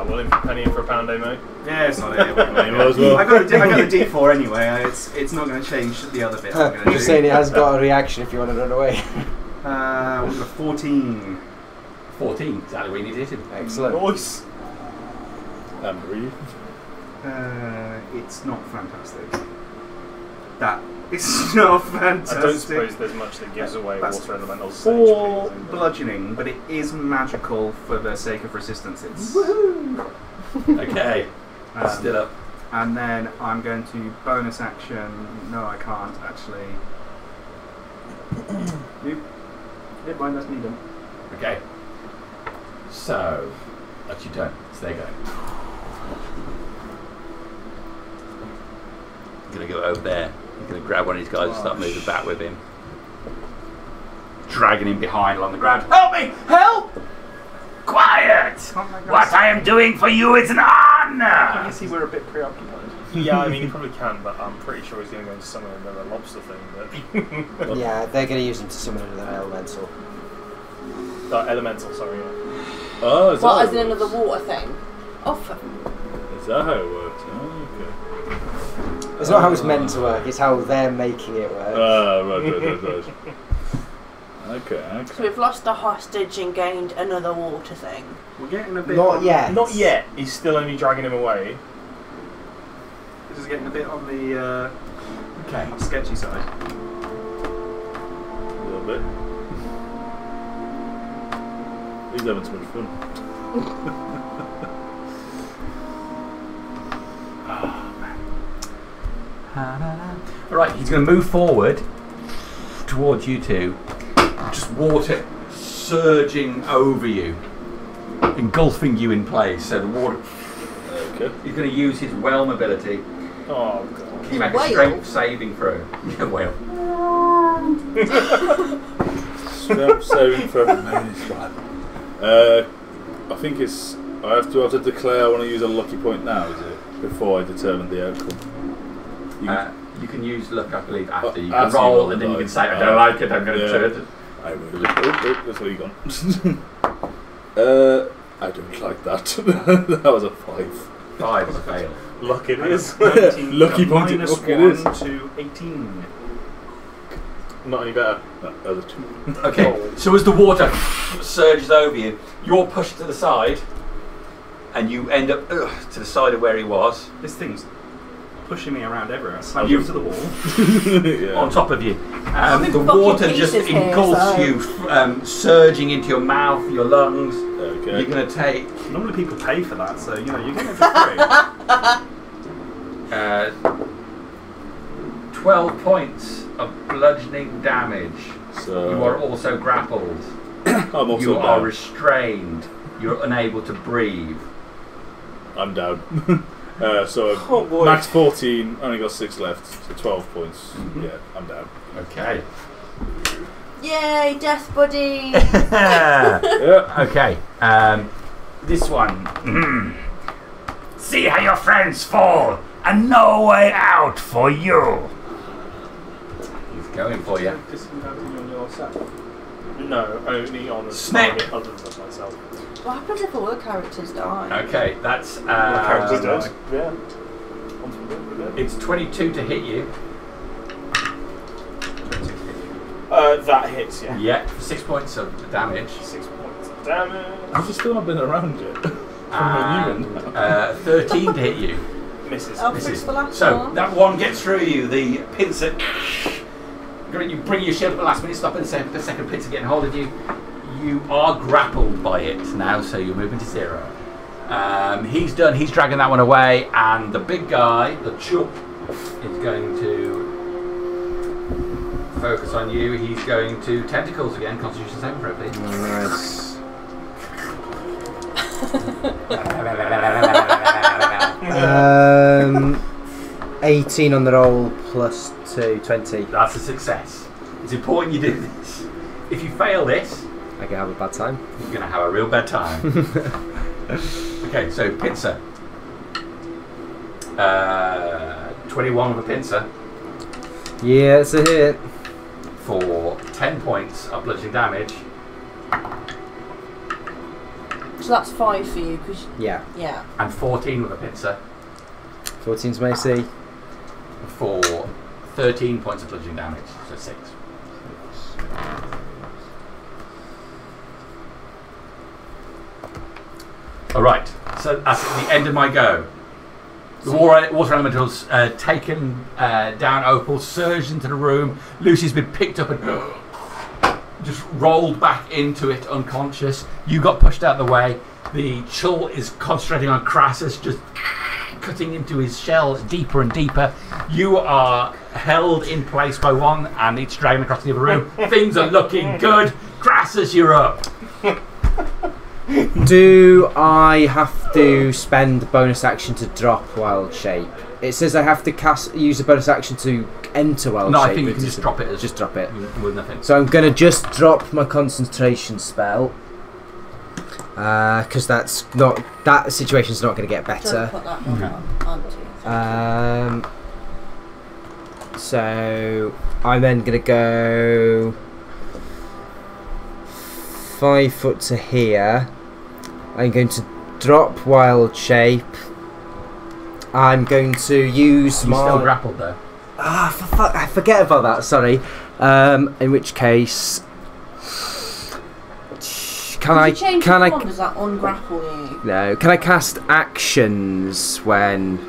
[SPEAKER 10] Well, in for a penny, in for a pound, eh, mate?
[SPEAKER 1] Yeah, it's not it.
[SPEAKER 3] You might as well.
[SPEAKER 1] I got the D4 anyway. It's not going to change the other bit. I'm going to
[SPEAKER 2] You're
[SPEAKER 1] do.
[SPEAKER 2] saying it has got a reaction if you want to run away.
[SPEAKER 1] We've got 14.
[SPEAKER 5] 14, exactly where you need to hit him.
[SPEAKER 2] Excellent.
[SPEAKER 10] Nice.
[SPEAKER 3] And breathe.
[SPEAKER 1] It's not fantastic. That it's not fantastic.
[SPEAKER 10] I don't suppose there's much that gives away
[SPEAKER 1] That's
[SPEAKER 10] water elementals.
[SPEAKER 1] 4 bludgeoning, but it is magical for the sake of resistance. It's
[SPEAKER 5] Okay. Still up.
[SPEAKER 1] And then I'm going to bonus action. No, I can't actually. Never mind, that's me done.
[SPEAKER 5] Okay. So, that's your turn. So there you go. I'm going to go over there. I'm going to grab one of these guys and start moving back with him. Dragging him behind along the ground. Help me! Help! Quiet! What I am doing for you is an honor!
[SPEAKER 1] You see, we're a bit preoccupied.
[SPEAKER 10] Yeah, I mean, you probably can, but I'm pretty sure he's going to go into summon another lobster thing. But
[SPEAKER 2] Yeah, they're going to use him to summon another elemental.
[SPEAKER 10] elemental, sorry. Yeah.
[SPEAKER 3] Oh, is
[SPEAKER 7] What,
[SPEAKER 3] that
[SPEAKER 7] as in another water thing? Oh,
[SPEAKER 3] Is that how it works? Oh, okay.
[SPEAKER 2] It's not how it's meant to work, it's how they're making it work.
[SPEAKER 3] Right. Okay.
[SPEAKER 7] so we've lost a hostage and gained another water thing.
[SPEAKER 1] We're getting a bit.
[SPEAKER 2] Not yet.
[SPEAKER 10] Not yet. He's still only dragging him away.
[SPEAKER 1] This is getting a bit on the
[SPEAKER 5] Okay.
[SPEAKER 1] sketchy side.
[SPEAKER 3] A little bit. He's having too much fun.
[SPEAKER 5] Alright, he's going to move forward towards you two. Just water surging over you, engulfing you in place. So the water.
[SPEAKER 3] Okay.
[SPEAKER 5] He's going to use his whelm ability.
[SPEAKER 10] Oh, God.
[SPEAKER 5] Can you make a
[SPEAKER 7] Whale?
[SPEAKER 5] strength saving throw? Yeah, whale.
[SPEAKER 3] Strength saving for I think it's. I have to declare I want to use a lucky point now, is it? Before I determine the outcome.
[SPEAKER 5] You can use luck, I believe, after you can
[SPEAKER 3] after you
[SPEAKER 5] roll,
[SPEAKER 3] roll
[SPEAKER 5] and then you
[SPEAKER 3] the
[SPEAKER 5] can
[SPEAKER 3] dice.
[SPEAKER 5] say, I don't like it, I'm going to
[SPEAKER 3] Yeah.
[SPEAKER 5] turn it.
[SPEAKER 3] I will. Oh, that's where you gone. I don't like that. That was a 5.
[SPEAKER 5] 5 is a fail.
[SPEAKER 10] Luck it is.
[SPEAKER 3] Lucky point.
[SPEAKER 1] minus
[SPEAKER 3] Lucky it
[SPEAKER 1] 1
[SPEAKER 3] is.
[SPEAKER 1] to 18.
[SPEAKER 10] Not any better.
[SPEAKER 3] No, other two.
[SPEAKER 5] Okay, so as the water surges over you, you're pushed to the side, and you end up to the side of where he was.
[SPEAKER 1] This thing's pushing me around everywhere. I slammed
[SPEAKER 5] You-
[SPEAKER 1] into the wall.
[SPEAKER 3] Yeah.
[SPEAKER 5] On top of you.
[SPEAKER 7] I'm in
[SPEAKER 5] The
[SPEAKER 7] fucking
[SPEAKER 5] water just
[SPEAKER 7] pieces here,
[SPEAKER 5] engulfs
[SPEAKER 7] so-
[SPEAKER 5] you, surging into your mouth, your lungs.
[SPEAKER 3] Okay.
[SPEAKER 5] You're going to take
[SPEAKER 1] Normally people pay for that, so you know you're getting it for free.
[SPEAKER 5] 12 points of bludgeoning damage.
[SPEAKER 3] So
[SPEAKER 5] You are also grappled.
[SPEAKER 3] I'm also
[SPEAKER 5] You are
[SPEAKER 3] down.
[SPEAKER 5] restrained. You're unable to breathe.
[SPEAKER 3] I'm down. So
[SPEAKER 10] Oh boy.
[SPEAKER 3] max 14, only got 6 left, so 12 points.
[SPEAKER 5] Mhm.
[SPEAKER 3] Yeah, I'm down.
[SPEAKER 5] Okay.
[SPEAKER 7] Yay, death buddy!
[SPEAKER 3] Yeah.
[SPEAKER 8] Okay, this one. See how your friends fall, and no way out for you.
[SPEAKER 5] He's going for you.
[SPEAKER 1] Disadvantage on yourself.
[SPEAKER 10] No, only on the
[SPEAKER 5] Snip.
[SPEAKER 10] target other than myself.
[SPEAKER 7] What happens if all the characters die?
[SPEAKER 5] Okay, that's
[SPEAKER 10] Characters dead. Yeah.
[SPEAKER 5] it's 22 to hit you.
[SPEAKER 10] That hits, yeah.
[SPEAKER 5] Yeah, 6 points of damage.
[SPEAKER 10] 6 points of damage.
[SPEAKER 3] Has he still not been around yet?
[SPEAKER 5] And 13 to hit you.
[SPEAKER 10] Misses.
[SPEAKER 7] I'll
[SPEAKER 5] Misses.
[SPEAKER 7] fix the last
[SPEAKER 5] So
[SPEAKER 7] one.
[SPEAKER 5] that one gets through you. The pincer. You bring your shield at the last minute, stopping the second pincer getting hold of you. You are grappled by it now, so you're moving to 0. He's done. He's dragging that one away, and the big guy, the chup, is going to focus on you. He's going to tentacles again. Constitution saving throw, please.
[SPEAKER 2] Nice. 18 on the roll plus 2, 20.
[SPEAKER 5] That's a success. It's important you do this. If you fail this,
[SPEAKER 2] I can have a bad time.
[SPEAKER 5] you're going to have a real bad time. Okay, so pincer. 21 with a pincer
[SPEAKER 2] Yeah, it's a hit.
[SPEAKER 5] for 10 points of bludgeoning damage.
[SPEAKER 7] So that's 5 for you, because
[SPEAKER 2] Yeah.
[SPEAKER 7] yeah.
[SPEAKER 5] And 14 with a pincer
[SPEAKER 2] 14's Macy.
[SPEAKER 5] for 13 points of bludgeoning damage. So 6. Alright, so that's the end of my go. The water elemental's taken down Opal, surged into the room. Lucy's been picked up and just rolled back into it unconscious. You got pushed out of the way. The Chull is concentrating on Crassus, just cutting into his shell deeper and deeper. You are held in place by one, and it's dragging across the other room. Things are looking good. Crassus, you're up.
[SPEAKER 2] Do I have to spend the bonus action to drop Wild Shape? It says I have to use a bonus action to enter Wild
[SPEAKER 5] No,
[SPEAKER 2] Shape.
[SPEAKER 5] I think you
[SPEAKER 2] but
[SPEAKER 5] can just drop it. As
[SPEAKER 2] just drop it.
[SPEAKER 5] with nothing.
[SPEAKER 2] So I'm going to just drop my concentration spell. Because that situation's not going to get
[SPEAKER 7] Do you want
[SPEAKER 2] better.
[SPEAKER 7] to put that one onto?
[SPEAKER 2] So I'm then going to go 5 foot to here. I'm going to drop Wild Shape. I'm going to use
[SPEAKER 5] You're
[SPEAKER 2] my...
[SPEAKER 5] still grappled though.
[SPEAKER 2] I forget about that, sorry. In which case...
[SPEAKER 7] Does that ungrapple you?
[SPEAKER 2] No, can I cast actions when...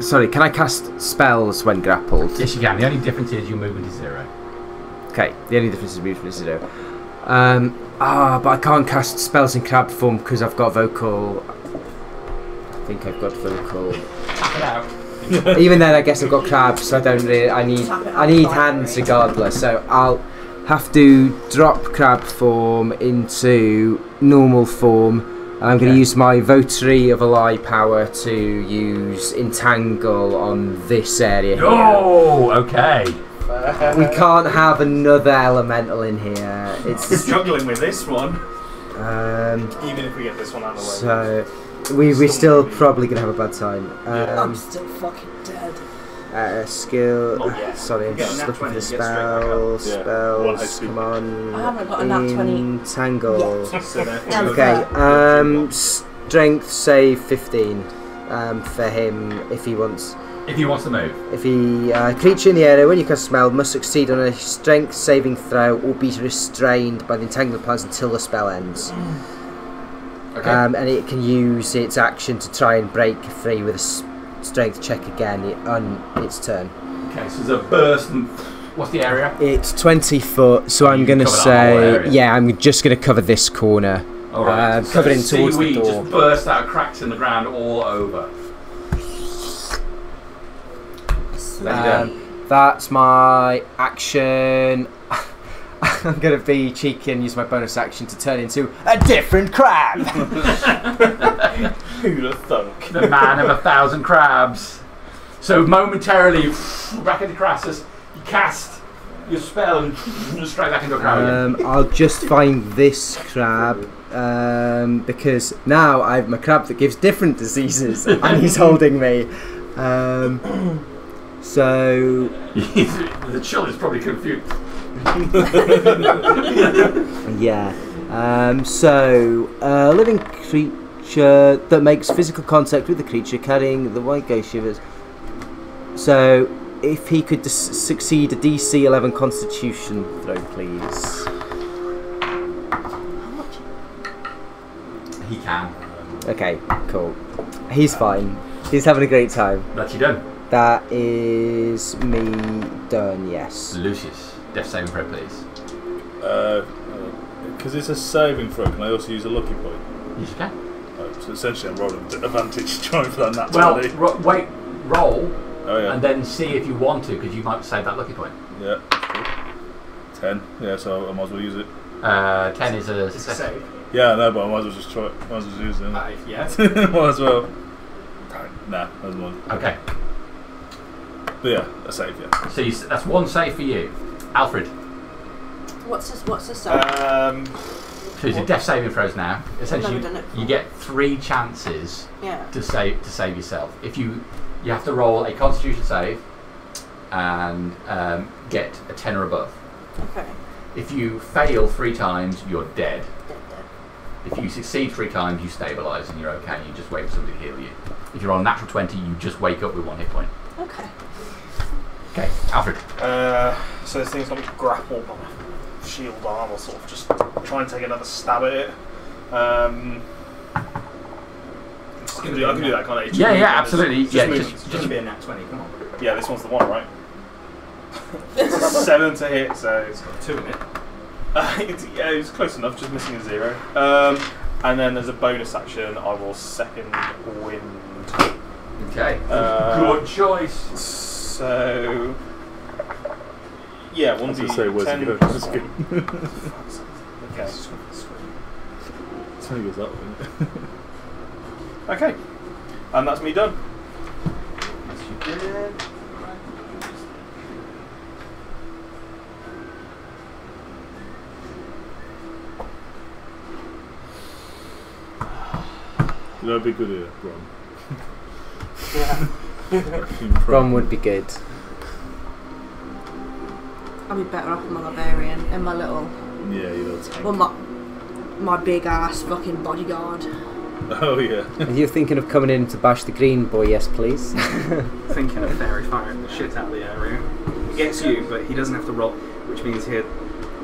[SPEAKER 2] Sorry, can I cast spells when grappled?
[SPEAKER 5] Yes, you can. The only difference is you're moving to 0.
[SPEAKER 2] Okay, the only difference is movement to 0. But I can't cast spells in crab form because I've got vocal... I think I've got vocal... Even then, I guess I've got crabs, so I don't really... I need hands regardless, so I'll have to drop crab form into normal form, and I'm going to use my Votary of Ally power to use Entangle on this area here.
[SPEAKER 5] Oh, okay.
[SPEAKER 2] We can't have another elemental in here. It's
[SPEAKER 1] struggling with this one.
[SPEAKER 10] Even if we get this one out of the way.
[SPEAKER 2] So we're still probably gonna have a bad time.
[SPEAKER 7] I'm still fucking dead.
[SPEAKER 2] Skill.
[SPEAKER 1] Oh, yeah.
[SPEAKER 2] Sorry, I'm
[SPEAKER 1] You get a
[SPEAKER 2] just
[SPEAKER 1] nat
[SPEAKER 2] looking
[SPEAKER 1] 20,
[SPEAKER 2] for the
[SPEAKER 1] you get straight back up.
[SPEAKER 2] spells.
[SPEAKER 3] Yeah.
[SPEAKER 2] Spells. Come on.
[SPEAKER 7] I haven't got a nat 20
[SPEAKER 2] Entangle.
[SPEAKER 1] So therefore
[SPEAKER 7] Yeah,
[SPEAKER 1] you're-
[SPEAKER 2] Okay. Strength save 15. For him if he wants.
[SPEAKER 5] If he wants to move.
[SPEAKER 2] If he creature in the area when you cast a spell must succeed on a strength saving throw or be restrained by the entangled plants until the spell ends.
[SPEAKER 5] Okay.
[SPEAKER 2] And it can use its action to try and break free with a strength check again on its turn.
[SPEAKER 5] Okay, so there's a burst and what's the area?
[SPEAKER 2] It's 20 foot, so I'm going to say, yeah, I'm just going to cover this corner.
[SPEAKER 5] Alright,
[SPEAKER 2] cover it towards the door.
[SPEAKER 5] Just burst out cracks in the ground all over.
[SPEAKER 2] That's my action. I'm going to be cheeky and use my bonus action to turn into a different crab.
[SPEAKER 4] Who'd have thunk?
[SPEAKER 5] The man of 1,000 crabs. So momentarily, back into Crassus, you cast your spell and straight back into a crab again.
[SPEAKER 2] I'll just find this crab because now I have my crab that gives different diseases and he's holding me. So
[SPEAKER 5] the chill is probably confused.
[SPEAKER 2] Yeah. So a living creature that makes physical contact with the creature carrying the white ghost shivers. So if he could succeed a DC 11 Constitution throw, please.
[SPEAKER 5] He can.
[SPEAKER 2] Okay, cool. He's fine. He's having a great time.
[SPEAKER 5] That's you done.
[SPEAKER 2] That is me done, yes.
[SPEAKER 5] Lucius, death saving throw, please.
[SPEAKER 3] Because it's a saving throw, can I also use a lucky point?
[SPEAKER 5] Yes, you can.
[SPEAKER 3] So essentially I'm rolling advantage trying for that nat 20.
[SPEAKER 5] Well, roll,
[SPEAKER 3] oh, yeah.
[SPEAKER 5] and then see if you want to, because you might save that lucky point.
[SPEAKER 3] Yeah. 10. Yeah, so I might as well use it.
[SPEAKER 5] 10 is a
[SPEAKER 11] It's a save.
[SPEAKER 3] Yeah, no, but I might as well just try it. Might as well use it.
[SPEAKER 11] Yeah.
[SPEAKER 3] Might as well. Nah, that's one.
[SPEAKER 5] Okay.
[SPEAKER 3] But yeah, a save, yeah.
[SPEAKER 5] So that's one save for you. Alfred.
[SPEAKER 7] What's this
[SPEAKER 5] So it's a death saving throws now. Essentially,
[SPEAKER 7] I've never done it
[SPEAKER 5] you get 3 chances
[SPEAKER 7] Yeah.
[SPEAKER 5] to save yourself. If you have to roll a Constitution save and get a 10 or above.
[SPEAKER 7] Okay.
[SPEAKER 5] If you fail 3 times, you're dead. If you succeed 3 times, you stabilise and you're okay. You just wait for somebody to heal you. If you're on a natural 20, you just wake up with 1 hit point.
[SPEAKER 7] Okay.
[SPEAKER 5] Okay, Alfred.
[SPEAKER 4] So this thing's got me grappled by my shield arm. I'll sort of just try and take another stab at it. I can do that, can't I?
[SPEAKER 5] Yeah, absolutely.
[SPEAKER 1] Just going to be a nat 20, come on.
[SPEAKER 4] Yeah, this one's the one, right? 7 to hit, so
[SPEAKER 1] It's got 2 in it.
[SPEAKER 4] it's close enough, just missing a 0. And then there's a bonus action. I will second wind.
[SPEAKER 5] Okay. Good choice.
[SPEAKER 4] So yeah, 1d10.
[SPEAKER 3] Where's it go? That's good.
[SPEAKER 4] Okay.
[SPEAKER 3] It's funny goes that way.
[SPEAKER 4] Okay. And that's me done.
[SPEAKER 1] Yes, you did.
[SPEAKER 3] You know, it'd be good here, Ron.
[SPEAKER 4] Yeah.
[SPEAKER 2] Ron would be good.
[SPEAKER 7] I'll be better off with my Barbarian and my little.
[SPEAKER 3] Yeah, you know.
[SPEAKER 7] Well, my big ass fucking bodyguard.
[SPEAKER 3] Oh yeah.
[SPEAKER 2] And you're thinking of coming in to bash the green boy, yes please?
[SPEAKER 1] Thinking of fairy firing the shit out of the area. He gets you, but he doesn't have to roll, which means he'd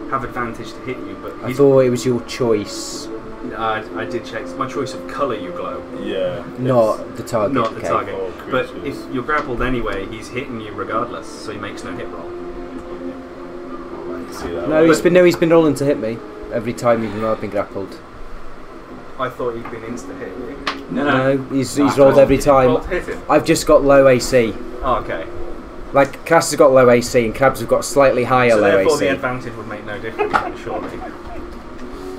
[SPEAKER 1] have advantage to hit you. But
[SPEAKER 2] I thought it was your choice.
[SPEAKER 1] I did check. It's my choice of colour you glow.
[SPEAKER 3] Yeah.
[SPEAKER 2] Not the target.
[SPEAKER 1] Not the
[SPEAKER 2] okay.
[SPEAKER 1] target.
[SPEAKER 3] Oh,
[SPEAKER 1] But
[SPEAKER 3] creatures.
[SPEAKER 1] if you're grappled anyway, he's hitting you regardless, so he makes no hit roll.
[SPEAKER 3] I can see that.
[SPEAKER 2] No, he's been rolling to hit me every time even though I've been grappled.
[SPEAKER 1] I thought he'd been insta hit you.
[SPEAKER 2] No, he's rolled every time.
[SPEAKER 1] Rolled to hit him.
[SPEAKER 2] I've just got low AC.
[SPEAKER 1] Oh, okay.
[SPEAKER 2] Like Cass has got low AC and Crabs have got slightly higher
[SPEAKER 1] So
[SPEAKER 2] low
[SPEAKER 1] therefore
[SPEAKER 2] AC.
[SPEAKER 1] the advantage would make no difference, then, surely.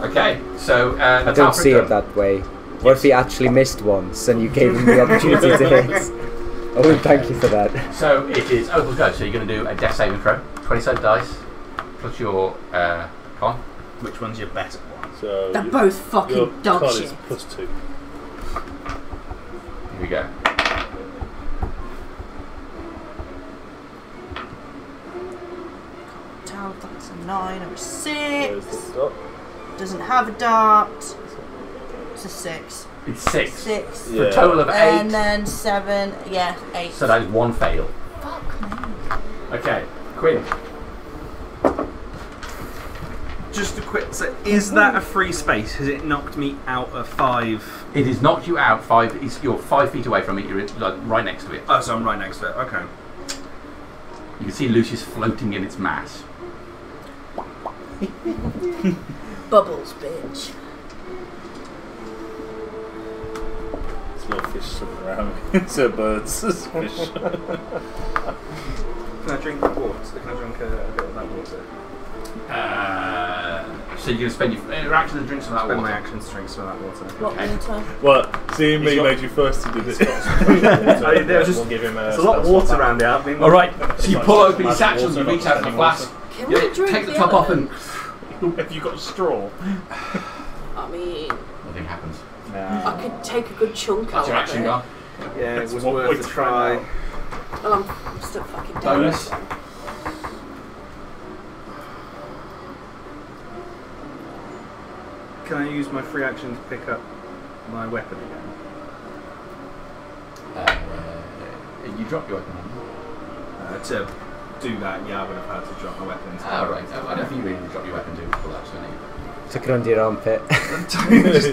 [SPEAKER 5] Okay, so
[SPEAKER 2] I don't see it that way. What if he actually missed once and you gave him the opportunity to hit? Oh, thank you for that.
[SPEAKER 5] So it is Opal's go. So you're going to do a death saving throw. 27 dice plus your con.
[SPEAKER 1] Which one's your better one?
[SPEAKER 3] So
[SPEAKER 7] They're both fucking
[SPEAKER 3] your
[SPEAKER 7] dog
[SPEAKER 3] con
[SPEAKER 7] shit.
[SPEAKER 3] is +2.
[SPEAKER 5] Here we go.
[SPEAKER 7] That's a 9 or a 6.
[SPEAKER 3] There's the dot.
[SPEAKER 7] Doesn't have a dart. So 6.
[SPEAKER 5] It's 6.
[SPEAKER 7] 6.
[SPEAKER 5] For a total of 8.
[SPEAKER 7] And then 7. Yeah, 8.
[SPEAKER 5] So that is 1 fail.
[SPEAKER 7] Fuck me.
[SPEAKER 5] Okay, Quinn.
[SPEAKER 1] Just a quick. So, is that a free space? Has it knocked me out of 5?
[SPEAKER 5] It has knocked you out 5. You're 5 feet away from it. You're like right next to it.
[SPEAKER 1] Oh, so I'm right next to it. Okay.
[SPEAKER 5] You can see Lucius floating in its mass.
[SPEAKER 7] Bubbles, bitch.
[SPEAKER 3] There's a lot of fish swimming around me. So birds, there's fish.
[SPEAKER 1] Can I drink water? Can I drink a bit of that water?
[SPEAKER 5] So you're going to spend your action to drink some of that
[SPEAKER 1] Spend
[SPEAKER 5] water?
[SPEAKER 1] my action to drink some of that water.
[SPEAKER 7] What
[SPEAKER 5] Okay.
[SPEAKER 7] water?
[SPEAKER 3] Well, seeing me made you first to do this.
[SPEAKER 1] There's
[SPEAKER 10] We'll give him
[SPEAKER 1] a lot of water around here.
[SPEAKER 5] Alright, so you pull open your
[SPEAKER 10] Magic
[SPEAKER 5] satchel,
[SPEAKER 10] water,
[SPEAKER 5] you reach
[SPEAKER 10] not
[SPEAKER 5] out for the
[SPEAKER 10] any
[SPEAKER 5] flask,
[SPEAKER 7] Can
[SPEAKER 5] you
[SPEAKER 7] we drink
[SPEAKER 5] take the top off and...
[SPEAKER 10] Have you got a straw?
[SPEAKER 7] I mean,
[SPEAKER 5] Nothing happens.
[SPEAKER 7] I could take a good chunk
[SPEAKER 5] That's
[SPEAKER 7] out
[SPEAKER 5] your
[SPEAKER 7] of
[SPEAKER 5] action
[SPEAKER 7] it.
[SPEAKER 5] gone.
[SPEAKER 1] Yeah,
[SPEAKER 10] It's
[SPEAKER 1] it was
[SPEAKER 10] one
[SPEAKER 1] worth
[SPEAKER 10] point
[SPEAKER 1] a
[SPEAKER 10] to
[SPEAKER 1] try.
[SPEAKER 10] find
[SPEAKER 7] Well, I'm still fucking dead.
[SPEAKER 5] Bonus.
[SPEAKER 1] Can I use my free action to pick up my weapon again?
[SPEAKER 5] You drop your weapon.
[SPEAKER 1] To do that, yeah, I would have had to drop my weapon.
[SPEAKER 5] Ah, right. I don't think you really drop your weapon to pull out, so
[SPEAKER 2] Took it under your armpit.
[SPEAKER 1] Just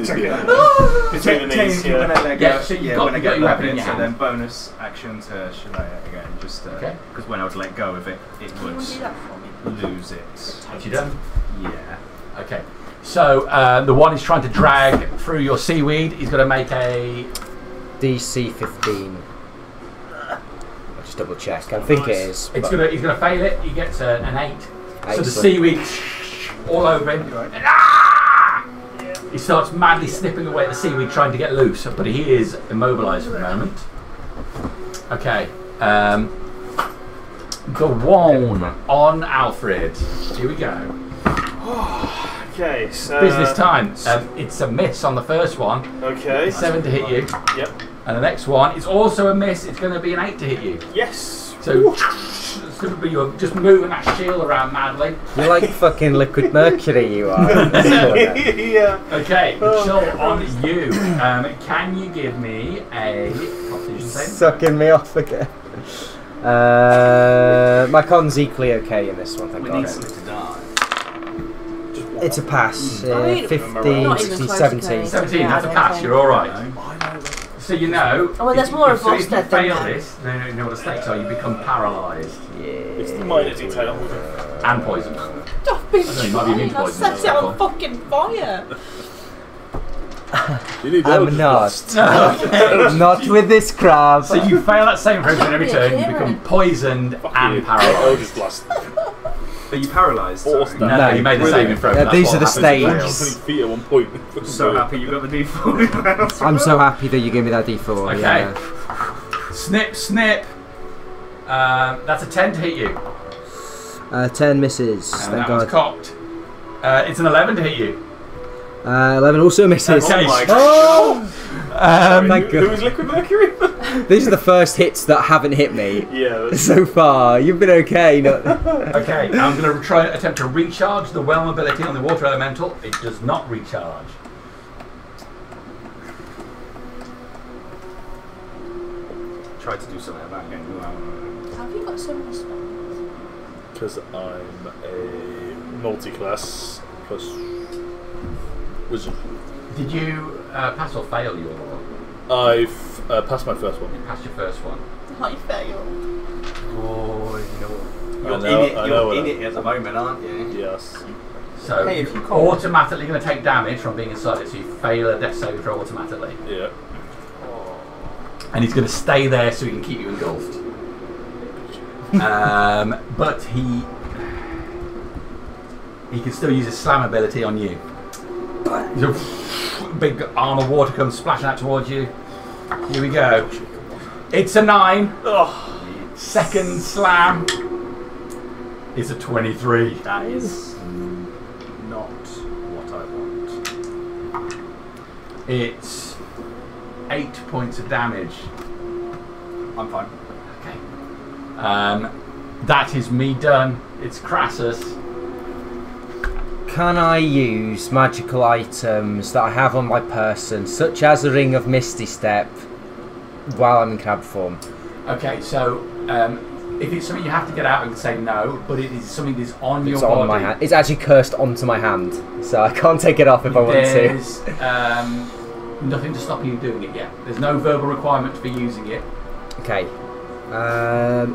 [SPEAKER 1] took it.
[SPEAKER 10] Between the knees, yeah.
[SPEAKER 5] Yeah, so you've got-
[SPEAKER 1] when I
[SPEAKER 5] you've got
[SPEAKER 1] get
[SPEAKER 5] your
[SPEAKER 1] that
[SPEAKER 5] weapon in
[SPEAKER 1] bit,
[SPEAKER 5] your
[SPEAKER 1] so
[SPEAKER 5] hand.
[SPEAKER 1] then bonus action to Shaleya again, just
[SPEAKER 5] Okay.
[SPEAKER 1] because when I would let go of it, it
[SPEAKER 7] Can you
[SPEAKER 1] would
[SPEAKER 7] do that for me?
[SPEAKER 1] lose it.
[SPEAKER 5] Have you done?
[SPEAKER 1] Yeah.
[SPEAKER 5] Okay. So the one is trying to drag through your seaweed. He's going to make a...
[SPEAKER 2] DC 15. I'll just double check. I think it is.
[SPEAKER 5] He's
[SPEAKER 2] but-
[SPEAKER 5] going to fail it. He gets an 8. So the
[SPEAKER 2] Excellent.
[SPEAKER 5] seaweed all over him. He starts madly snipping away at the seaweed trying to get loose, but he is immobilised at the moment. Okay. The one on Alfred. Here we go.
[SPEAKER 10] Okay, so...
[SPEAKER 5] Business time. It's a miss on the first one.
[SPEAKER 10] Okay.
[SPEAKER 5] 7 to hit you.
[SPEAKER 10] Yep.
[SPEAKER 5] And the next one is also a miss. It's going to be an 8 to hit you.
[SPEAKER 10] Yes.
[SPEAKER 5] So you're just moving that shield around madly.
[SPEAKER 2] You're like fucking liquid mercury, you are.
[SPEAKER 10] Yeah.
[SPEAKER 5] Okay, the chill on you. Can you give me a Constitution save?
[SPEAKER 2] Sucking me off again. My con's equally okay in this one, thank
[SPEAKER 1] We
[SPEAKER 2] God.
[SPEAKER 1] need something to die.
[SPEAKER 2] It's a pass.
[SPEAKER 7] I mean,
[SPEAKER 2] 15,
[SPEAKER 7] not even
[SPEAKER 2] 16,
[SPEAKER 7] close,
[SPEAKER 2] 17.
[SPEAKER 7] okay.
[SPEAKER 5] 17,
[SPEAKER 7] Yeah,
[SPEAKER 5] that's a
[SPEAKER 7] I
[SPEAKER 5] pass.
[SPEAKER 7] think.
[SPEAKER 5] You're all right. So you know.
[SPEAKER 7] Oh, well, there's more of
[SPEAKER 5] so if you
[SPEAKER 7] Volstead than
[SPEAKER 5] fail
[SPEAKER 7] that.
[SPEAKER 5] this, then you know what the stakes are. You become paralysed
[SPEAKER 3] It's the minor detail.
[SPEAKER 5] and poisoned.
[SPEAKER 7] Stop being
[SPEAKER 5] I might be immune to
[SPEAKER 7] I
[SPEAKER 5] poison,
[SPEAKER 7] set
[SPEAKER 5] that's
[SPEAKER 7] it on
[SPEAKER 5] helpful.
[SPEAKER 7] fucking fire.
[SPEAKER 3] You need
[SPEAKER 2] I'm not. Not with this crab.
[SPEAKER 5] So you fail that same throw every
[SPEAKER 7] be a
[SPEAKER 5] turn. You
[SPEAKER 7] hero.
[SPEAKER 5] become poisoned and
[SPEAKER 3] Eldritch
[SPEAKER 5] paralysed.
[SPEAKER 3] Blast.
[SPEAKER 1] Are you paralysed?
[SPEAKER 3] Force
[SPEAKER 1] Sorry.
[SPEAKER 3] that.
[SPEAKER 5] No, you made the saving throw.
[SPEAKER 2] Yeah,
[SPEAKER 5] that's
[SPEAKER 2] these
[SPEAKER 5] what
[SPEAKER 2] are the
[SPEAKER 5] happens if you
[SPEAKER 2] stages.
[SPEAKER 5] fail.
[SPEAKER 3] 20 feet at one point.
[SPEAKER 1] So happy you got the D4.
[SPEAKER 2] I'm so happy that you gave me that D4.
[SPEAKER 5] Okay.
[SPEAKER 2] Yeah.
[SPEAKER 5] Snip, snip. That's a 10 to hit you.
[SPEAKER 2] 10 misses.
[SPEAKER 5] And
[SPEAKER 2] Thank
[SPEAKER 5] that one's
[SPEAKER 2] God.
[SPEAKER 5] cocked. It's an 11 to hit you.
[SPEAKER 2] 11 also misses.
[SPEAKER 5] Okay.
[SPEAKER 2] Thank
[SPEAKER 10] Who
[SPEAKER 2] God.
[SPEAKER 10] was Liquid Mercury?
[SPEAKER 2] These are the first hits that haven't hit me
[SPEAKER 10] Yeah.
[SPEAKER 2] so far. You've been okay.
[SPEAKER 5] Okay, I'm going to try attempt to recharge the Whelm ability on the water elemental. It does not recharge.
[SPEAKER 1] Tried to do something about getting you out.
[SPEAKER 7] Have you got so many spells?
[SPEAKER 3] Because I'm a multi-class plus wizard.
[SPEAKER 5] Did you pass or fail your?
[SPEAKER 3] I've passed my first one.
[SPEAKER 5] You passed your first one.
[SPEAKER 7] I fail.
[SPEAKER 1] Oh, you know what?
[SPEAKER 3] I know
[SPEAKER 1] You're
[SPEAKER 3] what
[SPEAKER 1] in it at the moment, aren't you?
[SPEAKER 3] Yes.
[SPEAKER 5] So
[SPEAKER 1] Hey, if you
[SPEAKER 5] you're
[SPEAKER 1] can't-
[SPEAKER 5] automatically going to take damage from being inside it. So you fail a death saving throw automatically,
[SPEAKER 3] Yeah.
[SPEAKER 5] and he's going to stay there so he can keep you engulfed. But he can still use his slam ability on you. So, big arm of water comes splashing out towards you. Here we go. It's a 9. Second slam is a 23.
[SPEAKER 1] That is not what I want.
[SPEAKER 5] It's 8 points of damage.
[SPEAKER 1] I'm fine.
[SPEAKER 5] Okay. That is me done. It's Crassus.
[SPEAKER 2] can I use magical items that I have on my person, such as a ring of Misty Step, while I'm in crab form?
[SPEAKER 5] Okay, so if it's something you have to get out, I would say no, but it is something that's on your
[SPEAKER 2] It's
[SPEAKER 5] body.
[SPEAKER 2] on my hand. It's actually cursed onto my hand, so I can't take it off if I want to.
[SPEAKER 5] There's nothing to stop you doing it yet. There's no verbal requirement for using it.
[SPEAKER 2] Okay.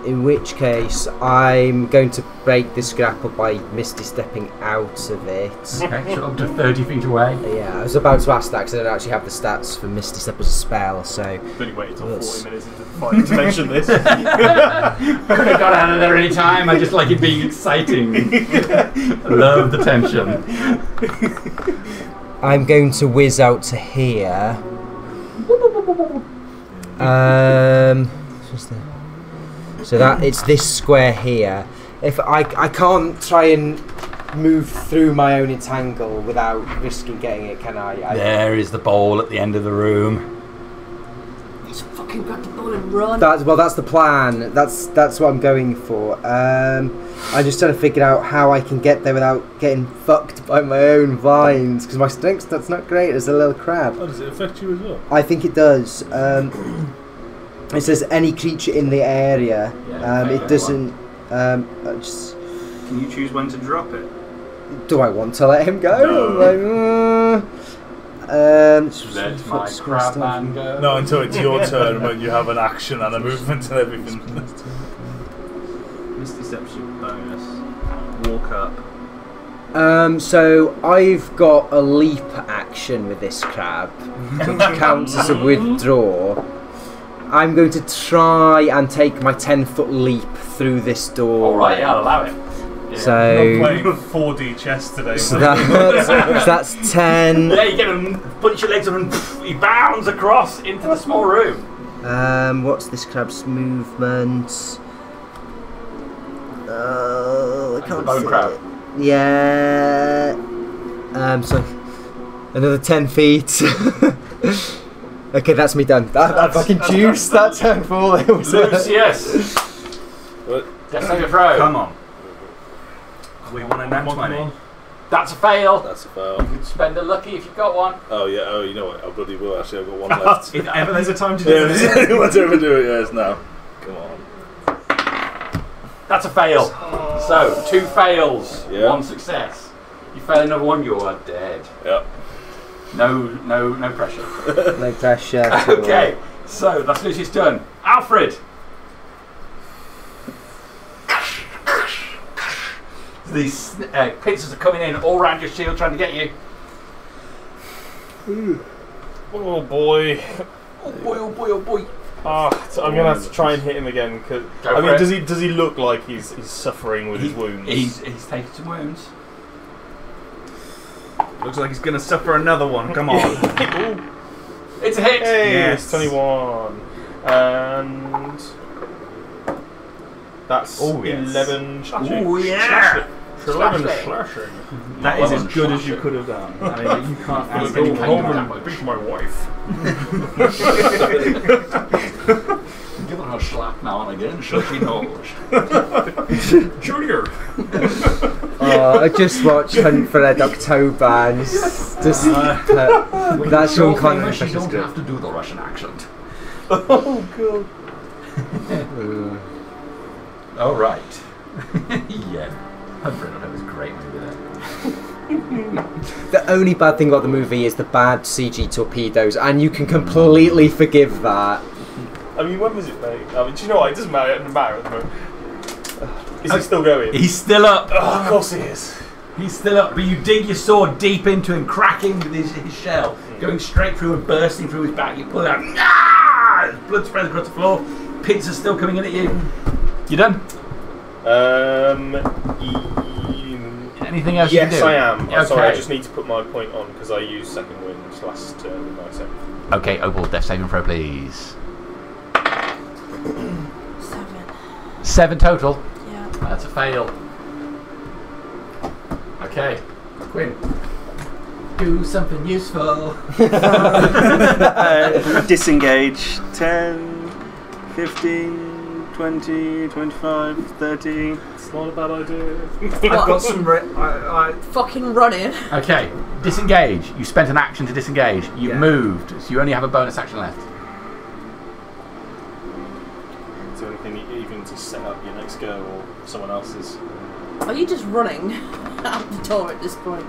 [SPEAKER 2] In which case, I'm going to break this grapple by Misty Stepping out of it.
[SPEAKER 5] Okay, so up to 30 feet away.
[SPEAKER 2] Yeah, I was about to ask that because I don't actually have the stats for Misty Step as a spell, so...
[SPEAKER 4] I've only waited till 40 minutes into the fight to mention this.
[SPEAKER 5] Could have got out of there any time. I just like it being exciting. Love the tension.
[SPEAKER 2] I'm going to whiz out to here. So that it's this square here. If I can't try and move through my own entangle without risking getting it, can I?
[SPEAKER 5] There is the bowl at the end of the room.
[SPEAKER 6] He's fucking got the ball and run.
[SPEAKER 2] That's the plan. That's what I'm going for. I'm just trying to figure out how I can get there without getting fucked by my own vines, because my strength's that's not great as a little crab.
[SPEAKER 3] Oh, does it affect you as well?
[SPEAKER 2] I think it does. It says any creature in the area. It doesn't. Just,
[SPEAKER 1] can you choose when to drop it?
[SPEAKER 2] Do I want to let him go?
[SPEAKER 3] No.
[SPEAKER 5] Let my crab man go.
[SPEAKER 3] No, until it's your turn when you have an action and a movement and everything.
[SPEAKER 1] Misty Step's your bonus. Walk up.
[SPEAKER 2] So I've got a leap action with this crab, which counts as a withdraw. I'm going to try and take my 10-foot leap through this door.
[SPEAKER 5] Alright, yeah, I'll allow it. Yeah.
[SPEAKER 2] So
[SPEAKER 3] I'm playing 4D chess today.
[SPEAKER 2] So that's 10.
[SPEAKER 5] Yeah, you get him, punch your legs up and he bounds across into the small room.
[SPEAKER 2] What's this crab's movement? I can't
[SPEAKER 5] bone
[SPEAKER 2] see
[SPEAKER 5] crab.
[SPEAKER 2] it. Yeah. So another 10 feet. Okay, that's me done. That fucking juice. That turn for it was
[SPEAKER 5] Lucius. Death saving throw.
[SPEAKER 1] Come on. We want a nat 20.
[SPEAKER 5] That's a fail.
[SPEAKER 3] That's a fail.
[SPEAKER 5] You can spend a lucky if you've got one.
[SPEAKER 3] Oh yeah. Oh, you know what? I bloody will. Actually, I've got one left.
[SPEAKER 1] If ever there's a time to do
[SPEAKER 3] Yeah,
[SPEAKER 1] this.
[SPEAKER 3] whatever do it. Yes, now. Come on.
[SPEAKER 5] That's a fail. So 2 fails,
[SPEAKER 3] Yeah.
[SPEAKER 5] 1 success. You fail another one, you are dead.
[SPEAKER 3] Yep.
[SPEAKER 5] No pressure.
[SPEAKER 2] no pressure.
[SPEAKER 5] Okay, so that's Lucius done. Alfred. These pincers are coming in all around your shield, trying to get you.
[SPEAKER 10] Oh boy.
[SPEAKER 5] Oh boy! Oh boy! Oh boy!
[SPEAKER 10] So I'm gonna have to try and hit him again. Cause I mean, does he look like he's suffering with his wounds?
[SPEAKER 5] He's taken some wounds.
[SPEAKER 1] Looks like he's going to suffer another one. Come on.
[SPEAKER 5] It's a hit.
[SPEAKER 10] Hey,
[SPEAKER 1] Yes.
[SPEAKER 10] it's 21, and that's 11 slashing.
[SPEAKER 5] Oh yeah!
[SPEAKER 10] 11
[SPEAKER 5] Slashing.
[SPEAKER 10] slashing.
[SPEAKER 1] That is as good as
[SPEAKER 5] slashing.
[SPEAKER 1] you could have done. I mean, you can't ask
[SPEAKER 5] Go
[SPEAKER 1] any
[SPEAKER 5] home
[SPEAKER 1] more.
[SPEAKER 5] and beat my wife. Give her a slap now and again, so she knows. Junior.
[SPEAKER 2] I just watched Hunt for Red October and just that Sean Connery
[SPEAKER 5] You
[SPEAKER 2] impression is
[SPEAKER 5] don't
[SPEAKER 2] good.
[SPEAKER 5] have to do the Russian accent.
[SPEAKER 10] Oh god.
[SPEAKER 5] All right. Yeah. Hunt for Red October was a great movie there.
[SPEAKER 2] The only bad thing about the movie is the bad CG torpedoes, and you can completely forgive that.
[SPEAKER 10] I mean, when was it made? I mean, do you know what? It doesn't matter at the moment. Is he still going?
[SPEAKER 5] He's still up.
[SPEAKER 10] Oh, of course he is.
[SPEAKER 5] He's still up, but you dig your sword deep into him, cracking with his shell, going straight through and bursting through his back. You pull it out. Ah! Blood spreads across the floor. Pins are still coming in at you. You done? Anything else you can do?
[SPEAKER 10] Yes, I am.
[SPEAKER 5] Okay.
[SPEAKER 10] Sorry, I just need to put my point on because I used second wind last turn with my second.
[SPEAKER 5] Okay, Opal, death saving throw, please.
[SPEAKER 7] 7.
[SPEAKER 5] 7 total.
[SPEAKER 7] Yeah.
[SPEAKER 5] That's a fail. Okay, Quinn. Do something useful.
[SPEAKER 12] Disengage. 10, 15,
[SPEAKER 1] 20, 25, 30.
[SPEAKER 3] It's not a bad idea.
[SPEAKER 1] I've got some.
[SPEAKER 7] Fucking running.
[SPEAKER 5] Okay, disengage. You spent an action to disengage. You've
[SPEAKER 1] Yeah.
[SPEAKER 5] moved, so you only have a bonus action left.
[SPEAKER 10] Is there anything even to set up your next go or someone else's?
[SPEAKER 7] Are you just running out the door at this point?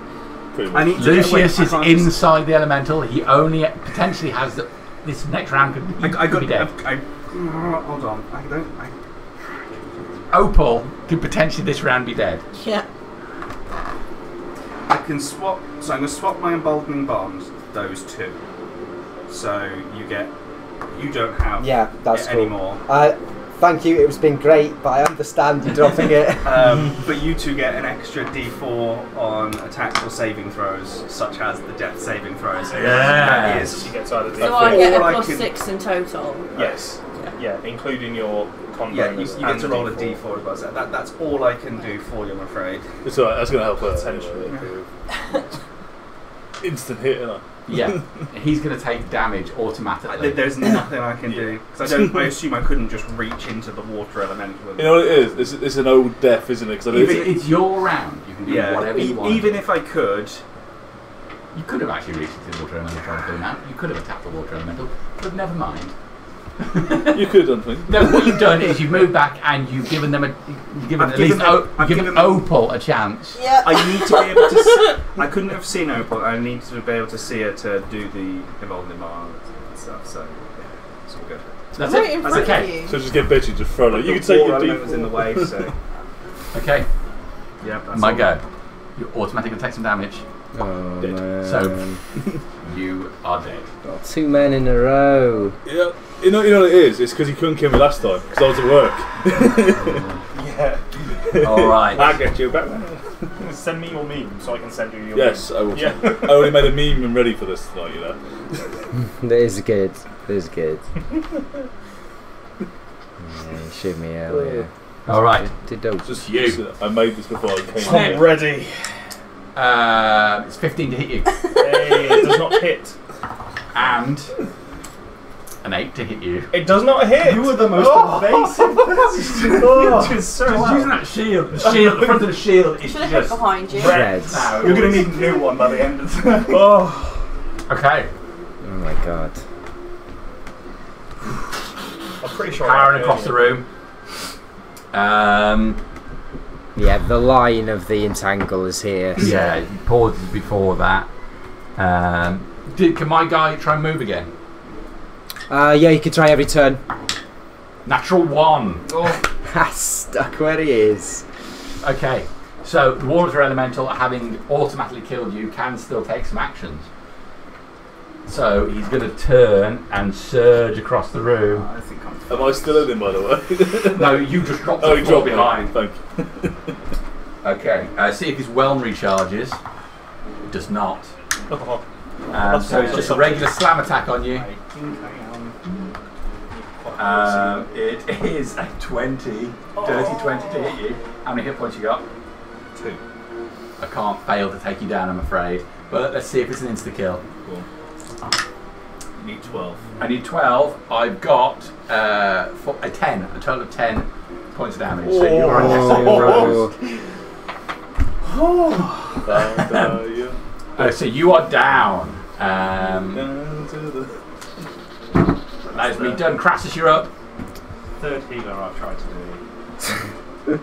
[SPEAKER 3] Pretty
[SPEAKER 1] I
[SPEAKER 3] much.
[SPEAKER 1] need to
[SPEAKER 5] Lucius
[SPEAKER 1] I
[SPEAKER 5] is
[SPEAKER 1] can't just-
[SPEAKER 5] inside the elemental. He only potentially has this next round could
[SPEAKER 1] I
[SPEAKER 5] could
[SPEAKER 1] got.
[SPEAKER 5] be dead.
[SPEAKER 1] Hold on. I don't.
[SPEAKER 5] Opal could potentially this round be dead.
[SPEAKER 7] Yeah.
[SPEAKER 1] I can swap. So I'm going to swap my emboldening bonds. Those two. So you get. You don't have.
[SPEAKER 2] Yeah, that's
[SPEAKER 1] it
[SPEAKER 2] cool.
[SPEAKER 1] anymore.
[SPEAKER 2] Thank you. It's been great, but I understand you dropping it.
[SPEAKER 1] But you two get an extra D4 on attacks or saving throws, such as the death saving throws. That is.
[SPEAKER 10] You get to add a
[SPEAKER 7] So I get a
[SPEAKER 1] All I
[SPEAKER 7] plus
[SPEAKER 1] can-
[SPEAKER 7] 6 in total.
[SPEAKER 10] Yes. Yeah, including your con
[SPEAKER 1] Yeah, you
[SPEAKER 10] bonus
[SPEAKER 1] get
[SPEAKER 10] and
[SPEAKER 1] to
[SPEAKER 10] the
[SPEAKER 1] roll a
[SPEAKER 10] D4.
[SPEAKER 1] D4 as well. So that's all I can do for you, I'm afraid.
[SPEAKER 3] It's alright, that's going to help her.
[SPEAKER 10] Potentially.
[SPEAKER 3] Instant hit, isn't it?
[SPEAKER 5] Yeah, he's going to take damage automatically.
[SPEAKER 1] There's nothing I can do because I assume I couldn't just reach into the water elemental.
[SPEAKER 3] You know what it is? It's an old death, isn't it? 'Cause I
[SPEAKER 5] It's,
[SPEAKER 3] don't-
[SPEAKER 5] it's your round. You can do
[SPEAKER 1] Yeah,
[SPEAKER 5] whatever you want.
[SPEAKER 1] even if I could.
[SPEAKER 5] You could have actually reached into the water elemental trying to pull him out. You could have attacked the water elemental, but never mind.
[SPEAKER 3] you could have done things.
[SPEAKER 5] No, what you've done is you've moved back and you've given them you've given
[SPEAKER 1] I've
[SPEAKER 5] at least
[SPEAKER 1] given them- I've
[SPEAKER 5] given
[SPEAKER 1] given them-
[SPEAKER 5] Opal a chance.
[SPEAKER 7] Yeah.
[SPEAKER 1] I need to be able to. I couldn't have seen Opal. I need to be able to see her to do the emboldening bar and stuff. So yeah, it's all good.
[SPEAKER 5] That's
[SPEAKER 7] Right
[SPEAKER 5] it.
[SPEAKER 7] in
[SPEAKER 5] That's
[SPEAKER 7] front of
[SPEAKER 5] okay.
[SPEAKER 7] you.
[SPEAKER 3] So just get bitchy, just throw it. You can
[SPEAKER 1] The
[SPEAKER 3] take
[SPEAKER 1] water
[SPEAKER 3] your
[SPEAKER 1] element was
[SPEAKER 3] D4.
[SPEAKER 1] in the way, so
[SPEAKER 5] Okay,
[SPEAKER 1] yeah. That's
[SPEAKER 5] my
[SPEAKER 1] all.
[SPEAKER 5] go. You automatically take some damage.
[SPEAKER 2] Oh,
[SPEAKER 3] Dead.
[SPEAKER 2] man.
[SPEAKER 5] So you are dead.
[SPEAKER 2] Got 2 men in a row.
[SPEAKER 3] Yeah. You know what it is? It's because you couldn't kill me last time, because I was at work.
[SPEAKER 10] Yeah.
[SPEAKER 5] All right.
[SPEAKER 3] I'll get you back.
[SPEAKER 10] Send me your meme so I can send you your
[SPEAKER 3] Yes, I will.
[SPEAKER 10] Yeah.
[SPEAKER 3] I already made a meme and ready for this tonight, you know.
[SPEAKER 2] That is good. That is good. Yeah, you showed me earlier.
[SPEAKER 5] All right.
[SPEAKER 2] Did dope.
[SPEAKER 3] Just
[SPEAKER 5] You.
[SPEAKER 3] I made this before I came
[SPEAKER 10] I'm
[SPEAKER 3] here.
[SPEAKER 10] ready.
[SPEAKER 5] It's 15 to hit you,
[SPEAKER 10] Hey, it does not hit.
[SPEAKER 5] and an 8 to hit you.
[SPEAKER 10] It does not hit.
[SPEAKER 1] You were the most evasive person.
[SPEAKER 10] Which is so
[SPEAKER 5] Just using that shield. The shield, the front of the shield is
[SPEAKER 7] Should have hit
[SPEAKER 5] just
[SPEAKER 7] behind you.
[SPEAKER 2] Shreds.
[SPEAKER 5] now.
[SPEAKER 1] You're going to need a new one by the end of the.
[SPEAKER 10] Oh.
[SPEAKER 5] Okay.
[SPEAKER 2] Oh my god.
[SPEAKER 10] I'm pretty sure.
[SPEAKER 5] Powering across the room.
[SPEAKER 2] Yeah, the line of the entangle is here. So.
[SPEAKER 5] Yeah, you paused before that. Can my guy try and move again?
[SPEAKER 2] Yeah, you can try every turn.
[SPEAKER 5] Natural 1.
[SPEAKER 2] Stuck where he is.
[SPEAKER 5] Okay, so the water elemental, having automatically killed you, can still take some actions. So he's going to turn and surge across the room.
[SPEAKER 1] I think I'm.
[SPEAKER 3] Am I still in him, by the way?
[SPEAKER 5] No, you just dropped
[SPEAKER 3] Oh,
[SPEAKER 5] the
[SPEAKER 3] he
[SPEAKER 5] floor
[SPEAKER 3] dropped
[SPEAKER 5] behind.
[SPEAKER 3] Thank you.
[SPEAKER 5] Okay, see if his whelm recharges. It does not. So it's just a regular slam attack on you.
[SPEAKER 1] I think I am.
[SPEAKER 5] It is a 20, dirty 20 to hit you. How many hit points you got?
[SPEAKER 1] 2.
[SPEAKER 5] I can't fail to take you down, I'm afraid. But let's see if it's an insta-kill.
[SPEAKER 1] Cool. You need 12.
[SPEAKER 5] I need 12. I've got a 10, a total of 10 points of damage. So you're on so you are down. That is me done. Crassus, you're up.
[SPEAKER 11] Third healer I've tried to do.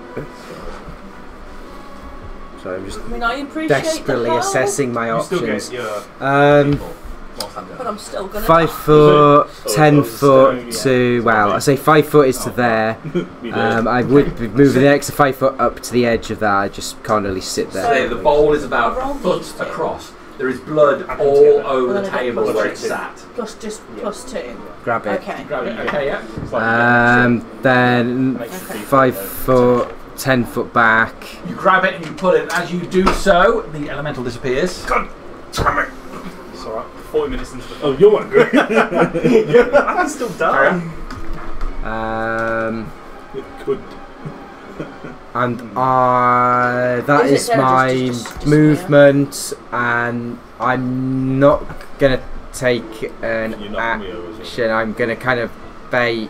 [SPEAKER 2] So I'm just
[SPEAKER 7] I mean, I appreciate
[SPEAKER 2] desperately
[SPEAKER 7] the help,
[SPEAKER 2] assessing my
[SPEAKER 1] You still
[SPEAKER 2] options.
[SPEAKER 1] get your.
[SPEAKER 7] but I'm still gonna.
[SPEAKER 2] 5 foot, 10 foot to, well, I say 5 foot is to there. I would be moving the extra 5 foot up to the edge of that. I just can't really sit
[SPEAKER 5] So
[SPEAKER 2] there.
[SPEAKER 5] the bowl is about
[SPEAKER 7] Roll
[SPEAKER 5] a foot
[SPEAKER 7] these two.
[SPEAKER 5] across. There is blood
[SPEAKER 10] I can
[SPEAKER 5] all
[SPEAKER 10] take that.
[SPEAKER 5] over
[SPEAKER 7] Well,
[SPEAKER 5] the
[SPEAKER 7] then I
[SPEAKER 5] table
[SPEAKER 7] get
[SPEAKER 5] where
[SPEAKER 7] plus
[SPEAKER 5] it's sat.
[SPEAKER 7] Plus just plus 2.
[SPEAKER 2] Grab it.
[SPEAKER 7] Okay.
[SPEAKER 5] Grab it. Okay, yeah.
[SPEAKER 2] Then 5 foot, 10 foot back.
[SPEAKER 5] You grab it and you pull it. As you do so, the elemental disappears.
[SPEAKER 10] It's alright. 40 minutes into the.
[SPEAKER 3] Oh, you're not good.
[SPEAKER 10] I can still die.
[SPEAKER 3] Good.
[SPEAKER 2] And that
[SPEAKER 7] Is it
[SPEAKER 2] is
[SPEAKER 7] there
[SPEAKER 2] my
[SPEAKER 7] just
[SPEAKER 2] movement, and I'm not gonna take an
[SPEAKER 3] You knocked me over, so-
[SPEAKER 2] action. I'm gonna kind of bait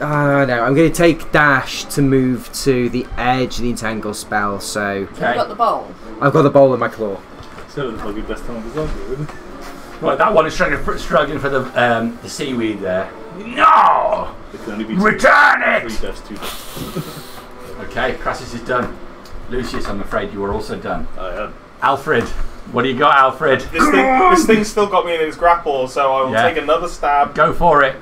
[SPEAKER 2] No, I'm going to take dash to move to the edge of the entangle spell. So
[SPEAKER 7] You've got the bowl.
[SPEAKER 2] I've got the bowl in my claw.
[SPEAKER 3] So it's probably the best time of the zombie, wouldn't it?
[SPEAKER 8] Right, that one is struggling for the seaweed there. No!
[SPEAKER 3] It can only be
[SPEAKER 8] Return it!
[SPEAKER 3] 3 deaths, 2 deaths.
[SPEAKER 8] Okay, Crassus is done. Lucius, I'm afraid you are also done.
[SPEAKER 3] I am.
[SPEAKER 8] Alfred, what do you got, Alfred?
[SPEAKER 4] This thing's still got me in its grapple, so I will take another stab.
[SPEAKER 8] Go for it.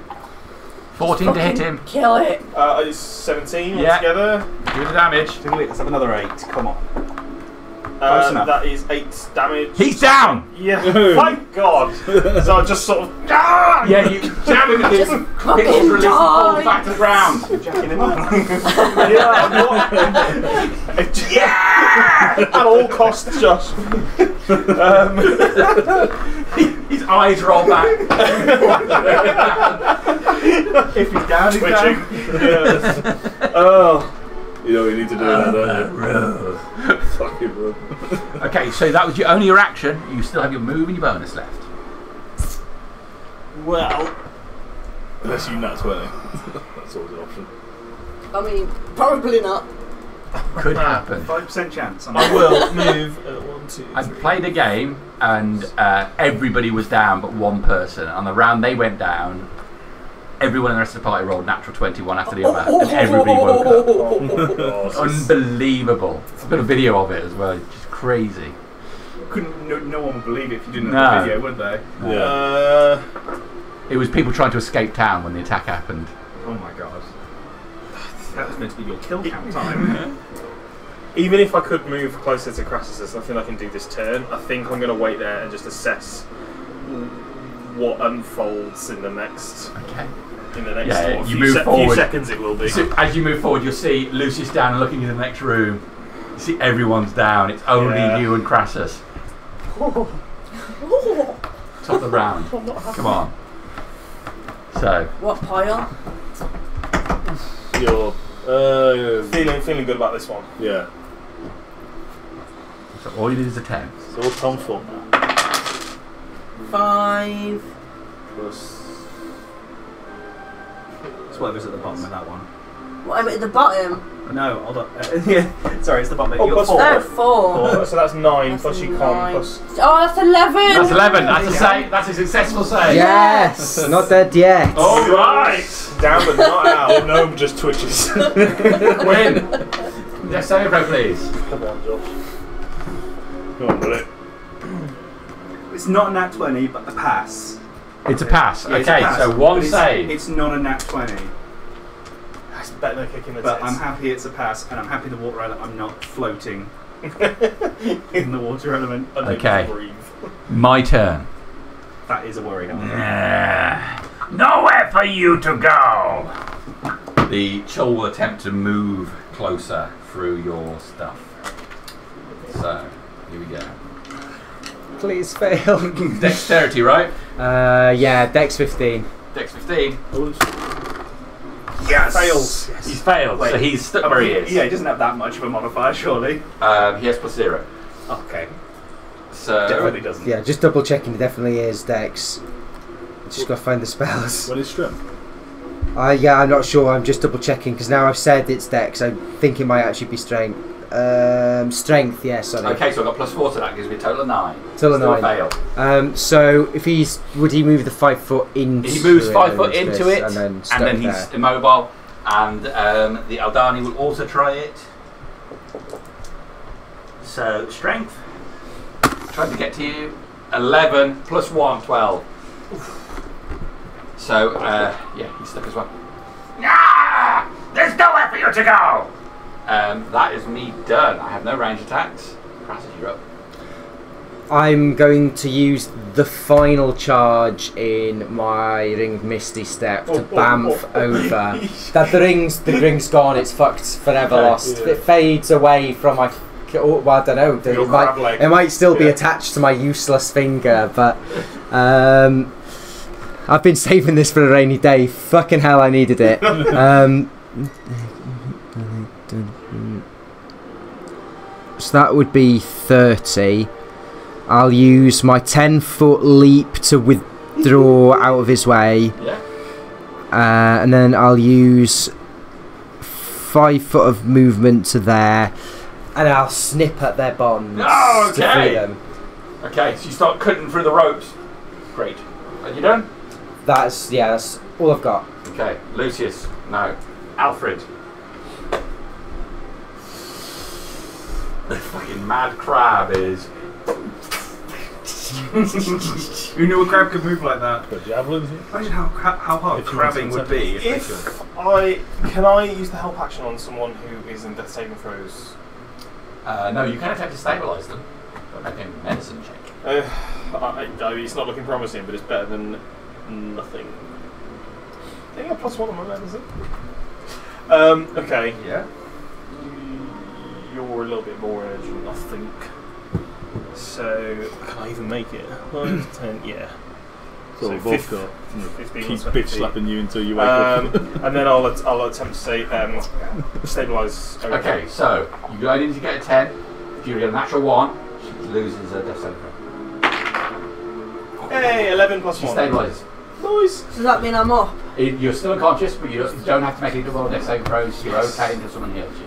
[SPEAKER 8] 14 to hit him.
[SPEAKER 7] Kill it.
[SPEAKER 4] It's 17 altogether.
[SPEAKER 8] Do the damage.
[SPEAKER 1] Let's have another 8. Come on. Close enough.
[SPEAKER 4] That is 8 damage.
[SPEAKER 8] He's down!
[SPEAKER 4] Yeah, thank God. So I just sort of...
[SPEAKER 8] Yeah, you jam him with his pistols release and falls back to the ground.
[SPEAKER 1] You're jacking him up.
[SPEAKER 4] Yeah! At all costs, Josh.
[SPEAKER 8] His eyes roll back.
[SPEAKER 1] If he's down, he's
[SPEAKER 4] Twitching.
[SPEAKER 1] down.
[SPEAKER 4] Yes. Oh.
[SPEAKER 3] You know what you need to do now, don't you? Fucking bro.
[SPEAKER 8] Okay, so that was only your action. You still have your move and your bonus left.
[SPEAKER 4] Well.
[SPEAKER 3] Unless you nat 20. That's always an option.
[SPEAKER 7] I mean, probably not.
[SPEAKER 8] Could happen.
[SPEAKER 1] 5% chance.
[SPEAKER 4] I will move 1, 2, 3.
[SPEAKER 8] I played a game and everybody was down but one person. On the round they went down, everyone in the rest of the party rolled natural 21 after the other, and everybody woke up. Unbelievable. I've got a video of it as well. Just crazy.
[SPEAKER 1] No one would believe it if you didn't have the video, would they?
[SPEAKER 3] Yeah.
[SPEAKER 8] It was people trying to escape town when the attack happened.
[SPEAKER 1] Oh my god. That was meant to be your kill count time.
[SPEAKER 4] Even if I could move closer to Crassus, there's nothing I can do this turn. I think I'm going to wait there and just assess what unfolds in the next.
[SPEAKER 8] Okay.
[SPEAKER 4] In the next
[SPEAKER 8] Yeah,
[SPEAKER 4] what,
[SPEAKER 8] you move
[SPEAKER 4] few
[SPEAKER 8] forward.
[SPEAKER 4] seconds, it will be.
[SPEAKER 8] So as you move forward, you'll see Lucius down and looking in the next room. You see everyone's down. It's only you and Crassus. Top of the round. Come on. So.
[SPEAKER 7] What pile?
[SPEAKER 3] You're
[SPEAKER 4] feeling good about this one.
[SPEAKER 3] Yeah.
[SPEAKER 8] So all you did is attempt.
[SPEAKER 3] It's all Tom's fault now.
[SPEAKER 7] 5.
[SPEAKER 3] Plus.
[SPEAKER 1] It's whatever's at the bottom of that one.
[SPEAKER 7] What, I'm at the bottom?
[SPEAKER 1] No, hold on. Yeah, sorry, it's the bottom.
[SPEAKER 4] Oh,
[SPEAKER 1] You got
[SPEAKER 4] plus
[SPEAKER 1] 4.
[SPEAKER 7] 4.
[SPEAKER 4] So that's 9
[SPEAKER 7] That's
[SPEAKER 4] plus your
[SPEAKER 7] 9.
[SPEAKER 4] con plus.
[SPEAKER 7] Oh, that's 11.
[SPEAKER 8] That's 11. That's a save. That's a successful save.
[SPEAKER 2] Yes, not dead yet.
[SPEAKER 4] All right. Down but not out.
[SPEAKER 3] The gnome just twitches.
[SPEAKER 8] Win. Yes, save throw, please.
[SPEAKER 3] Come on, Josh. Come on, buddy.
[SPEAKER 1] It's not a nat 20, but a pass.
[SPEAKER 8] It's a pass.
[SPEAKER 1] Yeah, it's
[SPEAKER 8] Okay,
[SPEAKER 1] a pass,
[SPEAKER 8] so one
[SPEAKER 1] but
[SPEAKER 8] save.
[SPEAKER 1] It's not a nat 20.
[SPEAKER 4] That's better than kicking the
[SPEAKER 1] But
[SPEAKER 4] tits.
[SPEAKER 1] I'm happy it's a pass, and I'm happy the water element. I'm not floating in the water element.
[SPEAKER 8] Okay. My turn.
[SPEAKER 1] That is a worry.
[SPEAKER 8] Nowhere for you to go. The Chol will attempt to move closer through your stuff. So, here we go.
[SPEAKER 2] Please fail.
[SPEAKER 8] Dexterity, right?
[SPEAKER 2] Yeah, Dex 15.
[SPEAKER 8] Dex 15.
[SPEAKER 1] Yes!
[SPEAKER 4] Fails.
[SPEAKER 8] He's failed,
[SPEAKER 1] Wait.
[SPEAKER 8] so he's stuck where he is.
[SPEAKER 1] Yeah, he doesn't have that much of a modifier, surely.
[SPEAKER 8] He has +0.
[SPEAKER 1] Okay.
[SPEAKER 8] So
[SPEAKER 1] Definitely doesn't.
[SPEAKER 2] Yeah, just double checking. It definitely is Dex. Just gotta find the spells.
[SPEAKER 3] What is strength?
[SPEAKER 2] Yeah, I'm not sure. I'm just double checking because now I've said it's Dex. I think it might actually be Strength. Strength, yeah, sorry.
[SPEAKER 8] Okay, so I've got +4 to that, gives me a total of 9.
[SPEAKER 2] Total of
[SPEAKER 8] Still
[SPEAKER 2] 9.
[SPEAKER 8] fail.
[SPEAKER 2] So if would he move the 5 foot into?
[SPEAKER 8] He moves
[SPEAKER 2] it
[SPEAKER 8] 5
[SPEAKER 2] and
[SPEAKER 8] foot
[SPEAKER 2] into
[SPEAKER 8] into
[SPEAKER 2] this,
[SPEAKER 8] it,
[SPEAKER 2] and then stuck
[SPEAKER 8] he's
[SPEAKER 2] there.
[SPEAKER 8] immobile. And the Aldani will also try it. So strength. Trying to get to you. 11 plus 1, 12. So yeah, he's stuck as well. Ah! There's nowhere for you to go. That is me done. I have no range attacks. Crassus, you're up.
[SPEAKER 2] I'm going to use the final charge in my Ring of Misty Step to bamf over. That the ring's gone. It's fucked forever, lost.
[SPEAKER 3] Yeah.
[SPEAKER 2] It fades away from my. Well, I don't know. It might still be attached to my useless finger, but I've been saving this for a rainy day. Fucking hell, I needed it. So that would be 30. I'll use my 10-foot leap to withdraw out of his way.
[SPEAKER 8] Yeah.
[SPEAKER 2] and then I'll use 5 foot of movement to there, and I'll snip at their bonds
[SPEAKER 5] Oh,
[SPEAKER 2] to free
[SPEAKER 5] okay.
[SPEAKER 2] them.
[SPEAKER 5] Okay, so you start cutting through the ropes. Great. Are you done?
[SPEAKER 2] That's all I've got.
[SPEAKER 5] Okay, Lucius. No. Alfred. The fucking mad crab is.
[SPEAKER 11] Who knew a crab could move like that?
[SPEAKER 3] Got javelins.
[SPEAKER 11] Imagine how hard
[SPEAKER 3] If you
[SPEAKER 11] crabbing
[SPEAKER 3] wanted
[SPEAKER 11] would
[SPEAKER 3] to-
[SPEAKER 11] be if they could.
[SPEAKER 4] Can I use the help action on someone who is in death saving throws?
[SPEAKER 5] No, you can attempt to stabilise them. But make a medicine check.
[SPEAKER 4] It's not looking promising, but it's better than nothing. I think I got +1 on my medicine. Okay.
[SPEAKER 11] Yeah.
[SPEAKER 4] You're a little bit more urgent, I think. So, can I even make it? 9, 10, yeah.
[SPEAKER 3] So we've both got
[SPEAKER 4] 15
[SPEAKER 3] keep
[SPEAKER 4] or
[SPEAKER 3] bitch
[SPEAKER 4] 20.
[SPEAKER 3] slapping you until you wake up.
[SPEAKER 4] And then I'll attempt to say stabilise.
[SPEAKER 5] Okay, so you only need to get a 10. If you get a natural 1, she loses a death saving throw.
[SPEAKER 4] Hey, 11 plus
[SPEAKER 5] She
[SPEAKER 4] 1.
[SPEAKER 5] stabilises.
[SPEAKER 4] Nice.
[SPEAKER 7] Does that mean I'm up?
[SPEAKER 5] You're still unconscious, but you don't have to make any double death saving throws. You're okay until someone heals you.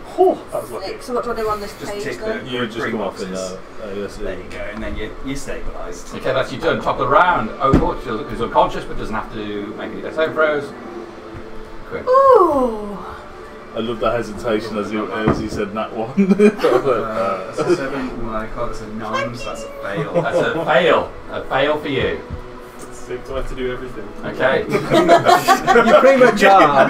[SPEAKER 4] That was lucky.
[SPEAKER 7] So what do I do on this
[SPEAKER 11] Just
[SPEAKER 7] page
[SPEAKER 11] tick
[SPEAKER 7] then?
[SPEAKER 11] the
[SPEAKER 3] You just
[SPEAKER 11] green
[SPEAKER 3] come off in
[SPEAKER 11] boxes.
[SPEAKER 3] yes,
[SPEAKER 11] There you go, and then you're stabilised.
[SPEAKER 5] Okay, that's you done. Top of the round. Overwatch who's unconscious but doesn't have to make any death saving throws. Quinn.
[SPEAKER 7] Ooh.
[SPEAKER 3] I love the hesitation as he said that one.
[SPEAKER 11] That's a 7. Oh my god, that's a 9, so that's a fail.
[SPEAKER 5] That's a fail. A fail for you.
[SPEAKER 4] Seems I have to do everything.
[SPEAKER 5] Okay.
[SPEAKER 2] You pretty much are.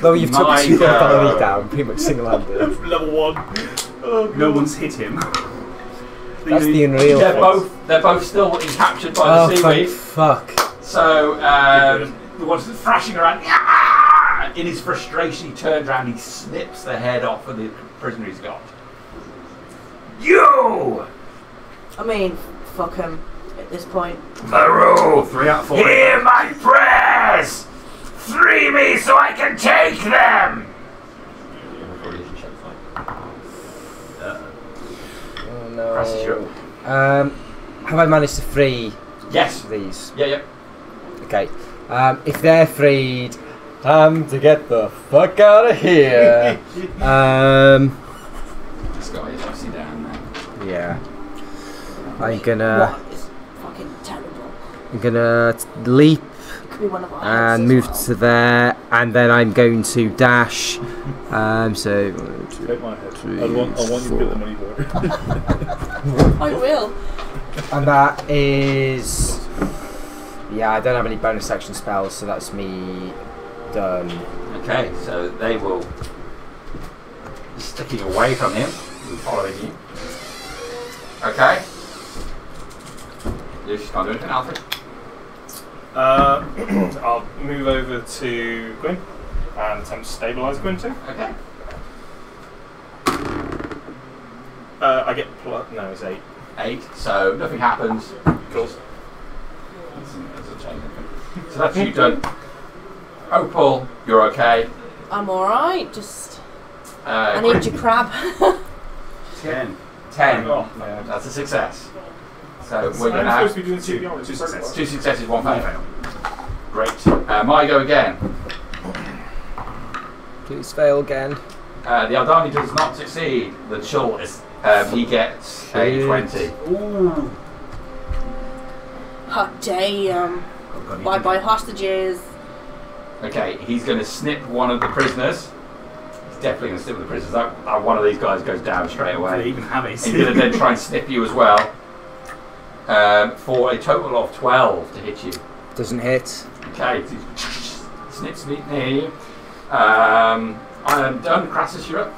[SPEAKER 2] Though you've took
[SPEAKER 5] My
[SPEAKER 2] 2
[SPEAKER 5] God.
[SPEAKER 2] enemy down, pretty much single-handed.
[SPEAKER 4] Level 1. Oh,
[SPEAKER 11] No one's hit him.
[SPEAKER 2] That's the unreal.
[SPEAKER 5] They're both still captured by
[SPEAKER 2] Oh,
[SPEAKER 5] the
[SPEAKER 2] thank
[SPEAKER 5] seaweed.
[SPEAKER 2] fuck.
[SPEAKER 5] So the one's thrashing around. In his frustration, he turns around. He snips the head off of the prisoner he's got. You,
[SPEAKER 7] I mean, fuck him at this point.
[SPEAKER 8] Maru,
[SPEAKER 11] 3 out of 4.
[SPEAKER 8] hear my prayers! Free me so I can take them!
[SPEAKER 2] Oh no.
[SPEAKER 5] Crassus, you're
[SPEAKER 2] Have I managed to free
[SPEAKER 5] Yes.
[SPEAKER 2] these?
[SPEAKER 5] Yeah.
[SPEAKER 2] Okay. If they're freed, time to get the fuck out of here.
[SPEAKER 5] This guy is obviously down there.
[SPEAKER 2] Yeah. I'm gonna
[SPEAKER 7] What is fucking terrible?
[SPEAKER 2] leap
[SPEAKER 7] Could be one of our
[SPEAKER 2] and
[SPEAKER 7] heads
[SPEAKER 2] move
[SPEAKER 7] as
[SPEAKER 2] to there, and then I'm going to dash. So 1, 2,
[SPEAKER 3] Take my head.
[SPEAKER 2] 3,
[SPEAKER 3] I want you to get the money for it.
[SPEAKER 7] well. I will.
[SPEAKER 2] and that is. Yeah, I don't have any bonus action spells, so that's me done.
[SPEAKER 5] Okay, so they will sticking away from him, following you. Okay. Lucius can't do anything, Alfred.
[SPEAKER 4] I'll move over to Gwyn and attempt to stabilise Gwyn too.
[SPEAKER 5] Okay.
[SPEAKER 4] I get no, it's 8.
[SPEAKER 5] 8. So nothing happens.
[SPEAKER 4] Cool.
[SPEAKER 5] So that's you done. Opal, you're okay.
[SPEAKER 7] I'm alright, just. I
[SPEAKER 5] Uh,
[SPEAKER 7] need your crab.
[SPEAKER 11] 10.
[SPEAKER 5] 10.
[SPEAKER 4] Oh,
[SPEAKER 5] That's a success. So
[SPEAKER 4] So
[SPEAKER 5] we're going to
[SPEAKER 4] I'm
[SPEAKER 5] have
[SPEAKER 4] supposed to be doing 2 beyond.
[SPEAKER 11] 2 successes.
[SPEAKER 5] 2 successes, 1 fail. Great. My go again.
[SPEAKER 2] Please fail again.
[SPEAKER 5] The Aldani does not succeed. The Chul is. He gets a 20.
[SPEAKER 11] Ooh.
[SPEAKER 7] Hot damn.
[SPEAKER 11] Oh god,
[SPEAKER 7] Bye bye hostages.
[SPEAKER 5] Okay, he's going to snip one of the prisoners. He's definitely going to snip one of the prisoners. That one of these guys goes down straight
[SPEAKER 11] They
[SPEAKER 5] away.
[SPEAKER 11] even have it.
[SPEAKER 5] He's going to then try and snip you as well. For a total of 12 to hit you.
[SPEAKER 2] Doesn't hit.
[SPEAKER 5] Okay, snips me near you. I am done. Crassus, you're up.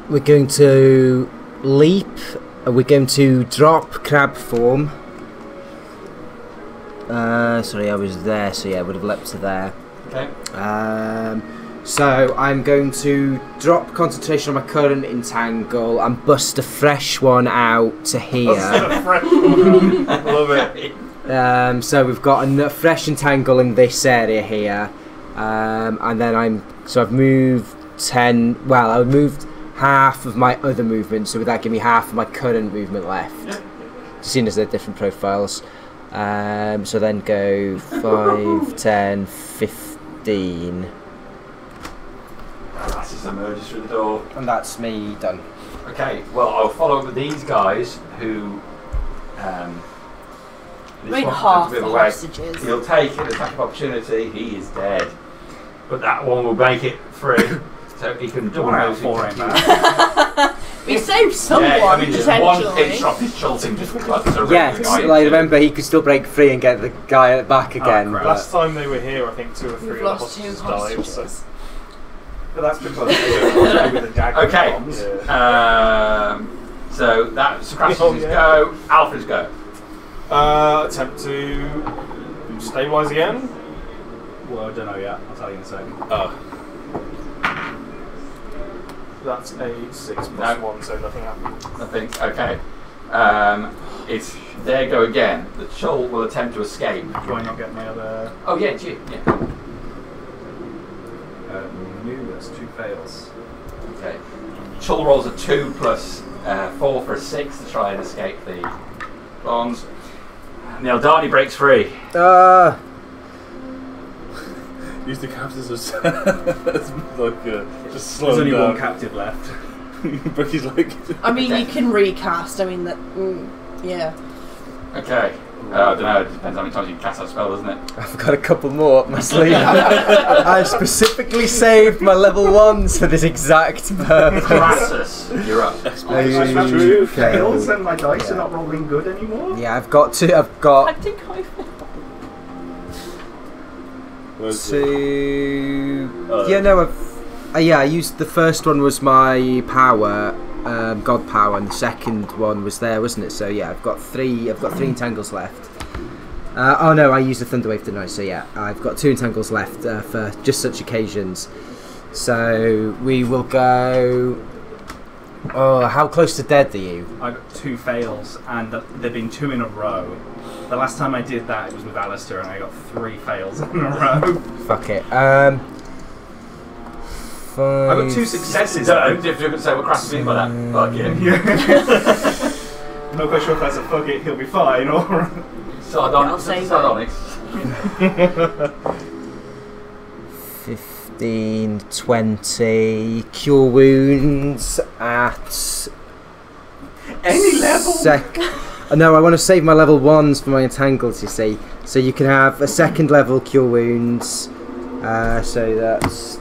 [SPEAKER 2] We're going to leap. We're going to drop crab form. Sorry, I was there, so yeah, I would have leapt to there.
[SPEAKER 5] Okay.
[SPEAKER 2] So I'm going to drop concentration on my current entangle and bust a fresh one out to here.
[SPEAKER 4] Love it.
[SPEAKER 2] So we've got a fresh entangle in this area here, and then I've moved 10. Well, I moved half of my other movement, so would that give me half of my current movement left?
[SPEAKER 5] Yeah.
[SPEAKER 2] Seeing as they're different profiles. So then go 5, 10, 15.
[SPEAKER 5] Crassus emerges through the door.
[SPEAKER 2] And that's me done.
[SPEAKER 5] Okay, well, I'll follow up with these guys who. This
[SPEAKER 7] Made
[SPEAKER 5] one
[SPEAKER 7] half
[SPEAKER 5] turns a bit
[SPEAKER 7] the
[SPEAKER 5] of a way.
[SPEAKER 7] hostages.
[SPEAKER 5] He'll take an attack of opportunity. He is dead. But that one will make it free. So he can double
[SPEAKER 1] out
[SPEAKER 5] nose
[SPEAKER 1] for
[SPEAKER 5] it.
[SPEAKER 1] him, man.
[SPEAKER 7] We saved someone,
[SPEAKER 5] Yeah, I mean, just one
[SPEAKER 7] potentially.
[SPEAKER 5] inch off his jolting just because it's a
[SPEAKER 2] Yes,
[SPEAKER 5] guy.
[SPEAKER 2] like remember he could still break free and get the guy back again.
[SPEAKER 1] crap.
[SPEAKER 2] but-
[SPEAKER 10] Last time they were here, I think 2 or 3
[SPEAKER 7] We've
[SPEAKER 10] of the
[SPEAKER 7] lost 2
[SPEAKER 10] hostages died. So.
[SPEAKER 7] hostages.
[SPEAKER 1] But that's because they don't want to play with the dagger
[SPEAKER 5] Okay.
[SPEAKER 1] bombs.
[SPEAKER 5] So that's Crassus'
[SPEAKER 10] Oh, yeah.
[SPEAKER 5] go. Alfred's go.
[SPEAKER 10] Attempt to stabilise again.
[SPEAKER 1] Well, I don't know yet. I'll tell you in a second.
[SPEAKER 10] That's a 6 plus
[SPEAKER 5] No.
[SPEAKER 10] 1, so nothing happens.
[SPEAKER 5] Nothing. Okay. It's their go again. The Chul will attempt to escape.
[SPEAKER 1] Do I not get my other...
[SPEAKER 5] Oh yeah, it's you. Yeah.
[SPEAKER 1] No, that's 2 fails.
[SPEAKER 5] Okay. Chul rolls a 2 plus 4 for a 6 to try and escape the bombs. And the Eldani breaks free.
[SPEAKER 3] Use the captives as like just slow
[SPEAKER 1] There's only
[SPEAKER 3] down.
[SPEAKER 1] one captive left.
[SPEAKER 3] Becky's like.
[SPEAKER 7] I mean, you can recast. I mean, that. Yeah.
[SPEAKER 5] Okay. I don't know. It depends how many times you can cast that spell, doesn't it?
[SPEAKER 2] I've got a couple more up my sleeve. I've specifically saved my level 1s for this exact purpose.
[SPEAKER 5] Crassus, you're up.
[SPEAKER 1] I have 2 fails and my dice are not rolling good anymore.
[SPEAKER 2] Yeah, I've got 2. I've got
[SPEAKER 7] I think I failed.
[SPEAKER 2] 2. Yeah, no, I used the first one was my power, god power, and the second one was there, wasn't it? So yeah, I've got 3 entangles left. Oh no, I used the Thunderwave, didn't I? So yeah, I've got 2 entangles left for just such occasions. So we will go. Oh, how close to dead are you?
[SPEAKER 1] I got 2 fails, and there've been 2 in a row. The last time I did that, it was with Alistair, and I got 3 fails in a row.
[SPEAKER 2] Fuck it. 5.
[SPEAKER 1] I got 2 successes.
[SPEAKER 5] Don't you have to say what Crassus means by that? Fuck yeah.
[SPEAKER 1] I'm not quite sure if that's a fuck it, he'll be fine, or...
[SPEAKER 7] I'll say
[SPEAKER 5] Sardonyx.
[SPEAKER 2] 15, 20, cure wounds at
[SPEAKER 1] any level.
[SPEAKER 2] No, I want to save my level 1s for my entangles, you see. So you can have a 2nd level cure wounds. So that's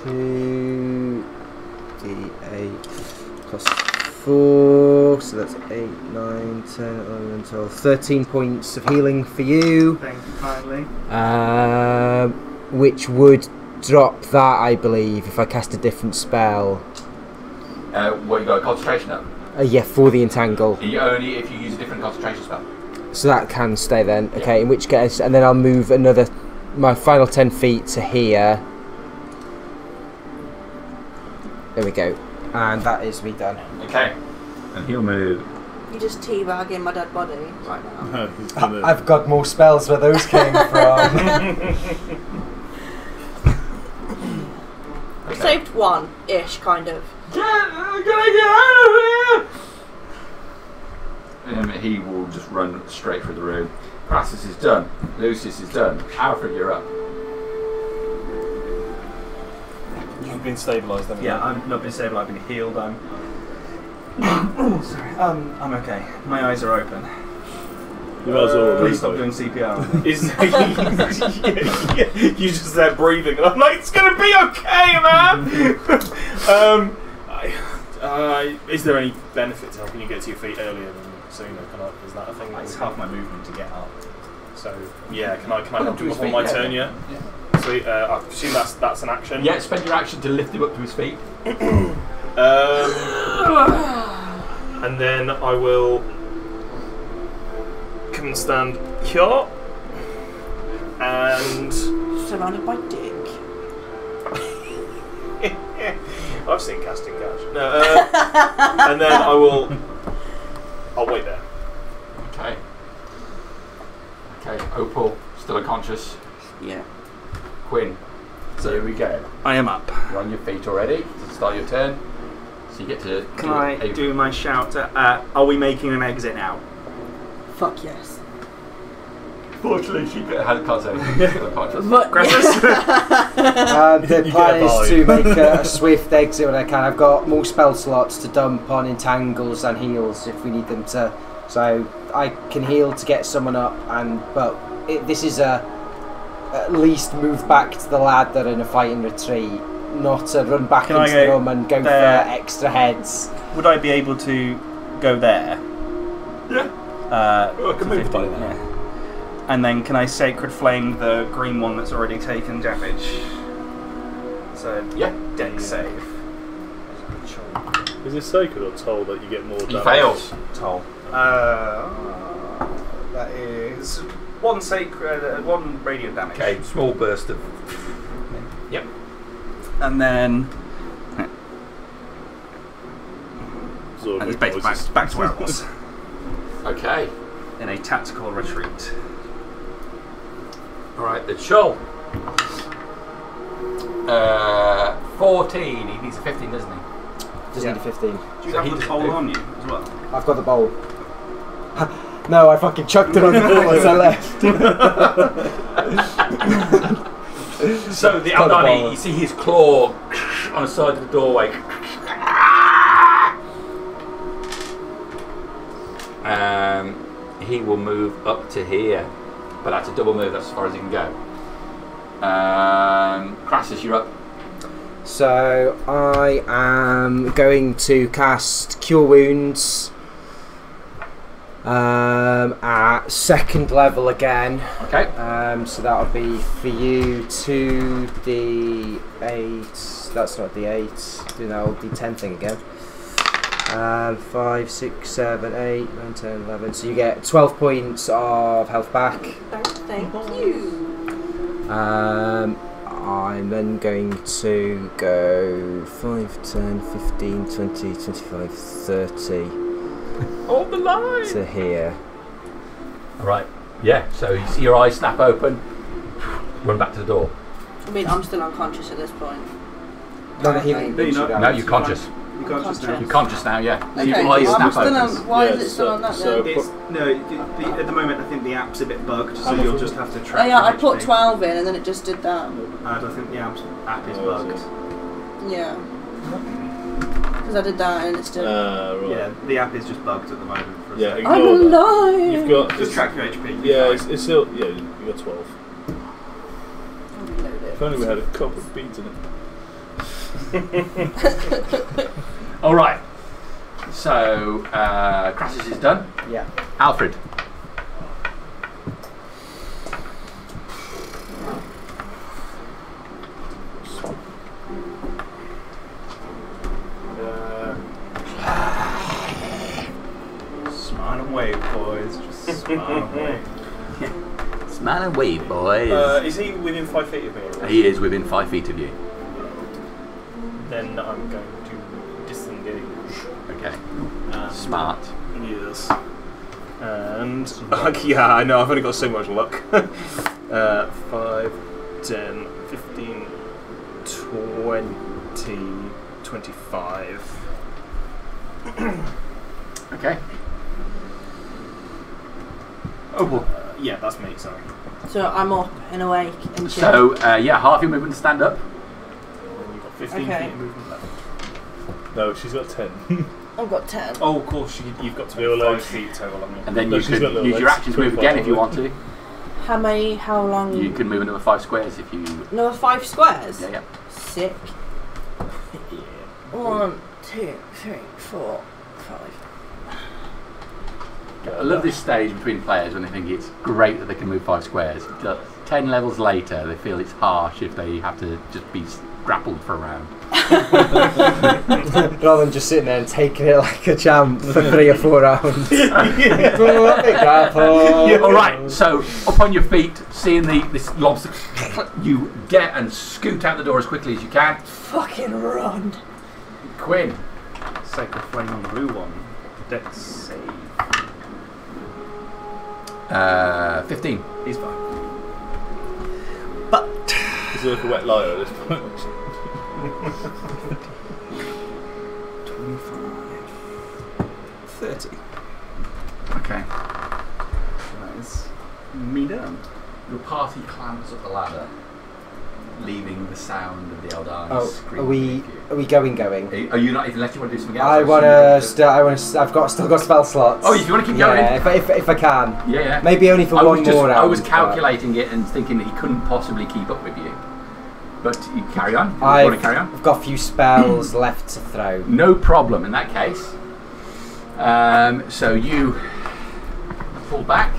[SPEAKER 2] 2d8 plus 4. So that's 8, 9, 10, 11, 12, 13 points of healing for you.
[SPEAKER 1] Thank you kindly.
[SPEAKER 2] Which would drop that, I believe, if I cast a different spell.
[SPEAKER 5] What, you got a concentration up?
[SPEAKER 2] Yeah, for the entangle.
[SPEAKER 5] Only if you use a different concentration spell.
[SPEAKER 2] So that can stay then. Okay, in which case, and then I'll move my final 10 feet to here. There we go. And that is me done.
[SPEAKER 5] Okay. And he'll move.
[SPEAKER 7] You just teabagging my dead body right now.
[SPEAKER 2] I've got more spells where those came from.
[SPEAKER 7] I saved 1-ish, kind of.
[SPEAKER 5] Get out of here! He will just run straight through the room. Crassus is done. Lucius is done. Alfred, you're up.
[SPEAKER 10] You've been stabilised then.
[SPEAKER 1] Yeah, I've not been stable, I've been healed, oh, sorry. I'm okay. My eyes are open.
[SPEAKER 3] You might as well
[SPEAKER 1] Please stop
[SPEAKER 3] replay.
[SPEAKER 1] doing CPR.
[SPEAKER 10] You just there breathing, and I'm like, it's gonna be okay, man. Is there any benefit to helping you get to your feet earlier than sooner? Is that a thing?
[SPEAKER 1] It's half my movement to get up.
[SPEAKER 10] So yeah, can I help
[SPEAKER 5] to
[SPEAKER 10] you
[SPEAKER 5] his
[SPEAKER 10] before
[SPEAKER 5] feet,
[SPEAKER 10] my
[SPEAKER 5] yeah.
[SPEAKER 10] turn? Yeah. Sweet. I assume that's an action.
[SPEAKER 5] Yeah, spend your action to lift him up to his feet.
[SPEAKER 10] And then I will come and stand here, and
[SPEAKER 7] Surrounded by dick.
[SPEAKER 10] I've seen casting couch. No, and then I'll wait there.
[SPEAKER 5] Okay. Okay, Opal, still unconscious.
[SPEAKER 7] Yeah.
[SPEAKER 5] Quinn. So here we go.
[SPEAKER 1] I am up.
[SPEAKER 5] You're on your feet already to start your turn. So you get to
[SPEAKER 1] Can I do my shout? Are we making an exit now?
[SPEAKER 7] Fuck yes.
[SPEAKER 5] Fortunately, she can't say.
[SPEAKER 7] But
[SPEAKER 2] The
[SPEAKER 3] You
[SPEAKER 2] plan
[SPEAKER 3] get a
[SPEAKER 2] is to make a swift exit when I can. I've got more spell slots to dump on entangles and heals if we need them to. So I can heal to get someone up, this is at least move back to the lad that are in a fighting retreat, not to run back
[SPEAKER 1] Can
[SPEAKER 2] into
[SPEAKER 1] I
[SPEAKER 2] the
[SPEAKER 1] go
[SPEAKER 2] room and go
[SPEAKER 1] there?
[SPEAKER 2] for extra heads.
[SPEAKER 1] Would I be able to go there?
[SPEAKER 5] Yeah.
[SPEAKER 1] I
[SPEAKER 5] can move the body there.
[SPEAKER 1] Yeah. And then can I Sacred Flame the green one that's already taken damage? So,
[SPEAKER 5] Yeah.
[SPEAKER 1] dex save.
[SPEAKER 3] Is it sacred or toll that you get more damage?
[SPEAKER 5] He fails.
[SPEAKER 1] Toll. That is one sacred, one radiant damage.
[SPEAKER 5] Okay, small burst of. Yep.
[SPEAKER 1] And then
[SPEAKER 3] Absorb
[SPEAKER 1] and it's
[SPEAKER 3] big noises.
[SPEAKER 1] back to where it was.
[SPEAKER 5] Okay.
[SPEAKER 1] In a tactical retreat.
[SPEAKER 5] Alright, the Shull. 14. He needs a 15, doesn't he?
[SPEAKER 2] Just
[SPEAKER 1] Yeah.
[SPEAKER 2] need a 15.
[SPEAKER 1] Do you
[SPEAKER 5] So he
[SPEAKER 1] have the
[SPEAKER 5] doesn't
[SPEAKER 1] bowl
[SPEAKER 5] move.
[SPEAKER 1] on you as well?
[SPEAKER 2] I've got the bowl. No, I fucking chucked it on the floor as I left.
[SPEAKER 5] So the
[SPEAKER 2] Got the
[SPEAKER 5] Aldani,
[SPEAKER 2] ball.
[SPEAKER 5] you see his claw on the side of the doorway. He will move up to here, but that's a double move. That's as far as he can go. Crassus, you're up.
[SPEAKER 2] So I am going to cast Cure Wounds at 2nd level again.
[SPEAKER 5] Okay.
[SPEAKER 2] So that would be for you 2d8. That's not d8. Do that old d10 thing again. 5, 6, 7, 8, 9, 10, 11. So you get 12 points of health back.
[SPEAKER 7] thank you.
[SPEAKER 2] I'm then going to go 5, 10, 15, 20, 25, 30
[SPEAKER 5] On the line.
[SPEAKER 2] to here.
[SPEAKER 5] Alright. Yeah, so you see your eyes snap open, run back to the door.
[SPEAKER 7] I mean, I'm still unconscious at this point.
[SPEAKER 2] No, the healing.
[SPEAKER 7] No,
[SPEAKER 1] you're not.
[SPEAKER 5] No, you're conscious.
[SPEAKER 1] You can't just now.
[SPEAKER 5] You're conscious now, yeah. So
[SPEAKER 7] Okay,
[SPEAKER 5] your eyes
[SPEAKER 7] well, I'm
[SPEAKER 5] snap
[SPEAKER 7] still
[SPEAKER 5] open.
[SPEAKER 7] on, why is
[SPEAKER 3] Yeah,
[SPEAKER 7] it still on that
[SPEAKER 3] so-
[SPEAKER 7] then?
[SPEAKER 1] It's, no, at the moment I think the app's a bit bugged, so you'll just have to track.
[SPEAKER 7] Oh yeah, I
[SPEAKER 1] your
[SPEAKER 7] put
[SPEAKER 1] HP.
[SPEAKER 7] 12 in and then it just did that.
[SPEAKER 1] I don't think the app is
[SPEAKER 3] Oh,
[SPEAKER 1] bugged.
[SPEAKER 3] is it?
[SPEAKER 7] Yeah. Because I did that and it's still...
[SPEAKER 3] Right.
[SPEAKER 1] Yeah, the app is just bugged at the moment. For a
[SPEAKER 3] Yeah,
[SPEAKER 1] second.
[SPEAKER 7] I'm
[SPEAKER 3] ignore that.
[SPEAKER 7] alive!
[SPEAKER 3] You've got
[SPEAKER 1] Just track your HP.
[SPEAKER 3] Yeah, it's still you got 12.
[SPEAKER 7] Reload
[SPEAKER 3] If only we had a couple of beads in it.
[SPEAKER 5] Alright. So, Crassus is done.
[SPEAKER 2] Yeah.
[SPEAKER 5] Alfred.
[SPEAKER 1] Smile and wave, boys. Just smile and wave.
[SPEAKER 5] Smile and wave, boys.
[SPEAKER 10] Is he within 5 feet of me? Or
[SPEAKER 5] He is within 5 feet of you.
[SPEAKER 10] Then I'm going to disengage.
[SPEAKER 5] Okay.
[SPEAKER 10] Um,
[SPEAKER 5] Smart.
[SPEAKER 10] Yes. And yeah, I know. I've only got so much luck. 5, 10, 15, 20, 25.
[SPEAKER 5] Okay. Oh, well.
[SPEAKER 10] Yeah, that's me. Sorry.
[SPEAKER 7] So I'm up and awake and chill.
[SPEAKER 5] So, yeah, half your movement to stand up.
[SPEAKER 10] And then you've got 15
[SPEAKER 7] Okay.
[SPEAKER 10] feet of movement left.
[SPEAKER 3] No, she's got 10.
[SPEAKER 7] I've got 10.
[SPEAKER 10] Oh, of course, you've got
[SPEAKER 3] Little
[SPEAKER 10] 25
[SPEAKER 3] legs.
[SPEAKER 10] feet total on you.
[SPEAKER 5] And then
[SPEAKER 3] No,
[SPEAKER 5] you
[SPEAKER 3] she's got
[SPEAKER 5] can
[SPEAKER 3] little
[SPEAKER 5] use your
[SPEAKER 3] legs,
[SPEAKER 5] action to move
[SPEAKER 3] 25
[SPEAKER 5] again if you want to.
[SPEAKER 7] How long?
[SPEAKER 5] You can move another 5 squares if you.
[SPEAKER 7] No, 5 squares?
[SPEAKER 5] Yeah, yeah.
[SPEAKER 7] Sick. 1, 2, 3, 4, 5.
[SPEAKER 5] I love this stage between players when they think it's great that they can move 5 squares. 10 levels later, they feel it's harsh if they have to just be grappled for a round.
[SPEAKER 2] Rather than just sitting there and taking it like a champ for 3 or 4 rounds.
[SPEAKER 5] Alright, so up on your feet, seeing this lobster, you get and scoot out the door as quickly as you can.
[SPEAKER 7] Fucking run.
[SPEAKER 5] Quinn.
[SPEAKER 1] Sacred Flame on the blue one. Dex save.
[SPEAKER 5] 15.
[SPEAKER 1] He's fine.
[SPEAKER 3] Is it like a wet liar at this point?
[SPEAKER 1] 25. 30.
[SPEAKER 5] Okay.
[SPEAKER 1] That is Me done.
[SPEAKER 5] Your party clambers up the ladder, leaving the sound of the Eldari
[SPEAKER 2] Oh,
[SPEAKER 5] screaming.
[SPEAKER 2] are we going?
[SPEAKER 5] Are you not, unless you want to do something else?
[SPEAKER 2] I've still got spell slots.
[SPEAKER 5] Oh, if you want to keep going?
[SPEAKER 2] Yeah, if I can.
[SPEAKER 5] Yeah.
[SPEAKER 2] Maybe only for one more round.
[SPEAKER 5] I was calculating it and thinking that he couldn't possibly keep up with you. But you carry on. You want to carry on?
[SPEAKER 2] I've got a few spells left to throw.
[SPEAKER 5] No problem in that case. So you pull back.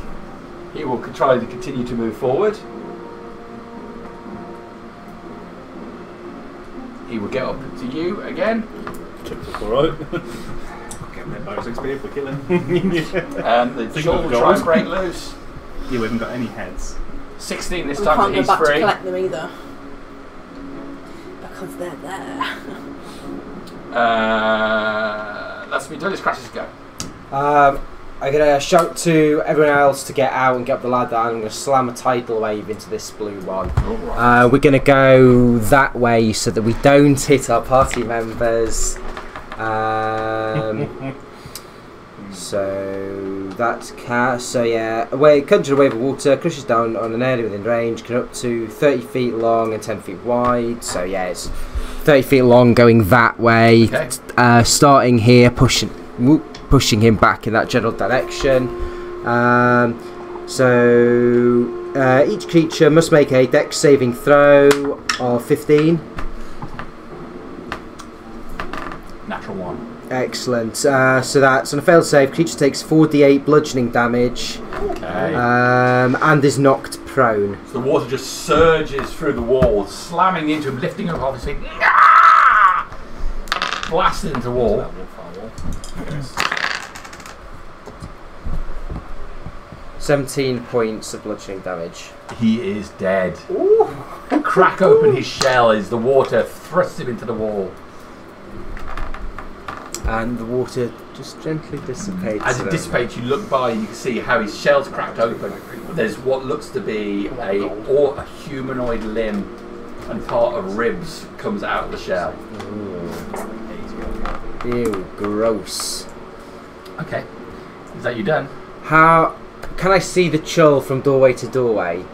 [SPEAKER 5] He will try to continue to move forward. He will get up to you again.
[SPEAKER 3] Alright.
[SPEAKER 1] Getting their bonus XP if we're killing.
[SPEAKER 5] The shot will try and break loose.
[SPEAKER 1] Yeah, we haven't got any heads.
[SPEAKER 5] 16 this
[SPEAKER 7] We
[SPEAKER 5] time,
[SPEAKER 7] can't
[SPEAKER 5] so
[SPEAKER 7] go
[SPEAKER 5] he's
[SPEAKER 7] back to
[SPEAKER 5] free.
[SPEAKER 7] collect them either. Because they're there.
[SPEAKER 5] That's me done. His crashes go.
[SPEAKER 2] I'm gonna shout to everyone else to get out and get up the ladder, and I'm gonna slam a tidal wave into this blue one. We're gonna go that way so that we don't hit our party members. So that's cast. So yeah, conjure a wave of water, crushes down on an area within range, can up to 30 feet long and 10 feet wide. So yeah, it's 30 feet long, going that way.
[SPEAKER 5] Okay.
[SPEAKER 2] Starting here, pushing him back in that general direction. Each creature must make a Dex saving throw of 15.
[SPEAKER 5] Natural 1.
[SPEAKER 2] Excellent. So that's on a failed save. Creature takes 4d8 bludgeoning damage.
[SPEAKER 5] Okay.
[SPEAKER 2] And is knocked prone.
[SPEAKER 5] So the water just surges through the wall, slamming into him, lifting him off his feet. Blasted into the wall.
[SPEAKER 1] Yes.
[SPEAKER 2] 17 points of bludgeoning damage.
[SPEAKER 5] He is dead. Ooh. Crack open his shell as the water thrusts him into the wall.
[SPEAKER 2] And the water just gently dissipates.
[SPEAKER 5] As it dissipates, you look by and you can see how his shell's cracked open. There's what looks to be a humanoid limb, and part of ribs comes out of the shell.
[SPEAKER 2] Ew, gross.
[SPEAKER 5] Okay. Is that you done?
[SPEAKER 2] How can I see the chull from doorway to doorway?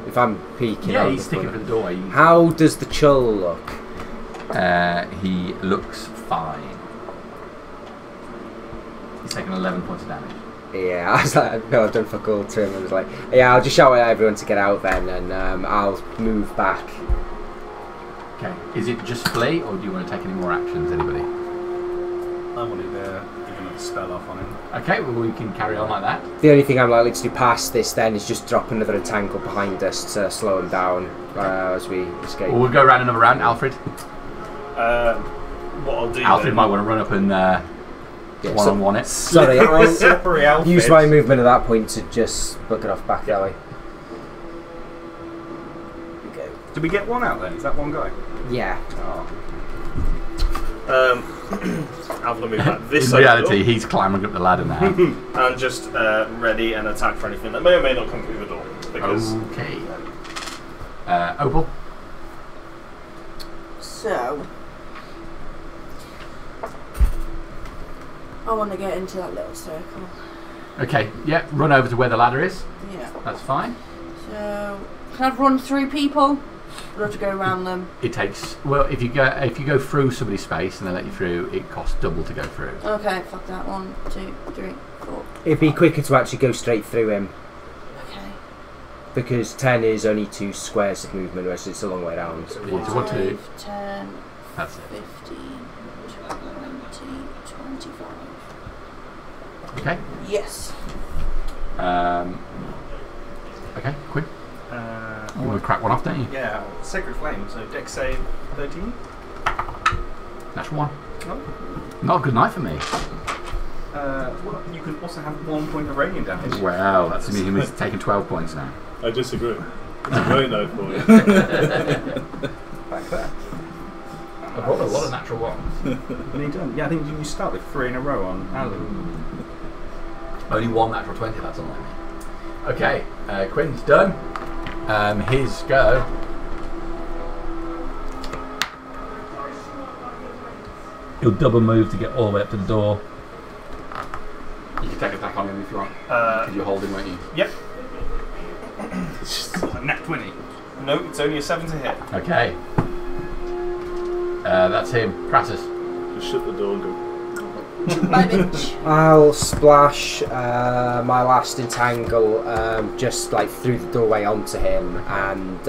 [SPEAKER 2] If I'm peeking.
[SPEAKER 5] Yeah,
[SPEAKER 2] over
[SPEAKER 5] he's sticking for the doorway.
[SPEAKER 2] How does the chull look?
[SPEAKER 5] He looks fine. He's taken 11 points of damage.
[SPEAKER 2] Yeah, I was like, no, I've done fuck all to him. I was like, yeah, I'll just shout at everyone to get out then, and I'll move back.
[SPEAKER 5] Okay. Is it just flee, or do you want to take any more actions, anybody?
[SPEAKER 1] I wanted to give another spell off on him.
[SPEAKER 5] Okay, well, we can carry on like that.
[SPEAKER 2] The only thing I'm likely to do past this then is just drop another entangle behind us to slow him down as we escape.
[SPEAKER 5] Well, we'll go round another round. Alfred?
[SPEAKER 10] What I'll do
[SPEAKER 5] Alfred
[SPEAKER 10] then,
[SPEAKER 5] might want to run up and one-on-one it.
[SPEAKER 2] Sorry, I'll
[SPEAKER 1] Slippery Alfred.
[SPEAKER 2] use my movement at that point to just book it off back that way. Okay.
[SPEAKER 1] Did we get one out then? Is that one guy?
[SPEAKER 2] Yeah.
[SPEAKER 10] Alfred will move back this
[SPEAKER 5] In
[SPEAKER 10] side of the
[SPEAKER 5] reality, he's clambering up the ladder now.
[SPEAKER 10] door, and just ready and attack for anything that may or may not come through the door. Because
[SPEAKER 5] Okay. Opal?
[SPEAKER 7] So, I want to get into that little circle.
[SPEAKER 5] Okay, yeah, run over to where the ladder is.
[SPEAKER 7] Yeah.
[SPEAKER 5] That's fine.
[SPEAKER 7] So, can I run through people? Or do I have to go around them?
[SPEAKER 5] It takes, well, if you go through somebody's space and they let you through, it costs double to go through.
[SPEAKER 7] Okay, fuck that. 1, 2, 3, 4.
[SPEAKER 2] It'd be quicker to actually go straight through him.
[SPEAKER 7] Okay.
[SPEAKER 2] Because 10 is only 2 squares of movement, whereas it's a long way down.
[SPEAKER 5] Yeah, so what to do?
[SPEAKER 7] 5, 10,
[SPEAKER 5] That's it.
[SPEAKER 7] 15, 20, 25.
[SPEAKER 5] Okay.
[SPEAKER 7] Yes.
[SPEAKER 5] Okay, quick. You want to crack one off, don't you?
[SPEAKER 1] Yeah, Sacred Flame, so Dex save 13.
[SPEAKER 5] Natural 1.
[SPEAKER 1] Oh.
[SPEAKER 5] Not a good night for me.
[SPEAKER 1] Well, you can also have 1 point of radiant damage.
[SPEAKER 5] Wow, that's meaning he's taking 12 points now.
[SPEAKER 3] I disagree. It's a great note for you.
[SPEAKER 1] Back there.
[SPEAKER 5] I've rolled a lot of natural ones.
[SPEAKER 1] When you done? Yeah, I think you start with 3 in a row on Alan.
[SPEAKER 5] Only 1 natural 20, that's unlike me. Okay, Quinn's done. His go. He'll double move to get all the way up to the door. You can take an attack on him if you want. Because you're holding, won't you?
[SPEAKER 4] Yep.
[SPEAKER 1] It's just a nat 20.
[SPEAKER 4] No, it's only a 7 to hit.
[SPEAKER 5] Okay. That's him. Crassus.
[SPEAKER 3] Just shut the door and go.
[SPEAKER 2] I'll splash my last entangle just like through the doorway onto him and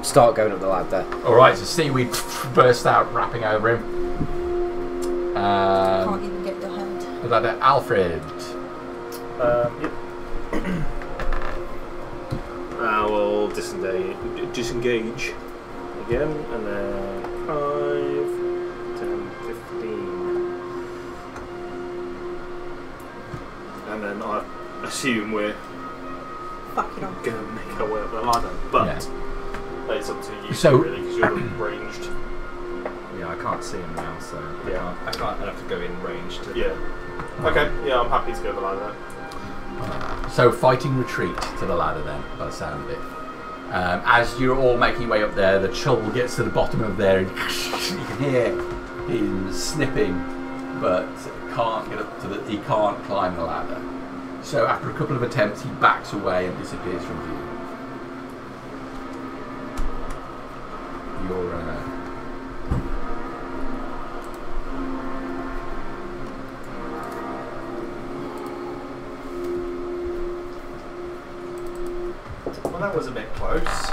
[SPEAKER 2] start going up the ladder.
[SPEAKER 5] Alright, so seaweed bursts out, wrapping over him.
[SPEAKER 7] Can't even get your hand.
[SPEAKER 5] Ladder, Alfred.
[SPEAKER 10] Yep. I will disengage again, and then 5, 10, 15. And then I assume we're
[SPEAKER 7] Fucking on.
[SPEAKER 10] going to make our way up the ladder. But it's up to you,
[SPEAKER 5] So-
[SPEAKER 10] really, because you're ranged.
[SPEAKER 11] Yeah, I can't see him now, so
[SPEAKER 10] Yeah.
[SPEAKER 11] I can't. I have to go in range to.
[SPEAKER 10] Yeah. Okay, yeah, I'm happy to go the ladder.
[SPEAKER 5] So fighting retreat to the ladder then, by the sound of it. As you're all making your way up there, the chull gets to the bottom of there and you can hear him snipping, but can't get up to he can't climb the ladder. So after a couple of attempts he backs away and disappears from view. You're
[SPEAKER 11] Well, that was a bit close.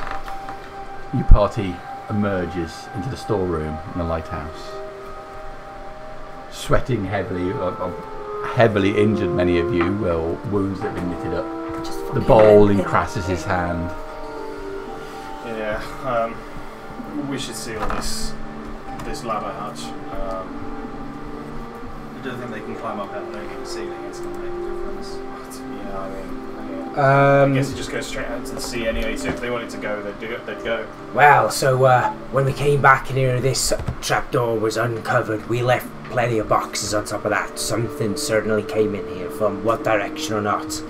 [SPEAKER 5] your party emerges into the storeroom in the lighthouse. Sweating heavily, heavily injured, many of you, well, wounds that have been knitted up. The bowl in Crassus's hand.
[SPEAKER 10] Yeah, we should seal this ladder hatch.
[SPEAKER 11] I don't think they can climb up out there the ceiling. It's going to make a difference.
[SPEAKER 10] Yeah, I guess it just goes straight out to the sea anyway. So if they wanted to go, they'd go.
[SPEAKER 9] Well, so when we came back in here, this trapdoor was uncovered. We left plenty of boxes on top of that. Something certainly came in here, from what direction or not.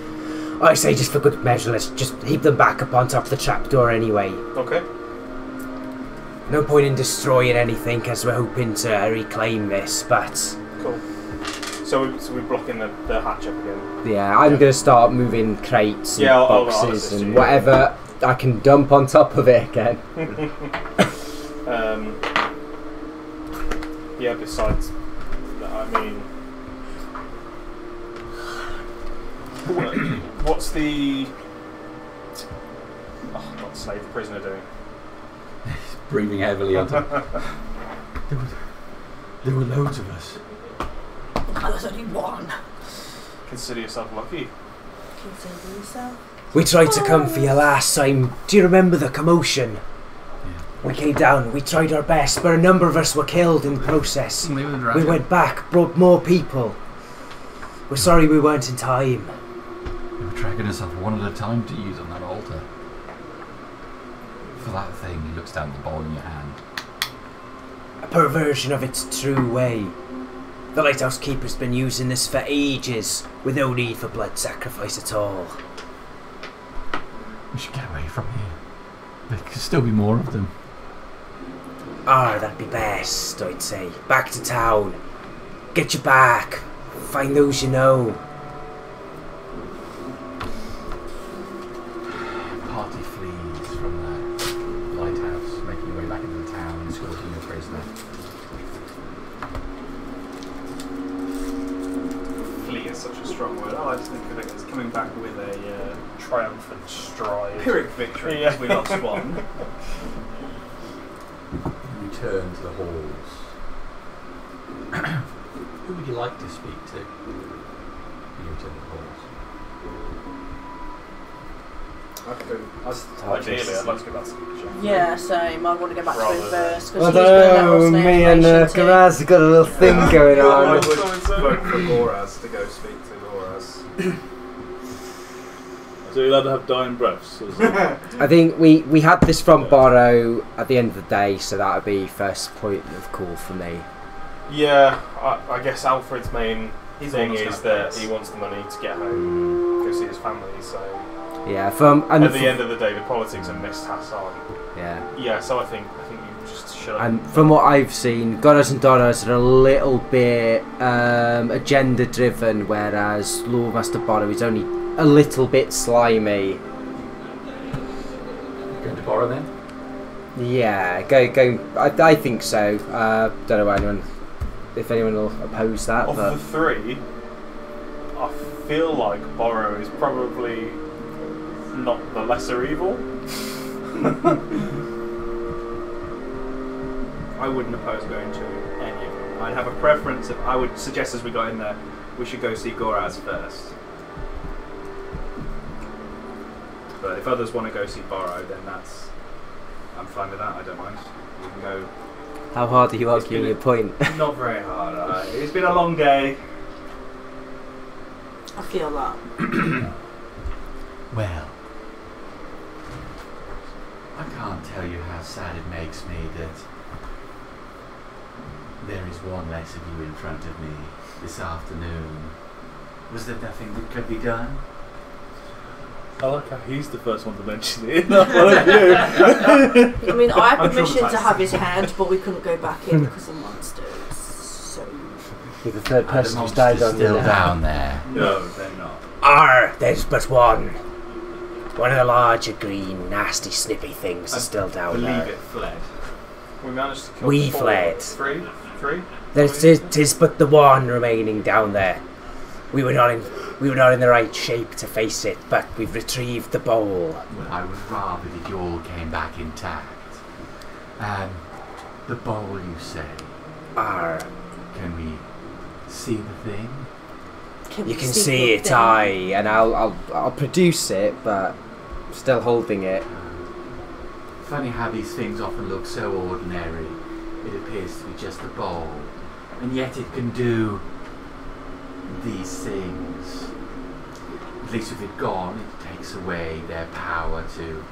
[SPEAKER 9] I say, just for good measure, let's just heap them back up on top of the trapdoor anyway.
[SPEAKER 10] Okay.
[SPEAKER 9] No point in destroying anything, as we're hoping to reclaim this, but...
[SPEAKER 10] Cool. So we're blocking the hatch up again.
[SPEAKER 2] Yeah, I'm going to start moving crates and
[SPEAKER 10] Yeah, I'll
[SPEAKER 2] boxes
[SPEAKER 10] assist
[SPEAKER 2] and
[SPEAKER 10] you.
[SPEAKER 2] whatever I can dump on top of it again.
[SPEAKER 10] Yeah, besides that, I mean... What's the... Oh, not the slave, the prisoner doing?
[SPEAKER 5] Breathing heavily on top. There were loads of us.
[SPEAKER 7] There's only one.
[SPEAKER 10] Consider yourself lucky.
[SPEAKER 7] Consider yourself.
[SPEAKER 9] We tried to come for you last time. Do you remember the commotion?
[SPEAKER 5] Yeah.
[SPEAKER 9] We came down, we tried our best, but a number of us were killed in the process. We went back, brought more people. We're sorry we weren't in time.
[SPEAKER 5] They were dragging us up one at a time to use on that altar. For that thing, he looks down at the ball in your hand.
[SPEAKER 9] A perversion of its true way. The lighthouse keeper's been using this for ages, with no need for blood sacrifice at all.
[SPEAKER 5] We should get away from here. There could still be more of them.
[SPEAKER 9] That'd be best, I'd say. Back to town. Get you back. Find those you know.
[SPEAKER 5] Party flees from the lighthouse, making their way back into the town and escorting a prisoner.
[SPEAKER 1] Flee is such a strong word. I like to think of it as coming back with a
[SPEAKER 10] Triumphant stride.
[SPEAKER 1] Pyrrhic victory.
[SPEAKER 10] Yeah.
[SPEAKER 1] We lost one.
[SPEAKER 5] Return to the halls. Who would you like to speak to? You return to the halls.
[SPEAKER 10] Ideally, I'd like to go back to the picture.
[SPEAKER 7] Yeah, same. I want to go back to him
[SPEAKER 10] Rather
[SPEAKER 7] first because he's going to let
[SPEAKER 2] Although
[SPEAKER 7] us know
[SPEAKER 2] me and
[SPEAKER 7] information too.
[SPEAKER 2] Garaz have got a little thing going
[SPEAKER 1] I
[SPEAKER 2] on.
[SPEAKER 1] would vote for Goraz to go speak to Goraz.
[SPEAKER 3] So you're allowed to have dying breaths? Or is it-
[SPEAKER 2] I think we had this from Borrow at the end of the day, so that would be first point of call for me.
[SPEAKER 10] Yeah, I guess Alfred's main
[SPEAKER 1] He's
[SPEAKER 10] thing
[SPEAKER 1] almost
[SPEAKER 10] is
[SPEAKER 1] gonna
[SPEAKER 10] that
[SPEAKER 1] pass.
[SPEAKER 10] he wants the money to get home, go see his family. So
[SPEAKER 2] Yeah,
[SPEAKER 10] at the end of the day, the politics and mishaps aren't.
[SPEAKER 2] yeah.
[SPEAKER 10] Yeah, so I think you just
[SPEAKER 2] And from what I've seen, Goddess and Doras are a little bit agenda driven, whereas Lord Master Borrow is only a little bit slimy.
[SPEAKER 5] Going to borrow then?
[SPEAKER 2] Yeah, go. I think so. Don't know if anyone will oppose that.
[SPEAKER 4] Of
[SPEAKER 2] But
[SPEAKER 4] the three, I feel like Borrow is probably not the lesser evil.
[SPEAKER 1] I wouldn't oppose going to any of them. I'd have a preference. I would suggest as we got in there, we should go see Goraz first. But if others want to go see Borrow, then I'm fine with that. I don't mind. We can go.
[SPEAKER 2] how hard are you arguing your point?
[SPEAKER 1] Not very hard. It's been a long day.
[SPEAKER 7] I feel that.
[SPEAKER 8] Well, I can't tell you how sad it makes me that there is one less of you in front of me this afternoon. Was there nothing that could be done?
[SPEAKER 3] I like how he's the first one to mention it, not one of you.
[SPEAKER 7] I mean, I had
[SPEAKER 1] I'm
[SPEAKER 7] permission to
[SPEAKER 1] traumatised.
[SPEAKER 7] have his head, but we couldn't go back in because of monsters. So
[SPEAKER 2] You're the third
[SPEAKER 8] Are the
[SPEAKER 2] person who's
[SPEAKER 8] monsters
[SPEAKER 2] died on
[SPEAKER 8] still
[SPEAKER 2] the
[SPEAKER 8] down there?
[SPEAKER 1] No, they're not.
[SPEAKER 9] There's but one. One of the larger green, nasty, snippy things is still down
[SPEAKER 1] Believe
[SPEAKER 9] there.
[SPEAKER 1] it fled.
[SPEAKER 4] We managed to kill
[SPEAKER 9] We
[SPEAKER 4] four.
[SPEAKER 9] fled.
[SPEAKER 4] Three?
[SPEAKER 9] Tis but the one remaining down there. We were not in the right shape to face it, but we've retrieved the bowl.
[SPEAKER 8] Well, I would rather that you all came back intact. The bowl, you say? Can we see the thing?
[SPEAKER 7] can
[SPEAKER 9] You
[SPEAKER 7] we
[SPEAKER 9] can
[SPEAKER 7] see
[SPEAKER 9] see
[SPEAKER 7] the
[SPEAKER 9] it,
[SPEAKER 7] thing?
[SPEAKER 9] aye.
[SPEAKER 2] and I'll produce it, but still holding it.
[SPEAKER 8] Funny how these things often look so ordinary. It appears to be just a bowl, and yet it can do these things. At least with it gone, it takes away their power to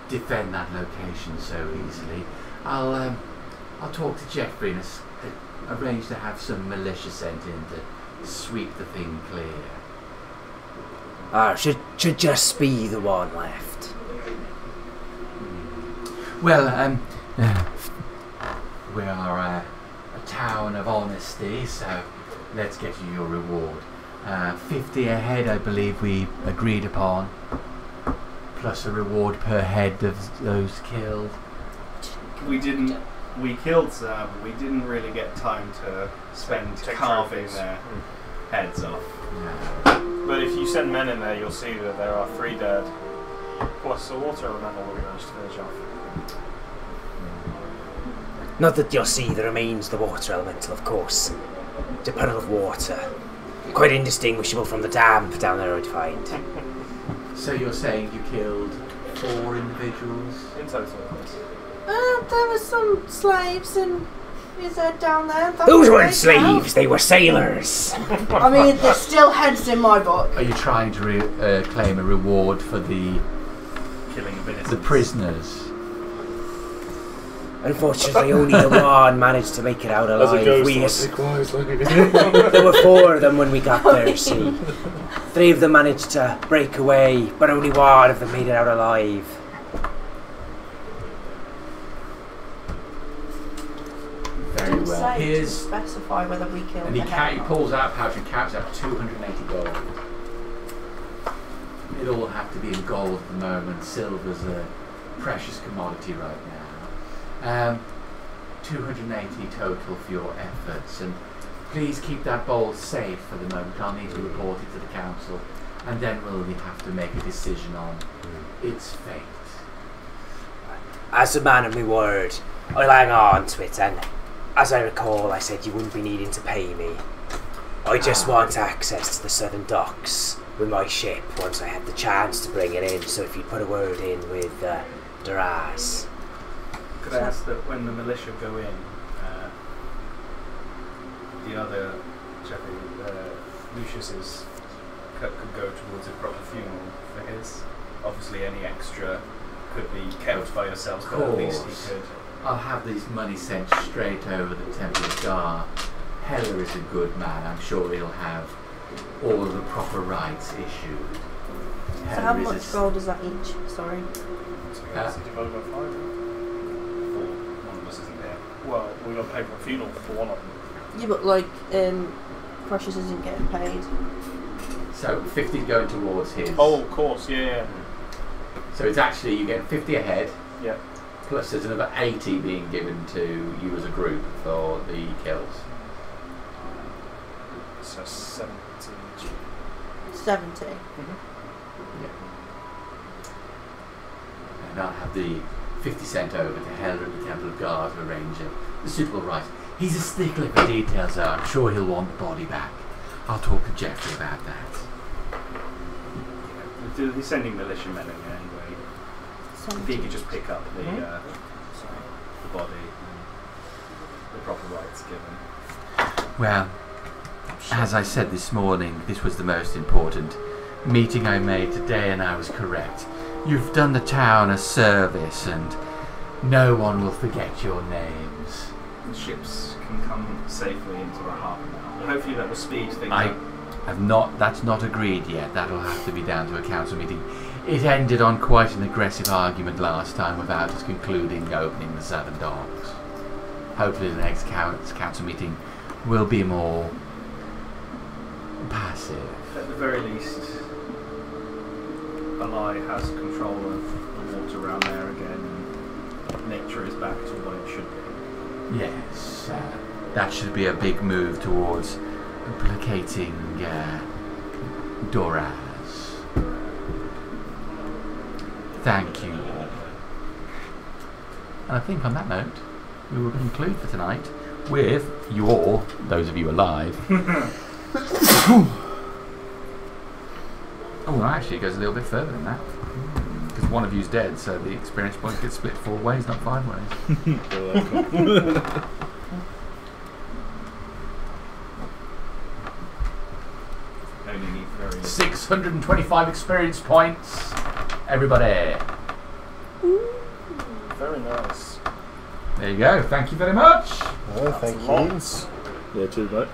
[SPEAKER 8] defend that location so easily. I'll talk to Jeffrey and arrange to have some militia sent in to sweep the thing clear.
[SPEAKER 9] Should just be the one left.
[SPEAKER 8] Well, we are a town of honesty, so let's get you your reward. 50 a head, I believe we agreed upon, plus a reward per head of those killed.
[SPEAKER 1] We killed some, but we didn't really get time to spend
[SPEAKER 4] Take
[SPEAKER 1] carving
[SPEAKER 4] trophies.
[SPEAKER 1] their heads off.
[SPEAKER 8] Yeah.
[SPEAKER 4] But if you send men in there, you'll see that there are 3 dead, plus a water elemental that we managed to finish off.
[SPEAKER 9] Not that you'll see the remains of the water elemental, of course. It's a puddle of water. Quite indistinguishable from the damp down there, I'd find.
[SPEAKER 8] So you're saying you killed 4 individuals?
[SPEAKER 4] In total, yes.
[SPEAKER 7] There were some slaves and his head down there. That
[SPEAKER 9] Those
[SPEAKER 7] was
[SPEAKER 9] weren't
[SPEAKER 7] great,
[SPEAKER 9] slaves, they were sailors.
[SPEAKER 7] no? I mean, there's still heads in my book.
[SPEAKER 8] Are you trying to claim a reward for the
[SPEAKER 1] Killing of innocents.
[SPEAKER 8] the prisoners?
[SPEAKER 9] Unfortunately, only the one managed to make it out
[SPEAKER 3] As it
[SPEAKER 9] alive.
[SPEAKER 3] goes,
[SPEAKER 9] There were 4 of them when we got there, see. 3 of them managed to break away, but only 1 of them made it out alive.
[SPEAKER 8] Very
[SPEAKER 7] Didn't
[SPEAKER 8] well.
[SPEAKER 7] say to
[SPEAKER 8] Here's
[SPEAKER 7] specify whether we killed
[SPEAKER 8] and
[SPEAKER 7] the
[SPEAKER 8] he
[SPEAKER 7] head.
[SPEAKER 8] pulls out a pouch and counts out 280 gold. It all have to be in gold at the moment. Silver's a precious commodity right now. 280 total for your efforts, and please keep that bowl safe for the moment. I'll need to report it to the council, and then we'll have to make a decision on its fate.
[SPEAKER 9] As a man of my word, I'll hang on to it, and as I recall, I said you wouldn't be needing to pay me. I just want access to the southern docks with my ship once I had the chance to bring it in, so if you put a word in with Duraz.
[SPEAKER 1] Could I ask that when the militia go in, the other Jeffrey, Lucius's could go towards a proper funeral for his? Obviously, any extra could be kept by yourselves, but at least he could.
[SPEAKER 8] I'll have these money sent straight over the Temple of Gar. Heller is a good man. I'm sure he'll have all of the proper rights issued.
[SPEAKER 7] So how much gold is that each? Sorry.
[SPEAKER 4] Divided by 5.
[SPEAKER 10] Well, we've got to pay for a funeral for one of them.
[SPEAKER 7] Yeah, but like, Precious isn't getting paid.
[SPEAKER 5] So 50 going towards his.
[SPEAKER 10] Oh, of course, yeah.
[SPEAKER 5] So it's actually you get 50 ahead.
[SPEAKER 10] Yeah.
[SPEAKER 5] Plus there's another 80 being given to you as a group for the kills.
[SPEAKER 10] So 70.
[SPEAKER 7] 70.
[SPEAKER 5] Yeah. And I'll have the 50 sent over to Helder at the Temple of God to arrange the suitable rite. He's a stickler for details, though. I'm sure he'll want the body back. I'll talk to Jeffrey about that.
[SPEAKER 11] He's sending militiamen in anyway. If he could just pick up the body and the proper rites given.
[SPEAKER 5] Well, as I said this morning, this was the most important meeting I made today, and I was correct. You've done the town a service, and no one will forget your names.
[SPEAKER 11] The ships can come safely into our harbour now. Hopefully that will speed things up.
[SPEAKER 5] That's not agreed yet. That'll have to be down to a council meeting. It ended on quite an aggressive argument last time without us concluding opening the southern docks. Hopefully the next council meeting will be more passive.
[SPEAKER 11] At the very least, Alai has control of the water around there again, and nature is back to what it should be.
[SPEAKER 5] Yes, that should be a big move towards placating Doraz. Thank you. And I think on that note, we will conclude for tonight with those of you alive. Oh, actually, it goes a little bit further than that. Because one of you's dead, so the experience points get split 4 ways, not 5 ways.
[SPEAKER 11] Only need very
[SPEAKER 5] 625 experience points, everybody.
[SPEAKER 10] Very nice.
[SPEAKER 5] There you go. Thank you very much.
[SPEAKER 3] Oh, thank you. Yeah, cheers, mate.